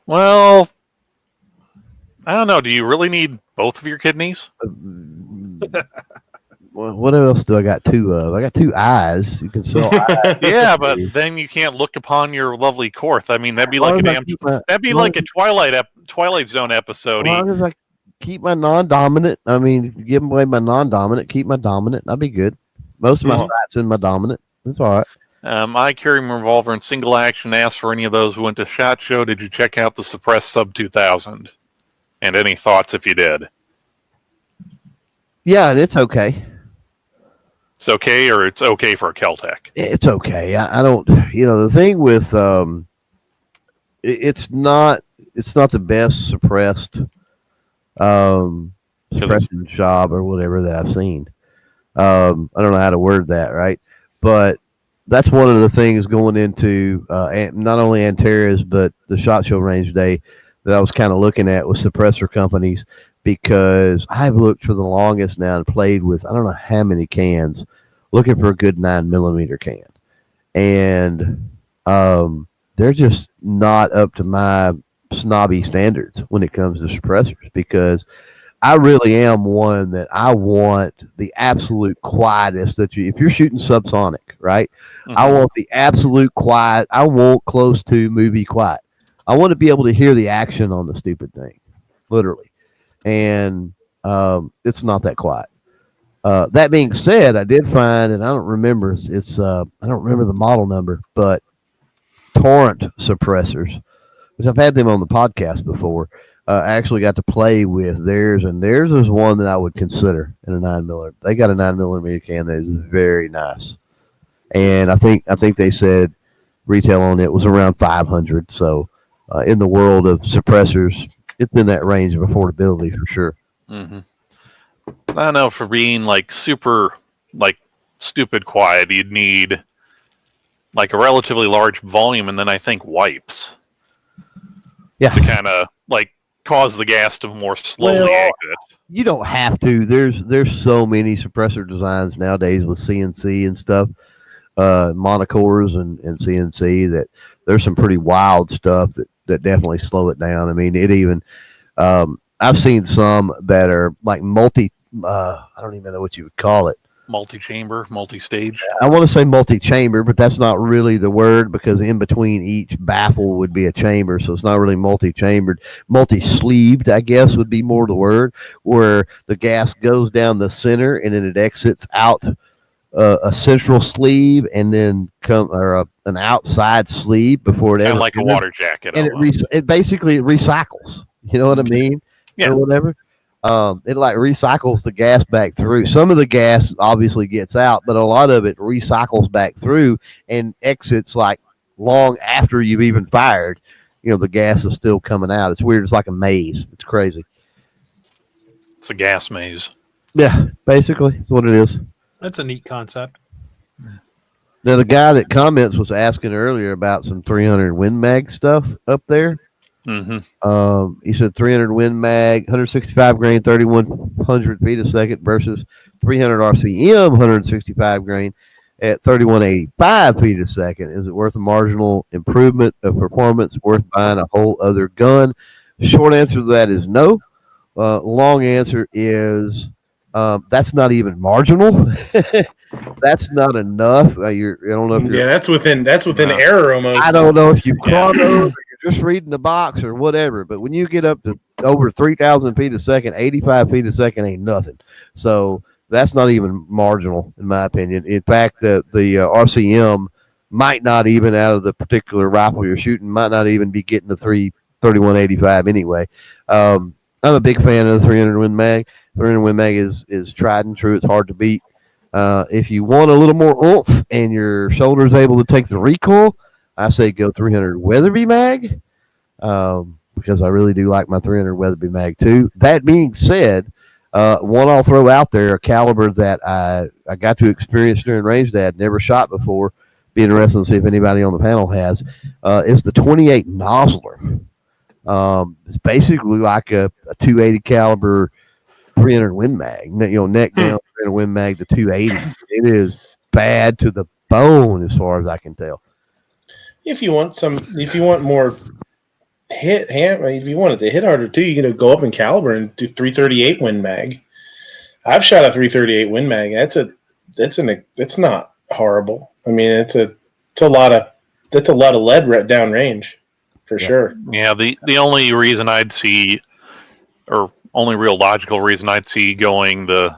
Speaker 3: Well, I don't know. Do you really need both of your kidneys?
Speaker 9: Well, what else do I got two of? I got two eyes. You can sell eyes.
Speaker 3: Yeah, but then you can't look upon your lovely Korth. I mean, that'd be like a Twilight Zone episode.
Speaker 9: As long as I keep my non-dominant, give away my non-dominant, keep my dominant, I'll be good. Most of my sights in my dominant. That's all right.
Speaker 3: I carry my revolver in single action. Asked for any of those who went to SHOT Show. Did you check out the suppressed Sub 2000? And any thoughts if you did?
Speaker 9: Yeah, and it's okay.
Speaker 3: It's okay, or it's okay for a Keltec?
Speaker 9: It's okay. I don't. The thing with it's not the best suppressed suppression job or whatever that I've seen. I don't know how to word that right, but that's one of the things going into not only Antares but the SHOT Show range day that I was kind of looking at with suppressor companies, because I've looked for the longest now and played with I don't know how many cans, looking for a good 9mm can, and they're just not up to my snobby standards when it comes to suppressors, because I really am one that I want the absolute quietest if you're shooting subsonic, right? Mm-hmm. I want the absolute quiet. I want close to movie quiet. I want to be able to hear the action on the stupid thing, literally. And it's not that quiet. That being said, I did find, and I don't remember, I don't remember the model number, but Torrent suppressors, which I've had them on the podcast before, I actually got to play with theirs, and theirs is one that I would consider in a 9mm. They got a 9mm can that is very nice. And I think they said retail on it was around 500. So in the world of suppressors, it's in that range of affordability for sure.
Speaker 3: Mm-hmm. I know for being like super like stupid quiet, you'd need like a relatively large volume, and then I think wipes.
Speaker 9: Yeah.
Speaker 3: To kind of like cause the gas to more slowly exit.
Speaker 9: You don't have to. There's so many suppressor designs nowadays with CNC and stuff, monocores and CNC, that there's some pretty wild stuff that definitely slow it down. I mean, it even I've seen some that are like multi. I don't even know what you would call it.
Speaker 3: Multi-chamber, multi-stage.
Speaker 9: I want to say multi-chamber, but that's not really the word, because in between each baffle would be a chamber, so it's not really multi-chambered. Multi-sleeved, I guess, would be more the word, where the gas goes down the center and then it exits out a central sleeve and then an outside sleeve before it
Speaker 3: kind
Speaker 9: ever
Speaker 3: of like a water jacket.
Speaker 9: And it basically recycles. You know what I mean?
Speaker 3: Yeah.
Speaker 9: Or whatever. It like recycles the gas back through. Some of the gas obviously gets out, but a lot of it recycles back through and exits like long after you've even fired. The gas is still coming out. It's weird. It's like a maze. It's crazy.
Speaker 3: It's a gas maze.
Speaker 9: Yeah, basically, that's what it is.
Speaker 11: That's a neat concept.
Speaker 9: Now, the guy that comments was asking earlier about some 300 Win Mag stuff up there.
Speaker 3: Mm-hmm.
Speaker 9: He said 300 Win Mag, 165 grain, 3,100 feet a second versus 300 RCM, 165 grain at 3,185 feet a second. Is it worth a marginal improvement of performance? Worth buying a whole other gun? Short answer to that is no. Long answer is that's not even marginal. That's not enough. I don't know if you're.
Speaker 1: Yeah, that's within error almost.
Speaker 9: I don't know if you chrono or you're just reading the box or whatever. But when you get up to over 3,000 feet a second, 85 feet a second ain't nothing. So that's not even marginal, in my opinion. In fact, the RCM might not even, out of the particular rifle you're shooting, might not even be getting the 3185 anyway. I'm a big fan of the 300 Win Mag. 300 Win Mag is tried and true. It's hard to beat. If you want a little more oomph and your shoulder's able to take the recoil, I say go 300 Weatherby Mag, because I really do like my 300 Weatherby Mag too. That being said, one I'll throw out there, a caliber that I got to experience during range that I'd never shot before. Be interested to see if anybody on the panel has. Is the 28 Nosler. It's basically like a 280 caliber 300 Win Mag, neck down 300 Win Mag to 280. It is bad to the bone as far as I can tell.
Speaker 1: If you want more if you want it to hit harder too, you go up in caliber and do 338 Win Mag. I've shot a 338 Win Mag. It's not horrible. I mean, it's a lot of lead down range for sure.
Speaker 3: Yeah, the only reason I'd see, or only real logical reason I'd see going the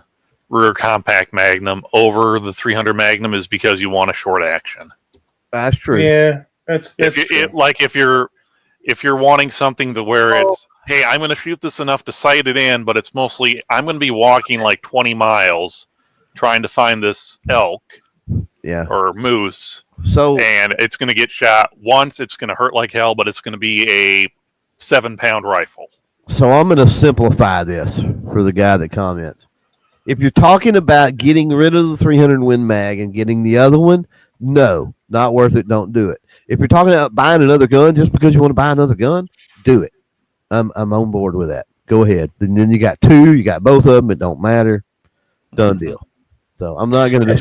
Speaker 3: rear compact Magnum over the 300 Magnum is because you want a short action.
Speaker 9: That's true.
Speaker 1: Yeah, that's true.
Speaker 3: If you're wanting something to where it's, hey, I'm going to shoot this enough to sight it in, but it's mostly I'm going to be walking like 20 miles trying to find this elk, or moose. And it's going to get shot once. It's going to hurt like hell, but it's going to be a 7-pound rifle.
Speaker 9: So I'm going to simplify this for the guy that comments. If you're talking about getting rid of the 300 Win Mag and getting the other one, no, not worth it. Don't do it. If you're talking about buying another gun just because you want to buy another gun, do it. I'm on board with that. Go ahead. And then you got two. You got both of them. It don't matter. Done deal. So I'm not going to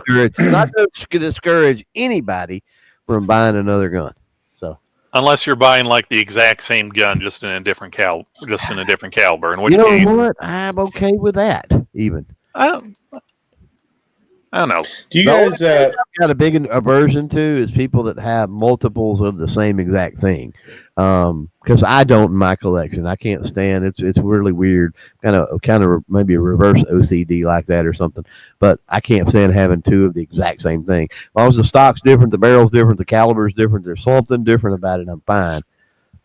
Speaker 9: discourage anybody from buying another gun. So
Speaker 3: unless you're buying like the exact same gun, just in a different caliber. In which case,
Speaker 9: what? I'm okay with that. Even
Speaker 3: I don't know.
Speaker 1: Do you guys
Speaker 9: got a big aversion to is people that have multiples of the same exact thing? Because I don't in my collection. I can't stand it. It's really weird. Kind of maybe a reverse OCD like that or something. But I can't stand having two of the exact same thing. As long as the stock's different, the barrel's different, the caliber's different, there's something different about it, I'm fine.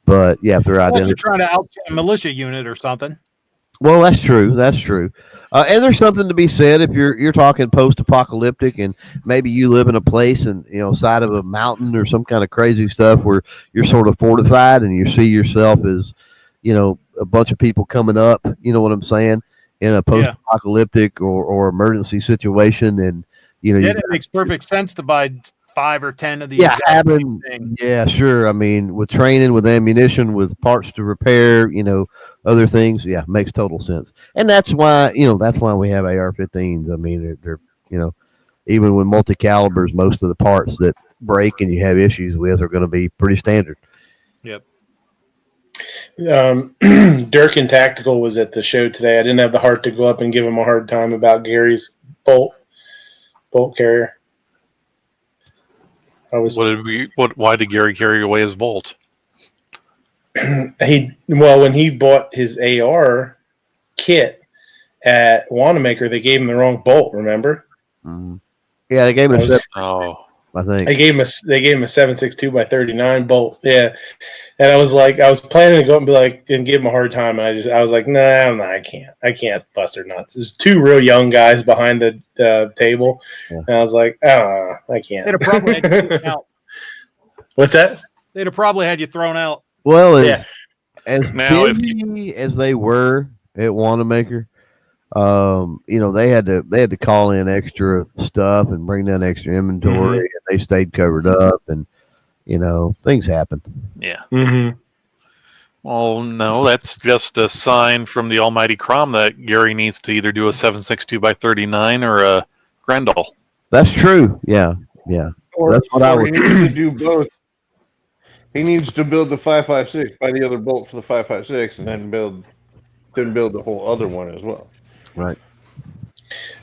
Speaker 9: But yeah, if they're identical,
Speaker 11: you're trying to out a militia unit or something.
Speaker 9: Well, that's true. That's true. And there's something to be said if you're talking post-apocalyptic and maybe you live in a place and side of a mountain or some kind of crazy stuff where you're sort of fortified and you see yourself as a bunch of people coming up. You know what I'm saying? In a post-apocalyptic or emergency situation, and
Speaker 11: it makes perfect sense to buy 5 or 10 of these.
Speaker 9: Yeah, sure. I mean, with training, with ammunition, with parts to repair, other things, makes total sense. And that's why we have AR-15s. I mean, they're even with multi-calibers, most of the parts that break and you have issues with are going to be pretty standard.
Speaker 11: Yep.
Speaker 1: Dirk and Tactical was at the show today. I didn't have the heart to go up and give him a hard time about Gary's bolt carrier.
Speaker 3: Why did Gary carry away his bolt?
Speaker 1: When he bought his AR kit at Wanamaker, they gave him the wrong bolt. Remember?
Speaker 9: Mm-hmm. Yeah, they gave him I think
Speaker 1: they gave him a 7.62 by 39 bolt. Yeah, and I was planning to go and be like and give him a hard time, and I was like, nah, I can't bust her nuts. There's two real young guys behind the table, and I was like, I can't.
Speaker 11: They'd have probably had you thrown out.
Speaker 1: What's that?
Speaker 11: They'd have probably had you thrown out.
Speaker 9: Well, as busy as they were at Wanamaker, They had to call in extra stuff and bring down extra inventory, and they stayed covered up, and things happen.
Speaker 3: Yeah.
Speaker 1: Mm-hmm.
Speaker 3: Well, no, that's just a sign from the Almighty Crom that Gary needs to either do a 7.62 by 39 or a Grendel.
Speaker 9: That's true. Yeah. That's what I would.
Speaker 5: He needs to do both. He needs to build the 5.56, buy the other bolt for the 5.56, and then build the whole other one as well.
Speaker 9: Right.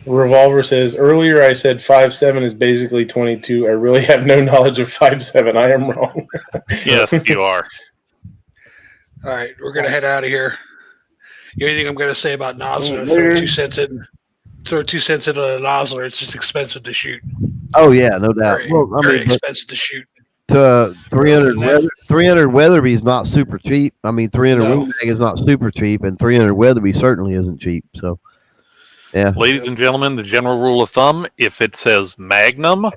Speaker 1: Revolver says, earlier I said 5.7 is basically 22. I really have no knowledge of 5.7. I am wrong.
Speaker 3: Yes, you are.
Speaker 6: All right, we're gonna head out of here. Anything I'm gonna say about Nosler? Throw 2 cents into the Nosler. It's just expensive to shoot.
Speaker 9: Oh yeah, no doubt.
Speaker 6: Very expensive to shoot.
Speaker 9: 300 Weatherby is not super cheap. I mean, 300 Wingmag is not super cheap, and 300 Weatherby certainly isn't cheap. So, yeah.
Speaker 3: Ladies and gentlemen, the general rule of thumb: if it says Magnum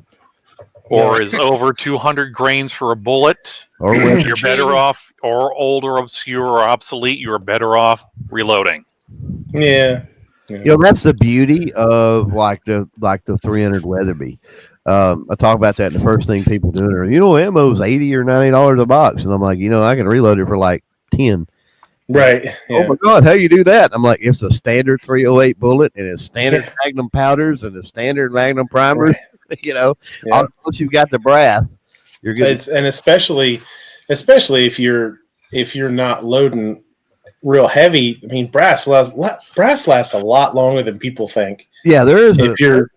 Speaker 3: or is over 200 grains for a bullet,
Speaker 9: or
Speaker 3: you're better off, or old or obscure or obsolete, you're better off reloading.
Speaker 1: Yeah.
Speaker 9: That's the beauty of like the 300 Weatherby. I talk about that, and the first thing people do are, ammo's $80 or $90 a box, and I'm like, I can reload it for like 10.
Speaker 1: Right. Yeah.
Speaker 9: Oh my God, how you do that? I'm like, it's a standard 308 bullet, and it's standard Magnum powders, and a standard Magnum primers.
Speaker 1: Yeah.
Speaker 9: Once you've got the brass, you're good.
Speaker 1: And especially if you're not loading real heavy. I mean, brass lasts a lot longer than people think.
Speaker 9: Yeah, there is. You're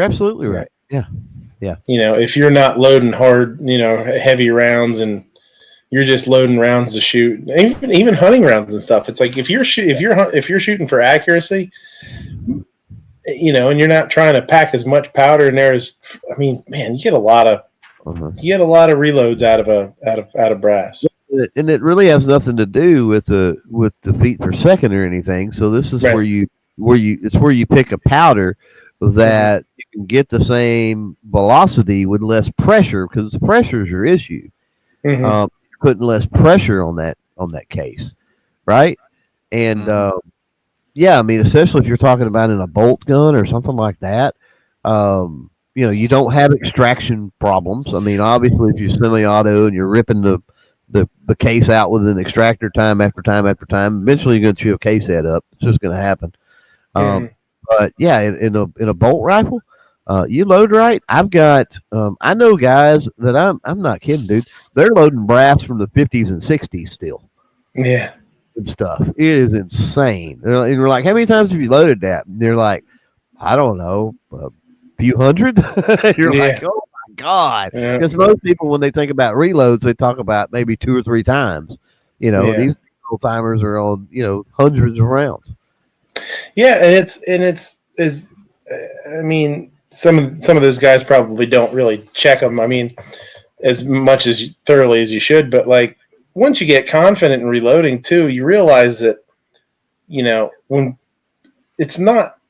Speaker 9: absolutely right. Yeah.
Speaker 1: If you're not loading hard, heavy rounds, and you're just loading rounds to shoot, even hunting rounds and stuff. It's like if you're shooting for accuracy, and you're not trying to pack as much powder in there as, you get a lot of reloads out of brass.
Speaker 9: And it really has nothing to do with the feet per second or anything. So this is where you pick a powder that you can get the same velocity with less pressure, because the pressure is your issue. You're putting less pressure on that case, right? And especially if you're talking about in a bolt gun or something like that, you don't have extraction problems. I mean, obviously, if you're semi-auto and you're ripping the case out with an extractor time after time after time, eventually you're going to chew a case head up. It's just going to happen. But yeah, in a bolt rifle, you load right. I've got I know guys that I'm not kidding, dude. They're loading brass from the 50s and 60s still.
Speaker 1: Yeah.
Speaker 9: And stuff. It is insane. And we're like, how many times have you loaded that? And they're like, I don't know, a few hundred. You're like, oh my God. Because most people, when they think about reloads, they talk about maybe 2 or 3 times. These old timers are on, hundreds of rounds.
Speaker 1: Yeah, some of those guys probably don't really check them. As much as thoroughly as you should, but like once you get confident in reloading too, you realize that when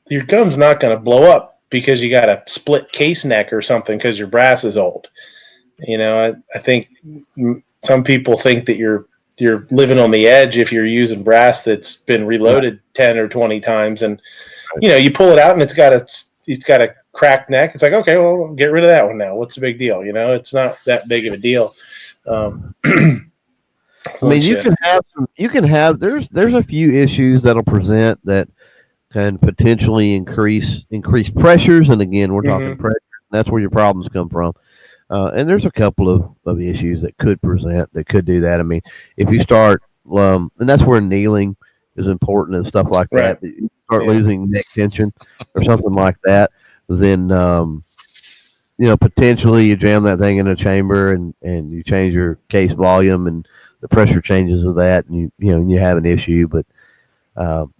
Speaker 1: your gun's not going to blow up because you got a split case neck or something because your brass is old. I think some people think that you're living on the edge if you're using brass that's been reloaded 10 or 20 times, and you pull it out and it's got a cracked neck. It's like, okay, well, get rid of that one now. What's the big deal? It's not that big of a deal.
Speaker 9: You can have there's a few issues that'll present that can potentially increase pressures, and again, we're talking pressure. That's where your problems come from. And there's a couple of issues that could present that could do that. If you start, and that's where kneeling is important and stuff like that. You start losing neck tension or something like that, then potentially you jam that thing in a chamber and you change your case volume and the pressure changes with that, and you have an issue. But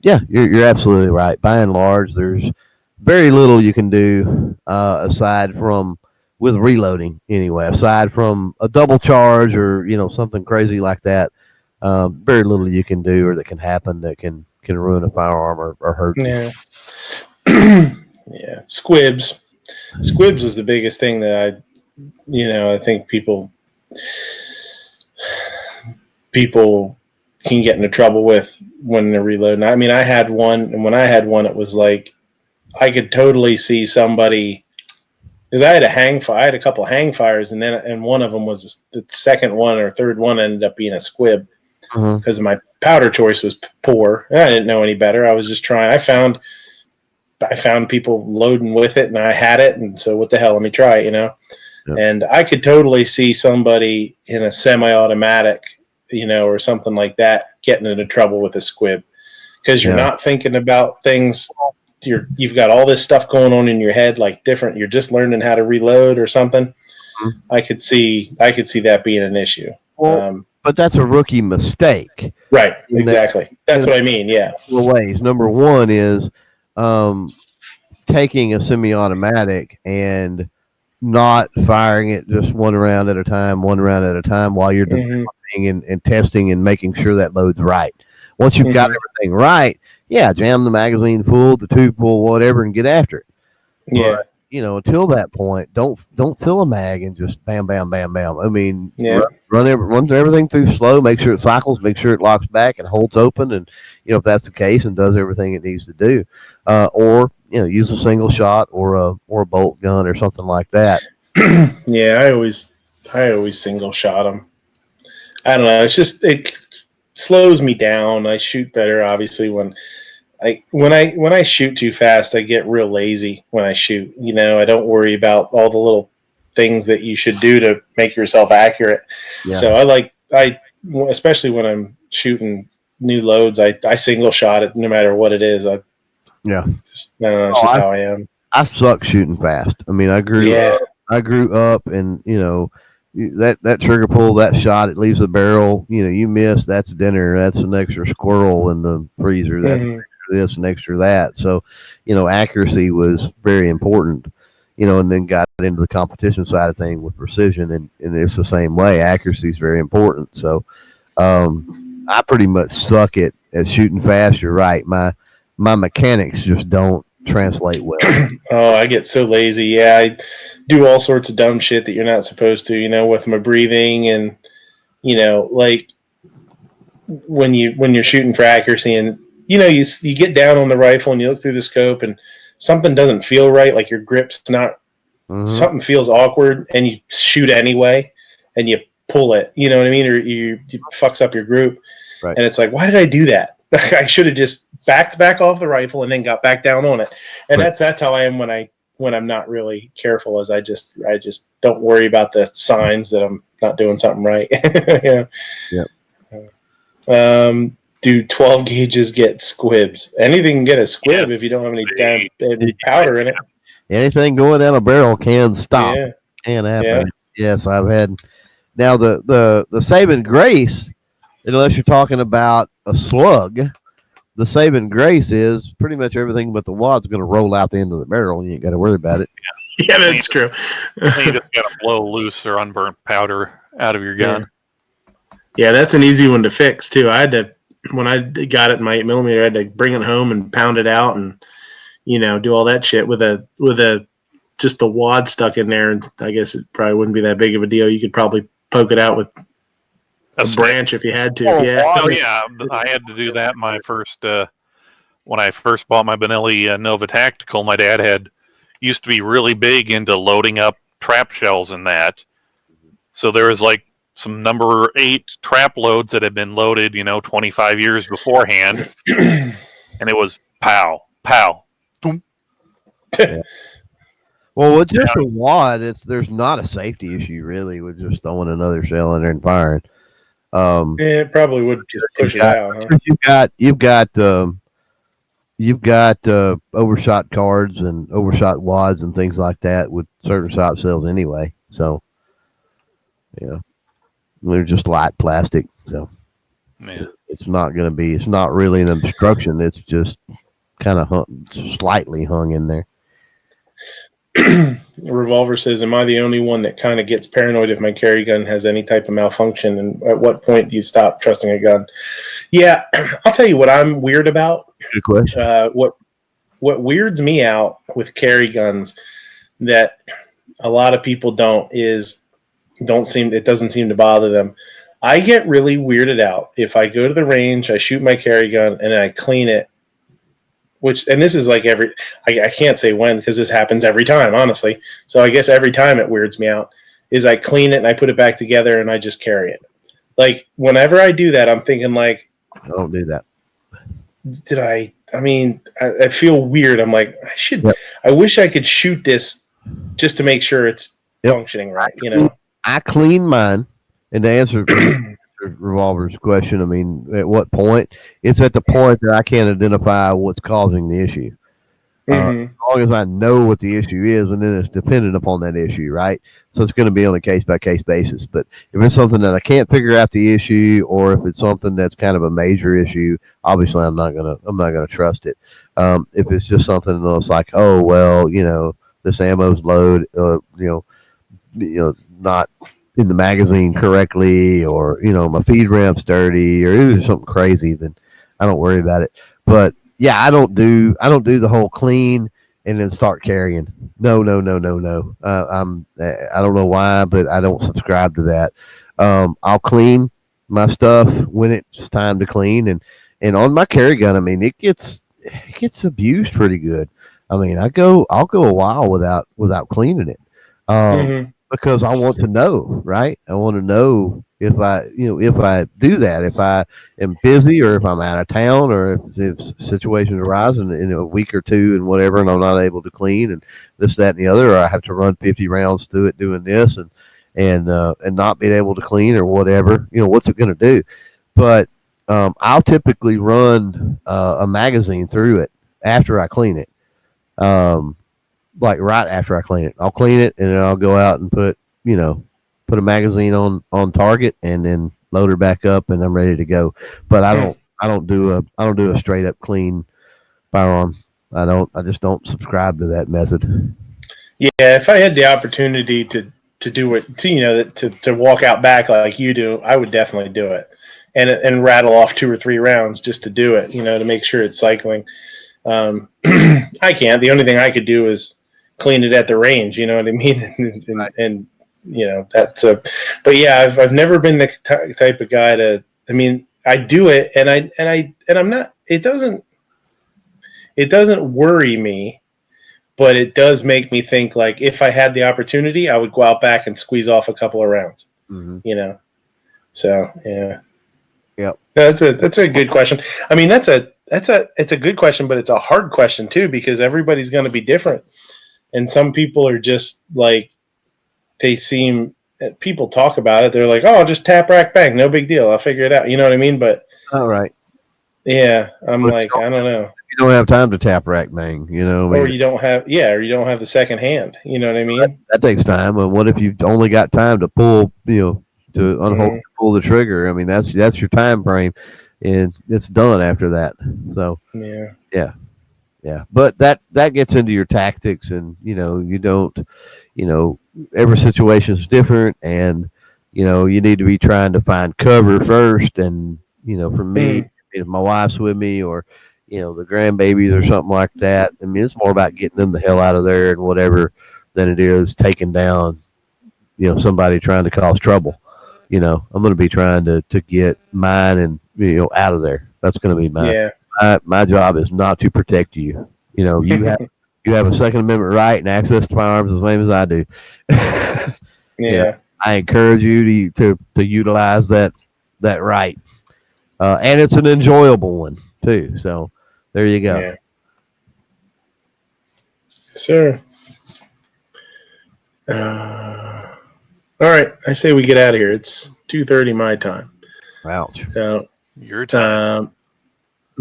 Speaker 9: you're absolutely right. By and large, there's very little you can do aside from with reloading anyway, aside from a double charge or something crazy like that. Very little you can do or that can happen that can ruin a firearm or hurt you.
Speaker 1: Yeah. Squibs was the biggest thing that I think people can get into trouble with when they're reloading. I mean, I had one, and when I had one, it was like I could totally see somebody, because I had a couple hang fires, and one of them was the second one or third one ended up being a squib because my powder choice was poor. And I didn't know any better. I was just trying. I found people loading with it, and I had it, and so what the hell? Let me try it, Yep. And I could totally see somebody in a semi-automatic, or something like that, getting into trouble with a squib because you're not thinking about things. You've got all this stuff going on in your head, like different. You're just learning how to reload or something. I could see that being an issue.
Speaker 9: Well, but that's a rookie mistake,
Speaker 1: right? Exactly. That's what I mean. Yeah.
Speaker 9: Ways. Number one is taking a semi-automatic and not firing it just one round at a time while you're developing and testing and making sure that load's right. Once you've got everything right, jam the magazine full, the tube full, whatever, and get after it.
Speaker 1: Yeah.
Speaker 9: But, until that point, don't fill a mag and just bam, bam, bam, bam. I mean, run everything through slow, make sure it cycles, make sure it locks back and holds open, and if that's the case, and does everything it needs to do, or use a single shot or a bolt gun or something like that.
Speaker 1: Yeah, I always single shot them. I don't know. It's just it slows me down. I shoot better, obviously, when I shoot too fast, I get real lazy when I shoot. I don't worry about all the little things that you should do to make yourself accurate. Yeah. So especially when I'm shooting new loads, I single shot it no matter what it is. That's just how I am.
Speaker 9: I suck shooting fast. I mean, I grew up, and that trigger pull, that shot, it leaves the barrel. You miss, that's dinner. That's an extra squirrel in the freezer. That's this and extra that. So, accuracy was very important. And then got into the competition side of things with precision, and it's the same way. Accuracy is very important. So, I pretty much suck at shooting fast. You're right. My mechanics just don't translate well.
Speaker 1: Oh, I get so lazy. Yeah, I do all sorts of dumb shit that you're not supposed to, with my breathing and, like when you're shooting for accuracy and, you get down on the rifle and you look through the scope and something doesn't feel right, like your grip's not, something feels awkward, and you shoot anyway and you pull it, you know what I mean? Or you fucks up your group. Right. And it's like, why did I do that? I should have just backed back off the rifle and then got back down on it. And that's how I am when I'm not really careful, as I just don't worry about the signs that I'm not doing something right. Do 12 gauges get squibs? Anything can get a squib if you don't have any damn powder in it.
Speaker 9: Anything going down a barrel can stop. Yeah. Can happen. Yeah. Yes, I've had. Now the saving grace, unless you're talking about a slug, the saving grace is pretty much everything but the wad's going to roll out the end of the barrel, and you ain't got to worry about it.
Speaker 1: Yeah, that's true.
Speaker 3: You just got to blow loose or unburnt powder out of your gun.
Speaker 1: Yeah, that's an easy one to fix too. I had to, when I got it in my 8mm, I had to bring it home and pound it out and do all that shit with just the wad stuck in there. And I guess it probably wouldn't be that big of a deal. You could probably poke it out with a branch if you had to.
Speaker 3: I had to do that. My first when I first bought my Benelli Nova Tactical, my dad used to be really big into loading up trap shells and that. So there was like some number 8 trap loads that had been loaded, 25 years beforehand, and it was pow, pow, boom.
Speaker 9: Yeah. Well, with just a wad, there's not a safety issue really with just throwing another shell in there and firing.
Speaker 1: It probably would just push it out. Huh?
Speaker 9: You've got overshot cards and overshot wads and things like that with certain shot cells anyway. So, they're just light plastic. So, it's not really an obstruction. It's just kind of slightly hung in there.
Speaker 1: Revolver says, am I the only one that kind of gets paranoid if my carry gun has any type of malfunction? And at what point do you stop trusting a gun? Yeah, I'll tell you what I'm weird about.
Speaker 9: Good question.
Speaker 1: What weirds me out with carry guns that a lot of people it doesn't seem to bother them. I get really weirded out if I go to the range, I shoot my carry gun, and I clean it. And this is like I can't say when because this happens every time, honestly. So I guess every time it weirds me out is I clean it and I put it back together and I just carry it. Like whenever I do that, I'm thinking like,
Speaker 9: I don't do that.
Speaker 1: I feel weird. I'm like, I wish I could shoot this just to make sure it's functioning right.
Speaker 9: I clean mine, and to answer Revolver's question, I mean, at what point? It's at the point that I can't identify what's causing the issue. As long as I know what the issue is, and then it's dependent upon that issue, right? So it's going to be on a case-by-case basis. But if it's something that I can't figure out the issue, or if it's something that's kind of a major issue, obviously I'm not gonna trust it. If it's just something that's like, oh well, this ammo's load, not in the magazine correctly, or my feed ramp's dirty, or it was something crazy, then I don't worry about it. But yeah, I don't do the whole clean and then start carrying. No. I don't know why, but I don't subscribe to that. I'll clean my stuff when it's time to clean, and on my carry gun, I mean, it gets abused pretty good. I mean, I'll go a while without cleaning it. Because I want to know, right? I want to know if I do that, if I am busy or if I'm out of town or if situations arise in a week or two and whatever, and I'm not able to clean and this, that, and the other, or I have to run 50 rounds through it doing this and not being able to clean or whatever, what's it going to do? But I'll typically run a magazine through it after I clean it. Like right after I clean it, I'll clean it and then I'll go out and put a magazine on target and then load her back up and I'm ready to go. But I don't do a straight up clean firearm. I just don't subscribe to that method.
Speaker 1: Yeah, if I had the opportunity to do it, to walk out back like you do, I would definitely do it and rattle off 2 or 3 rounds just to do it, to make sure it's cycling. I can't. The only thing I could do is clean it at the range, you know what I mean? and that's but yeah, I've never been the type of guy to, I do it and I'm not, it doesn't worry me, but it does make me think like if I had the opportunity, I would go out back and squeeze off a couple of rounds, so yeah.
Speaker 9: Yep.
Speaker 1: That's a good question. I mean, it's a good question, but it's a hard question too, because everybody's going to be different. And some people are just like, people talk about it. They're like, oh, just tap, rack, bang. No big deal. I'll figure it out. You know what I mean? But
Speaker 9: all right.
Speaker 1: Yeah. I don't know.
Speaker 9: You don't have time to tap, rack, bang,
Speaker 1: or you don't have the second hand. You know what I mean?
Speaker 9: That takes time. And what if you've only got time to pull, to unhold, pull the trigger? I mean, that's your time frame and it's done after that. So yeah. But that gets into your tactics, and you don't, every situation is different, and you need to be trying to find cover first. And for me, if my wife's with me or the grandbabies or something like that, I mean, it's more about getting them the hell out of there and whatever than it is taking down somebody trying to cause trouble. I'm going to be trying to get mine and out of there. That's going to be mine.
Speaker 1: Yeah.
Speaker 9: My job is not to protect you. You have a Second Amendment right and access to firearms the same as I do.
Speaker 1: Yeah.
Speaker 9: I encourage you to utilize that right, and it's an enjoyable one too. So there you go.
Speaker 1: Yeah. Sir. All right. I say we get out of here. It's 2:30 my time.
Speaker 9: Ouch.
Speaker 1: So
Speaker 3: your time.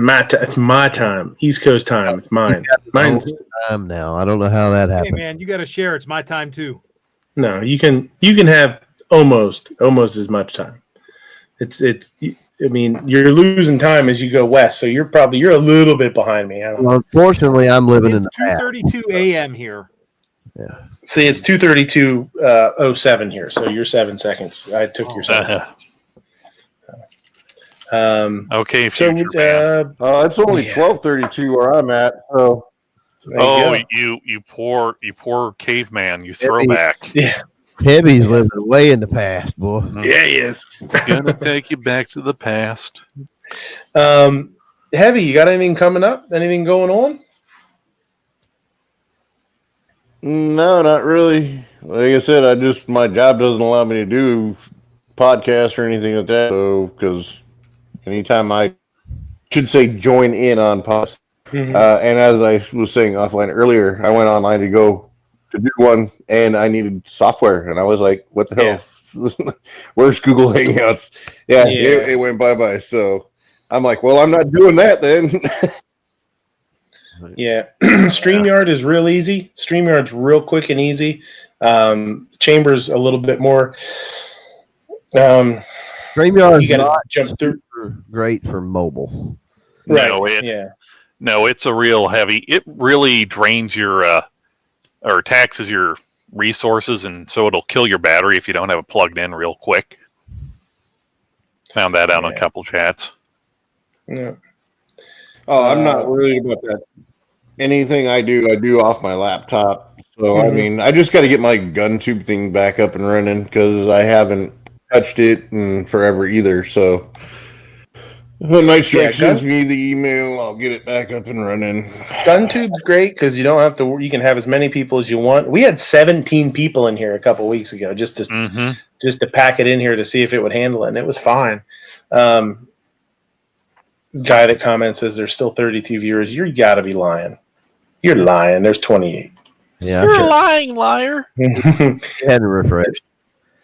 Speaker 1: It's my time. East Coast time. It's mine. Mine's
Speaker 9: time now. I don't know how that happened.
Speaker 11: Hey man, you got to share. It's my time too.
Speaker 1: No, you can have almost as much time. It's. I mean, you're losing time as you go west, so you're a little bit behind me.
Speaker 9: Well, unfortunately, I'm living in the
Speaker 11: 2:32 a.m. here.
Speaker 9: Yeah.
Speaker 1: See, it's 2:32:07 here, so you're 7 seconds. I took your 7 seconds.
Speaker 3: Okay,
Speaker 1: so
Speaker 5: it's only 12:32 where I'm at. So
Speaker 3: you poor caveman, you throwback.
Speaker 1: Yeah.
Speaker 9: Heavy's living way in the past, boy.
Speaker 1: Yeah, he is.
Speaker 3: It's gonna take you back to the past.
Speaker 1: Heavy, you got anything coming up? Anything going on?
Speaker 5: No, not really. Like I said, my job doesn't allow me to do podcasts or anything like that. So, because anytime I should say join in on podcasts, and as I was saying offline earlier, I went online to go to do one, and I needed software, and I was like, "What the hell? Where's Google Hangouts?" Yeah, it went bye. So I'm like, "Well, I'm not doing that then."
Speaker 1: Yeah, StreamYard is real easy. StreamYard's real quick and easy. Chamber's a little bit more.
Speaker 9: StreamYard's
Speaker 1: you got to
Speaker 9: not
Speaker 1: jump through.
Speaker 9: Great for mobile.
Speaker 1: Right.
Speaker 3: No, it's a real heavy. It really drains your or taxes your resources, and so it'll kill your battery if you don't have it plugged in real quick. Found that out in a couple chats.
Speaker 1: Yeah.
Speaker 5: Oh, I'm not worried about that. Anything I do off my laptop. So, I mean, I just got to get my gun tube thing back up and running because I haven't touched it in forever either. So, when Night Strike sends me the email, I'll get it back up and running.
Speaker 1: GunTube's great because you don't have to. You can have as many people as you want. We had 17 people in here a couple weeks ago just to pack it in here to see if it would handle it, and it was fine. Guy that comments says there's still 32 viewers. You got to be lying. You're lying. There's 28.
Speaker 9: Yeah,
Speaker 3: you're a lying liar.
Speaker 9: Had to refresh.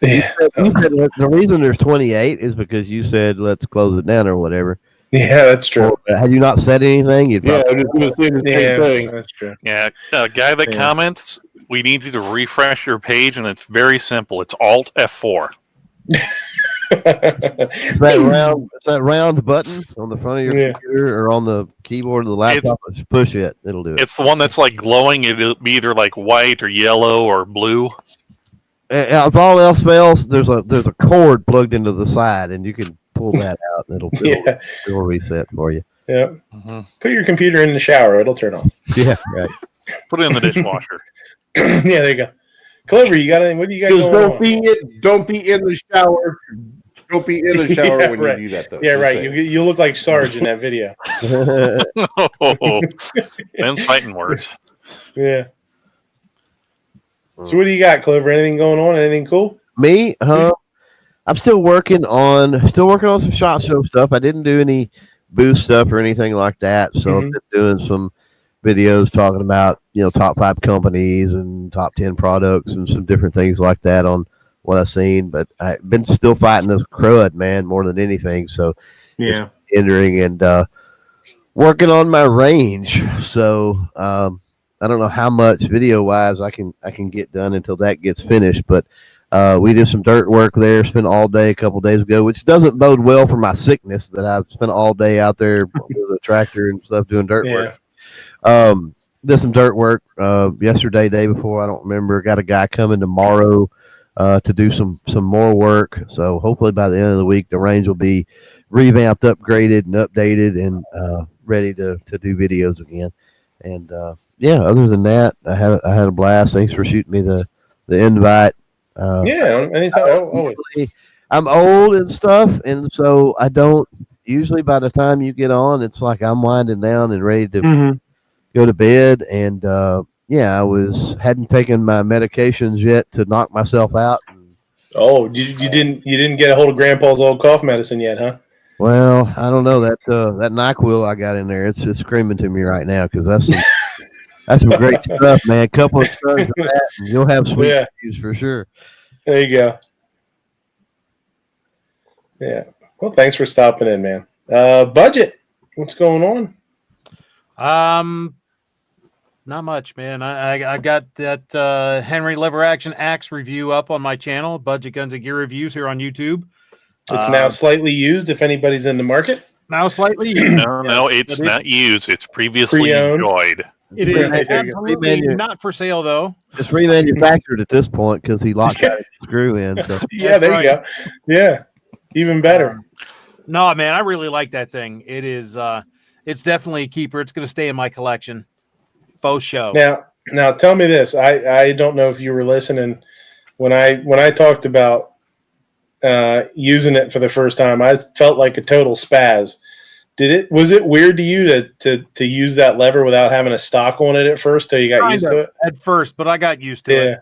Speaker 1: Yeah.
Speaker 9: You said the reason there's 28 is because you said let's close it down or whatever.
Speaker 1: Yeah, that's true.
Speaker 9: Had you not said anything, you'd
Speaker 5: I was just going to say the same thing.
Speaker 1: That's true.
Speaker 3: Yeah, guy that comments, we need you to refresh your page, and it's very simple. It's Alt F4.
Speaker 9: that round button on the front of your computer or on the keyboard of the laptop, just push it. It'll do it.
Speaker 3: It's the one that's like glowing. It'll be either like white or yellow or blue.
Speaker 9: If all else fails, there's a cord plugged into the side, and you can pull that out, and it'll reset for you.
Speaker 1: Yeah. Put your computer in the shower; it'll turn off.
Speaker 9: Yeah, right.
Speaker 3: Put it in the dishwasher.
Speaker 1: Yeah, there you go. Clover, you got anything? What do you got going on?
Speaker 5: Don't be in the shower. Don't be in the shower when you do that, though.
Speaker 1: Yeah, right. You look like Sarge in that video.
Speaker 3: Them fighting words.
Speaker 1: Yeah. So what do you got, Clover? Anything going on? Anything cool?
Speaker 9: Me? I'm still working on some SHOT Show stuff. I didn't do any booth stuff or anything like that. So I've been doing some videos talking about, top 5 companies and top 10 products and some different things like that on what I've seen. But I've been still fighting this crud, man, more than anything. So
Speaker 1: yeah,
Speaker 9: entering and working on my range. So I don't know how much video wise I can get done until that gets finished, but we did some dirt work there, spent all day a couple days ago, which doesn't bode well for my sickness that I've spent all day out there with a tractor and stuff doing dirt work. Did some dirt work yesterday, day before, I don't remember. Got a guy coming tomorrow to do some more work. So hopefully by the end of the week, the range will be revamped, upgraded, and updated, and ready to do videos again. And other than that, I had a blast. Thanks for shooting me the invite.
Speaker 1: Anytime.
Speaker 9: I'm old and stuff, and so I don't usually. By the time you get on, it's like I'm winding down and ready to go to bed. And I hadn't taken my medications yet to knock myself out.
Speaker 1: You didn't get a hold of Grandpa's old cough medicine yet, huh?
Speaker 9: Well, I don't know that NyQuil I got in there. It's screaming to me right now because that's some great stuff, man. A couple of studs of that, and you'll have sweet reviews for sure.
Speaker 1: There you go. Yeah. Well, thanks for stopping in, man. Budget. What's going on?
Speaker 11: Not much, man. I got that Henry Lever Action Axe review up on my channel, Budget Guns and Gear Reviews here on YouTube.
Speaker 1: It's now slightly used if anybody's in the market.
Speaker 11: Now slightly used.
Speaker 3: No, it's not used. It's previously enjoyed.
Speaker 11: It is absolutely not for sale, though.
Speaker 9: It's remanufactured at this point because he locked out his screw in. So.
Speaker 1: Yeah, there you go. Yeah, even better.
Speaker 11: No, man, I really like that thing. It is. It's definitely a keeper. It's going to stay in my collection. Faux show.
Speaker 1: Now tell me this. I don't know if you were listening when I talked about using it for the first time, I felt like a total spaz. Was it weird to you to use that lever without having a stock on it at first till you got used to it?
Speaker 11: At first, but I got used to it.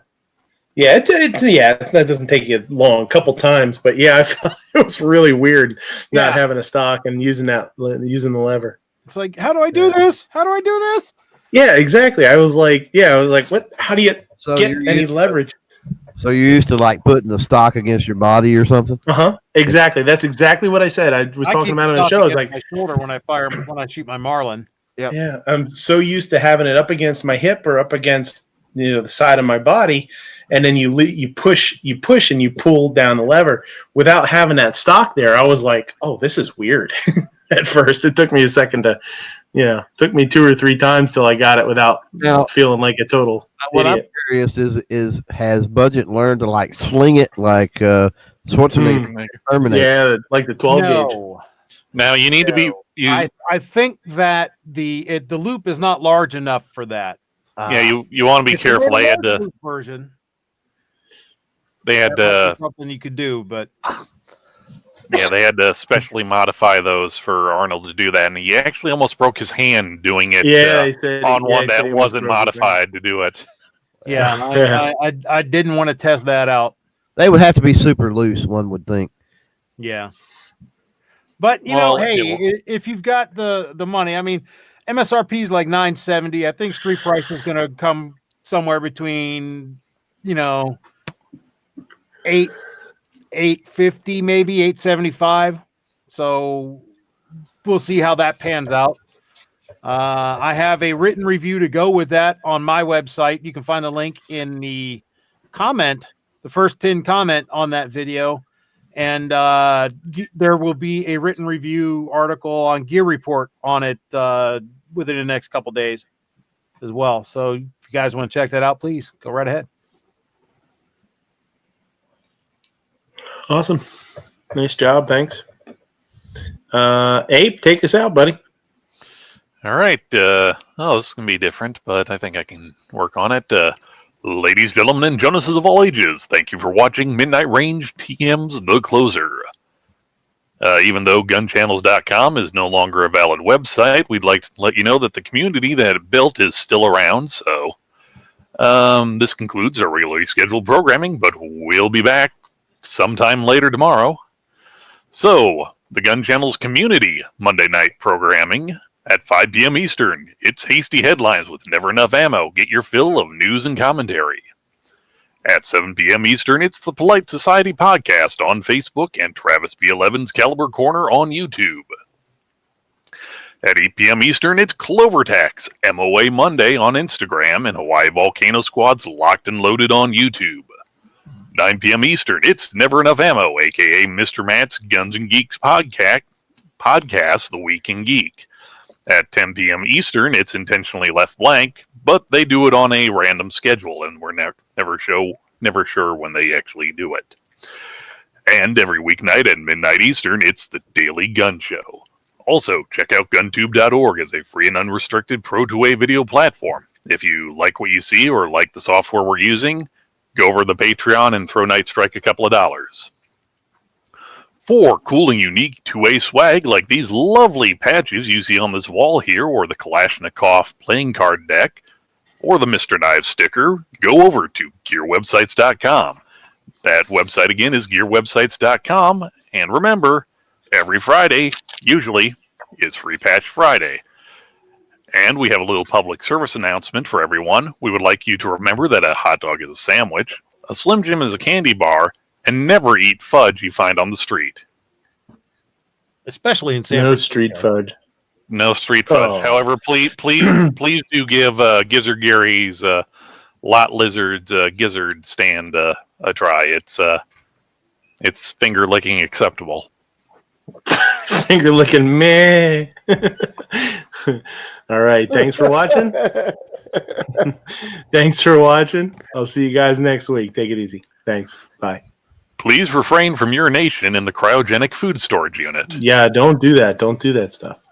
Speaker 1: Yeah, that doesn't take you long, a couple times, but yeah, I felt it was really weird not having a stock and using the lever.
Speaker 11: It's like, how do I do this? How do I do this?
Speaker 1: Yeah, exactly. I was like, what? How do you get any leverage?
Speaker 9: So you're used to like putting the stock against your body or something?
Speaker 1: Exactly. That's exactly what I said. I was talking about it on the show. I was like,
Speaker 11: my shoulder when I shoot my marlin.
Speaker 1: Yep. Yeah, I'm so used to having it up against my hip or up against the side of my body, and then you push and you pull down the lever without having that stock there. I was like, oh, this is weird. At first, it took me a second to, took me 2 or 3 times till I got it without feeling like a total
Speaker 9: what
Speaker 1: idiot.
Speaker 9: I'm curious is has Budget learned to like sling it like Schwarzenegger Terminator?
Speaker 1: Yeah, like the 12 gauge.
Speaker 3: Now you need to be.
Speaker 11: I think that the loop is not large enough for that.
Speaker 3: You want to be careful. They had
Speaker 11: loop version.
Speaker 3: They had
Speaker 11: something you could do, but
Speaker 3: they had to specially modify those for Arnold to do that, and he actually almost broke his hand doing it. On one that wasn't modified to do it.
Speaker 11: Yeah, I didn't want to test that out.
Speaker 9: They would have to be super loose, one would think.
Speaker 11: Yeah. But if you've got the money, I mean, MSRP is like $970. I think street price is going to come somewhere between, $850, maybe $875. So we'll see how that pans out. I have a written review to go with that on my website. You can find the link in the comment, the first pinned comment on that video. And there will be a written review article on Gear Report on it within the next couple days as well. So if you guys want to check that out, please go right ahead.
Speaker 1: Awesome. Nice job. Thanks. Abe, take us out, buddy.
Speaker 3: All right. This is going to be different, but I think I can work on it. Ladies, gentlemen, and Jonases of all ages, thank you for watching Midnight Range TM's The Closer. Even though gunchannels.com is no longer a valid website, we'd like to let you know that the community that it built is still around. So this concludes our regularly scheduled programming, but we'll be back sometime later tomorrow. So, the Gun Channel's community Monday night programming at 5 p.m. Eastern. It's hasty headlines with never enough ammo. Get your fill of news and commentary. At 7 p.m. Eastern, it's the Polite Society podcast on Facebook and Travis B11's Caliber Corner on YouTube. At 8 p.m. Eastern, it's Clovertax MOA Monday on Instagram and Hawaii Volcano Squad's Locked and Loaded on YouTube. 9 p.m. Eastern, it's Never Enough Ammo, a.k.a. Mr. Matt's Guns and Geeks podcast, The Week in Geek. At 10 p.m. Eastern, it's intentionally left blank, but they do it on a random schedule, and we're never sure when they actually do it. And every weeknight at midnight Eastern, it's the Daily Gun Show. Also, check out guntube.org as a free and unrestricted Pro2A video platform. If you like what you see or like the software we're using, go over to the Patreon and throw Night Strike a couple of dollars. For cool and unique 2A swag like these lovely patches you see on this wall here, or the Kalashnikov playing card deck, or the Mr. Knives sticker, go over to gearwebsites.com. That website again is gearwebsites.com, and remember, every Friday, usually, is Free Patch Friday. And we have a little public service announcement for everyone. We would like you to remember that a hot dog is a sandwich, a Slim Jim is a candy bar, and never eat fudge you find on the street.
Speaker 11: Especially in San
Speaker 1: Francisco. Street fudge.
Speaker 3: No street fudge. However, please do give Gizzard Gary's Lot Lizard's Gizzard stand a try. It's finger licking acceptable.
Speaker 1: Finger licking meh. All right. Thanks for watching. Thanks for watching. I'll see you guys next week. Take it easy. Thanks. Bye.
Speaker 3: Please refrain from urination in the cryogenic food storage unit.
Speaker 1: Yeah, don't do that. Don't do that stuff.